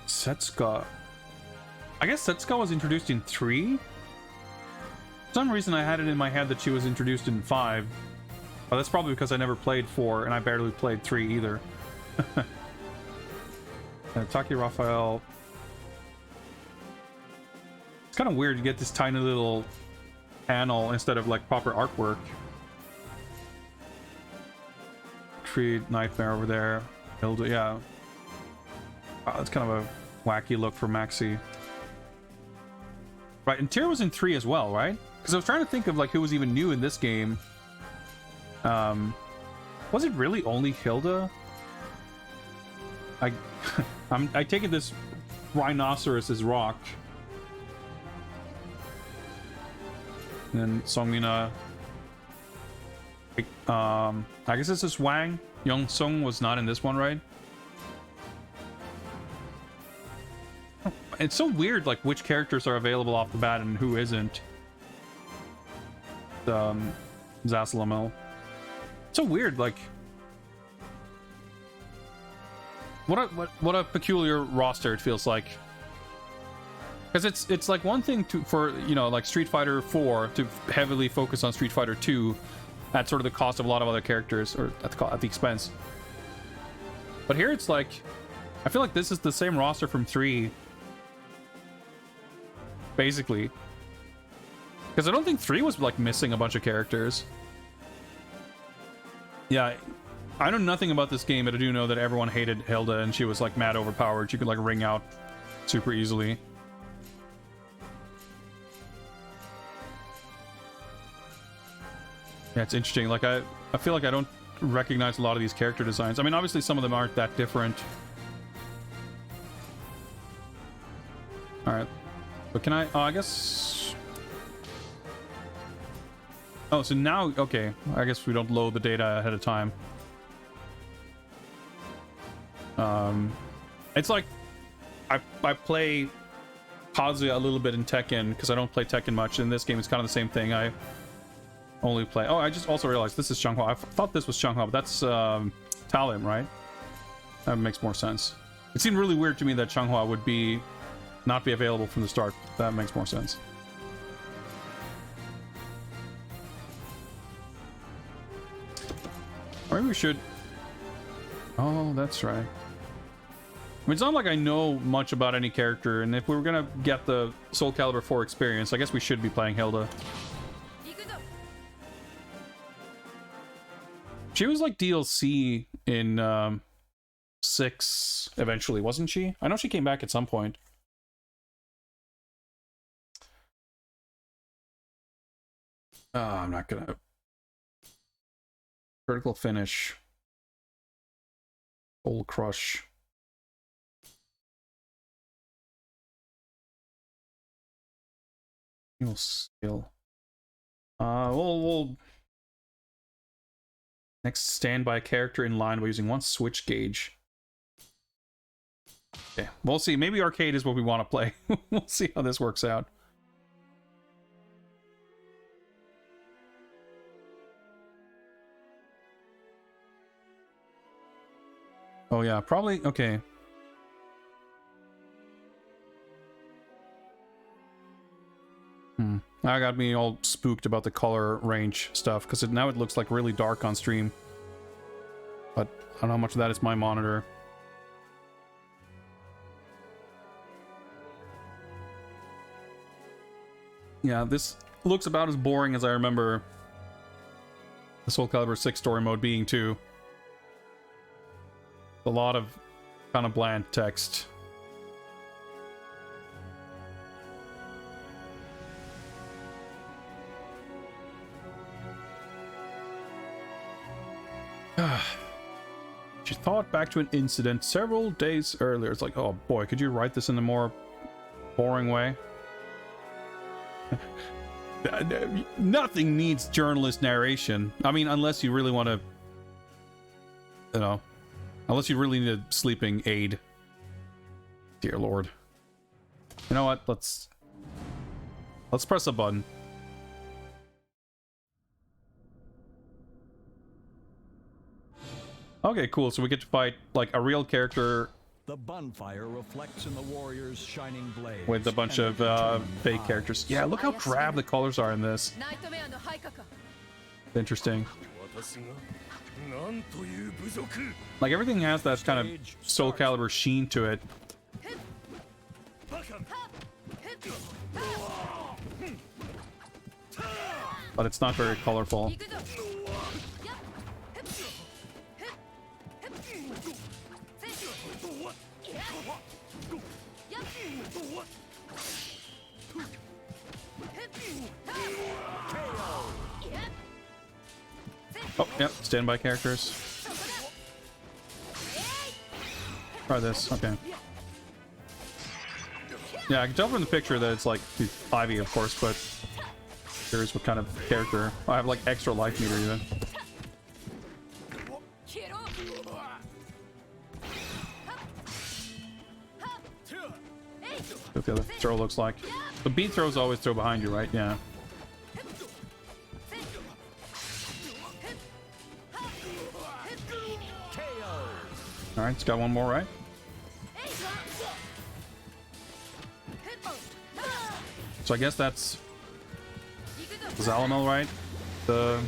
Setsuka. I guess Setsuka was introduced in 3? For some reason I had it in my head that she was introduced in 5. But that's probably because I never played 4 and I barely played 3 either. Taki Raphael. It's kind of weird to get this tiny little panel instead of like proper artwork. Tree Nightmare over there. Hilda, yeah. Wow, that's kind of a wacky look for Maxi. Right, and Tyr was in 3 as well, right? Because I was trying to think of like who was even new in this game. Was it really only Hilda? I take it this rhinoceros is Rock. And then Songmina. I guess this is Wang. Young Sung was not in this one, right? It's so weird, like, which characters are available off the bat and who isn't. Zasalamel. So weird, like... What a peculiar roster it feels like. Because it's like one thing for, you know, like Street Fighter IV to heavily focus on Street Fighter II at sort of the cost of a lot of other characters, or at the expense. But here it's like, I feel like this is the same roster from 3, basically. Because I don't think 3 was like missing a bunch of characters. Yeah, I know nothing about this game, but I do know that everyone hated Hilda and she was like mad overpowered. She could like ring out super easily. Yeah, it's interesting. Like, I feel like I don't recognize a lot of these character designs. I mean, obviously some of them aren't that different. Alright. But can I... Oh, I guess... Oh, so now... Okay. I guess we don't load the data ahead of time. It's like... I play Kazuya a little bit in Tekken, because I don't play Tekken much. In this game, it's kind of the same thing. I only play... Oh, I just also realized this is Changhua. I thought this was Changhua, but that's Talim, right? That makes more sense. It seemed really weird to me that Changhua would not be available from the start. That makes more sense. Or maybe we should... Oh, that's right. I mean, it's not like I know much about any character, and if we were gonna get the SoulCalibur IV experience, I guess we should be playing Hilda. She was like DLC in 6 eventually, wasn't she? I know she came back at some point. I'm not gonna... Critical finish. Soul crush. Heal skill. We'll next standby character in line by using one switch gauge. Okay, we'll see. Maybe arcade is what we want to play. We'll see how this works out. Oh yeah, probably, okay. That got me all spooked about the color range stuff, because now it looks like really dark on stream. But I don't know how much of that is my monitor. Yeah, this looks about as boring as I remember the SoulCalibur 6 story mode being too. A lot of kind of bland text. She thought back to an incident several days earlier. It's like, oh boy, could you write this in a more boring way? Nothing needs journalist narration. I mean, unless you really want to, you know, unless you really need a sleeping aid. Dear Lord. You know what? Let's press a button. Okay, cool. So we get to fight like a real character. The bonfire reflects in the warrior's shining blade With a bunch of fake characters. Yeah, look how drab the colors are in this. Interesting. Like everything has that kind of SoulCalibur sheen to it. But it's not very colorful. Oh, yep, standby characters. Try this, okay. Yeah, I can tell from the picture that it's like Ivy, of course, but curious what kind of character. I have like extra life meter even. What the other throw looks like. The beat throws always throw behind you, right? Yeah. Alright, it's got one more, right? So I guess that's Zalamel, right? The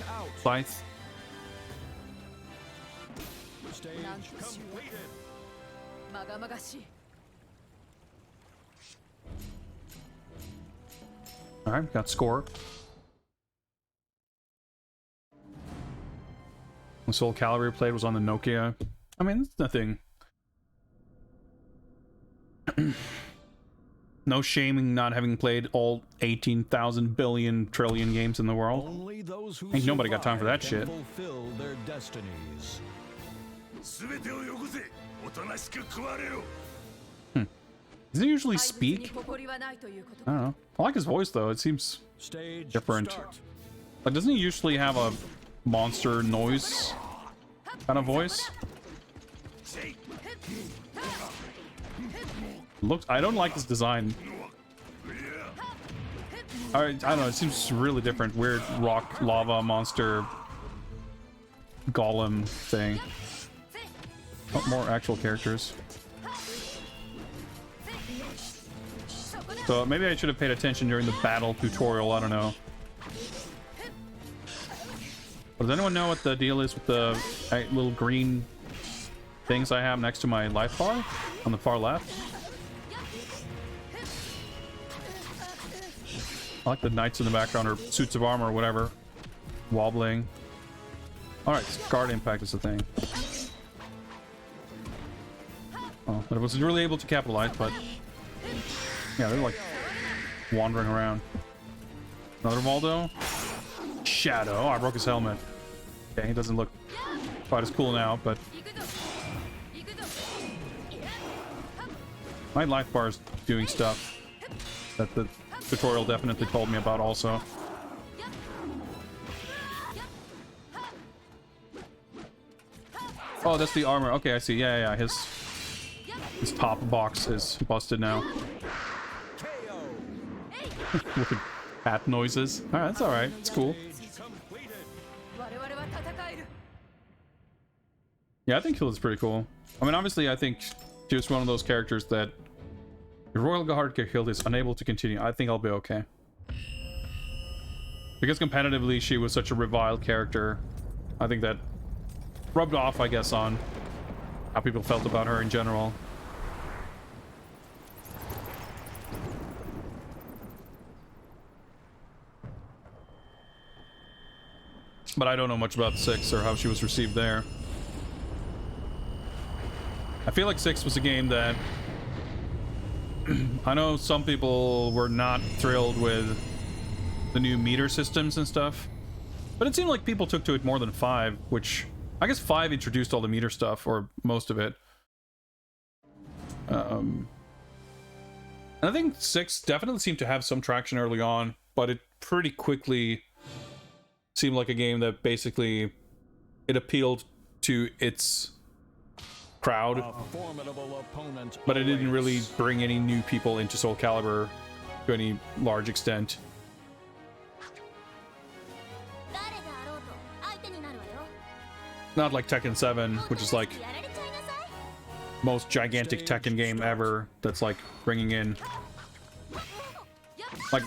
Scythe. Stage completed. Alright, got score. The SoulCalibur we played was on the Nokia. I mean, it's nothing. No shaming not having played all 18,000 billion trillion games in the world. Only those who Ain't nobody got time for that can shit. fulfill their destinies. Does he usually speak? I don't know. I like his voice though. It seems Stage different. start. Like, doesn't he usually have a monster noise kind of voice? Looks. I don't like his design. I don't know. It seems really different. Weird rock lava monster golem thing. Oh, more actual characters. So maybe I should have paid attention during the battle tutorial. I don't know. But does anyone know what the deal is with the little green things I have next to my life bar on the far left? I like the knights in the background, or suits of armor, or whatever, wobbling. Alright, guard impact is the thing. Oh, but I wasn't really able to capitalize, but yeah, they're like wandering around. Another Waldo. Shadow. Oh, I broke his helmet. Okay, he doesn't look quite as cool now, but my life bar is doing stuff that the tutorial definitely told me about also. Oh, that's the armor. Okay, I see. Yeah. His top box is busted now. Wicked hat noises. Alright, that's alright. It's cool. Yeah, I think Hilda's pretty cool. I mean, obviously, I think she was one of those characters that if Royal Guard Hild is unable to continue, I think I'll be okay. Because competitively, she was such a reviled character. I think that rubbed off, I guess, on how people felt about her in general. But I don't know much about 6 or how she was received there. I feel like 6 was a game that I know some people were not thrilled with the new meter systems and stuff, but it seemed like people took to it more than 5, which I guess 5 introduced all the meter stuff, or most of it. And I think 6 definitely seemed to have some traction early on, but it pretty quickly seemed like a game that basically it appealed to its crowd, but it didn't really bring any new people into SoulCalibur to any large extent. Not like Tekken 7, which is like most gigantic Tekken game ever, that's like bringing in, like,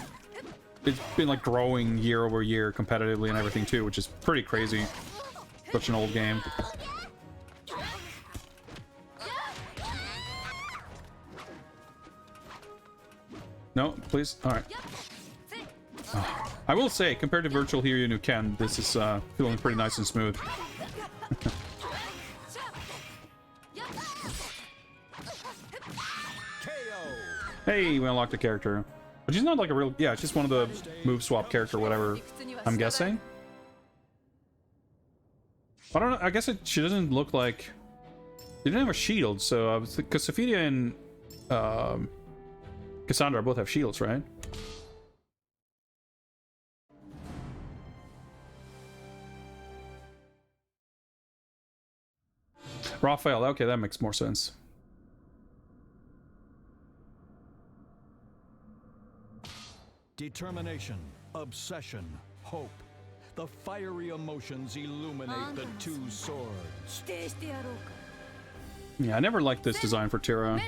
it's been like growing year over year competitively and everything too, which is pretty crazy. Such an old game. No, please. All right. I will say, compared to Virtual Hiryu no Ken, this is feeling pretty nice and smooth. Hey, we unlocked a character. But she's not like a real... Yeah, it's just one of the move swap character, whatever, I'm guessing. I don't know. I guess she doesn't look like... She didn't have a shield, so I was... Because Sophia and Cassandra both have shields, right? Raphael, okay, that makes more sense. Determination, obsession, hope. The fiery emotions illuminate the two swords. Yeah, I never liked this design for Tira.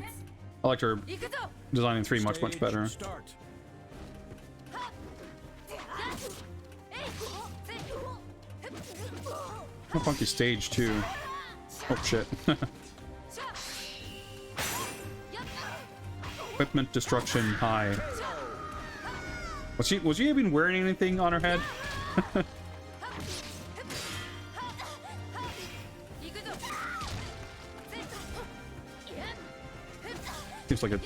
I liked her design in 3 much better. Start. Oh, funky stage too. Oh shit. Equipment destruction high. Was she even wearing anything on her head? Seems like a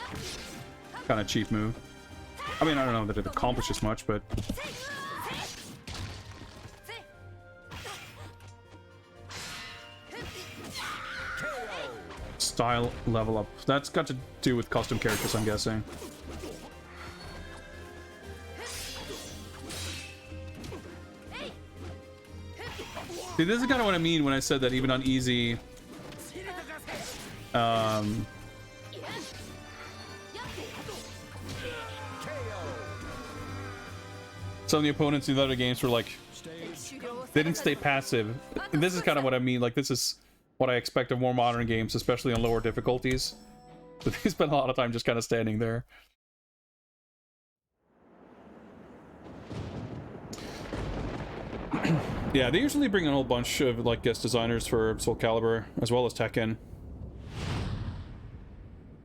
kind of cheap move. I mean, I don't know that it accomplishes much, but style level up. That's got to do with custom characters, I'm guessing. See, this is kind of what I mean when I said that even on easy, some of the opponents in the other games were like, they didn't stay passive. And this is kind of what I mean. Like, this is what I expect of more modern games, especially on lower difficulties. But they spend a lot of time just kind of standing there. Yeah, they usually bring in a whole bunch of like guest designers for SoulCalibur as well as Tekken.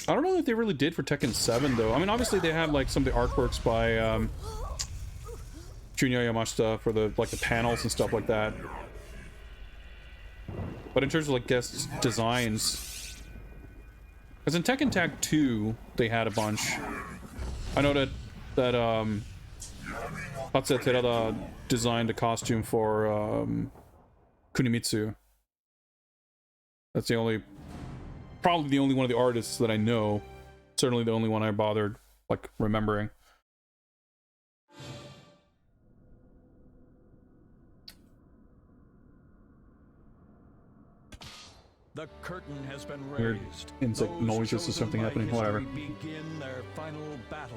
I don't know if they really did for Tekken 7 though. I mean, obviously they have like some of the artworks by Junya Yamashita for the like the panels and stuff like that. But in terms of like guest designs, because in Tekken Tag 2 they had a bunch. I know that Hatsuya Terada designed a costume for Kunimitsu. That's probably the only one of the artists that I know. Certainly the only one I bothered like remembering. The curtain has been Weird raised. insect Those noises or chosen something by happening, history whatever. Begin their final battle.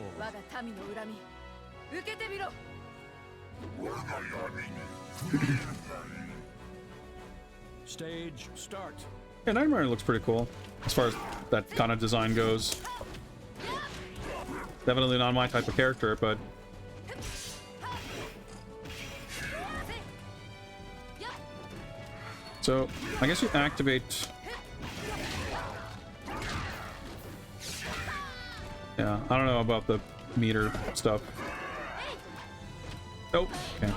Stage start. Yeah, Nightmare looks pretty cool as far as that kind of design goes. Definitely not my type of character, but so I guess you activate. Yeah, I don't know about the meter stuff. Oh, okay.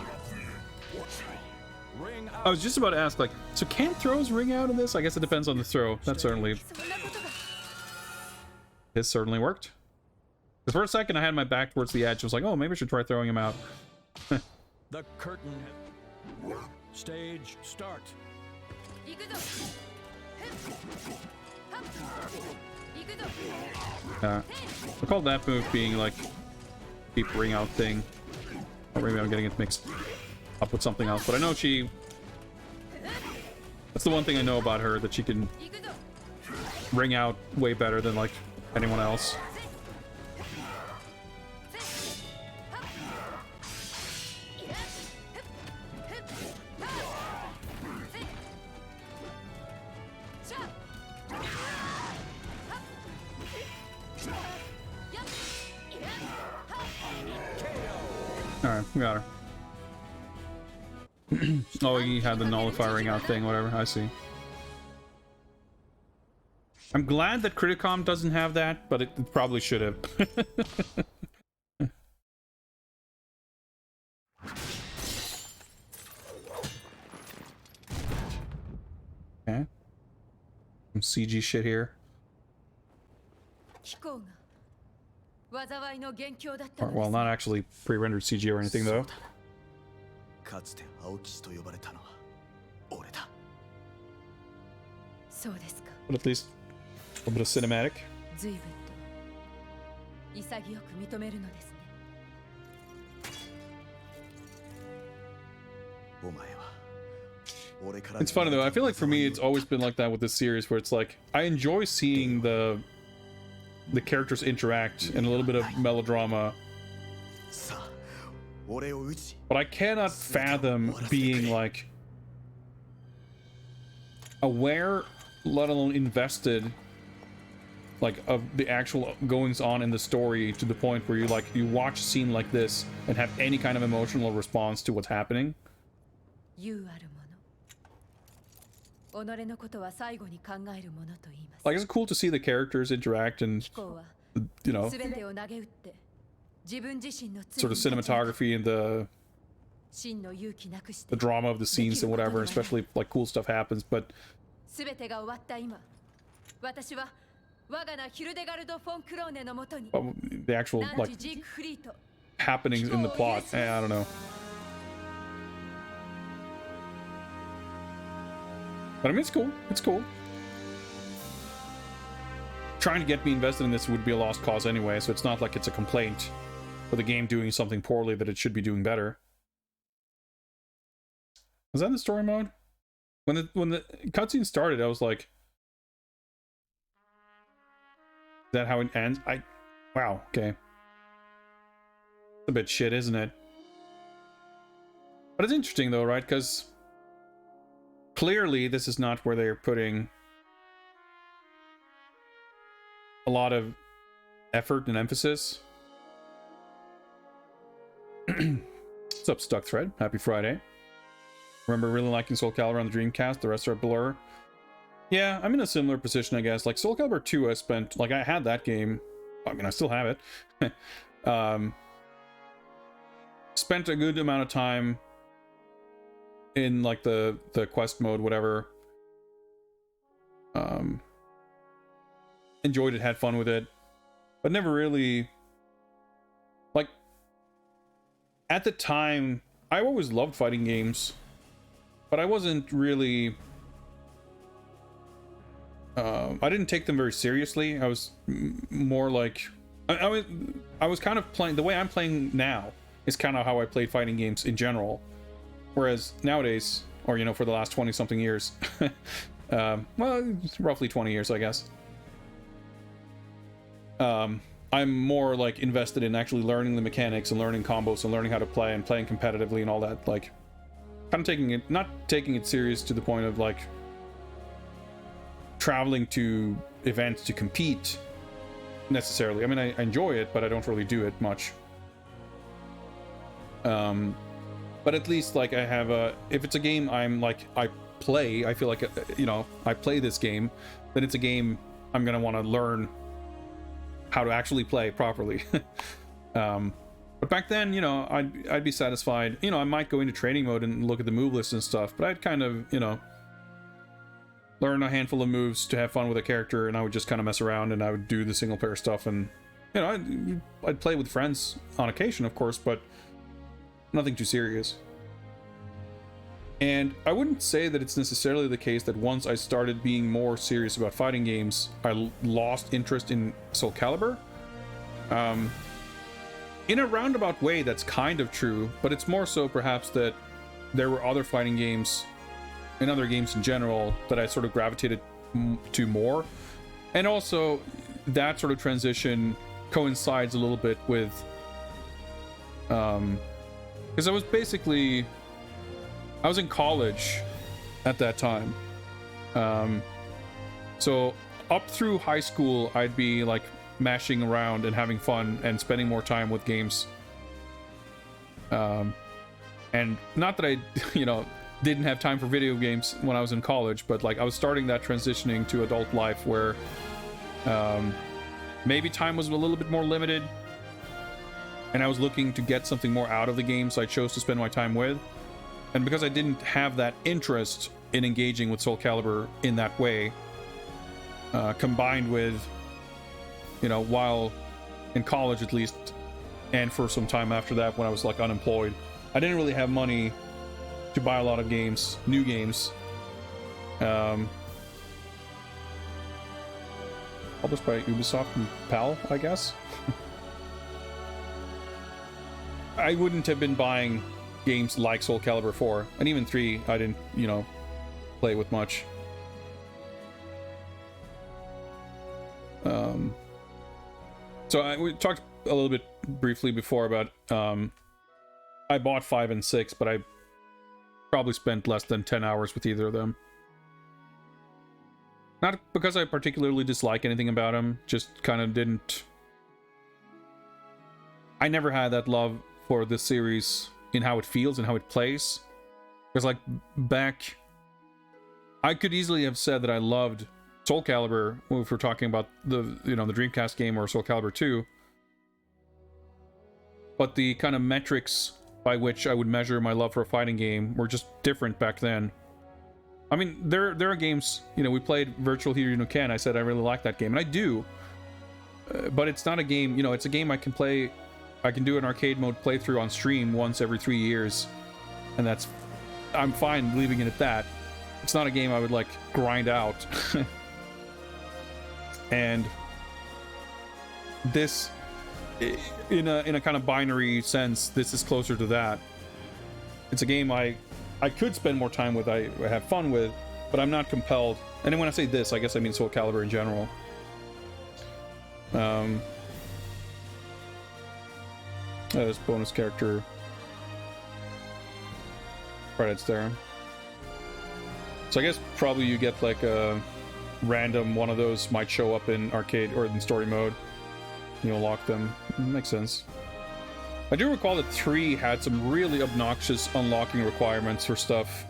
I was just about to ask, like, so can throws ring out in this? I guess it depends on the throw. That certainly... This certainly worked. Because for a second I had my back towards the edge. I was like, oh, maybe I should try throwing him out. The curtain. Stage start. Recall that move being like deep ring out thing. Or maybe I'm getting it mixed up with something else. But I know she... That's the one thing I know about her, that she can ring out way better than like anyone else. Alright, we got her. Oh, he had the nullify ring out thing, whatever. I see. I'm glad that Criticom doesn't have that, but it probably should have. Okay. Some CG shit here. Well, not actually pre-rendered CG or anything, though. But at least a little bit of cinematic. It's funny though, I feel like for me it's always been like that with this series, where it's like I enjoy seeing the characters interact and a little bit of melodrama, but I cannot fathom being like aware, let alone invested, like of the actual goings on in the story, to the point where you watch a scene like this and have any kind of emotional response to what's happening. Like, it's cool to see the characters interact and, you know, sort of cinematography and the drama of the scenes and whatever, especially like cool stuff happens, but the actual like happenings in the plot, I don't know. But I mean, it's cool. It's cool. Trying to get me invested in this would be a lost cause anyway, so it's not like it's a complaint for the game doing something poorly that it should be doing better. Was that in the story mode? When the cutscene started, I was like, is that how it ends? Wow, okay. It's a bit shit, isn't it? But it's interesting though, right? Because clearly this is not where they're putting a lot of effort and emphasis. What's up, Stuck Thread? Happy Friday. Remember really liking SoulCalibur on the Dreamcast, the rest are a blur. Yeah, I'm in a similar position, I guess. Like, SoulCalibur 2, I spent, like, I had that game. I mean, I still have it. Spent a good amount of time in, like, the quest mode, whatever. Enjoyed it, had fun with it. But never really... Like, at the time, I always loved fighting games. But I wasn't really... I didn't take them very seriously. I was more like... I was kind of playing... The way I'm playing now is kind of how I played fighting games in general. Whereas nowadays, or, you know, for the last 20-something years... well, roughly 20 years, I guess. I'm more, like, invested in actually learning the mechanics and learning combos and learning how to play and playing competitively and all that, like... kind of taking it, not taking it serious to the point of like traveling to events to compete necessarily. I mean, I enjoy it, but I don't really do it much. But at least like I have a, if it's a game I'm like, I play, I feel like, you know, I play this game, then it's a game I'm going to want to learn how to actually play properly. But back then, you know, I'd be satisfied. You know, I might go into training mode and look at the move list and stuff, but I'd kind of, you know, learn a handful of moves to have fun with a character, and I would just kind of mess around, and I would do the single player stuff, and, you know, I'd play with friends on occasion, of course, but nothing too serious. And I wouldn't say that it's necessarily the case that once I started being more serious about fighting games, I lost interest in SoulCalibur. In a roundabout way, that's kind of true, but it's more so perhaps that there were other fighting games and other games in general that I sort of gravitated to more. And also, that sort of transition coincides a little bit with... because I was in college at that time. So up through high school, I'd be like mashing around and having fun and spending more time with games. And not that I, you know, didn't have time for video games when I was in college, but like I was starting that transitioning to adult life where maybe time was a little bit more limited, and I was looking to get something more out of the games I chose to spend my time with. And because I didn't have that interest in engaging with SoulCalibur in that way, combined with, you know, while in college at least, and for some time after that when I was like unemployed, I didn't really have money to buy a lot of games, new games. Published by Ubisoft and PAL, I guess. I wouldn't have been buying games like SoulCalibur 4, and even 3, I didn't, you know, play with much. So we talked a little bit briefly before about I bought 5 and 6, but I probably spent less than 10 hours with either of them. Not because I particularly dislike anything about them, just kind of didn't... I never had that love for this series in how it feels and how it plays. Because like back... I could easily have said that I loved SoulCalibur, if we're talking about the, you know, the Dreamcast game or SoulCalibur 2. But the kind of metrics by which I would measure my love for a fighting game were just different back then. I mean, there are games, you know, we played Virtual Hiryu no Ken, I said I really like that game, and I do. But it's not a game, you know, it's a game I can play, I can do an arcade mode playthrough on stream once every 3 years. And that's, I'm fine leaving it at that. It's not a game I would, like, grind out. And this, in a kind of binary sense, this is closer to that. It's a game I could spend more time with, I have fun with, but I'm not compelled. And then when I say this, I guess I mean SoulCalibur in general. This bonus character credits there. So I guess probably you get like a random one of those might show up in arcade or in story mode. You unlock them. Makes sense. I do recall that 3 had some really obnoxious unlocking requirements for stuff.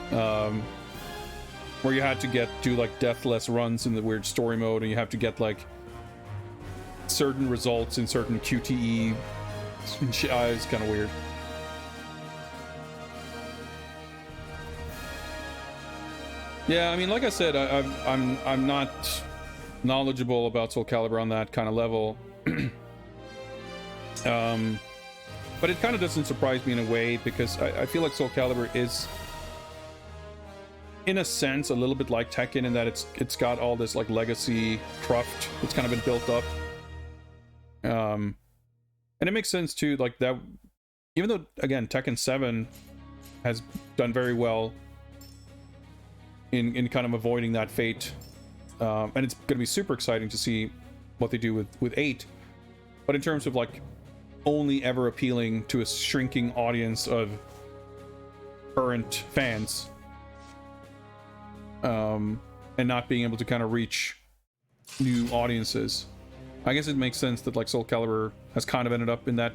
Where you had to do like deathless runs in the weird story mode, and you have to get like certain results in certain QTE. It's kind of weird. Yeah, I mean, like I said, I'm not knowledgeable about SoulCalibur on that kind of level. But it kind of doesn't surprise me in a way, because I feel like SoulCalibur is, in a sense, a little bit like Tekken in that it's got all this like legacy cruft that's kind of been built up. And it makes sense too, like that, even though again Tekken 7 has done very well in kind of avoiding that fate, and it's going to be super exciting to see what they do with 8. But in terms of like only ever appealing to a shrinking audience of current fans, and not being able to kind of reach new audiences, I guess it makes sense that like SoulCalibur has kind of ended up in that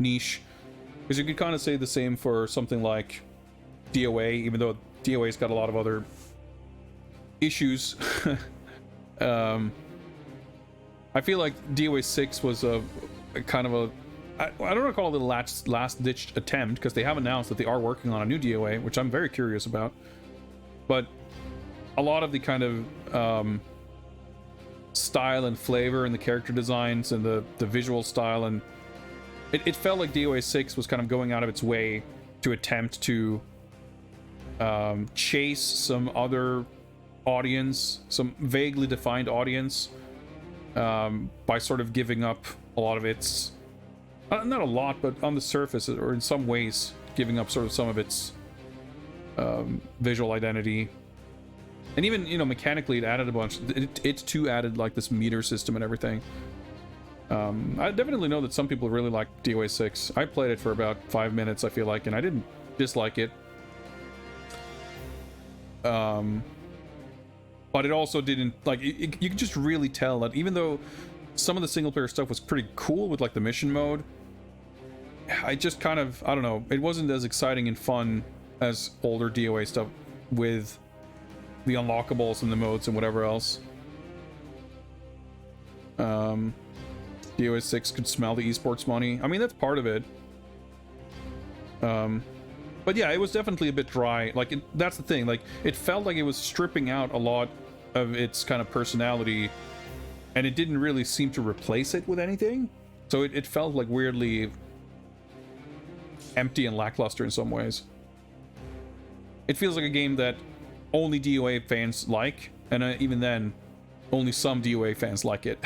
niche, because you could kind of say the same for something like DOA, even though DOA's got a lot of other issues. I feel like DOA 6 was a kind of a, I don't want to call it a last-ditch attempt, because they have announced that they are working on a new DOA, which I'm very curious about. But a lot of the kind of style and flavor and the character designs and the visual style, and it felt like DOA 6 was kind of going out of its way to attempt to chase some other audience, some vaguely defined audience, by sort of giving up a lot of its, not a lot, but on the surface, or in some ways, giving up sort of some of its visual identity. And even, you know, mechanically it added a bunch. It too added like this meter system and everything. I definitely know that some people really like DOA 6. I played it for about 5 minutes, I feel like, and I didn't dislike it. But it also didn't, like, you could just really tell that even though some of the single player stuff was pretty cool with like the mission mode, I just kind of, I don't know, it wasn't as exciting and fun as older DOA stuff with the unlockables and the modes and whatever else. DOA 6 could smell the esports money. I mean, that's part of it. But yeah, it was definitely a bit dry. Like, that's the thing. Like, it felt like it was stripping out a lot of its kind of personality, and it didn't really seem to replace it with anything. So it felt like weirdly empty and lackluster in some ways. It feels like a game that only DOA fans like, and even then, only some DOA fans like it.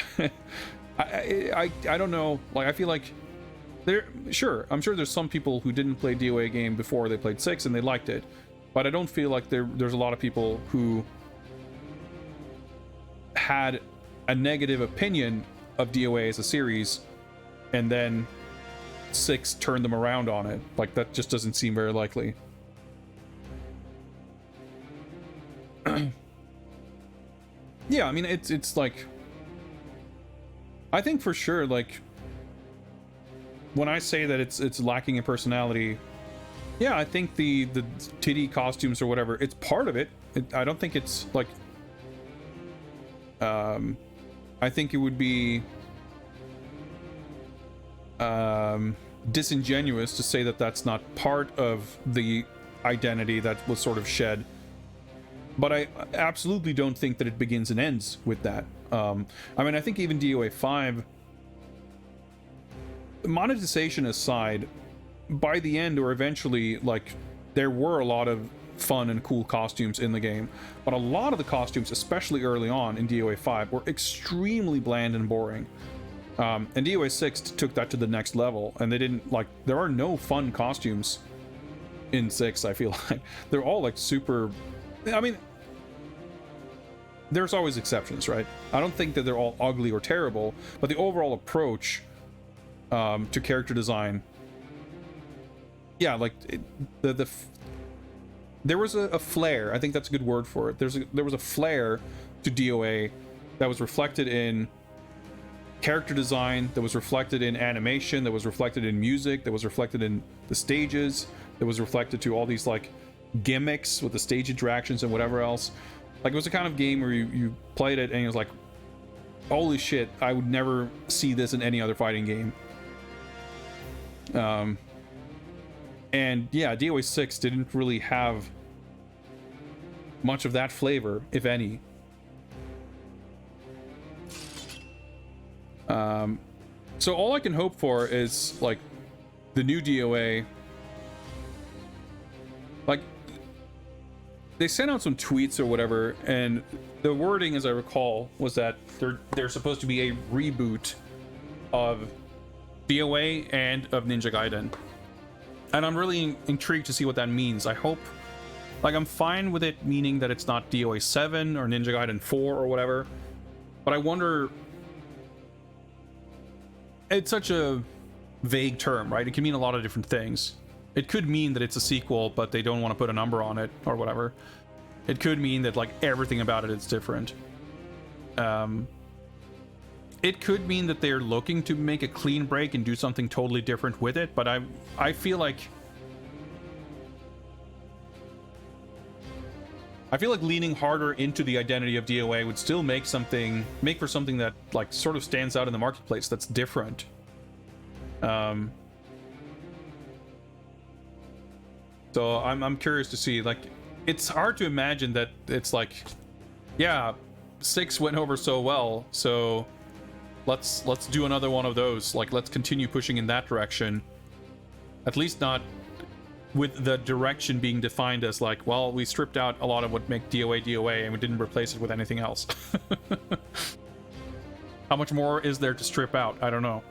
I don't know. Like, I feel like I'm sure there's some people who didn't play DOA game before they played 6 and they liked it. but I don't feel like there's a lot of people who had a negative opinion of DOA as a series, and then 6 turned them around on it. Like, that just doesn't seem very likely. Yeah, I mean, it's like, I think for sure, like, when I say that it's lacking in personality, yeah, I think the titty costumes or whatever, it's part of it. I don't think it's like, I think it would be disingenuous to say that that's not part of the identity that was sort of shed. But I absolutely don't think that it begins and ends with that. I mean, I think even DOA 5, monetization aside, by the end or eventually, like, there were a lot of fun and cool costumes in the game, but a lot of the costumes, especially early on in DOA 5, were extremely bland and boring. And DOA 6 took that to the next level, and they didn't, like, there are no fun costumes in 6, I feel like. They're all, like, super... I mean, there's always exceptions, right? I don't think that they're all ugly or terrible, but the overall approach to character design, yeah, like, there was a flair. I think that's a good word for it. There was a flair to DOA that was reflected in character design, that was reflected in animation, that was reflected in music, that was reflected in the stages, that was reflected to all these, like, gimmicks with the stage interactions and whatever else. Like, it was the kind of game where you played it and it was like, holy shit, I would never see this in any other fighting game. And yeah, DOA 6 didn't really have much of that flavor, if any. So all I can hope for is, like, the new DOA. Like, they sent out some tweets or whatever, and the wording, as I recall, was that there's supposed to be a reboot of DOA and of Ninja Gaiden. And I'm really intrigued to see what that means. I hope, like, I'm fine with it meaning that it's not DOA 7 or Ninja Gaiden 4 or whatever, but I wonder, it's such a vague term, right? It can mean a lot of different things. It could mean that it's a sequel, but they don't want to put a number on it or whatever. It could mean that, like, everything about it is different. It could mean that they're looking to make a clean break and do something totally different with it, but I feel like leaning harder into the identity of DOA would still make for something that, like, sort of stands out in the marketplace, that's different. So I'm curious to see, like, it's hard to imagine that it's like, yeah, 6 went over so well, so let's do another one of those. Like, let's continue pushing in that direction. At least not with the direction being defined as, like, well, we stripped out a lot of what make DOA DOA and we didn't replace it with anything else. How much more is there to strip out? I don't know.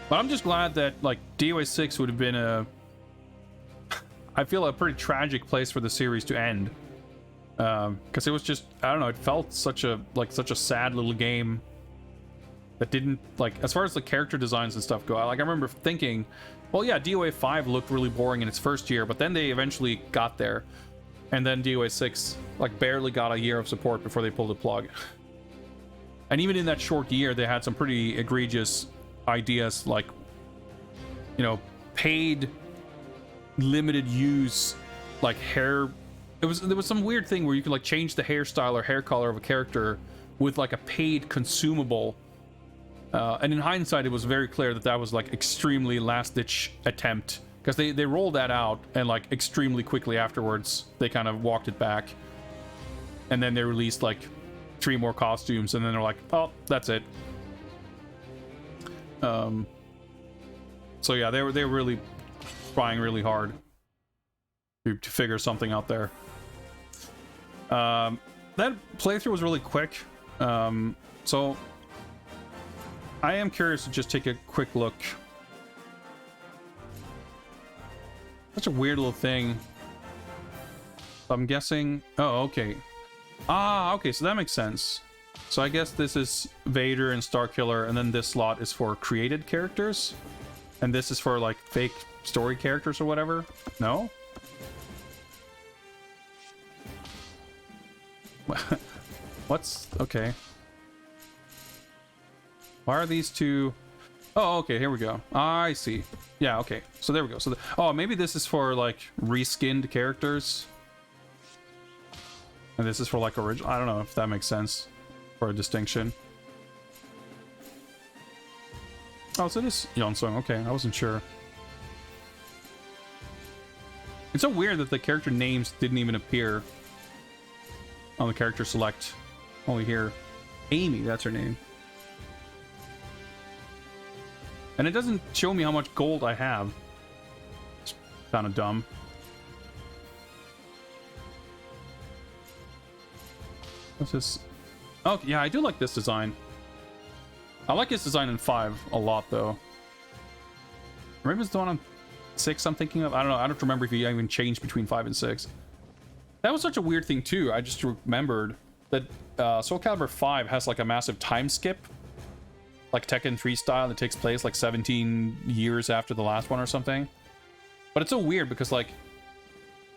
But I'm just glad that, like, DOA 6 would have been I feel a pretty tragic place for the series to end. Because it was just, I don't know, it felt such a sad little game that didn't, like, as far as the character designs and stuff go, like, I remember thinking, well, yeah, DOA 5 looked really boring in its first year, but then they eventually got there. And then DOA 6, like, barely got a year of support before they pulled the plug. And even in that short year, they had some pretty egregious ideas, like, you know, paid limited use, like, hair. There was some weird thing where you could, like, change the hairstyle or hair color of a character with, like, a paid consumable. And in hindsight, it was very clear that that was, like, extremely last-ditch attempt, because they rolled that out and, like, extremely quickly afterwards they kind of walked it back, and then they released, like, 3 more costumes, and then they're like, oh, that's it. So yeah, they were really trying really hard to figure something out there. That playthrough was really quick, so I am curious to just take a quick look. Such a weird little thing. I'm guessing... Oh, okay. Ah, okay, so that makes sense. So I guess this is Vader and Starkiller, and then this slot is for created characters? And this is for, like, fake story characters or whatever? No? What's... Okay. Why are these two... Oh, okay, here we go. I see. Yeah, okay. So there we go. So, oh, maybe this is for, like, reskinned characters. And this is for, like, original... I don't know if that makes sense for a distinction. Oh, so this Yonsung. Okay, I wasn't sure. It's so weird that the character names didn't even appear on the character select. Only here. Amy, that's her name. And it doesn't show me how much gold I have. It's kind of dumb. What's this? Oh, yeah, I do like this design. I like his design in 5 a lot, though. Maybe it's the one on 6 I'm thinking of. I don't know. I don't remember if he even changed between 5 and 6. That was such a weird thing, too. I just remembered that SoulCalibur 5 has, like, a massive time skip. Like Tekken 3 style that takes place, like, 17 years after the last one or something. But it's so weird because, like,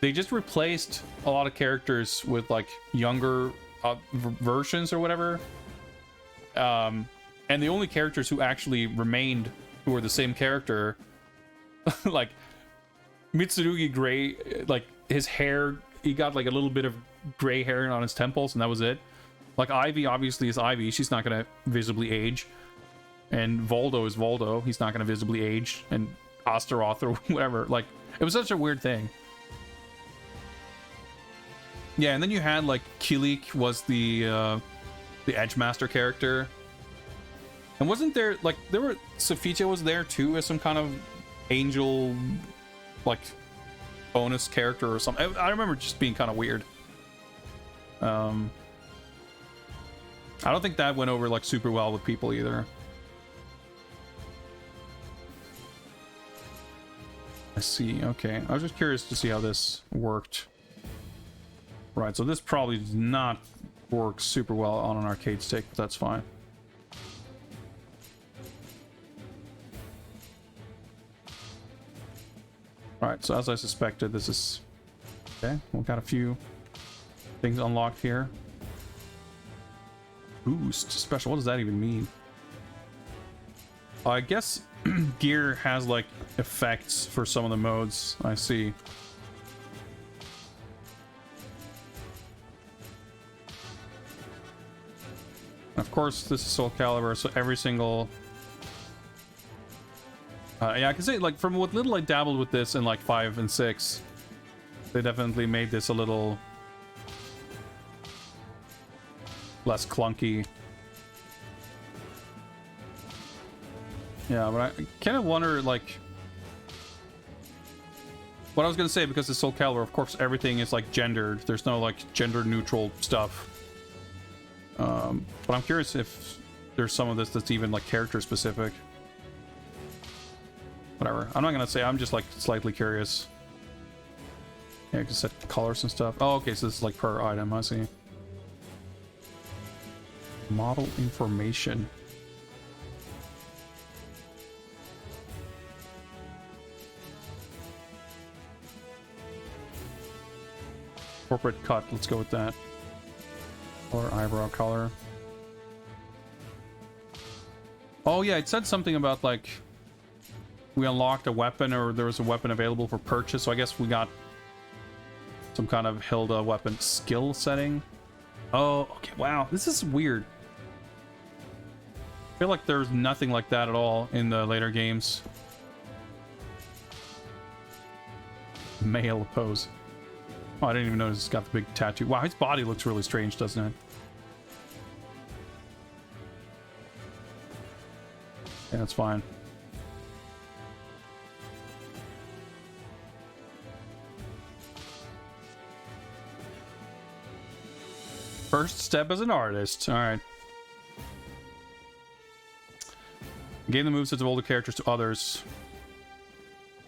they just replaced a lot of characters with, like, younger versions or whatever. And the only characters who actually remained who were the same character, like Mitsurugi Gray, like his hair, he got like a little bit of gray hair on his temples, and that was it. Like Ivy obviously is Ivy, she's not gonna visibly age. And Voldo is Voldo, he's not gonna visibly age. And Astaroth or whatever. Like, it was such a weird thing. Yeah, and then you had like Kilik was the Edgemaster character. And wasn't there, like, Sophitia was there too as some kind of angel, like, bonus character or something. I remember just being kind of weird. I don't think that went over, like, super well with people either. I see, okay. I was just curious to see how this worked. Right, so this probably does not work super well on an arcade stick, but that's fine. Alright, so as I suspected, this is... Okay, we've got a few things unlocked here. Boost special, what does that even mean? I guess gear has, like, effects for some of the modes. I see. Of course, this is SoulCalibur, so every single... yeah, I can say, like, from what little I dabbled with this in, like, 5 and 6, they definitely made this a little less clunky. Yeah, but I kind of wonder, like... What I was going to say, because it's SoulCalibur, of course, everything is, like, gendered. There's no, like, gender-neutral stuff. But I'm curious if there's some of this that's even, like, character-specific. Whatever. I'm not gonna say, I'm just like slightly curious. Yeah, I can set colors and stuff. Oh, okay, so this is like per item, I see. Model information. Corporate cut, let's go with that. Or eyebrow color. Oh yeah, it said something about like we unlocked a weapon, or there was a weapon available for purchase, so I guess we got some kind of Hilda weapon skill setting. Oh, okay, wow, this is weird. I feel like there's nothing like that at all in the later games. Male pose. Oh, I didn't even notice he's got the big tattoo. Wow, his body looks really strange, doesn't it? Yeah, that's fine. First step as an artist. Alright. Gain the movesets of older characters to others.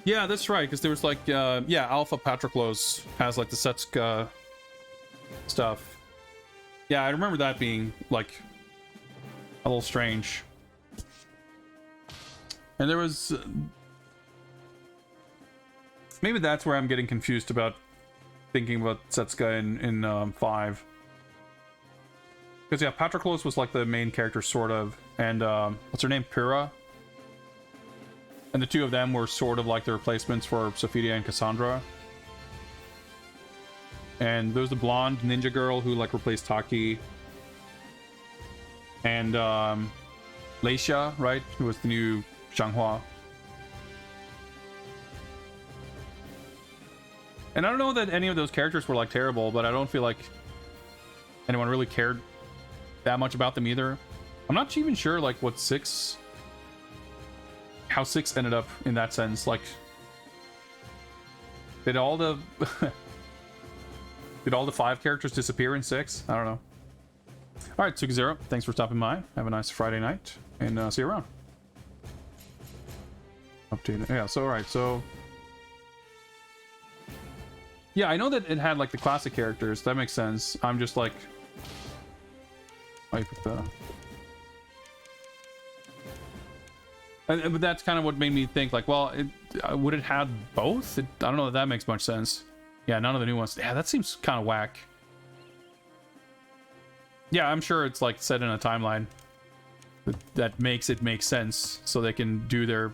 Yeah, that's right, because there was like, yeah, Alpha Patroclus has like the Setsuka stuff. Yeah, I remember that being like a little strange. And there was... maybe that's where I'm getting confused about thinking about Setsuka in 5. Because, yeah, Patroclus was like the main character, sort of. And, what's her name? Pyrrha? And the two of them were sort of like the replacements for Sophidia and Cassandra. And there's the blonde ninja girl who like replaced Taki. And Leisha, right? Who was the new Xianghua. And I don't know that any of those characters were like terrible, but I don't feel like anyone really cared that much about them either. I'm not even sure like what how 6 ended up in that sense. Like, did all the did all the 5 characters disappear in 6? I don't know. All right, Tsukizero, thanks for stopping by. Have a nice Friday night, and see you around. Update. Yeah. So all right. So yeah, I know that it had like the classic characters. That makes sense. I'm just like, but that's kind of what made me think like, well, would it have both? I don't know if that makes much sense. Yeah, none of the new ones. Yeah, that seems kind of whack. Yeah, I'm sure it's like set in a timeline that makes it make sense so they can do their...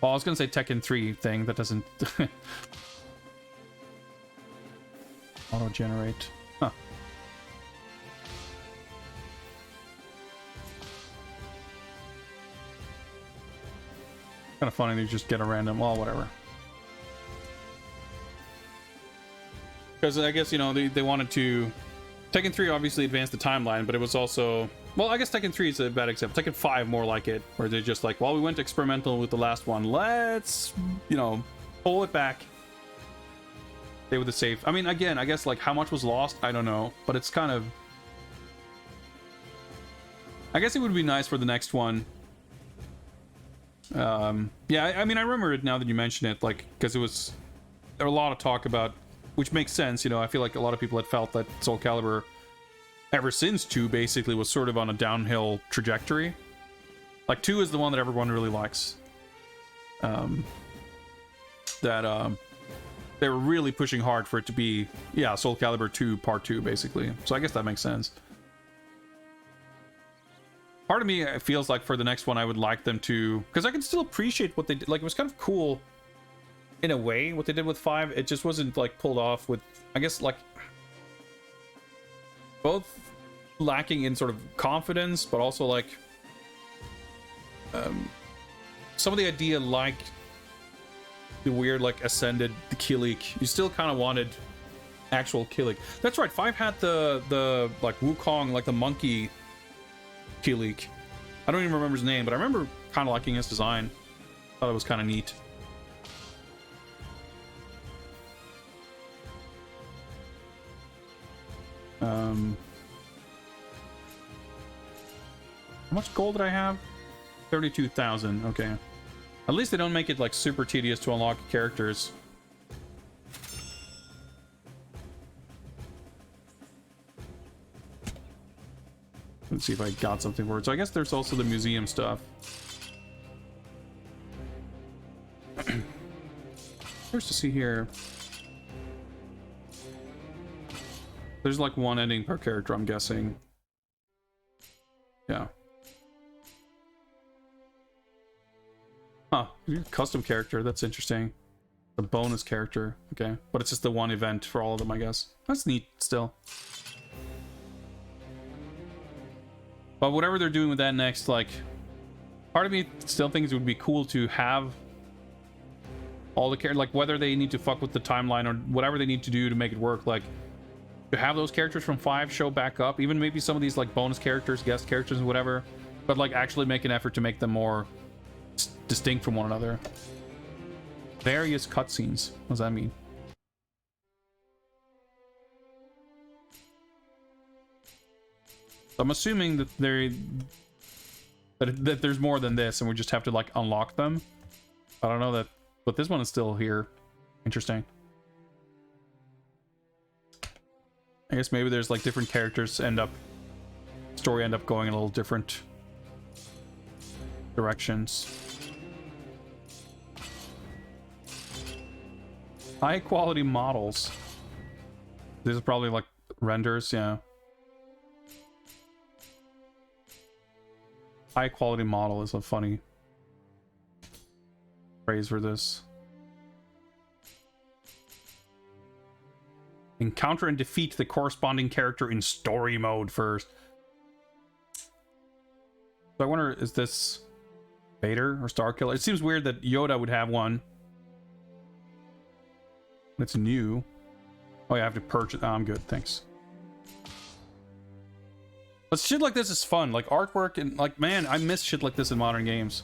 well, I was gonna say Tekken 3 thing. That doesn't... auto-generate. Huh. Kind of funny to just get a random... well, whatever. Because I guess, you know, they wanted to... Tekken 3 obviously advanced the timeline, but it was also... well, I guess Tekken 3 is a bad example. Tekken 5 more like it, where they're just like, well, we went experimental with the last one. Let's, you know, pull it back. Stay with the safe. I mean, again, I guess, like, how much was lost? I don't know. But it's kind of... I guess it would be nice for the next one. Yeah, I mean, I remember it now that you mention it, like, because it was... there were a lot of talk about... which makes sense, you know. I feel like a lot of people had felt that SoulCalibur, ever since 2, basically was sort of on a downhill trajectory. Like, 2 is the one that everyone really likes. They were really pushing hard for it to be, yeah, SoulCalibur 2 Part 2, basically. So I guess that makes sense. Part of me feels like for the next one, I would like them to... because I can still appreciate what they did. Like, it was kind of cool... in a way, what they did with 5, it just wasn't like pulled off with, I guess, like both lacking in sort of confidence, but also like some of the idea, like the weird like ascended Kilik. You still kind of wanted actual Kilik. That's right. 5 had the like Wukong, like the monkey Kilik. I don't even remember his name, but I remember kind of liking his design. Thought it was kind of neat. How much gold did I have? 32,000. Okay. At least they don't make it like super tedious to unlock characters. Let's see if I got something for it. So I guess there's also the museum stuff. First to see here. There's like one ending per character, I'm guessing. Yeah. Huh. Custom character. That's interesting. A bonus character. Okay. But it's just the one event for all of them, I guess. That's neat still. But whatever they're doing with that next, like... part of me still thinks it would be cool to have all the characters, like whether they need to fuck with the timeline or whatever they need to do to make it work, like... to have those characters from 5 show back up, even maybe some of these like bonus characters, guest characters, and whatever, but like actually make an effort to make them more distinct from one another. Various cutscenes. What does that mean? I'm assuming that that there's more than this, and we just have to like unlock them. I don't know that But this one is still here. Interesting. I guess maybe there's like different characters story end up going in a little different directions. High quality models. These are probably like renders, yeah. High quality model is a funny phrase for this. Encounter and defeat the corresponding character in story mode first. So I wonder, is this Vader or Starkiller? It seems weird that Yoda would have one. It's new. Oh yeah, I have to purchase. Oh, I'm good, thanks. But shit like this is fun. Like artwork and like, man, I miss shit like this in modern games.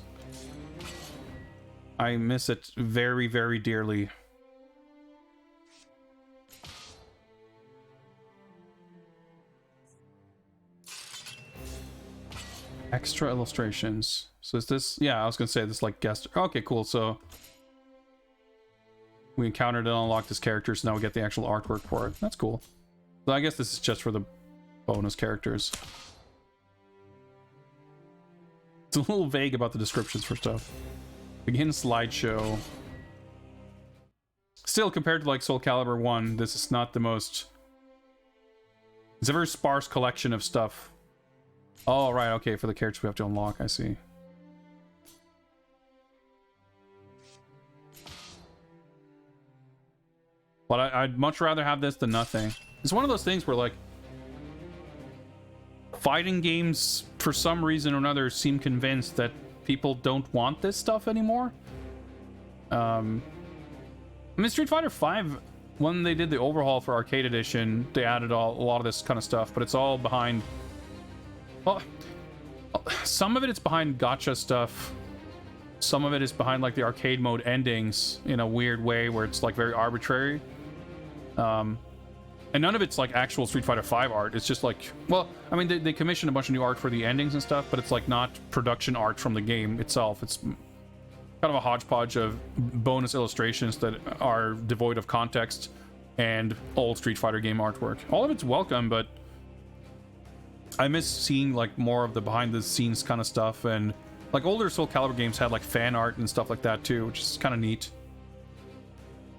I miss it very, very dearly. Extra illustrations. So is this, yeah, I was gonna say this like guest. Okay, cool. So we encountered and unlocked this character, so now we get the actual artwork for it. That's cool. So I guess this is just for the bonus characters. It's a little vague about the descriptions for stuff. Begin slideshow. Still, compared to like SoulCalibur 1, this is not the most... It's a very sparse collection of stuff. Oh, right, okay, for the characters we have to unlock, I see. But I'd much rather have this than nothing. It's one of those things where, like, fighting games, for some reason or another, seem convinced that people don't want this stuff anymore. I mean, Street Fighter V, when they did the overhaul for Arcade Edition, they added a lot of this kind of stuff, but it's all behind... Well, some of it is behind gacha stuff. Some of it is behind, like, the arcade mode endings in a weird way where it's, like, very arbitrary. And none of it's, like, actual Street Fighter V art. It's just, like... Well, I mean, they commissioned a bunch of new art for the endings and stuff, but it's, like, not production art from the game itself. It's kind of a hodgepodge of bonus illustrations that are devoid of context and old Street Fighter game artwork. All of it's welcome, but I miss seeing, like, more of the behind-the-scenes kind of stuff, and, like, older SoulCalibur games had, like, fan art and stuff like that, too, which is kind of neat.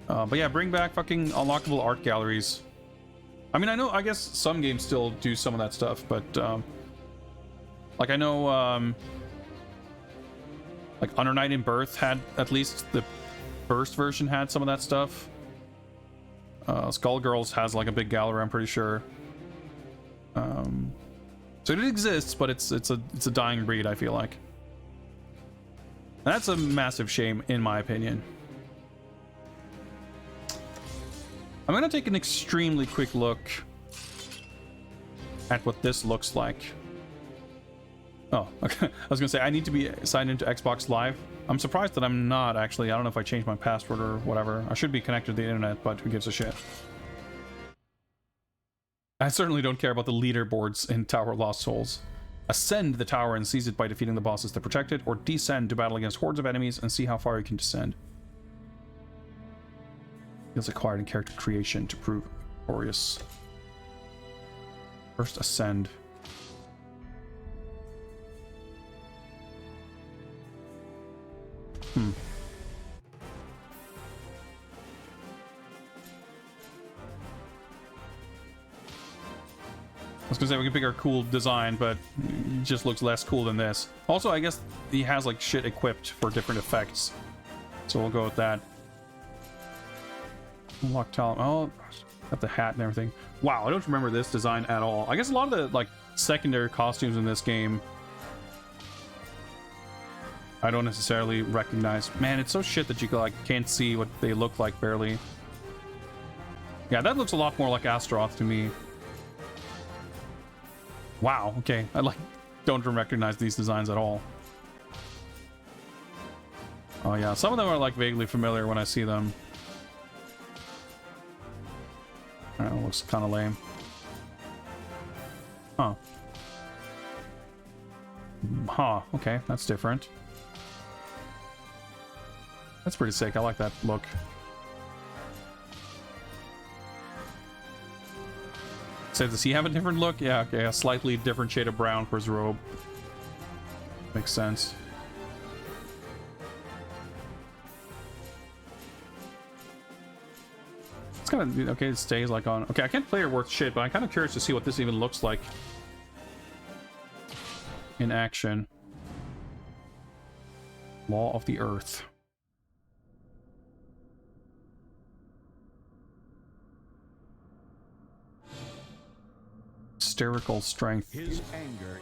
But yeah, bring back fucking unlockable art galleries. I mean, I guess some games still do some of that stuff, but, like, I know, like, Under Night in Birth had, at least the first version had some of that stuff. Skullgirls has, like, a big gallery, I'm pretty sure. So it exists, but it's a dying breed, I feel like. And that's a massive shame, in my opinion. I'm gonna take an extremely quick look at what this looks like. Oh, okay. I was gonna say, I need to be signed into Xbox Live. I'm surprised that I'm not, actually. I don't know if I changed my password or whatever. I should be connected to the internet, but who gives a shit? I certainly don't care about the leaderboards in Tower of Lost Souls. Ascend the tower and seize it by defeating the bosses that protect it, or descend to battle against hordes of enemies and see how far you can descend. Skills acquired in character creation to prove victorious. First, ascend. I was gonna say we can pick our cool design, but it just looks less cool than this. Also, I guess he has like shit equipped for different effects, so we'll go with that. Unlock talent. Oh, got the hat and everything. Wow, I don't remember this design at all. I guess a lot of the like secondary costumes in this game I don't necessarily recognize. Man, it's so shit that you like can't see what they look like barely. Yeah, that looks a lot more like Astaroth to me. Wow, okay. I like don't recognize these designs at all. Oh yeah, some of them are like vaguely familiar when I see them. That looks kind of lame. Huh. Huh, okay, that's different. That's pretty sick. I like that look. So does he have a different look? Yeah, okay, a slightly different shade of brown for his robe. Makes sense. It's kind of okay. It stays like on. Okay, I can't play it worth shit, but I'm kind of curious to see what this even looks like in action. Law of the Earth. Hysterical strength.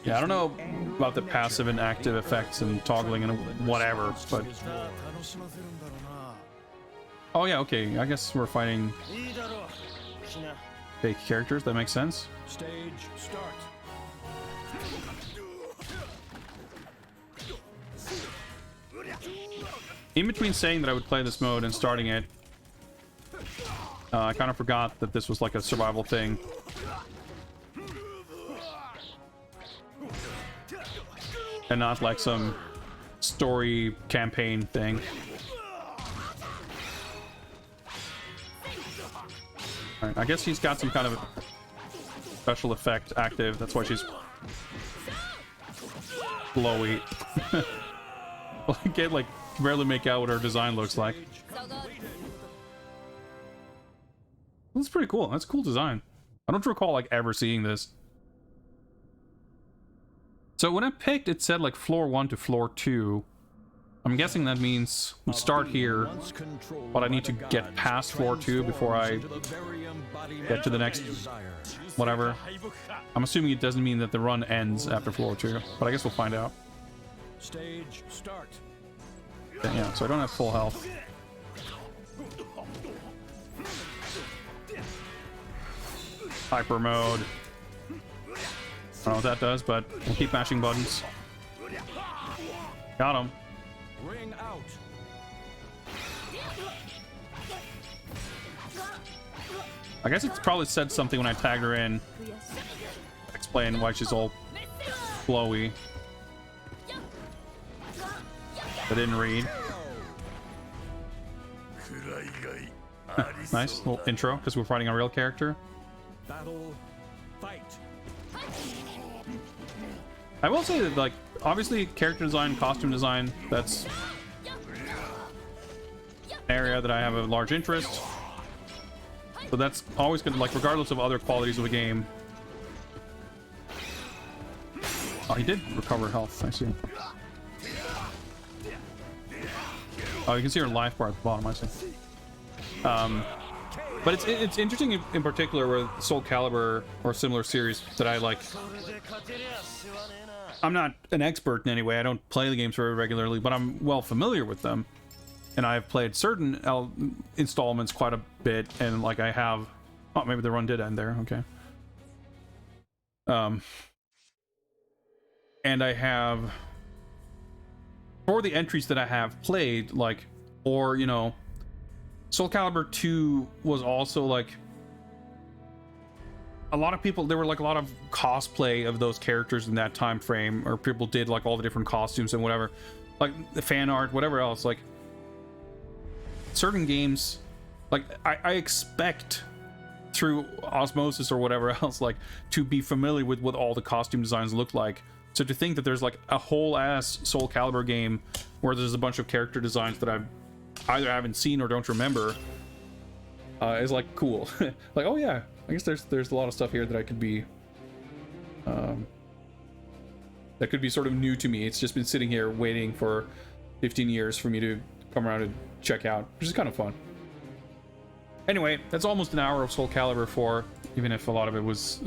Yeah, I don't know about the passive and active effects and toggling and whatever, but oh yeah, okay. I guess we're fighting fake characters. That makes sense. Stage start. In between saying that I would play this mode and starting it, I kind of forgot that this was like a survival thing. And not like some story campaign thing. Alright, I guess he's got some kind of special effect active. That's why she's glowy. Well, I can't like barely make out what her design looks like. That's pretty cool. That's a cool design. I don't recall like ever seeing this. So when I picked, it said like floor 1 to floor 2. I'm guessing that means we start here, but I need to get past floor 2 before I get to the next whatever. I'm assuming it doesn't mean that the run ends after floor 2, but I guess we'll find out. Stage start. Yeah, so I don't have full health. Hyper mode. I don't know what that does, but we'll keep mashing buttons. Got him. Ring out. I guess it's probably said something when I tagged her in. Explain why she's all glowy. I didn't read. Nice little intro because we're fighting a real character. Battle. Fight. I will say that, like, obviously character design, costume design, that's an area that I have a large interest. So that's always good, like, regardless of other qualities of the game. Oh, he did recover health, I see. Oh, you can see her life bar at the bottom, I see. But it's interesting in particular where SoulCalibur or similar series that I like. I'm not an expert in any way. I don't play the games very regularly, but I'm well familiar with them. And I've played certain installments quite a bit, and like I have... Oh, maybe the run did end there. Okay. And I have... For the entries that I have played, like, or, you know... SoulCalibur 2 was also like... A lot of people, there were like a lot of cosplay of those characters in that time frame, or people did like all the different costumes and whatever, like the fan art, whatever else. Like certain games, like I expect through osmosis or whatever else, like to be familiar with what all the costume designs look like. So to think that there's like a whole ass SoulCalibur game where there's a bunch of character designs that I either haven't seen or don't remember is like cool. Like, oh yeah, I guess there's a lot of stuff here that I could be that could be sort of new to me. It's just been sitting here waiting for 15 years for me to come around and check out, which is kind of fun. Anyway, that's almost an hour of SoulCalibur 4, even if a lot of it was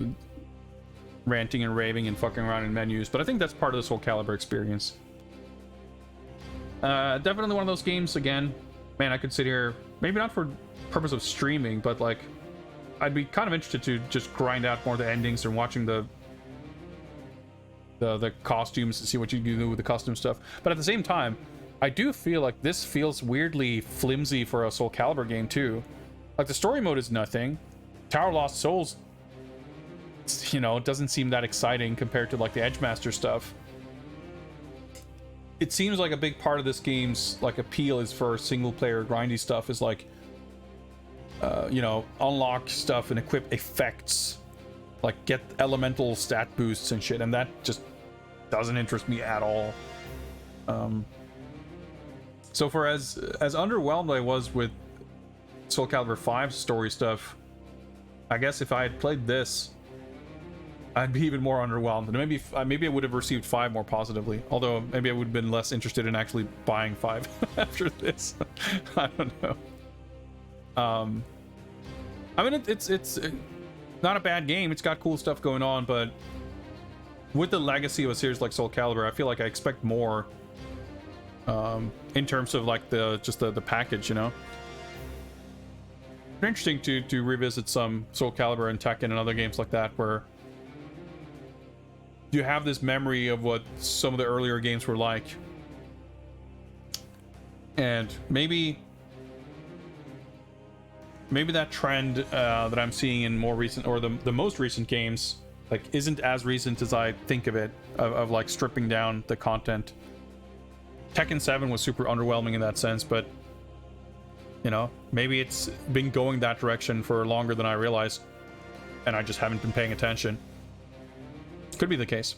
ranting and raving and fucking around in menus, but I think that's part of the SoulCalibur experience. Definitely one of those games, again, man, I could sit here, maybe not for purpose of streaming, but like I'd be kind of interested to just grind out more of the endings and watching the costumes to see what you can do with the custom stuff. But at the same time, I do feel like this feels weirdly flimsy for a SoulCalibur game too. Like the story mode is nothing. Tower of Lost Souls, you know, it doesn't seem that exciting compared to like the Edgemaster stuff. it seems like a big part of this game's like appeal is for single player grindy stuff is like, you know, unlock stuff and equip effects, like get elemental stat boosts and shit, and that just doesn't interest me at all. So for as underwhelmed I was with SoulCalibur 5 story stuff, I guess if I had played this, I'd be even more underwhelmed. And maybe I would have received 5 more positively. Although maybe I would have been less interested in actually buying 5 after this. I don't know. I mean, it's not a bad game. It's got cool stuff going on, but with the legacy of a series like SoulCalibur, I feel like I expect more. In terms of like the package, you know. It's interesting to revisit some SoulCalibur and Tekken and other games like that where you have this memory of what some of the earlier games were like, and maybe that trend that I'm seeing in more recent, or the most recent games, like isn't as recent as I think of it, of like stripping down the content. Tekken 7 was super underwhelming in that sense, but you know, maybe it's been going that direction for longer than I realized, and I just haven't been paying attention. Could be the case.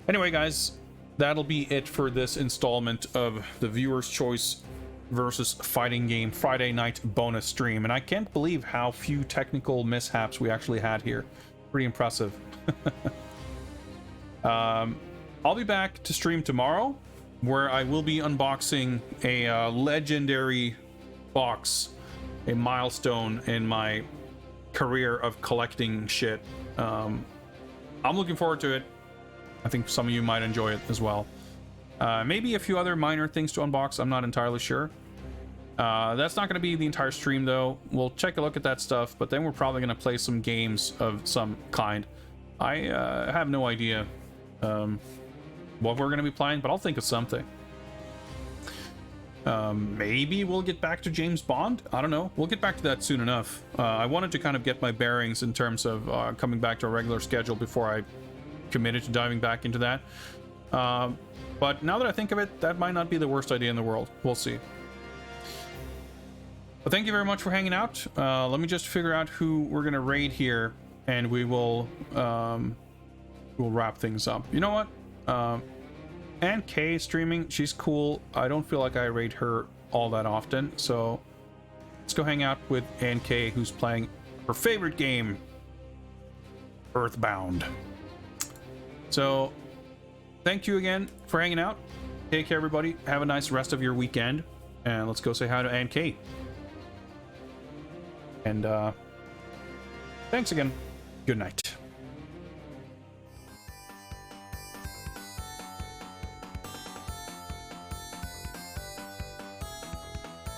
Anyway, guys, that'll be it for this installment of the Viewer's Choice versus Fighting Game Friday night bonus stream, and I can't believe how few technical mishaps we actually had here. Pretty impressive. I'll be back to stream tomorrow, where I will be unboxing a legendary box, a milestone in my career of collecting shit. I'm looking forward to it. I think some of you might enjoy it as well. Maybe a few other minor things to unbox, I'm not entirely sure. That's not going to be the entire stream though. We'll take a look at that stuff, but then we're probably going to play some games of some kind. I have no idea what we're going to be playing, but I'll think of something. Maybe we'll get back to James Bond. I don't know. We'll get back to that soon enough. I wanted to kind of get my bearings in terms of coming back to a regular schedule before I committed to diving back into that. But now that I think of it, that might not be the worst idea in the world. We'll see. But thank you very much for hanging out. Let me just figure out who we're going to raid here, and we'll wrap things up. You know what? Ann K streaming, she's cool. I don't feel like I raid her all that often, so let's go hang out with Ann K, who's playing her favorite game, Earthbound. So thank you again for hanging out. Take care, everybody. Have a nice rest of your weekend, and let's go say hi to Ann K. And thanks again. Good night.